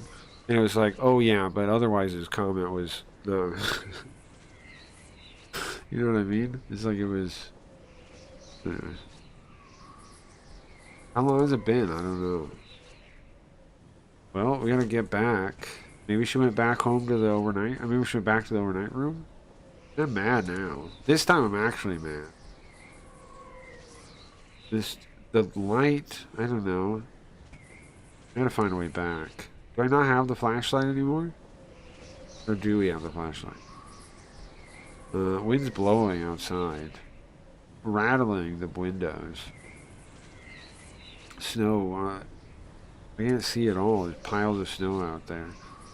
And it was like, oh yeah, but otherwise his comment was... No. You know what I mean? It's like it was... Anyways. How long has it been? I don't know. Well, we gotta get back. Maybe she went back home to the overnight. I mean, we should back to the overnight room. I'm mad now. This time I'm actually mad. The light, I don't know. I gotta find a way back. Do I not have the flashlight anymore? Or do we have the flashlight? Wind's blowing outside. Rattling the windows. Snow, I can't see at all. There's piles of snow out there.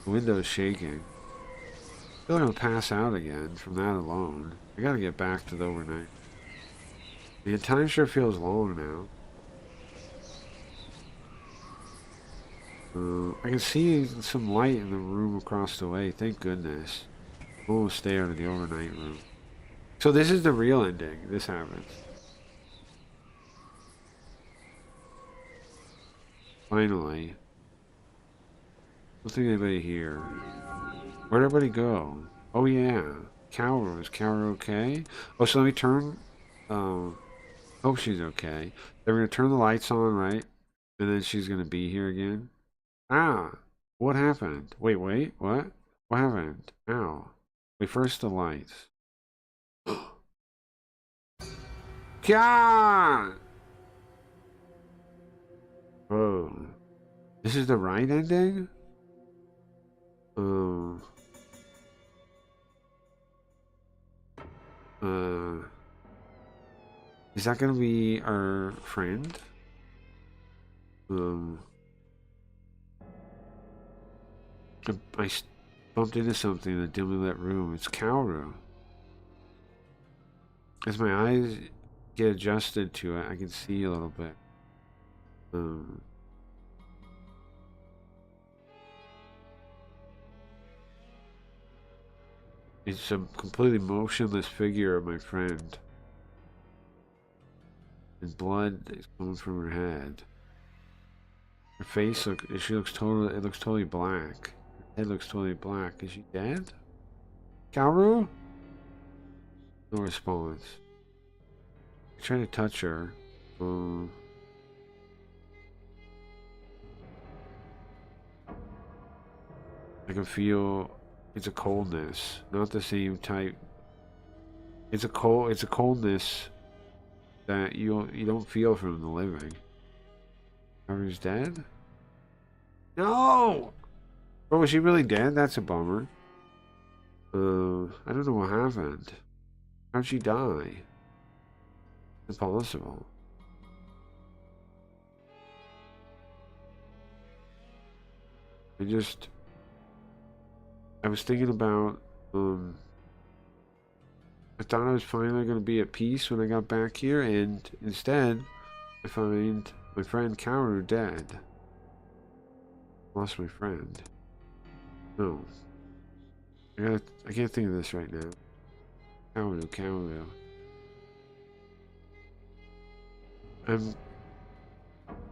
The window's shaking. I feel like I'll pass out again from that alone. I gotta get back to the overnight. Man, time sure feels long now. I can see some light in the room across the way. Thank goodness. I'm almost there to the overnight room. So this is the real ending. This happens. Finally. I don't think anybody here. Where'd everybody go? Oh yeah. Kaoru. Is Kaoru okay? Oh, so let me turn... hope she's okay. They're gonna turn the lights on, right? And then she's gonna be here again. Ah! What happened? Wait, what? What happened? Ow. Wait, first the lights. God! Oh. This is the right ending? Is that gonna be our friend? I bumped into something in the dimly lit room. It's Kaoru. As my eyes get adjusted to it, I can see a little bit. It's a completely motionless figure of my friend. And blood is coming from her head. Her face it looks totally black. Her head looks totally black. Is she dead? Kaoru? No response. I try to touch her. I can feel it's a coldness, not the same type. It's a coldness that you don't feel from the living. Kaoru's dead? No! But was she really dead? That's a bummer. I don't know what happened. How'd she die? Impossible. I was thinking about, I thought I was finally going to be at peace when I got back here, and instead, I find my friend Kaoru dead. Lost my friend. No. I can't think of this right now. Kaoru.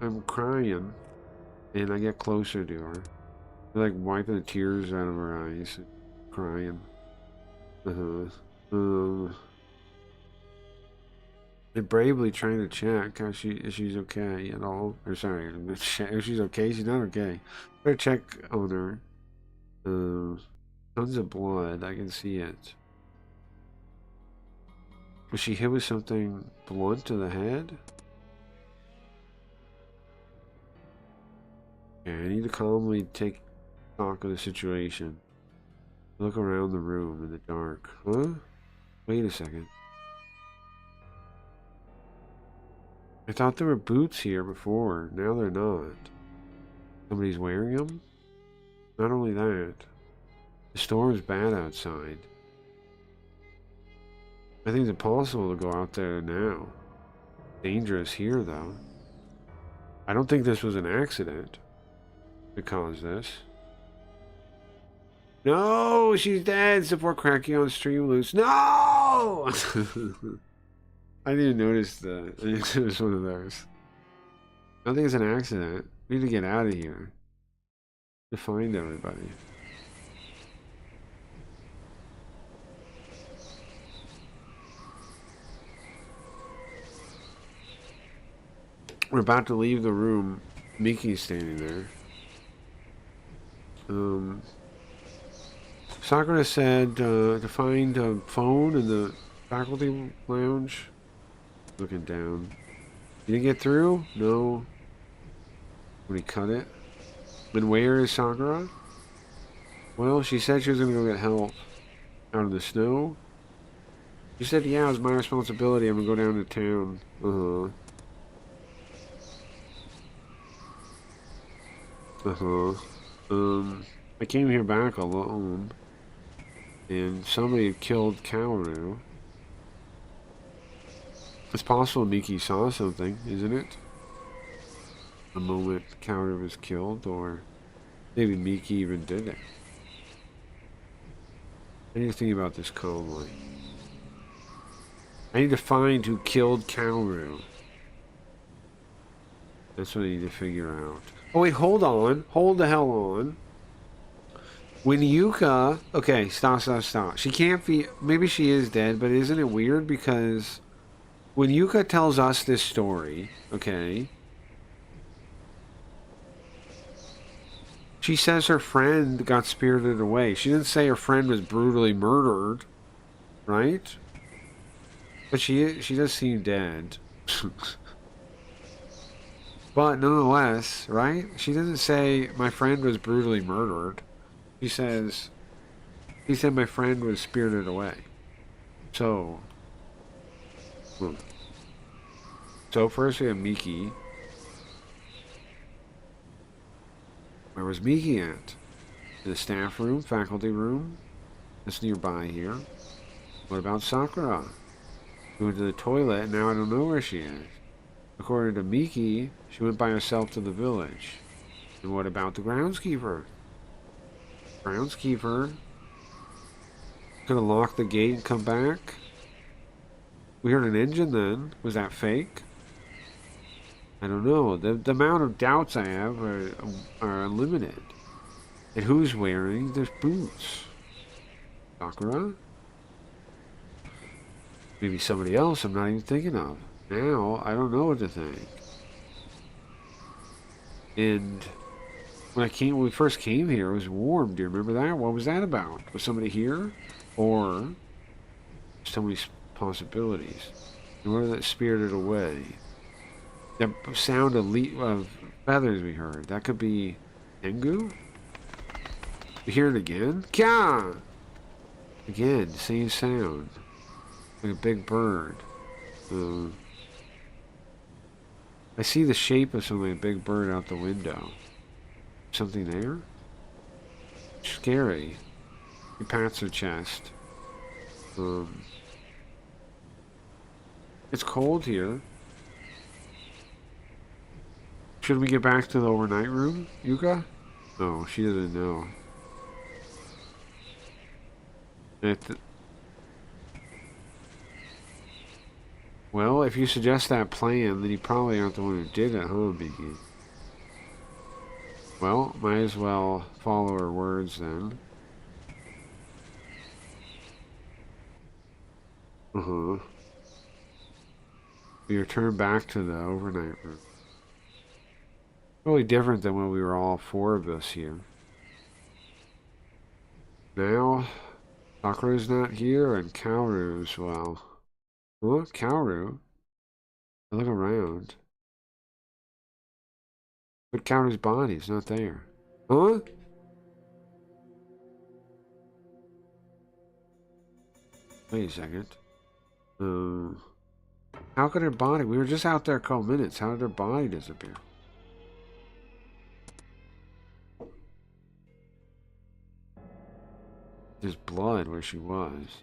I'm crying, and I get closer to her. I'm like wiping the tears out of her eyes, crying. I'm bravely trying to check how if she's okay at all. Or sorry, if she's okay. She's not okay. Better check on her. Tons of blood. I can see it. Was she hit with something blunt to the head? Okay, I need to calmly take stock of the situation. Look around the room in the dark. Huh? Wait a second. I thought there were boots here before. Now they're not. Somebody's wearing them? Not only that, the storm is bad outside. I think it's impossible to go out there now. Dangerous here, though. I don't think this was an accident that caused this. No, she's dead. Support cracking on stream loose. No! I didn't even notice that. It was one of those. I don't think it's an accident. We need to get out of here. To find everybody. We're about to leave the room. Miki's standing there. Sakura said to find a phone in the faculty lounge. Looking down. You didn't get through? No. Would he cut it? And where is Sakura? Well, she said she was going to go get help. Out in the snow? She said, yeah, it was my responsibility. I'm going to go down to town. I came here back alone. And somebody had killed Kaoru. It's possible Miki saw something, isn't it? The moment Kaoru was killed, or maybe Miki even did it. I need to think about this calmly. I need to find who killed Kaoru. That's what I need to figure out. Oh wait, hold on. Hold the hell on. When Yuka... Okay, stop. She can't be... Maybe she is dead, but isn't it weird? Because when Yuka tells us this story, okay, she says her friend got spirited away. She didn't say her friend was brutally murdered, right? But she does seem dead. But nonetheless, right? She doesn't say my friend was brutally murdered. She said my friend was spirited away. So, Hmm. So first we have Miki. Where was Miki at? In the staff room, faculty room. That's nearby here. What about Sakura? She went to the toilet and now I don't know where she is. According to Miki, she went by herself to the village. And what about the groundskeeper? Groundskeeper could have locked the gate and come back. We heard an engine then. Was that fake? I don't know. The amount of doubts I have are unlimited. And who's wearing the boots? Sakura? Maybe somebody else I'm not even thinking of. Now, I don't know what to think. And when we first came here, it was warm. Do you remember that? What was that about? Was somebody here? Or so many possibilities. And what that spirited away? That sound of feathers we heard. That could be Tengu? We hear it again? Kya! Again, same sound. Like a big bird. I see the shape of something, a big bird out the window. Something there? Scary. He pats her chest. It's cold here. Should we get back to the overnight room, Yuka? No, she doesn't know. Well, if you suggest that plan, then you probably aren't the one who did it, huh, Miki? Well, might as well follow her words then. We return back to the overnight room. Really different than when we were all four of us here. Now, Sakura's not here, and Kaoru as well. Huh? Kaoru? I look around. But Kaoru's body's not there. Huh? Wait a second. How could her body... We were just out there a couple minutes. How did her body disappear? There's blood where she was.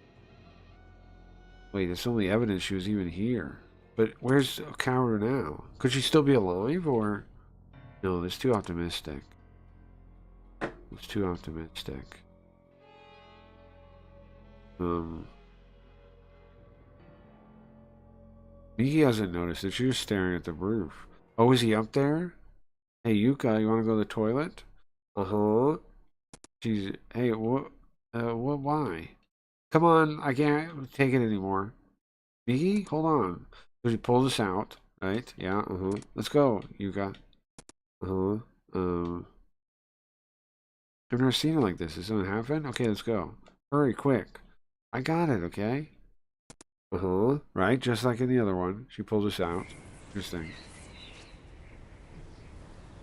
Wait, there's only evidence she was even here. But where's Kaoru now? Could she still be alive, or... No, that's too optimistic. It's too optimistic. Miki hasn't noticed it. She was staring at the roof. Oh, is he up there? Hey, Yuka, you want to go to the toilet? Uh-huh. She's... Hey, what... why? Come on, I can't take it anymore. Miki, hold on. So she pulls us out, right? Yeah, Let's go, Yuka. I've never seen it like this. Is something happen? Okay, let's go. Hurry, quick. I got it, okay? Right, just like in the other one. She pulls us out. Interesting.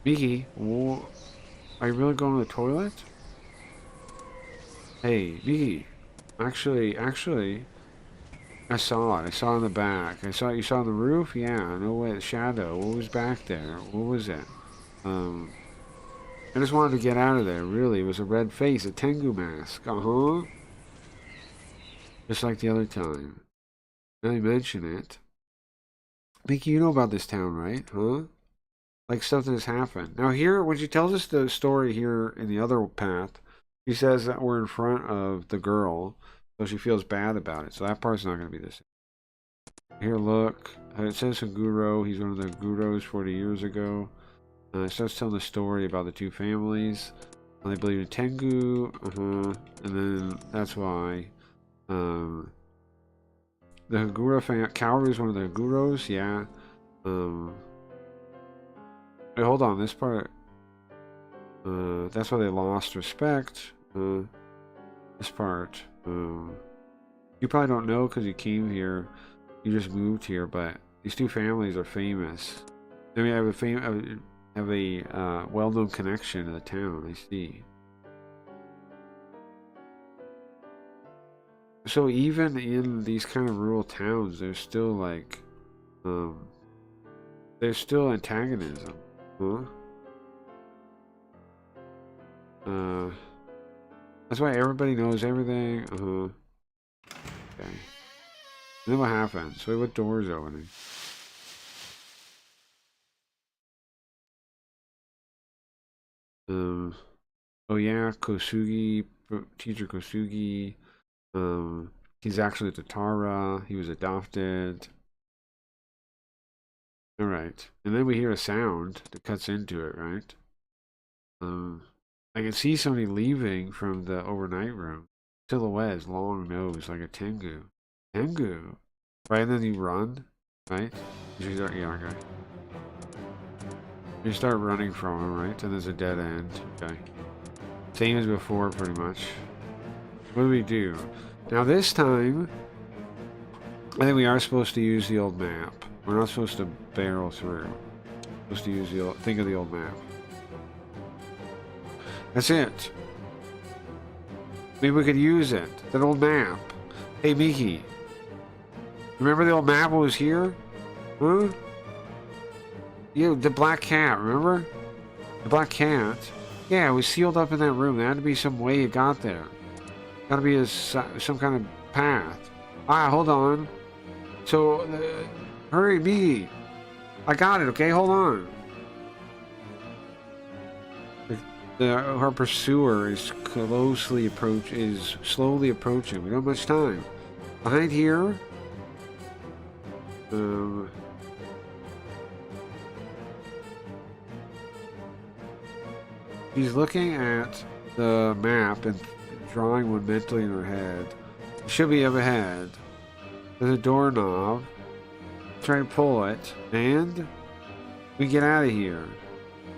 Miki, are you really going to the toilet? Hey, Miki. Actually, I saw it. I saw it in the back. You saw it on the roof? Yeah, no way. Shadow. What was back there? What was it? I just wanted to get out of there, really. It was a red face, a Tengu mask. Just like the other time. Now you mention it. Miki, you know about this town, right? Huh? Like stuff that has happened. Now here, when she tells us the story here in the other path, she says that we're in front of the girl, so she feels bad about it. So that part's not going to be the same. Here, look. It says Haguro. He's one of the Guros 40 years ago. It starts telling the story about the two families. They believe in Tengu. And then that's why. The Haguro family. Kaoru is one of the Haguros. Yeah. Wait, hold on. This part. That's why they lost respect. This part. You probably don't know because you came here. You just moved here, but these two families are famous. They have a well-known connection to the town. I see. So even in these kind of rural towns, there's still like, there's still antagonism, huh? That's why everybody knows everything. Okay. And then what happens? Wait, what door is opening? Oh yeah, Kosugi, teacher Kosugi. He's actually Tatara. He was adopted. All right, and then we hear a sound that cuts into it, right? I can see somebody leaving from the overnight room. Silhouette, long nose, like a Tengu. Tengu. Right, and then you run, right? You start, yeah, okay. You start running from him, right? And there's a dead end, okay. Same as before, pretty much. What do we do? Now this time, I think we are supposed to use the old map. We're not supposed to barrel through. We're supposed to use the old, think of the old map. That's it. Maybe we could use it. That old map. Hey, Miki. Remember the old map that was here? Huh? Yeah, the black cat, remember? The black cat. Yeah, it was sealed up in that room. There had to be some way it got there. Gotta be some kind of path. Ah, hold on. So, hurry, Miki. I got it, okay? Hold on. Her pursuer is slowly approaching. We don't have much time. Behind here, she's looking at the map and drawing one mentally in her head. It should be up ahead. There's a doorknob. Try to pull it, and we get out of here.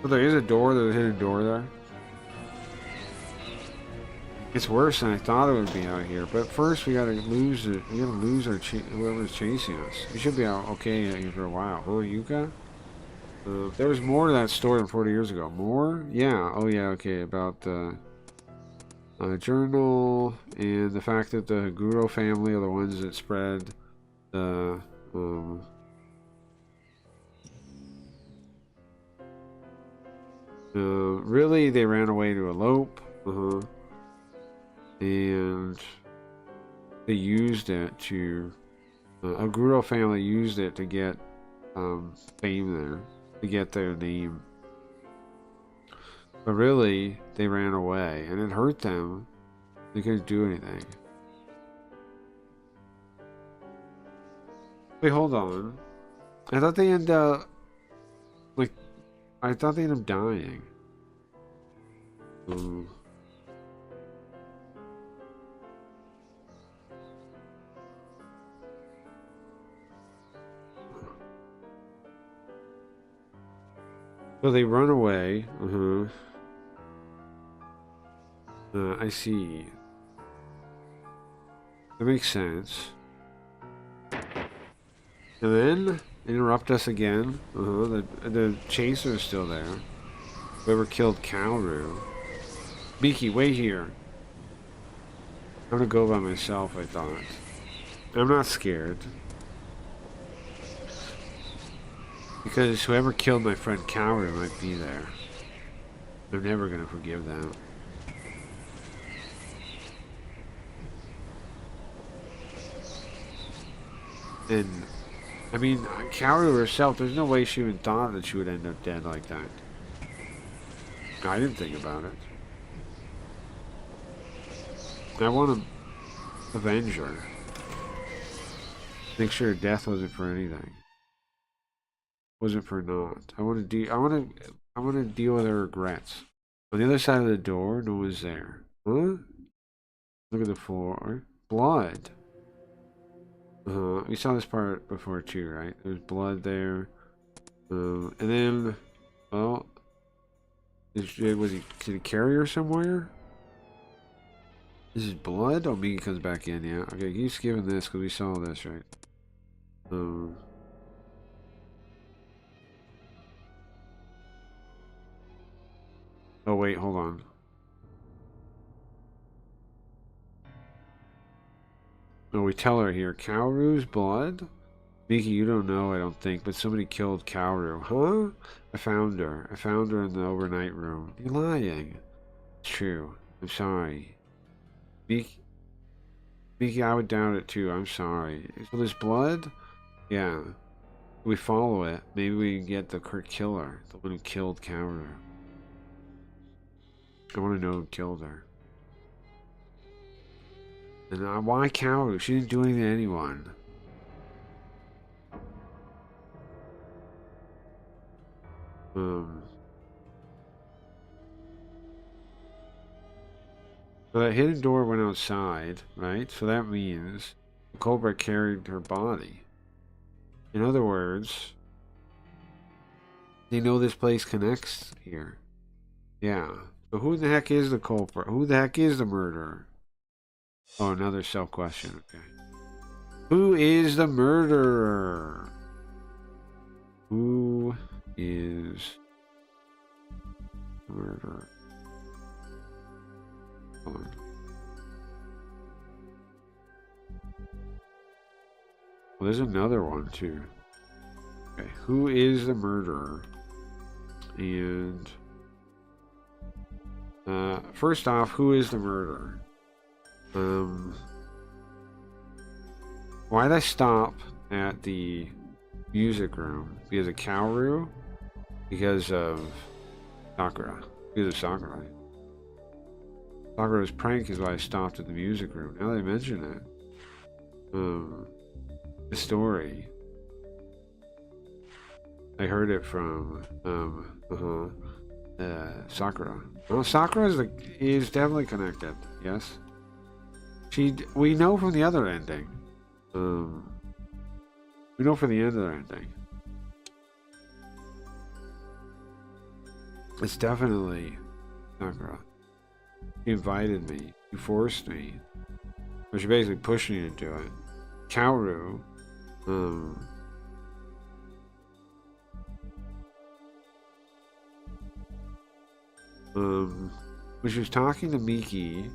Oh, there is a door. There's a hidden door there. It's worse than I thought it would be out here. But first, we gotta lose it. We gotta lose our whoever's chasing us. We should be out okay here for a while, huh, Yuka? There was more to that story than 40 years ago. More? Yeah. Oh yeah. Okay. About the journal and the fact that the Guro family are the ones that spread the really they ran away to elope. And they used it to a Guro family used it to get fame there, to get their name, but really they ran away and it hurt them. They couldn't do anything. Wait, hold on. I thought they end up like I thought they ended up dying. So they run away. I see. That makes sense. And then interrupt us again. The chaser is still there. Whoever killed Kaoru. Miki, wait here. I'm gonna go by myself, I thought. I'm not scared. Because whoever killed my friend Kaoru might be there. I'm never gonna forgive them. And, I mean, Kaoru herself, there's no way she even thought that she would end up dead like that. I didn't think about it. I want to avenge her. Make sure her death wasn't for anything. Wasn't for naught. I want to deal with her regrets. On the other side of the door, no one's there. Huh? Look at the floor. Blood. We saw this part before too, right? There's blood there. And then, well, did he carry her somewhere? This is blood? Oh, Miki comes back in, yeah. Okay, he's giving this because we saw this, right? Oh, wait, hold on. Oh, we tell her here. Kaoru's blood? Miki, you don't know, I don't think, but somebody killed Kaoru. Huh? I found her. I found her in the overnight room. You're lying. It's true. I'm sorry. Miki, I would doubt it too. I'm sorry. So there's blood? Yeah. We follow it. Maybe we can get the killer. The one who killed Kaoru. I want to know who killed her. And why Kaoru? She didn't do anything to anyone. So that hidden door went outside, right? So that means the Cobra carried her body. In other words, they know this place connects here. Yeah. So who the heck is the culprit? Who the heck is the murderer? Oh, another self-question. Okay. Who is the murderer? Who is the murderer? Hold on. Well, there's another one too. Okay, who is the murderer? And first off, who is the murderer? Why'd I stop at the music room? Because of Kaoru? Because of Sakura. Because of Sakura. Sakura's prank is why I stopped at the music room. Now that I mention it. The story. I heard it from Sakura. Well, Sakura is definitely connected. Yes. We know from the other ending. We know from the other ending. It's definitely Sakura. She invited me. She forced me. Or she basically pushed me to do it. Kaoru. When she was talking to Miki,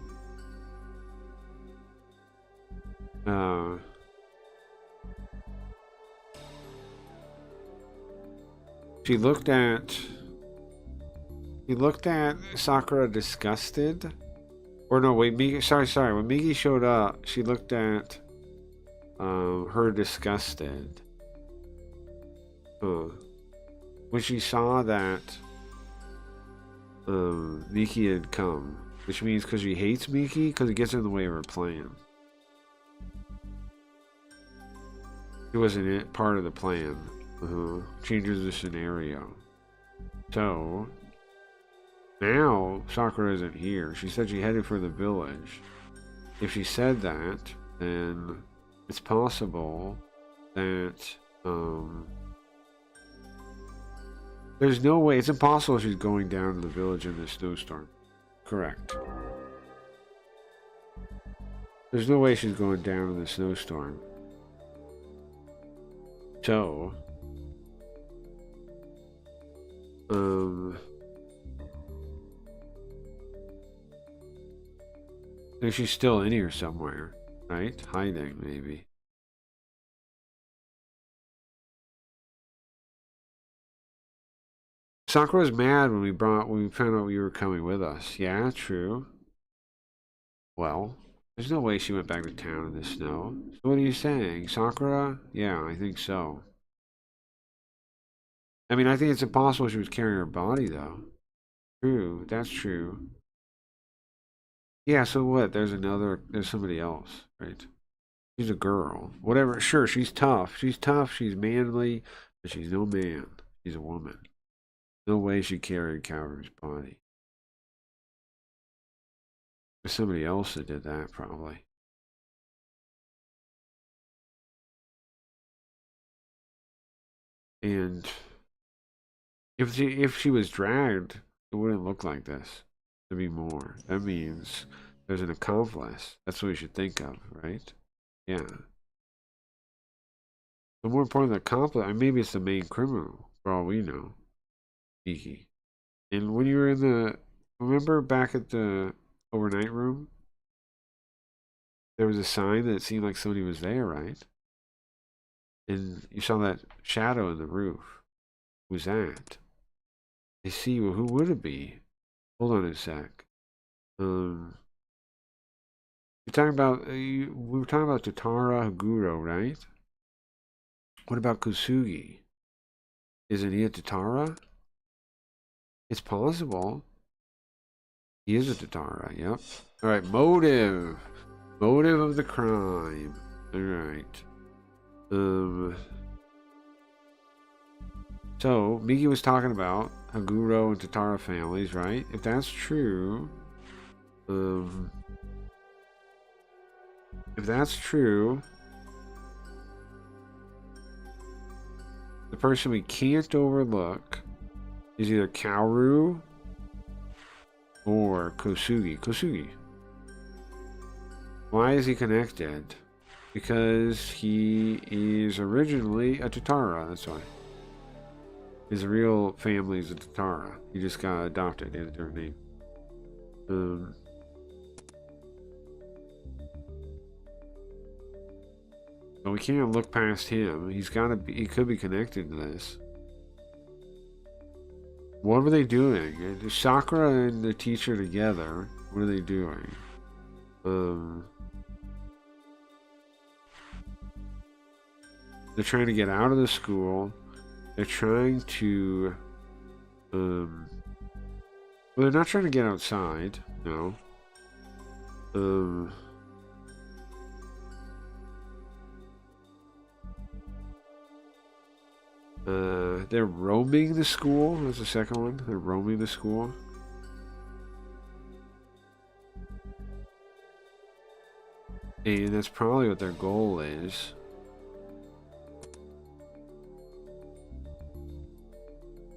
she looked at Sakura disgusted. Or no, wait, Miki, sorry. When Miki showed up, she looked at her disgusted. When she saw that Miki had come, which means because she hates Miki, because it gets in the way of her plan. It wasn't part of the plan. Changes the scenario. So now Sakura isn't here. She said she headed for the village. If she said that, then it's possible that there's no way. It's impossible she's going down to the village in this snowstorm. Correct. There's no way she's going down in the snowstorm. So she's still in here somewhere, right? Hiding, maybe. Sakura was mad when we found out you were coming with us. Yeah, true. Well, there's no way she went back to town in the snow. So what are you saying? Sakura? Yeah, I think so. I mean, I think it's impossible she was carrying her body, though. True, that's true. Yeah, so what? There's somebody else, right? She's a girl. Whatever, sure, she's tough. She's manly, but she's no man. She's a woman. No way she carried Kaoru's body. There's somebody else that did that, probably. And if she was dragged, it wouldn't look like this. There'd be more. That means there's an accomplice. That's what we should think of, right? Yeah. The more important than accomplice, maybe it's the main criminal, for all we know. Miki. And when you were remember back at the overnight room? There was a sign that seemed like somebody was there, right? And you saw that shadow in the roof. Who's that? I see. Well, who would it be? Hold on a sec. You're talking about we were talking about Tatara Haguro, right? What about Kusugi? Isn't he a Tatara? It's possible. He is a Tatara. Yep. All right. Motive. Motive of the crime. All right. So Miki was talking about Haguro and Tatara families, right? If that's true, if that's true, the person we can't overlook is either Kaoru or Kosugi. Kosugi. Why is he connected? Because he is originally a Tatara, that's why. His real family is a Tatara. He just got adopted, he had a different name. But we can't look past him. He could be connected to this. What were they doing? Sakura and the teacher together. What are they doing? They're trying to get out of the school. They're trying to, well, they're not trying to get outside, no. They're roaming the school. That's the second one. They're roaming the school. And that's probably what their goal is.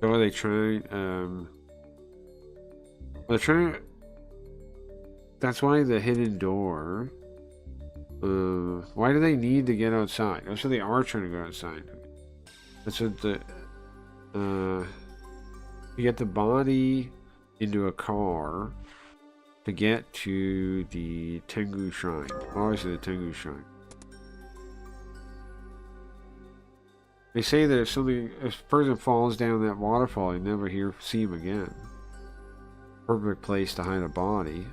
So are they trying, they're trying, that's why the hidden door, why do they need to get outside? Oh, so they are trying to go outside. That's what you get the body into a car to get to the Tengu Shrine. Obviously the Tengu Shrine. They say that if a person falls down that waterfall, you never see him again. Perfect place to hide a body.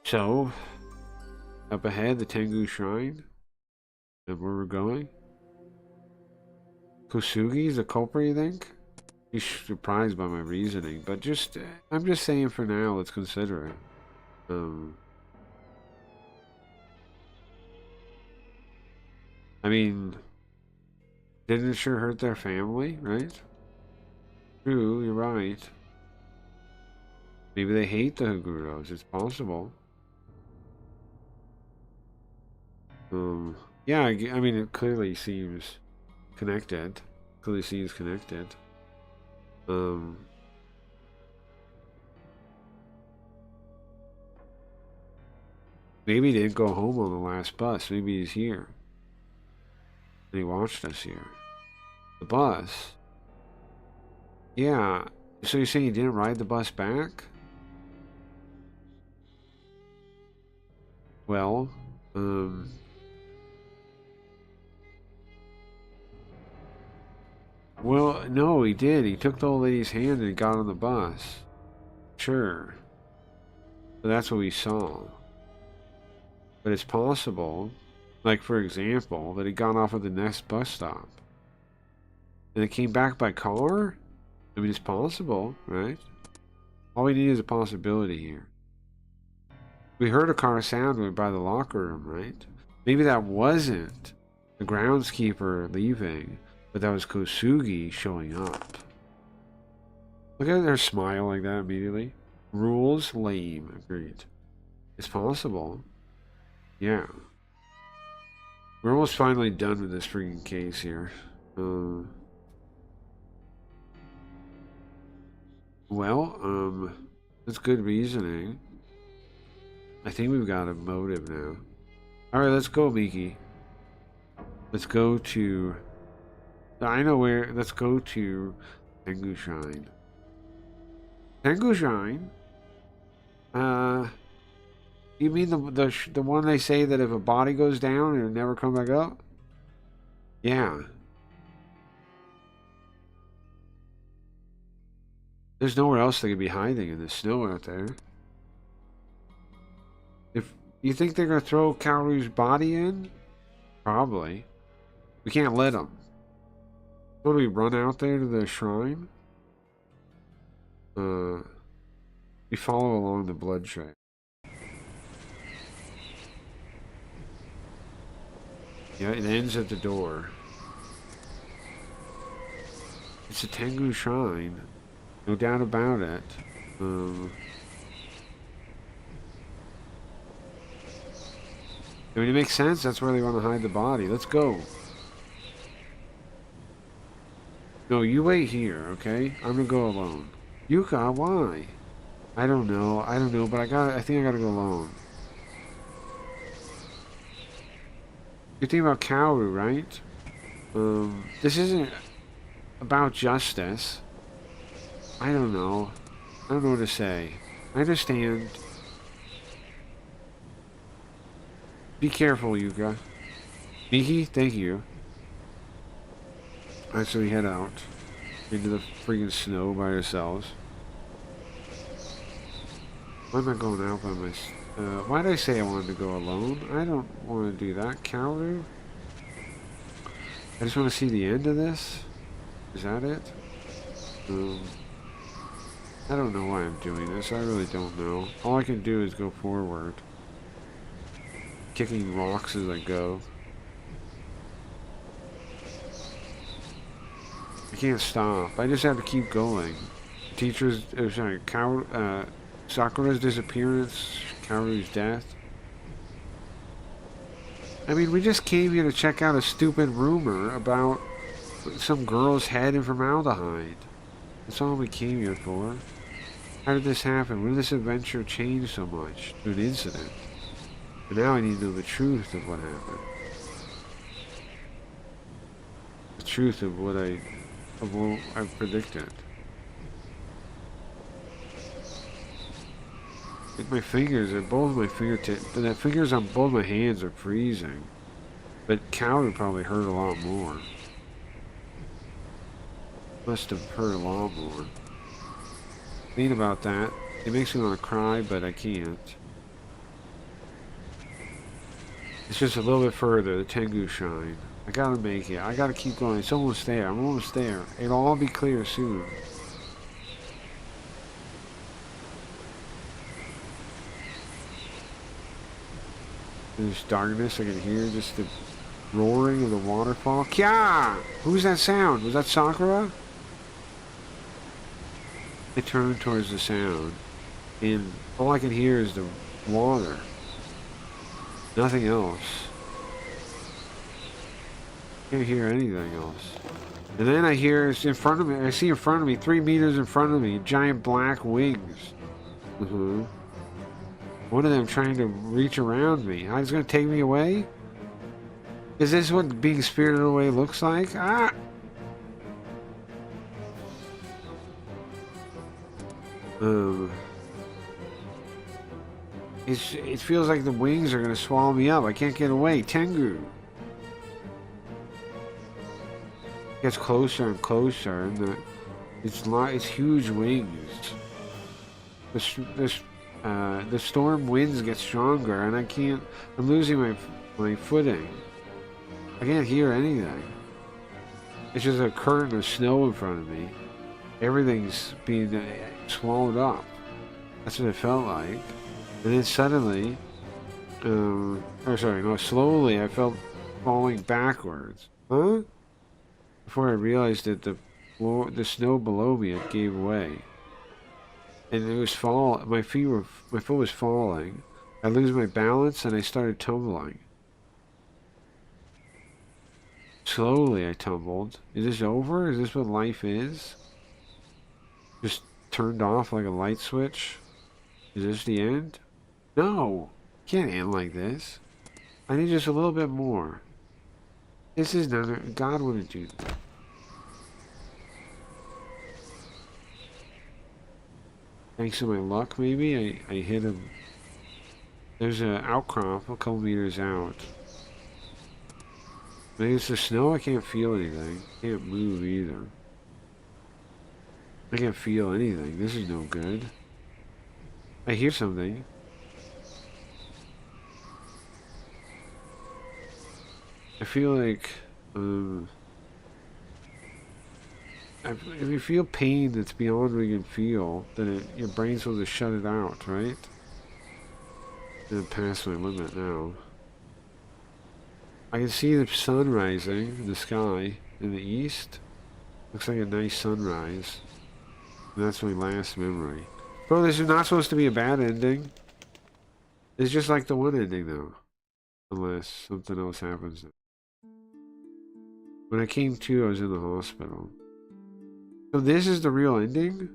So, up ahead, the Tengu Shrine. And where we're going. Kosugi is the culprit, you think? He's surprised by my reasoning, but I'm just saying for now, let's consider it. I mean, didn't it sure hurt their family, right? True, you're right. Maybe they hate the Haguros, it's possible. Yeah, I mean, it clearly seems connected. Maybe he didn't go home on the last bus. Maybe he's here. And he watched us here. The bus? Yeah. So you're saying he didn't ride the bus back? Well, well, no, he did. He took the old lady's hand and got on the bus. Sure. But that's what we saw. But it's possible, like for example, that he got off at the next bus stop. And it came back by car? I mean, it's possible, right? All we need is a possibility here. We heard a car sound by the locker room, right? Maybe that wasn't the groundskeeper leaving, but that was Kosugi showing up. Look at her smile like that immediately. Rules lame, agreed. It's possible. Yeah. We're almost finally done with this freaking case here. Well, that's good reasoning. I think we've got a motive now. Alright, let's go, Miki. Let's go to... I know where... Let's go to Tengu Shrine. Tengu Shrine You mean the one they say that if a body goes down, it'll never come back up? Yeah. There's nowhere else they could be hiding in the snow out there. If you think they're gonna throw Kaoru's body in, probably. We can't let them. So do we run out there to the shrine? We follow along the blood trail. Yeah, it ends at the door. It's a Tengu shrine. No doubt about it. I mean, it makes sense. That's where they want to hide the body. Let's go. No, you wait here, okay? I'm gonna go alone. Yuka, why? I don't know, but I think I gotta go alone. You're thinking about Kaoru, right? This isn't about justice. I don't know. I don't know what to say. I understand. Be careful, Yuka. Miki, thank you. Alright, so we head out into the freaking snow by ourselves. Why am I going out by myself? Why did I say I wanted to go alone? I don't want to do that. Kaoru? I just want to see the end of this? Is that it? I don't know why I'm doing this. I really don't know. All I can do is go forward. Kicking rocks as I go. I can't stop. I just have to keep going. Teacher's... sorry, Sakura's disappearance. Kaoru's death. I mean, we just came here to check out a stupid rumor about some girl's head in formaldehyde. That's all we came here for. How did this happen? When did this adventure change so much? To an incident. But now I need to know the truth of what happened. The truth of what I've predicted. Like my fingers are both my fingertips, but the fingers on both my hands are freezing. But Kaoru probably hurt a lot more. Must have hurt a lot more. Thinking about that, it makes me want to cry, but I can't. It's just a little bit further, the Tengu Shrine. I gotta make it. I gotta keep going. It's almost there. I'm almost there. It'll all be clear soon. There's darkness. I can hear just the roaring of the waterfall. Kya! Who's that sound? Was that Sakura? I turn towards the sound, and all I can hear is the water. Nothing else. Can't hear anything else. And then I hear it's in front of me. I see in front of me, 3 meters in front of me, giant black wings. One of them trying to reach around me. It's gonna take me away? Is this what being spirited away looks like? Ah! It feels like the wings are gonna swallow me up. I can't get away. Tengu gets closer and closer, and it's huge wings. The storm winds get stronger, and I'm losing my footing. I can't hear anything. It's just a curtain of snow in front of me. Everything's being swallowed up. That's what it felt like. And then suddenly, slowly I felt falling backwards. Huh? Before I realized that the snow below me had gave way. And it was my foot was falling. I lose my balance and I started tumbling. Slowly I tumbled. Is this over? Is this what life is? Just turned off like a light switch? Is this the end? No! Can't end like this. I need just a little bit more. This is not... God wouldn't do that. thanks to my luck, maybe, I hit him. There's an outcrop a couple meters out. Maybe it's the snow, I can't feel anything. Can't move either. I can't feel anything. This is no good. I hear something. I feel like, if you feel pain that's beyond what you can feel, then your brain's supposed to shut it out, right? I'm past my limit now. I can see the sun rising in the sky in the east. Looks like a nice sunrise. And that's my last memory. Bro, this is not supposed to be a bad ending. It's just like the one ending, though. Unless something else happens. When I came to, I was in the hospital. So this is the real ending?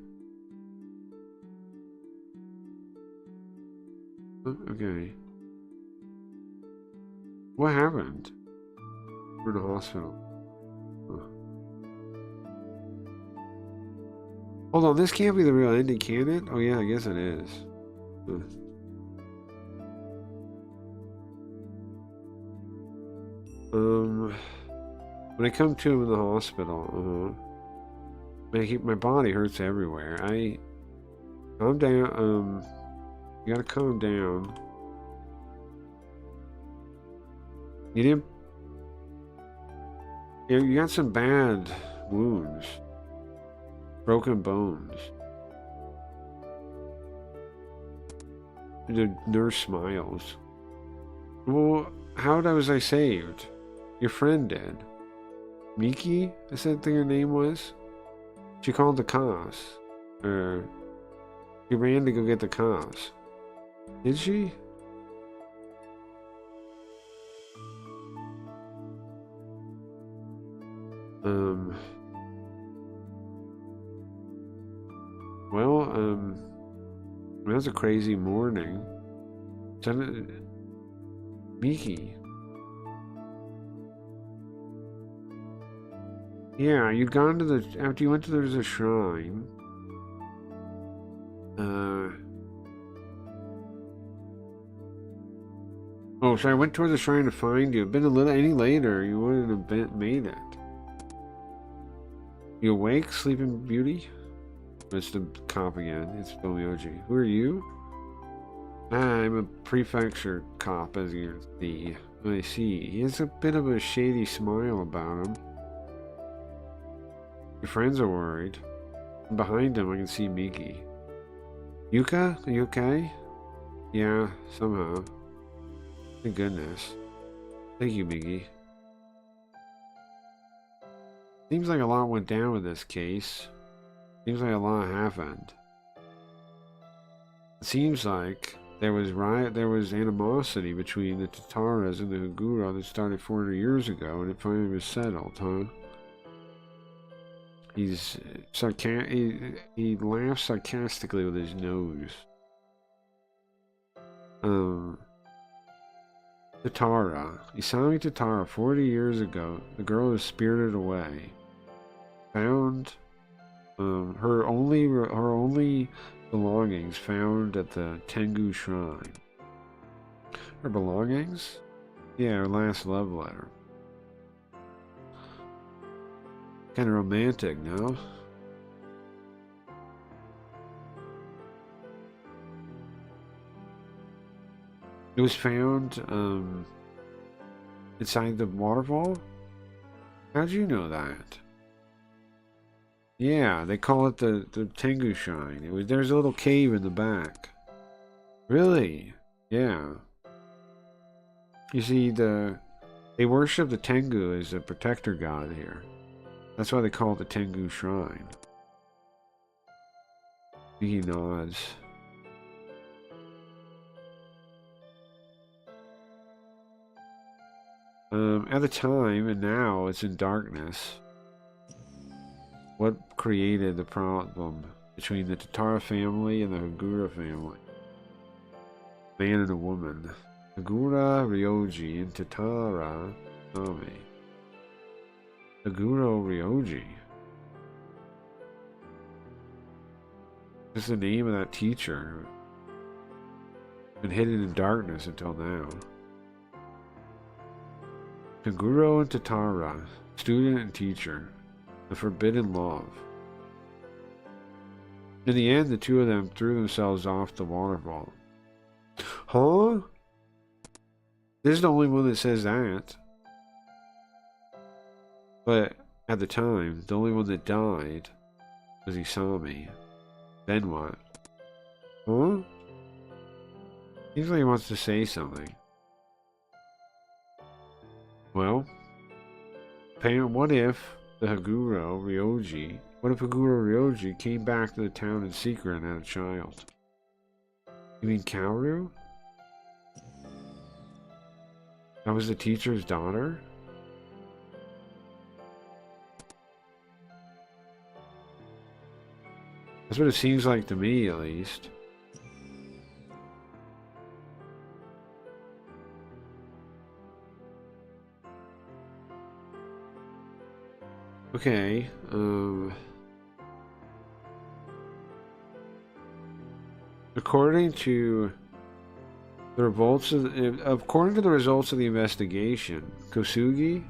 Okay. What happened? We're in the hospital. Hold on, this can't be the real ending, can it? Oh yeah, I guess it is. When I come to him in the hospital, my body hurts everywhere. Calm down. You gotta calm down. You got some bad wounds. Broken bones. The nurse smiles. Well, how was I saved? Your friend did. Miki? I said that your name was? She called the cops. She ran to go get the cops. Did she? Well, that was a crazy morning. Miki. Yeah, you'd gone to after you went to there's a shrine. Oh, so I went towards the shrine to find you. Been a little any later, you wouldn't have made it. You awake, Sleeping Beauty? It's the cop again. It's Bilmyoji. Who are you? I'm a prefecture cop, as you can see. I see. He has a bit of a shady smile about him. Your friends are worried. Behind him, I can see Miki. Yuka? Are you okay? Yeah, somehow. Thank goodness. Thank you, Miki. Seems like a lot went down with this case. Seems like a lot happened. It seems like there was animosity between the Tataras and the Hagura that started 400 years ago, and it finally was settled, huh? He laughs sarcastically with his nose. Tatara. Isami Tatara, 40 years ago, the girl is spirited away. Found her only belongings found at the Tengu Shrine. Her belongings? Yeah, her last love letter. Kind of romantic, no? It was found inside the waterfall? How'd you know that? Yeah, they call it the Tengu Shrine. There's a little cave in the back. Really? Yeah. You see, they worship the Tengu as a protector god here. That's why they call it the Tengu Shrine. He nods. At the time, and now, it's in darkness. What created the problem between the Tatara family and the Hagura family? Man and a woman. Hagura Ryoji and Tatara Nami. Haguro Ryoji. It's the name of that teacher. Been hidden in darkness until now. Kaguro and Tatara, student and teacher. The forbidden love. In the end, the two of them threw themselves off the waterfall. Huh? This is the only one that says that. But at the time, the only one that died was Isami. Then what? Huh? Seems like he wants to say something. Well, what if Haguro Ryoji came back to the town in secret and had a child? You mean Kaoru? That was the teacher's daughter? That's what it seems like to me, at least. Okay, according to the results of the investigation, Kosugi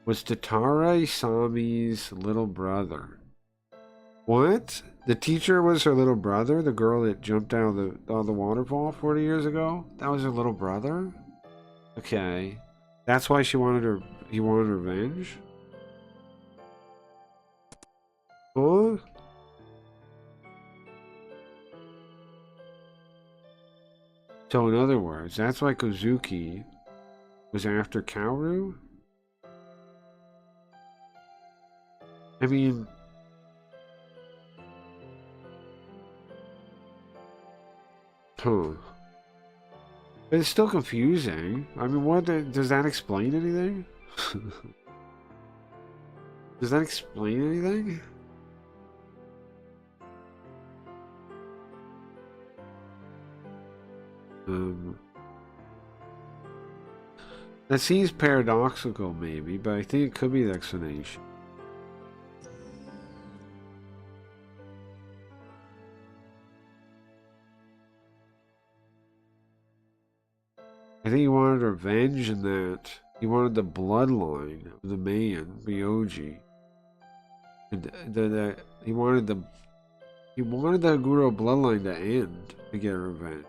was Tatara Isami's little brother. What? The teacher was her little brother? The girl that jumped out of the waterfall 40 years ago? That was her little brother? Okay. That's why he wanted revenge? Huh? So in other words, that's why Kozuki was after Kaoru? I mean... Huh. But it's still confusing. I mean, does that explain anything? Does that explain anything? That seems paradoxical, maybe, but I think it could be the explanation. I think he wanted revenge in that he wanted the bloodline of the man, Ryoji. And he wanted the Haguro bloodline to end to get revenge.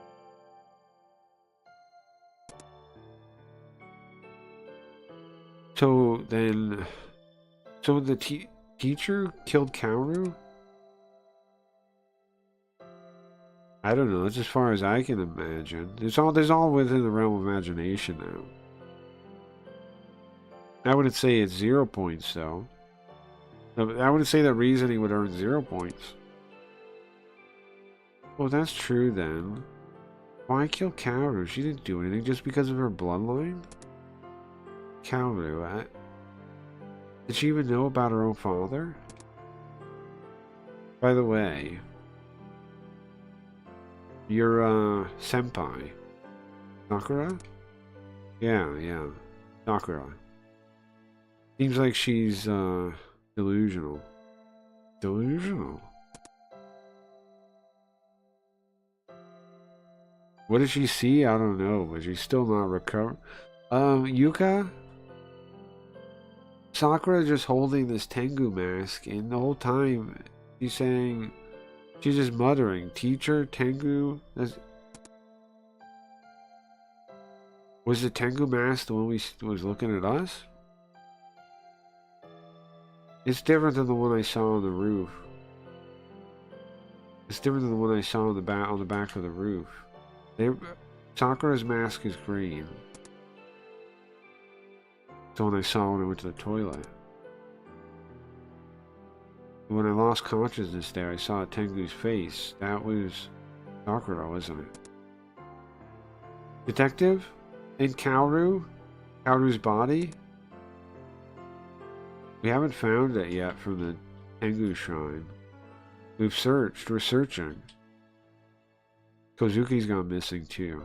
So then, the teacher killed Kaoru? I don't know. That's as far as I can imagine. There's all within the realm of imagination now. I wouldn't say it's 0 points though. I wouldn't say that reasoning would earn 0 points. Well, that's true then. Why kill Kaoru? She didn't do anything just because of her bloodline? Kaoru, did she even know about her own father? By the way, your senpai, Sakura? Yeah, Sakura. Seems like she's delusional. Delusional? What did she see? I don't know, but she's still not recovered. Yuka? Sakura just holding this Tengu mask, and the whole time she's saying, she's just muttering, teacher, Tengu. Was the Tengu mask the one was looking at us? It's different than the one I saw on the roof. It's different than the one I saw on the back of the roof. Sakura's mask is green. The one I saw when I went to the toilet. When I lost consciousness there, I saw Tengu's face. That was Sakura, wasn't it? Detective? In Kaoru? Kaoru's body? We haven't found it yet from the Tengu shrine. We've searched. We're searching. Kozuki's gone missing too.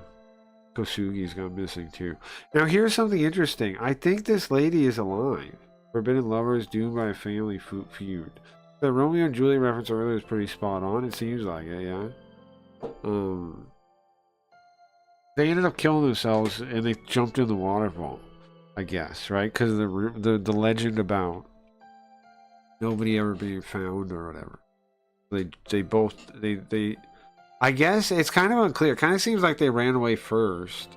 Kosugi's gone missing too. Now here's something interesting. I think this lady is alive. Forbidden lovers doomed by a family feud. The Romeo and Juliet reference earlier is pretty spot on. It seems like it, yeah. They ended up killing themselves and they jumped in the waterfall, I guess, right? Because of the legend about nobody ever being found or whatever. They I guess it's kind of unclear. It kind of seems like they ran away first,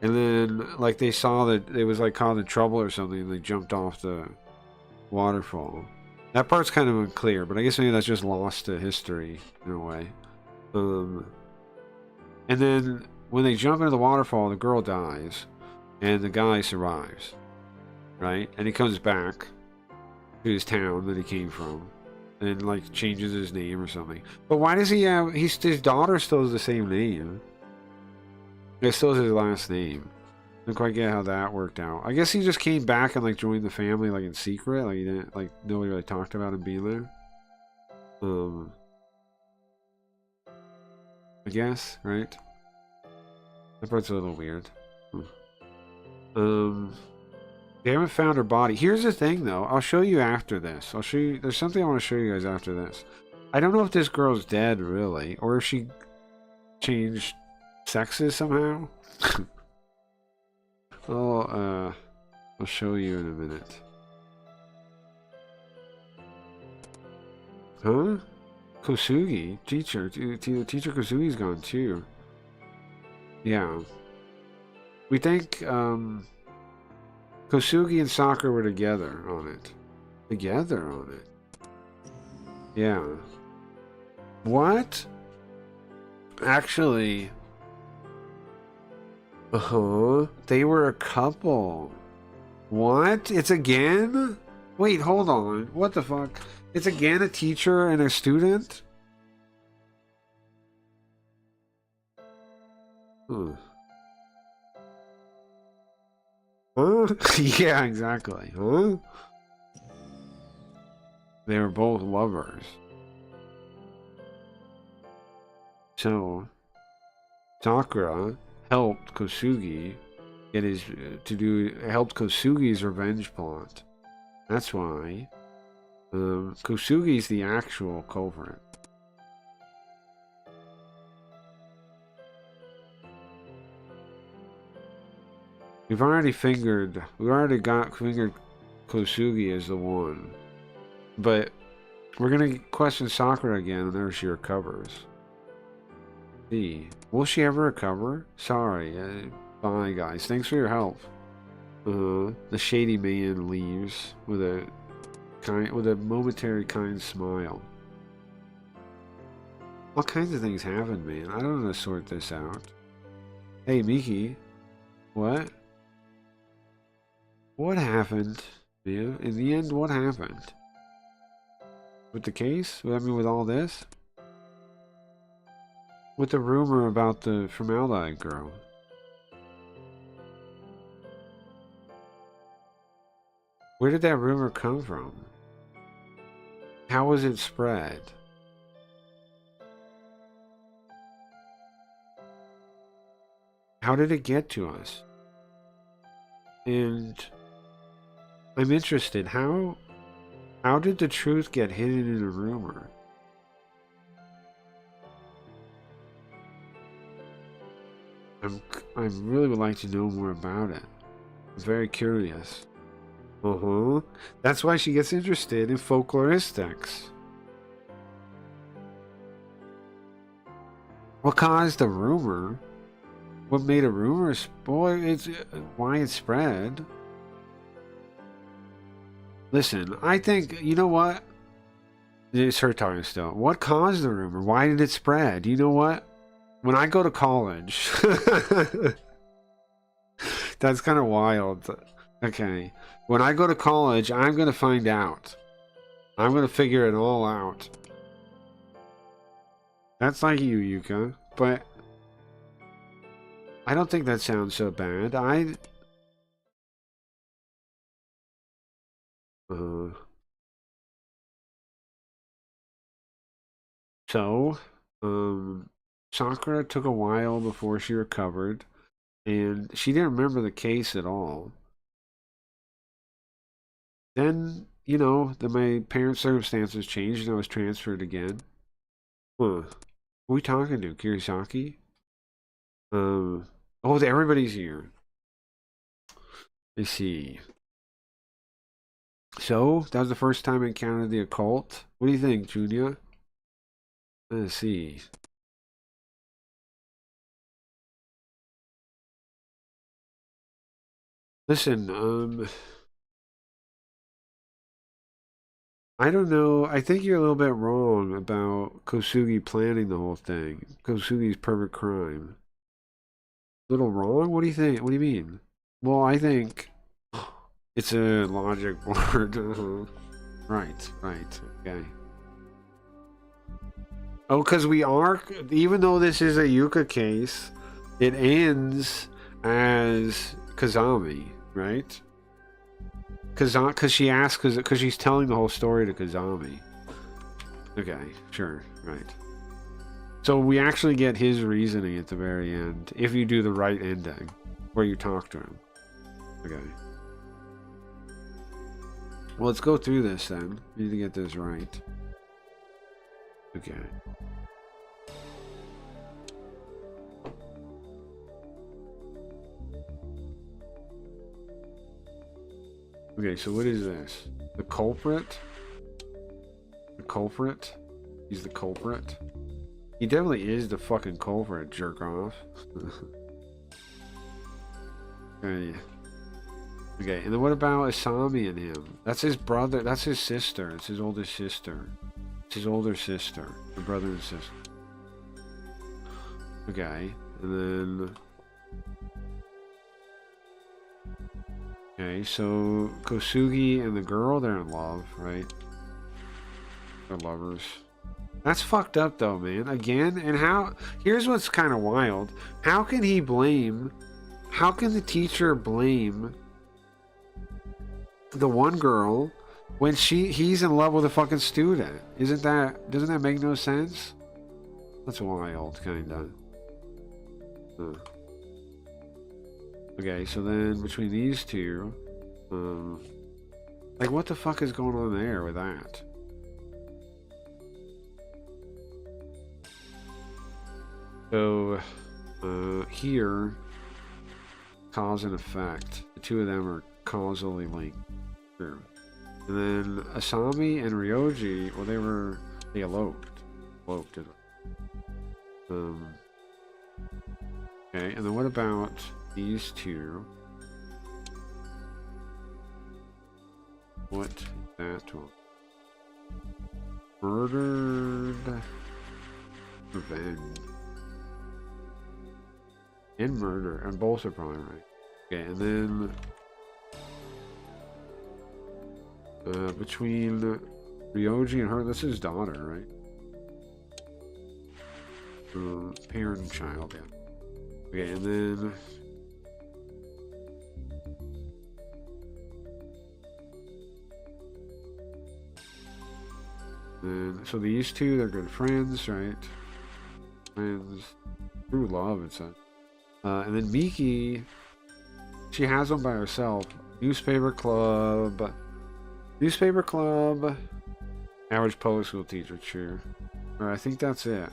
and then like they saw that it was like caught in trouble or something, and they jumped off the waterfall. That part's kind of unclear, but I guess maybe that's just lost to history in a way. And then when they jump into the waterfall, the girl dies, and the guy survives, right? And he comes back to his town that he came from, and like changes his name or something. But why does he have? His daughter still has the same name. It still has his last name. I don't quite get how that worked out. I guess he just came back and like joined the family like in secret. Like he didn't, like nobody really talked about him being there. I guess, right? That part's a little weird. They haven't found her body. Here's the thing though. I'll show you after this. I'll show you. There's something I want to show you guys after this. I don't know if this girl's dead really, or if she changed sexes somehow. I'll show you in a minute. Huh? Kosugi? Teacher Kosugi's gone too. Yeah. We think, Kosugi and Sakura were together on it. Together on it? Yeah. What? Actually... They were a couple. What? It's again? Wait, hold on. What the fuck? It's again a teacher and a student? Huh? Yeah, exactly. Huh? They were both lovers. So, Sakura helped Kosugi get his helped Kosugi's revenge plot. That's why Kosugi's the actual culprit. We've already fingered Kosugi as the one, but we're gonna question Sakura again whenever she recovers. See, will she ever recover? Sorry. Bye, guys. Thanks for your help. The shady man leaves with a momentary kind smile. All kinds of things happen, man. I don't know how to sort this out. Hey, Miki. What? What happened, man? In the end, what happened? With the case? I mean, with all this? With the rumor about the formaldehyde girl. Where did that rumor come from? How was it spread? How did it get to us? And I'm interested, how did the truth get hidden in a rumor? I really would like to know more about it. I'm very curious. That's why she gets interested in folkloristics. What caused the rumor? What made a rumor? Boy, it's why it spread. Listen, I think, you know what? It's her talking still. What caused the rumor? Why did it spread? You know what? When I go to college, that's kind of wild. Okay. When I go to college, I'm going to find out. I'm going to figure it all out. That's like you, Yuka. But I don't think that sounds so bad. Sakura took a while before she recovered, and she didn't remember the case at all. Then you know, that my parents' circumstances changed and I was transferred again. Huh. Who are we talking to? Kirisaki? Oh, everybody's here. Let's see. So, that was the first time I encountered the occult. What do you think, Junior? Let's see. Listen, I don't know. I think you're a little bit wrong about Kosugi planning the whole thing. Kosugi's perfect crime. A little wrong? What do you think? What do you mean? Well, I think it's a logic board. Right, okay. Oh, because we are, even though this is a Yuka case, it ends as Kazami, right? Because she asks, because she's telling the whole story to Kazami. Okay, sure, right. So we actually get his reasoning at the very end, if you do the right ending, where you talk to him. Okay. Well, let's go through this then. We need to get this right. Okay. Okay, so what is this? The culprit? The culprit? He's the culprit? He definitely is the fucking culprit, jerk off. Okay. Okay, and then what about Asami and him? That's his brother, that's his sister. It's his older sister. It's his older sister. The brother and sister. Okay, and then... Okay, so Kosugi and the girl, they're in love, right? They're lovers. That's fucked up though, man. Again, and how... Here's what's kind of wild. How can he blame... How can the teacher blame the one girl when he's in love with a fucking student? Doesn't that make no sense? That's wild, kinda. Huh. Okay, so then between these two, like what the fuck is going on there with that? So, here, cause and effect. The two of them are causally linked. True. And then Asami and Ryoji, well, they eloped. Didn't they? Okay, and then what about these two? What is that one? Murdered revenge. And murder, and both are probably right. Okay, and then between Ryoji and her, this is his daughter, right? Parent and child, yeah. Okay, and then so these two, they're good friends, right? Friends through love, it says. And then Miki, she has one by herself. Newspaper club, average public school teacher, sure. Or I think that's it.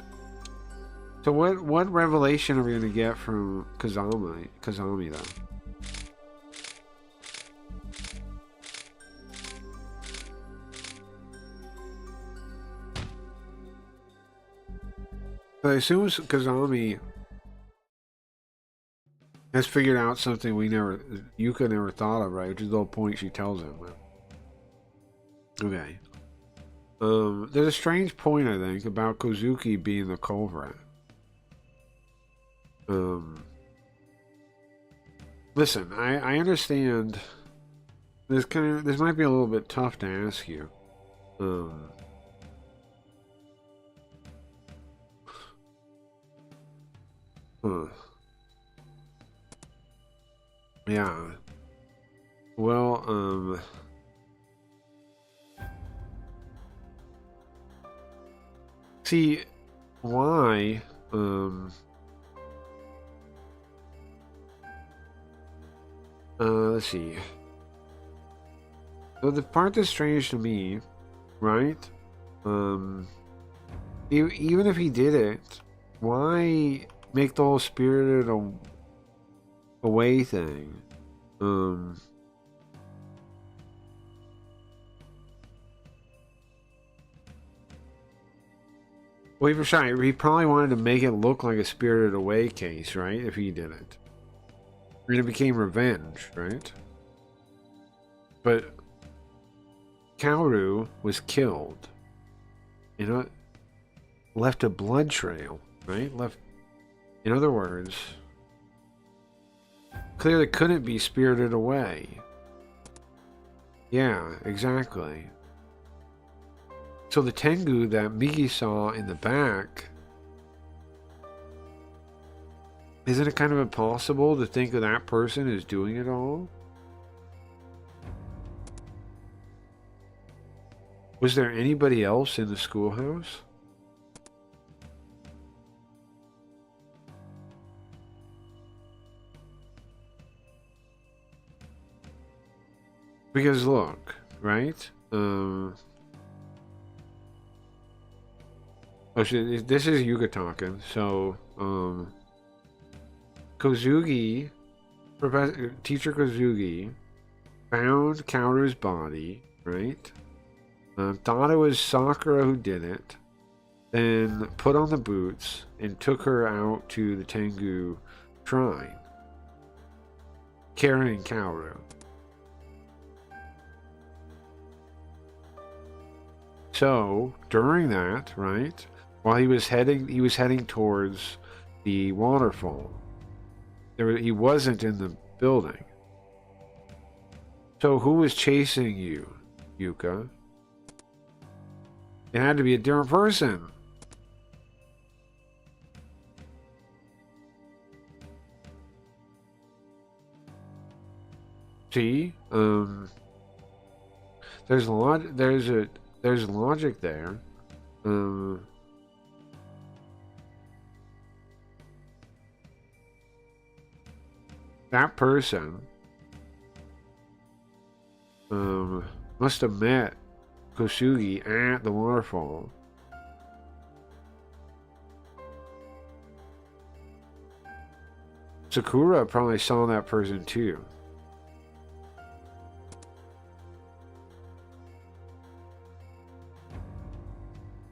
So what revelation are we gonna get from Kazami though? So I assume Kazami has figured out something Yuka never thought of, right? Which is the whole point she tells him. Okay. There's a strange point, I think, about Kozuki being the culprit. Listen, I understand this might be a little bit tough to ask you. Yeah. Well, see, why, let's see. So the part that's strange to me, right? Even if he did it, why make the whole spirited away thing? Well, for sure, he probably wanted to make it look like a spirited away case, right? If he did it. And it became revenge, right? But Kaoru was killed. You know, left a blood trail, right? Left, in other words, clearly couldn't be spirited away. Yeah, exactly. So the Tengu that Migi saw in the back, isn't it kind of impossible to think of that person as doing it all? Was there anybody else in the schoolhouse? Because look, right? Oh shit, this is Yuka talking. So, Kozugi, Teacher Kozugi, found Kaoru's body, right? Thought it was Sakura who did it, then put on the boots and took her out to the Tengu shrine, carrying Kaoru. So, during that, right, while he was heading towards the waterfall. He wasn't in the building. So who was chasing you, Yuka? It had to be a different person. See, there's logic there. That person must have met Kosugi at the waterfall. Sakura probably saw that person too.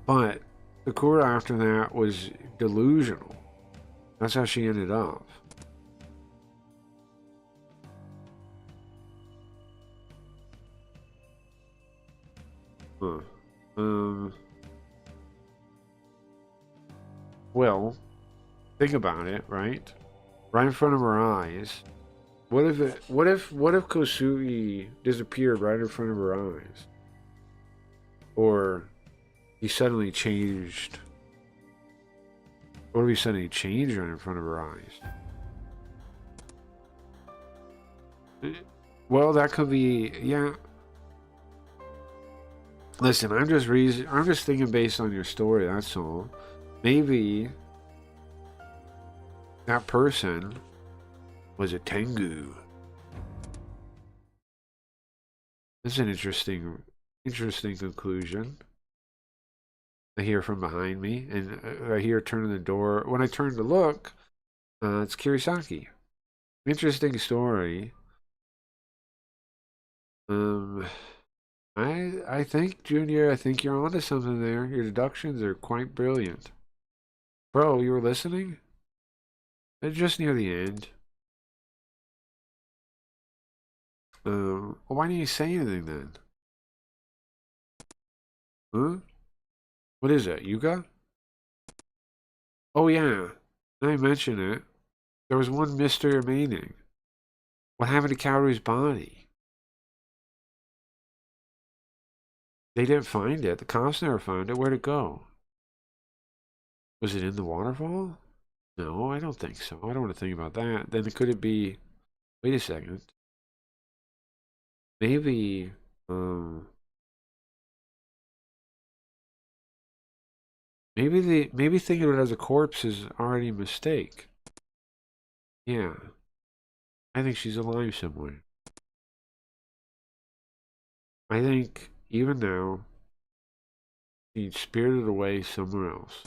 But Sakura after that was delusional. That's how she ended up. Huh. Well, think about it, right? Right in front of our eyes. What if Kosugi disappeared right in front of her eyes? Or he suddenly changed. What if he suddenly changed right in front of her eyes? Well, that could be, yeah. Listen, I'm just thinking based on your story, that's all. Maybe that person was a Tengu. That's an interesting conclusion. I hear from behind me, and I hear turning the door. When I turn to look, it's Kirisaki. Interesting story. I think, Junior, I think you're onto something there. Your deductions are quite brilliant. Bro, you were listening? They're just near the end. Well, why didn't you say anything then? Huh? What is it, Yuka? Oh yeah, I mentioned it. There was one mystery remaining. What happened to Kaoru's body? They didn't find it. The cops never found it. Where'd it go? Was it in the waterfall? No, I don't think so. I don't want to think about that. Then could it be... Wait a second. Maybe... Maybe thinking of it as a corpse is already a mistake. Yeah. I think she's alive somewhere. I think even now, he's spirited away somewhere else.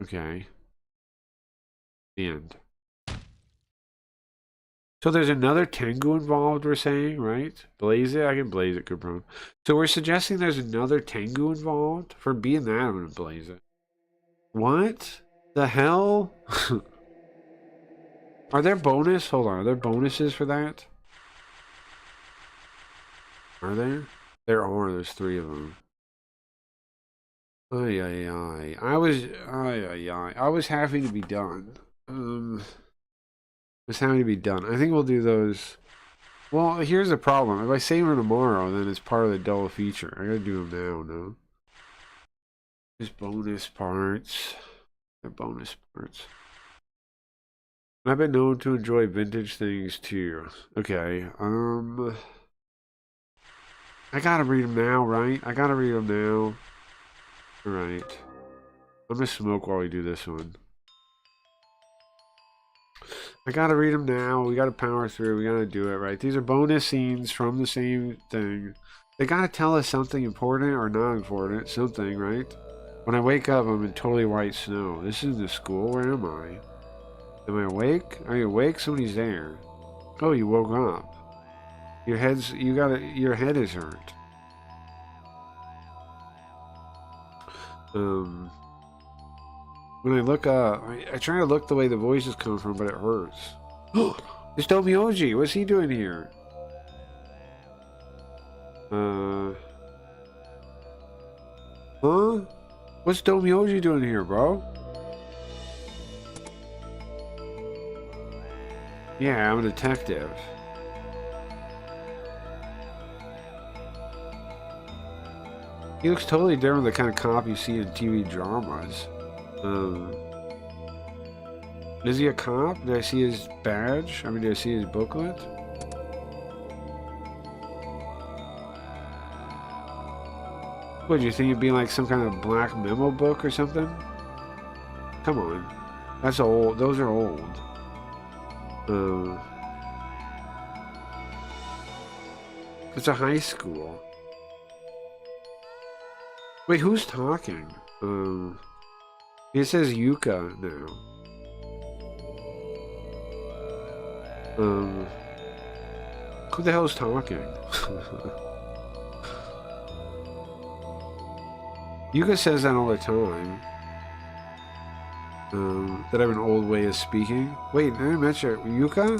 Okay. The end. So there's another Tengu involved, we're saying, right? Blaze it? I can blaze it, Capron. So we're suggesting there's another Tengu involved? For being that, I'm gonna blaze it. What the hell? Are there bonus? Hold on, are there bonuses for that? Are there? There are, there's 3 of them. Ay, ay, ay. I was happy to be done. Was happy to be done. I think we'll do those. Well, here's the problem. If I save them tomorrow, then it's part of the double feature. I gotta do them now, no? Just bonus parts. They're bonus parts. I've been known to enjoy vintage things too. Okay, I gotta read them now, right? I gotta read them now. Alright. I'm gonna smoke while we do this one. I gotta read them now. We gotta power through. We gotta do it, right? These are bonus scenes from the same thing. They gotta tell us something important or not important. Something, right? When I wake up, I'm in totally white snow. This is the school. Where am I? Am I awake? Are you awake? Somebody's there. Oh, you woke up. Your head is hurt. When I look up, I try to look the way the voices come from, but it hurts. It's Domyoji. What's he doing here? Huh? What's Domyoji doing here, bro? Yeah, I'm a detective. He looks totally different than the kind of cop you see in TV dramas. Is he a cop? Did I see his badge? I mean, did I see his booklet? What, do you think it'd be like some kind of black memo book or something? Come on. That's old. Those are old. It's a high school. Wait, who's talking? It says Yuka now. Who the hell's talking? Yuka says that all the time. That I have an old way of speaking. Wait, I mentioned Yuka?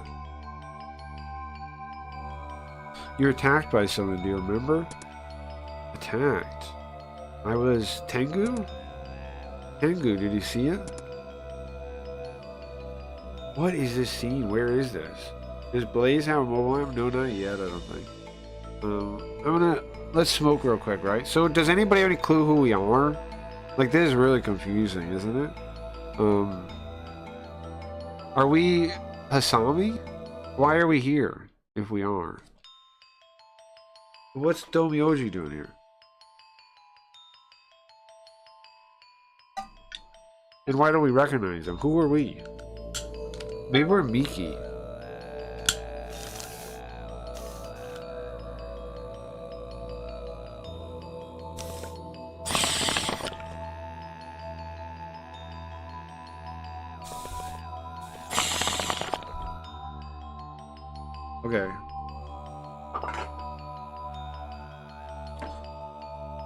You're attacked by someone, do you remember? Attacked. I was Tengu? Tengu, did you see it? What is this scene? Where is this? Does Blaze have a mobile app? No, not yet, I don't think. Let's smoke real quick, right? So, does anybody have any clue who we are? Like, this is really confusing, isn't it? Are we Hasami? Why are we here, if we are? What's Domyoji doing here? And why don't we recognize him? Who are we? Maybe we're Miki. Okay.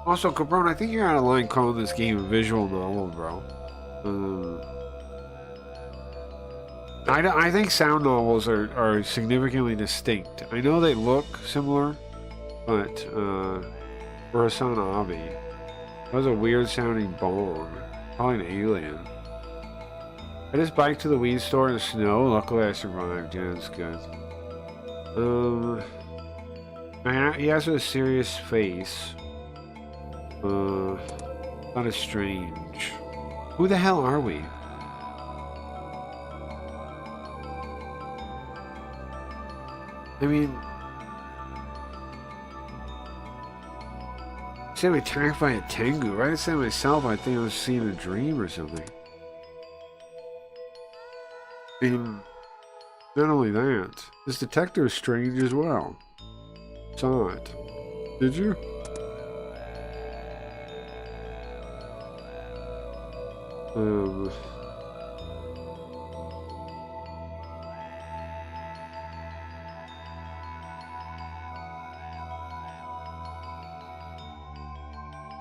Also, Cabron, I think you're out of line calling this game a visual novel, bro. I think sound novels are significantly distinct. I know they look similar, but for Hasan Abi, that was a weird sounding bomb. Probably an alien. I just biked to the weed store in the snow. Luckily I survived. Yeah, that's good. He has a serious face. Not as strange. Who the hell are we? I mean, I said we attacked by a Tengu, right? I said myself, I think I was seeing a dream or something. I mean, Not only that, this detector is strange as well. Saw it. Did you?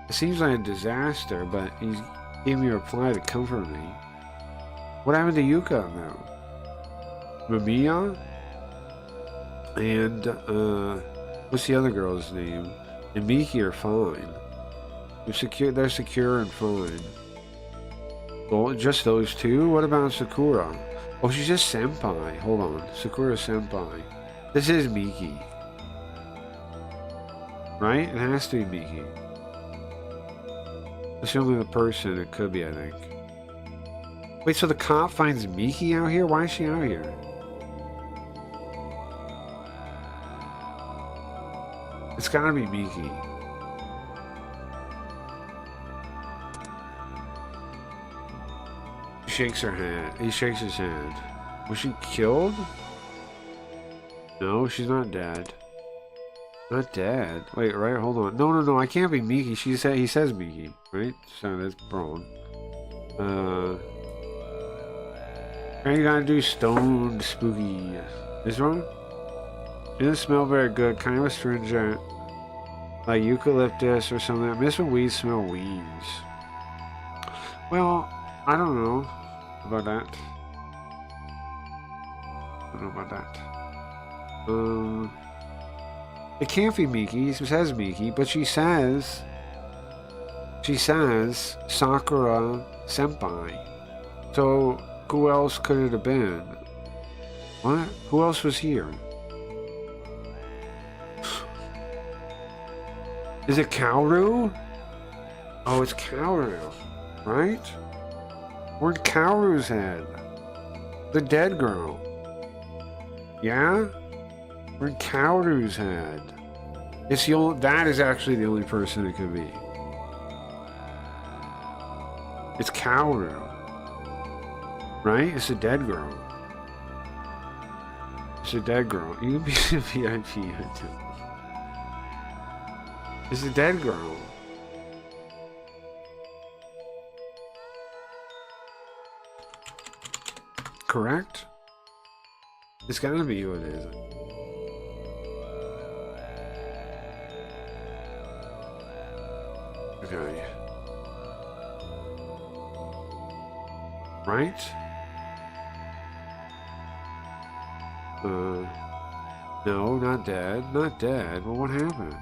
It seems like a disaster, but he gave me a reply to comfort me. What happened to Yuka now? Mamiya? And, what's the other girl's name? And Miki are fine. They're secure and fine. Well, just those two? What about Sakura? Oh, she's just senpai. Hold on. Sakura senpai. This is Miki. Right? It has to be Miki. That's the only person it could be, I think. Wait, so the cop finds Miki out here? Why is she out here? It's gotta be Miki. She shakes her hand. He shakes his hand. Was she killed? No, she's not dead. Not dead. Wait, right? Hold on. No. I can't be Miki. He says Miki, right? So that's wrong. You gotta do stoned spooky. This one? It doesn't smell very good. Kind of astringent. Like eucalyptus or something. Miss when weeds smell weeds. Well, I don't know about that. I don't know about that. It can't be Miki. It says Miki, but she says Sakura Senpai. So who else could it have been? What? Who else was here? Is it Kaoru? Oh, it's Kaoru, right? Where'd Kaoru's head? The dead girl. Yeah? Where'd Kaoru's head? It's the only. That is actually the only person it could be. It's Kaoru. Right? It's a dead girl. It's a dead girl. You can be a VIP. It's a dead girl. Correct? It's gotta be who it is. Okay. Right? No, not dead. Not dead. Well, what happened?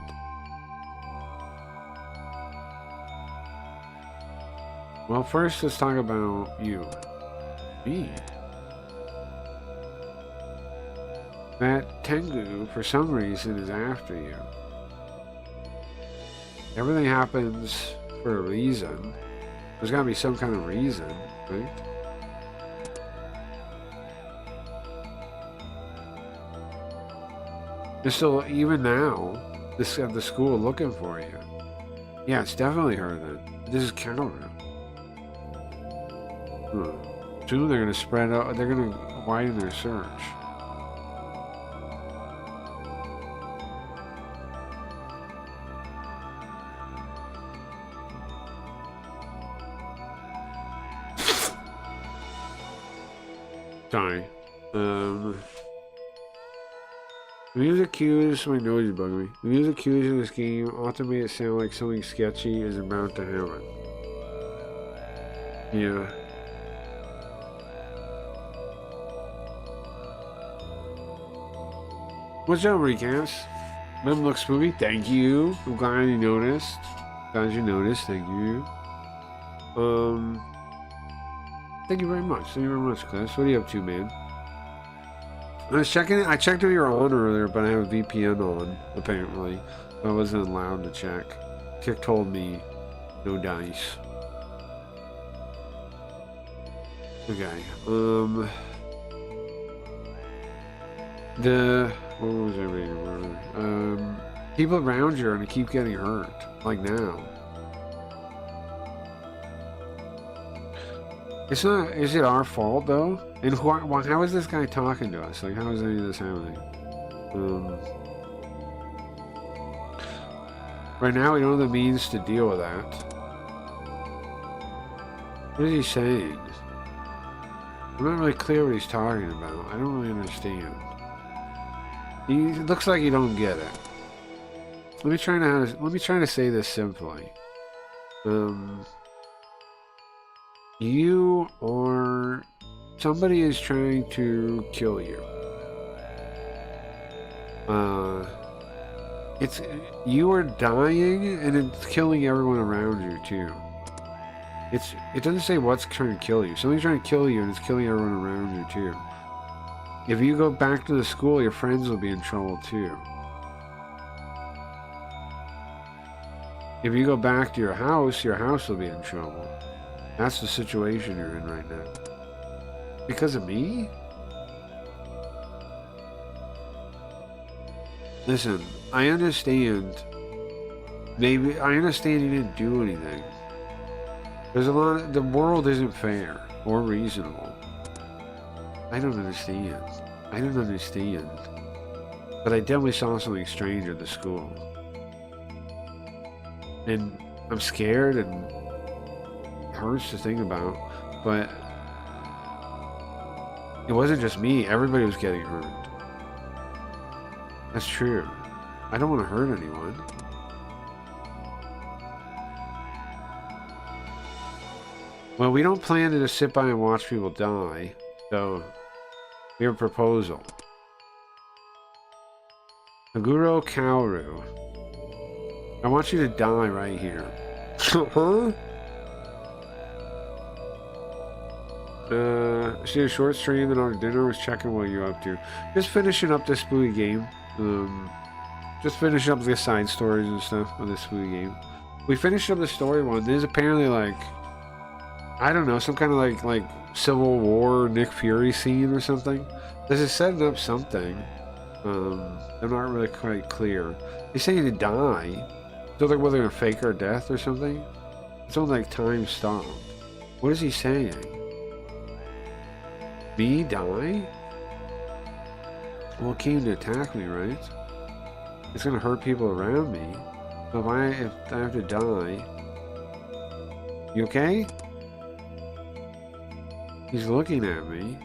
Well, first, let's talk about you. Me. That Tengu, for some reason, is after you. Everything happens for a reason. There's gotta be some kind of reason, right? There's still, even now, the school looking for you. Yeah, it's definitely her then. This is Kaoru. Soon they're gonna spread out, they're gonna widen their search. Sorry. The music cues, my nose is bugging me. The music cues in this game often make it sound like something sketchy is about to happen. Yeah. What's up, recaps? Mem looks spooky. Thank you. I'm glad you noticed. Glad you noticed. Thank you. Thank you very much. Thank you very much, Cliff. What are you up to, man? I was checking it. I checked if you were on earlier, but I have a VPN on, apparently. I wasn't allowed to check. Kick told me no dice. Okay. What was I reading? People around you are gonna keep getting hurt. Like now. It's not. Is it our fault though? And how is this guy talking to us? Like, how is any of this happening? Right now, we don't have the means to deal with that. What is he saying? I'm not really clear what he's talking about. I don't really understand. He looks like you don't get it. Let me try to say this simply. You or somebody is trying to kill you. You are dying and it's killing everyone around you too. It doesn't say what's trying to kill you. Something's trying to kill you and it's killing everyone around you too. If you go back to the school, your friends will be in trouble too. If you go back to your house will be in trouble. That's the situation you're in right now. Because of me? Listen, I understand. Maybe I understand you didn't do anything. There's a lot. The world isn't fair or reasonable. I don't understand. I don't understand. But I definitely saw something strange at the school. And I'm scared and it hurts to think about. But it wasn't just me. Everybody was getting hurt. That's true. I don't want to hurt anyone. Well, we don't plan to just sit by and watch people die. So, we have a proposal. Aguro Kaoru. I want you to die right here. Huh? See a short stream and our dinner. Was checking what you're up to. Just finishing up this spooky game. Just finishing up the side stories and stuff of this spooky game. We finished up the story one. There's apparently like, I don't know, some kind of like Civil War Nick Fury scene or something. This is setting up something. I'm not really quite clear. He's saying to die. So like whether they're gonna fake our death or something. It's only like time stopped. What is he saying? Me die? Well, it came to attack me, right? It's gonna hurt people around me. So if I have to die, you okay? He's looking at me.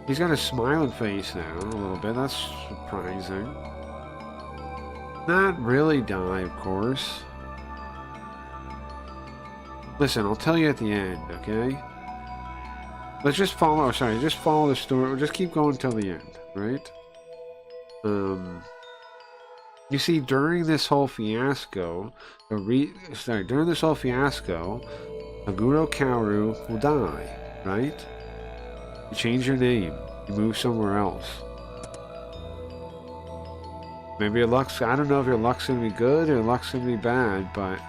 He's got a smiling face now, a little bit. That's surprising. Not really die, of course. Listen, I'll tell you at the end, okay? Let's just follow, just follow the story. Just keep going till the end, right? You see, during this whole fiasco, during this whole fiasco, Aguro Kaoru will die, right? You change your name. You move somewhere else. Maybe your luck's, I don't know if your luck's gonna be good or your luck's gonna be bad, but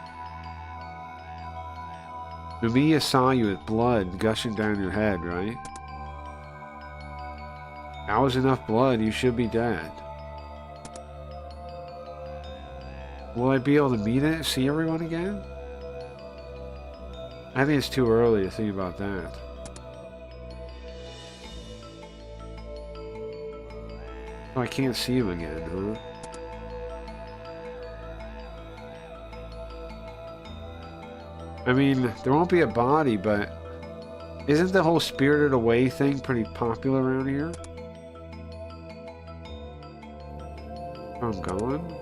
Numiya saw you with blood gushing down your head, right? That was enough blood, you should be dead. Will I be able to meet it, see everyone again? I think it's too early to think about that. Oh, I can't see him again, huh? I mean, there won't be a body, but isn't the whole Spirited Away thing pretty popular around here? Oh, I'm going?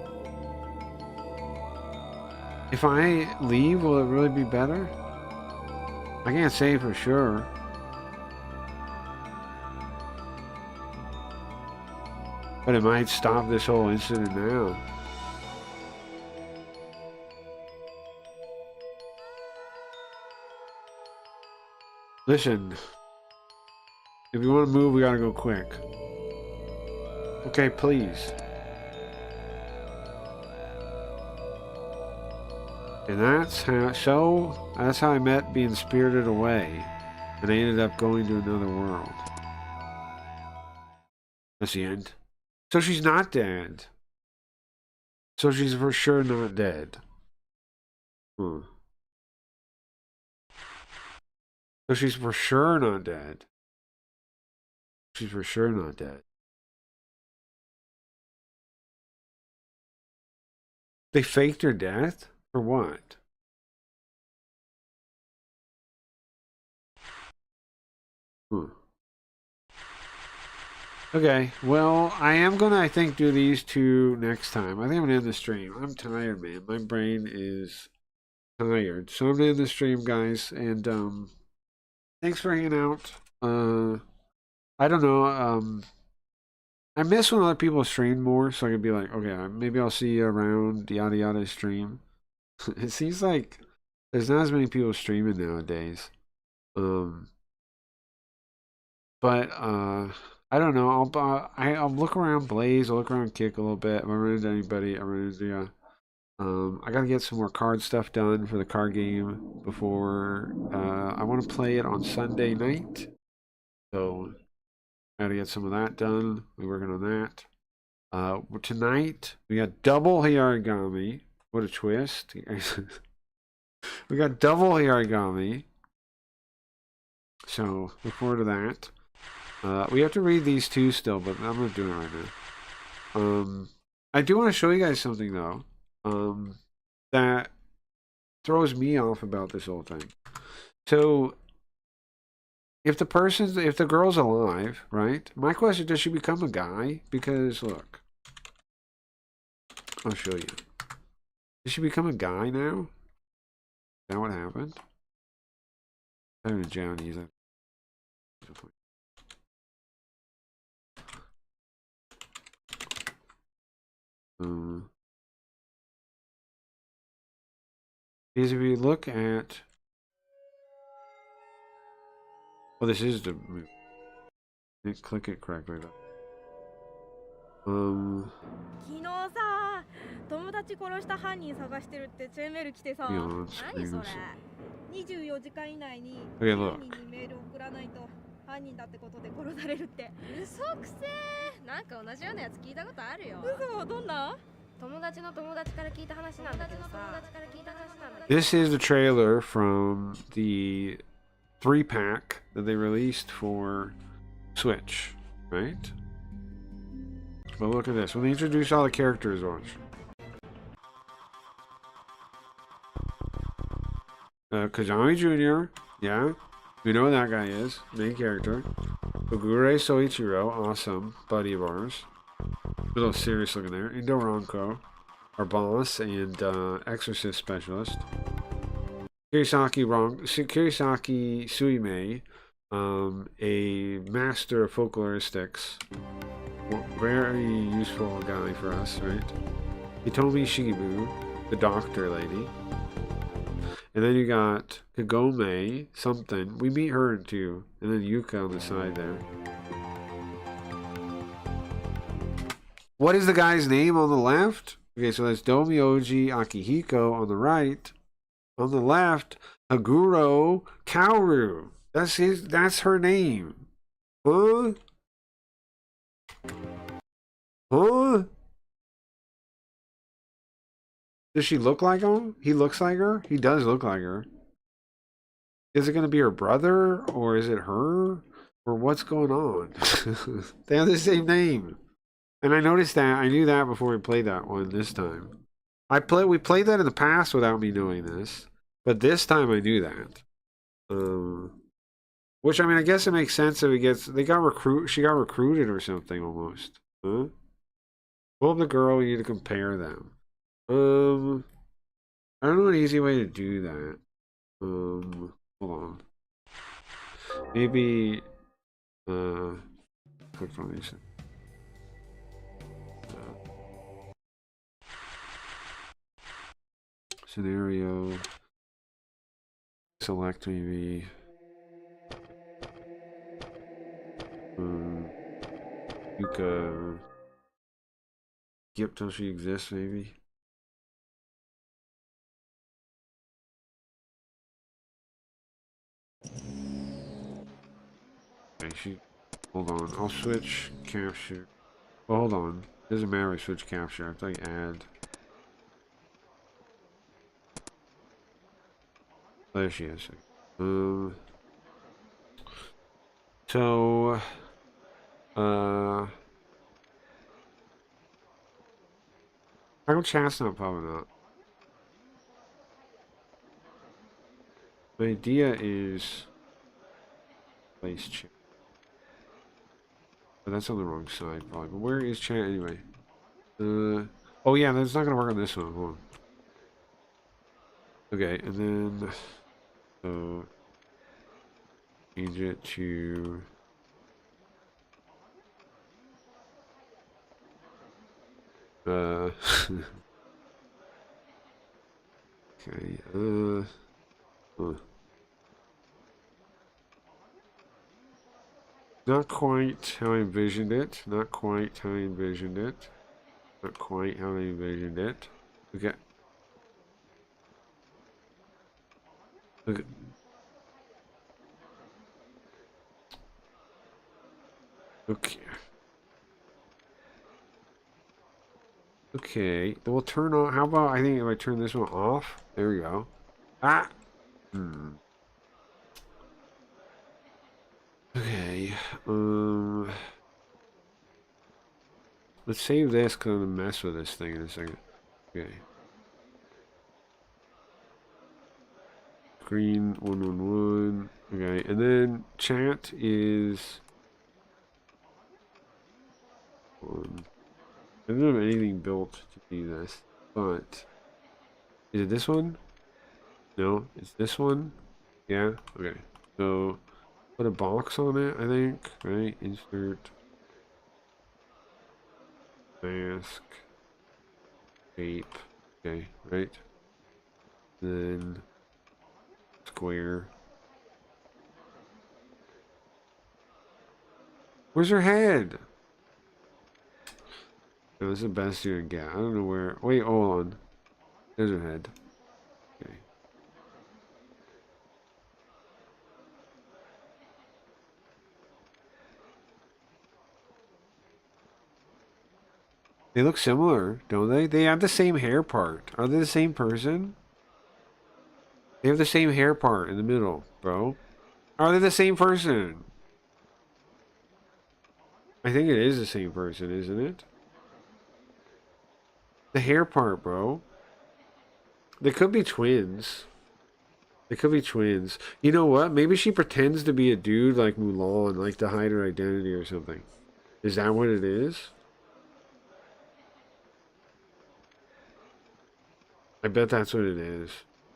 If I leave, will it really be better? I can't say for sure. But it might stop this whole incident now. Listen, if you want to move, we gotta go quick. Okay, please. And that's how I met being spirited away, and I ended up going to another world. That's the end. So she's not dead. So she's for sure not dead. So she's for sure not dead. She's for sure not dead. They faked her death? For what? Hmm. Okay, well, I am gonna, I think, do these two next time. I think I'm gonna end the stream. I'm tired, man. My brain is tired. So I'm gonna end the stream, guys, and thanks for hanging out. I don't know, I miss when other people stream more, so I could be like, okay, maybe I'll see you around yada yada stream. It seems like there's not as many people streaming nowadays. But I don't know. I'll look around Blaze. I'll look around Kick a little bit. If I run into anybody, I run into you. I gotta get some more card stuff done for the card game before I want to play it on Sunday night. So I gotta get some of that done. We're working on that. Tonight we got double Hiarigami. What a twist! We got double Hiarigami. So look forward to that. We have to read these two still, but I'm not doing it right now. I do want to show you guys something though, that throws me off about this whole thing. So, if the girl's alive, right? My question: does she become a guy? Because look, I'll show you. Does she become a guy now? Is that what happened? I'm in Japanese. Because if you look at, well, this is the movie. Didn't click it correctly though. 昨日さ、友達殺した犯人探してるってチェーンメール来てさ、 Beyond 何それ screens. 24時間以内に Okay, 犯 look. 人にメール送らないと犯人だってことで殺されるって。嘘くせー。なんか同じようなやつ聞いたことあるよ。嘘、どんな？友達の友達から聞いた話なんだけどさ。 This is the trailer from the 3-pack that they released for Switch, right? But look at this. When they introduce all the characters, watch. Kazami Jr., yeah. We know who that guy is. Main character. Ogure Soichiro, awesome. Buddy of ours. A little serious looking there. Indo Ranko, our boss and exorcist specialist. Kirisaki Suime, a master of folkloristics. Very useful guy for us, right? Hitomi Shigebu, the doctor lady. And then you got Kagome, something. We meet her in two. And then Yuka on the side there. What is the guy's name on the left? Okay, so that's Domyoji Akihiko on the right. On the left, Haguro Kaoru. That's her name. Huh? Huh? Does she look like him? He looks like her? He does look like her. Is it going to be her brother? Or is it her? Or what's going on? They have the same name. And I noticed that. I knew that before we played that one this time. We played that in the past without me knowing this. But this time I knew that. Which, I mean, I guess it makes sense if she got recruited or something almost. Huh? Pull up the girl, we need to compare them. I don't know an easy way to do that. Hold on. Maybe, click on these. Scenario. Select maybe. Yuka. Skip till she exists, maybe. Okay, hold on. I'll switch capture. Well, hold on. Doesn't matter if I switch capture. I have to like add. There she is. So, how come chat's not popping up? My idea is place chat. But that's on the wrong side, probably. But where is chat anyway? Oh yeah, that's not gonna work on this one. Hold on. Okay, and then so change it to okay, huh. Not quite how I envisioned it. Not quite how I envisioned it. Not quite how I envisioned it. Okay. Okay. Okay. Okay. We'll turn on. How about I think if I turn this one off? There we go. Ah. Okay. Let's save this because I'm gonna mess with this thing in a second. Okay. Screen 111. Okay, and then chat is. I don't have anything built to do this, but is it this one? No, it's this one. Yeah. Okay. So put a box on it. I think. Right. Insert. Mask. Shape. Okay. Right. Then square. Where's her head? No, this is the best you can get. I don't know where. Wait, hold on. There's her head. Okay. They look similar, don't they? They have the same hair part. Are they the same person? They have the same hair part in the middle, bro. Are they the same person? I think it is the same person, isn't it? The hair part, bro. They could be twins. They could be twins. You know what? Maybe she pretends to be a dude like Mulan, like to hide her identity or something. Is that what it is? I bet that's what it is.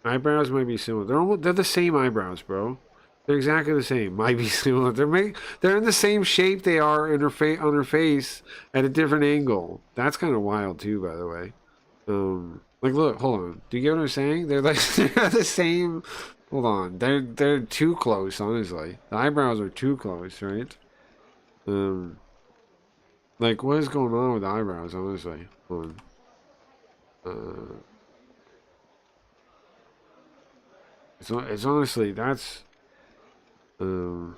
Eyebrows might be similar. They're the same eyebrows, bro. They're exactly the same. Might be similar. They're in the same shape they are in her on her face at a different angle. That's kind of wild too, by the way. Like look, hold on. Do you get what I'm saying? They're like they're the same. Hold on. They're too close, honestly. The eyebrows are too close, right? Like what is going on with the eyebrows, honestly? Hold on. It's honestly that's look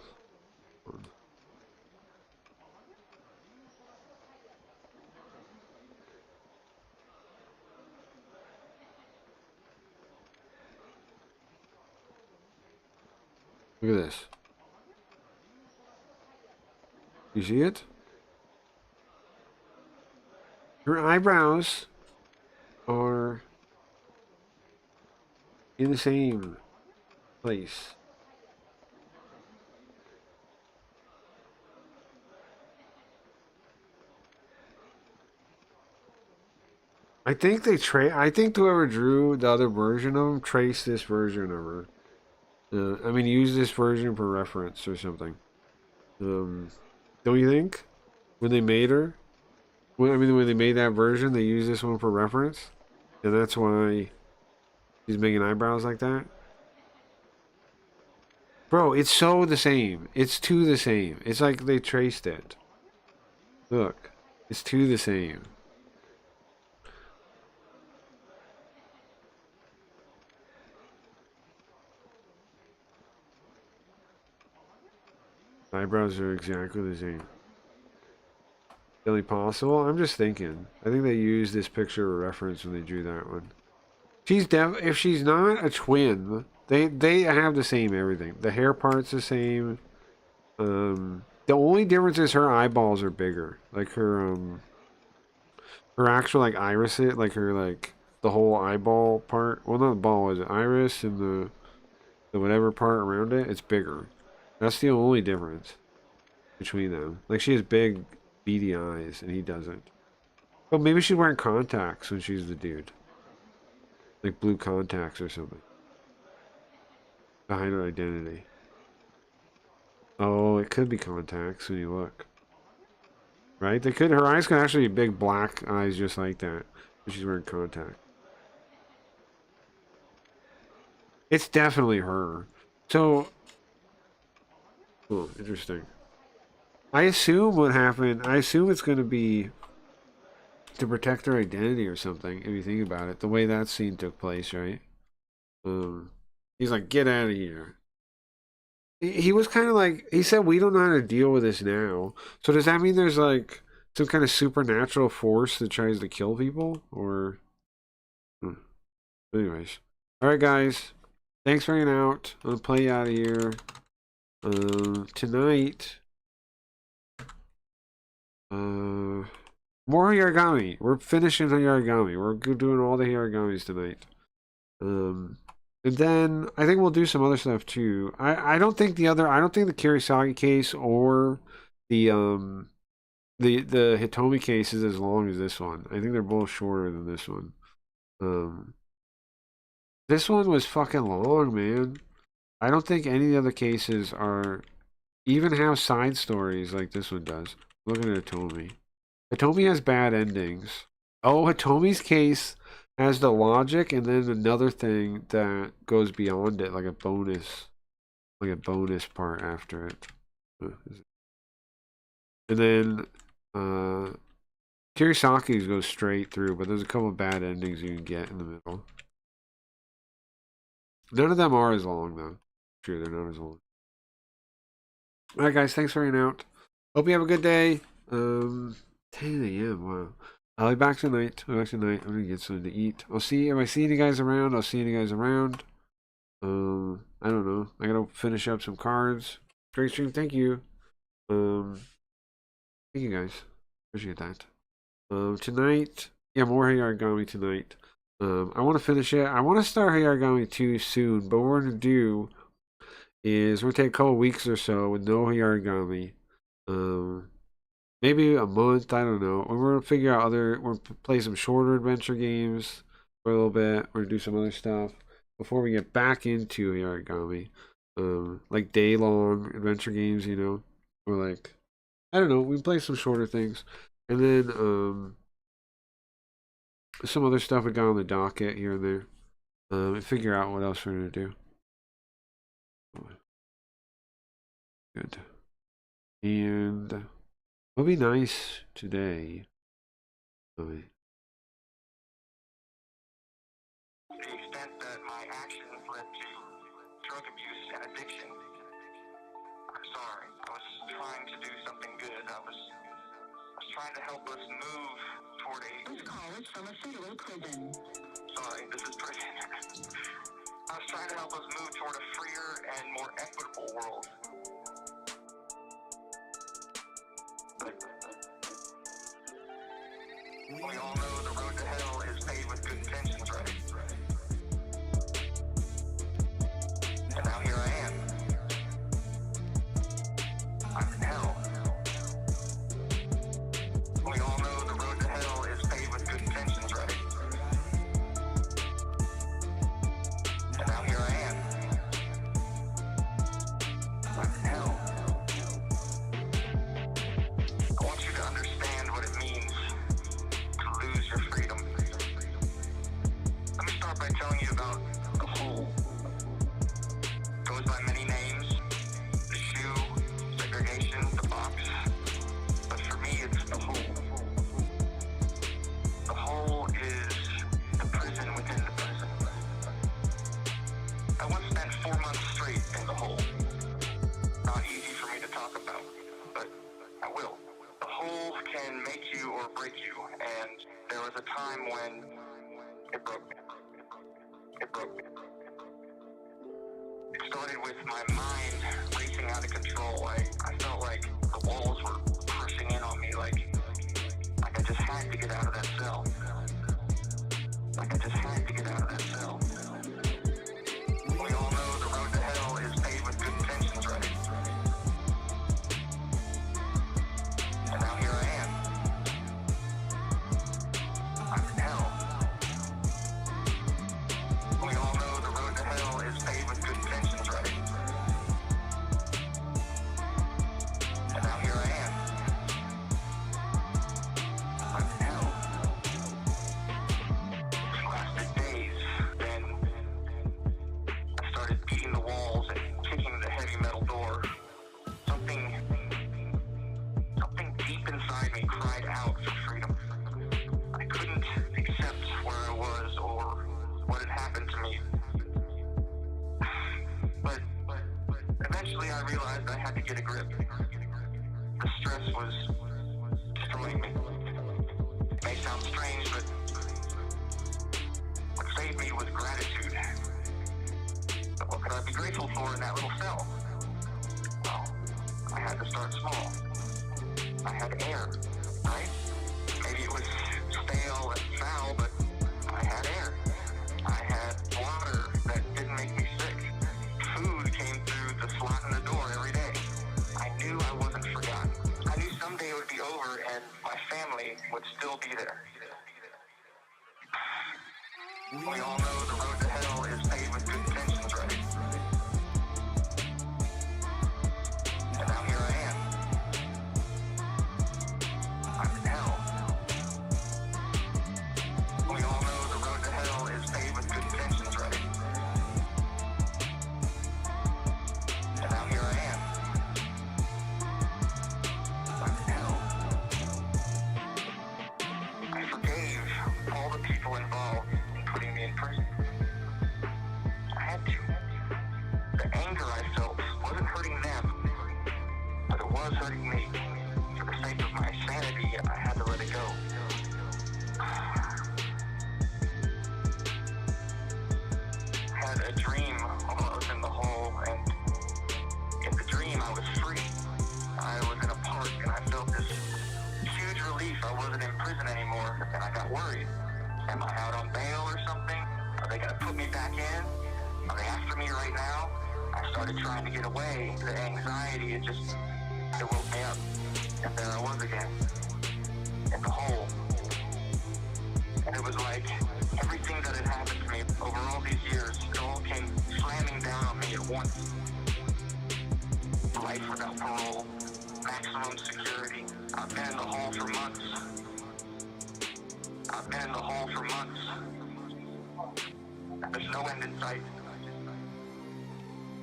at this. You see it? Her eyebrows are in the same place. I think I think whoever drew the other version of them traced this version of her. I mean, use this version for reference or something. Don't you think? When they made her? When they made that version, they used this one for reference? And that's why she's making eyebrows like that? Bro, it's so the same. It's to the same. It's like they traced it. Look. It's to the same. Eyebrows are exactly the same. Really possible? I'm just thinking. I think they used this picture of reference when they drew that one. If she's not a twin, they have the same everything. The hair part's the same. The only difference is her eyeballs are bigger. Like her actual like iris, like her like the whole eyeball part. Well, not the ball, is it iris and the whatever part around it? It's bigger. That's the only difference between them. Like she has big beady eyes and he doesn't. Well, maybe she's wearing contacts when she's the dude. Like blue contacts or something. To hide her identity. Oh, it could be contacts when you look. Right? They could. Her eyes can actually be big black eyes just like that. But she's wearing contacts. It's definitely her. So, oh, interesting. I assume what happened, I assume it's going to be to protect her identity or something, if you think about it. The way that scene took place, right? He's like, get out of here. He was kind of like, he said, we don't know how to deal with this now. So does that mean there's like some kind of supernatural force that tries to kill people? Or, anyways. Alright, guys. Thanks for hanging out. I'm gonna play you out of here. Tonight, more Yarigami. We're finishing the Yarigami. We're doing all the Yarigamis tonight. And then I think we'll do some other stuff too. I don't think the Kirisaki case or the Hitomi case is as long as this one. I think they're both shorter than this one. This one was fucking long, man. I don't think any of the other cases are even have side stories like this one does. Look at Hitomi. Hitomi has bad endings. Oh, Hitomi's case has the logic and then another thing that goes beyond it, like a bonus part after it. And then Kirisaki's goes straight through, but there's a couple of bad endings you can get in the middle. None of them are as long though. True, they're not as long. Alright guys, thanks for hanging out. Hope you have a good day. 10 a.m. Wow. I'll be back tonight. I'm gonna get something to eat. I'll see if I see you guys around. I'll see you guys around. I don't know. I gotta finish up some cards. Great stream. Thank you. Thank you guys. Appreciate that. Tonight, yeah, more Yarigami tonight. I want to finish it. I want to start Yarigami 2 soon, but what we're gonna do is we're gonna take a couple weeks or so with no Yarigami. Maybe a month, I don't know. We're gonna figure out we're gonna play some shorter adventure games for a little bit. We're gonna do some other stuff before we get back into Yarigami. Like day-long adventure games, you know. Or like, I don't know, we can play some shorter things. And then, some other stuff we got on the docket here and there. And figure out what else we're gonna do. Good. And what'd be nice today? The extent that my actions led to drug abuse and addiction. I'm sorry. I was trying to do something good. I was trying to help us move toward a... This call is from a federal prison. Sorry, this is prison. I was trying to help us move toward a freer and more equitable world. We all know the road to hell is paved with good intentions, right? And now here I am. I'm in hell. We all know the road to hell is paved with good intentions, right? And now here I am. I'm in hell. I want you to understand what it means to lose your freedom. Let me start by telling you about the hole. It goes by many names. The shoe, segregation, the box. But for me, it's the hole. The hole is the prison within the prison. I once spent 4 months straight in the hole. Not easy for me to talk about, but I will. The hole can make you or break you, and there was a time when it broke me. It broke me. It started with my mind racing out of control. I felt like the walls were pushing in on me, like I just had to get out of that cell. Like I just had to get out of that cell. We all know the road to hell is paved with good intentions, right? And now here I am. I'm in hell. We all know the road to hell is paved with good intentions, right? And now here I am. I'm in hell. It lasted days. Then I started beating the walls and kicking the heavy metal door. Something deep inside me cried out for freedom. I couldn't accept where I was or what had happened to me. But eventually I realized I had to get a grip. The stress was destroying me. It may sound strange, but what saved me was gratitude. But what could I be grateful for in that little cell? Well, I had to start small. I had air, right? Maybe it was stale and foul, but I had air. I had water that didn't make me sick. Food came through the slot in the door every day. I knew I wasn't forgotten. I knew someday it would be over and my family would still be there. We all know the road to hell is paved with good intentions, right? And now here I am. I'm in hell. We all know the road to hell is paved with good intentions, right? And now here I am. I'm in hell. I forgave all the people involved in putting me in prison. I had to. The anger I felt wasn't hurting them, but it was hurting me. For the sake of my sanity, I had to let it go. Had a dream while I was in the hole, and in the dream I was free. I was in a park and I felt this huge relief. I wasn't in prison anymore, and I got worried. Am I out on bail or something? Are they gonna put me back in? Are they after me right now? I started trying to get away. The anxiety, it woke me up. And there I was again, in the hole. And it was like everything that had happened to me over all these years, it all came slamming down on me at once. Life without parole, maximum security. I've been in the hole for months. And there's no end in sight.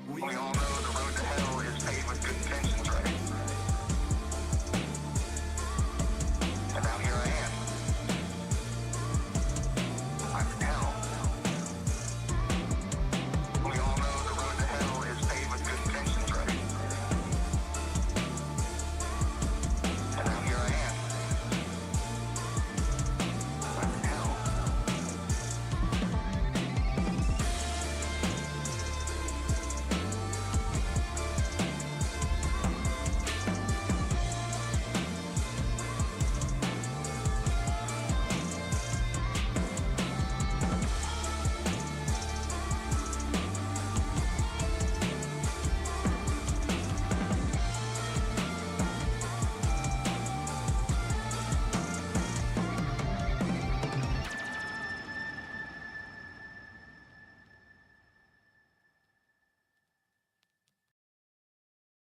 We all know the road to hell is paved with good intentions, right?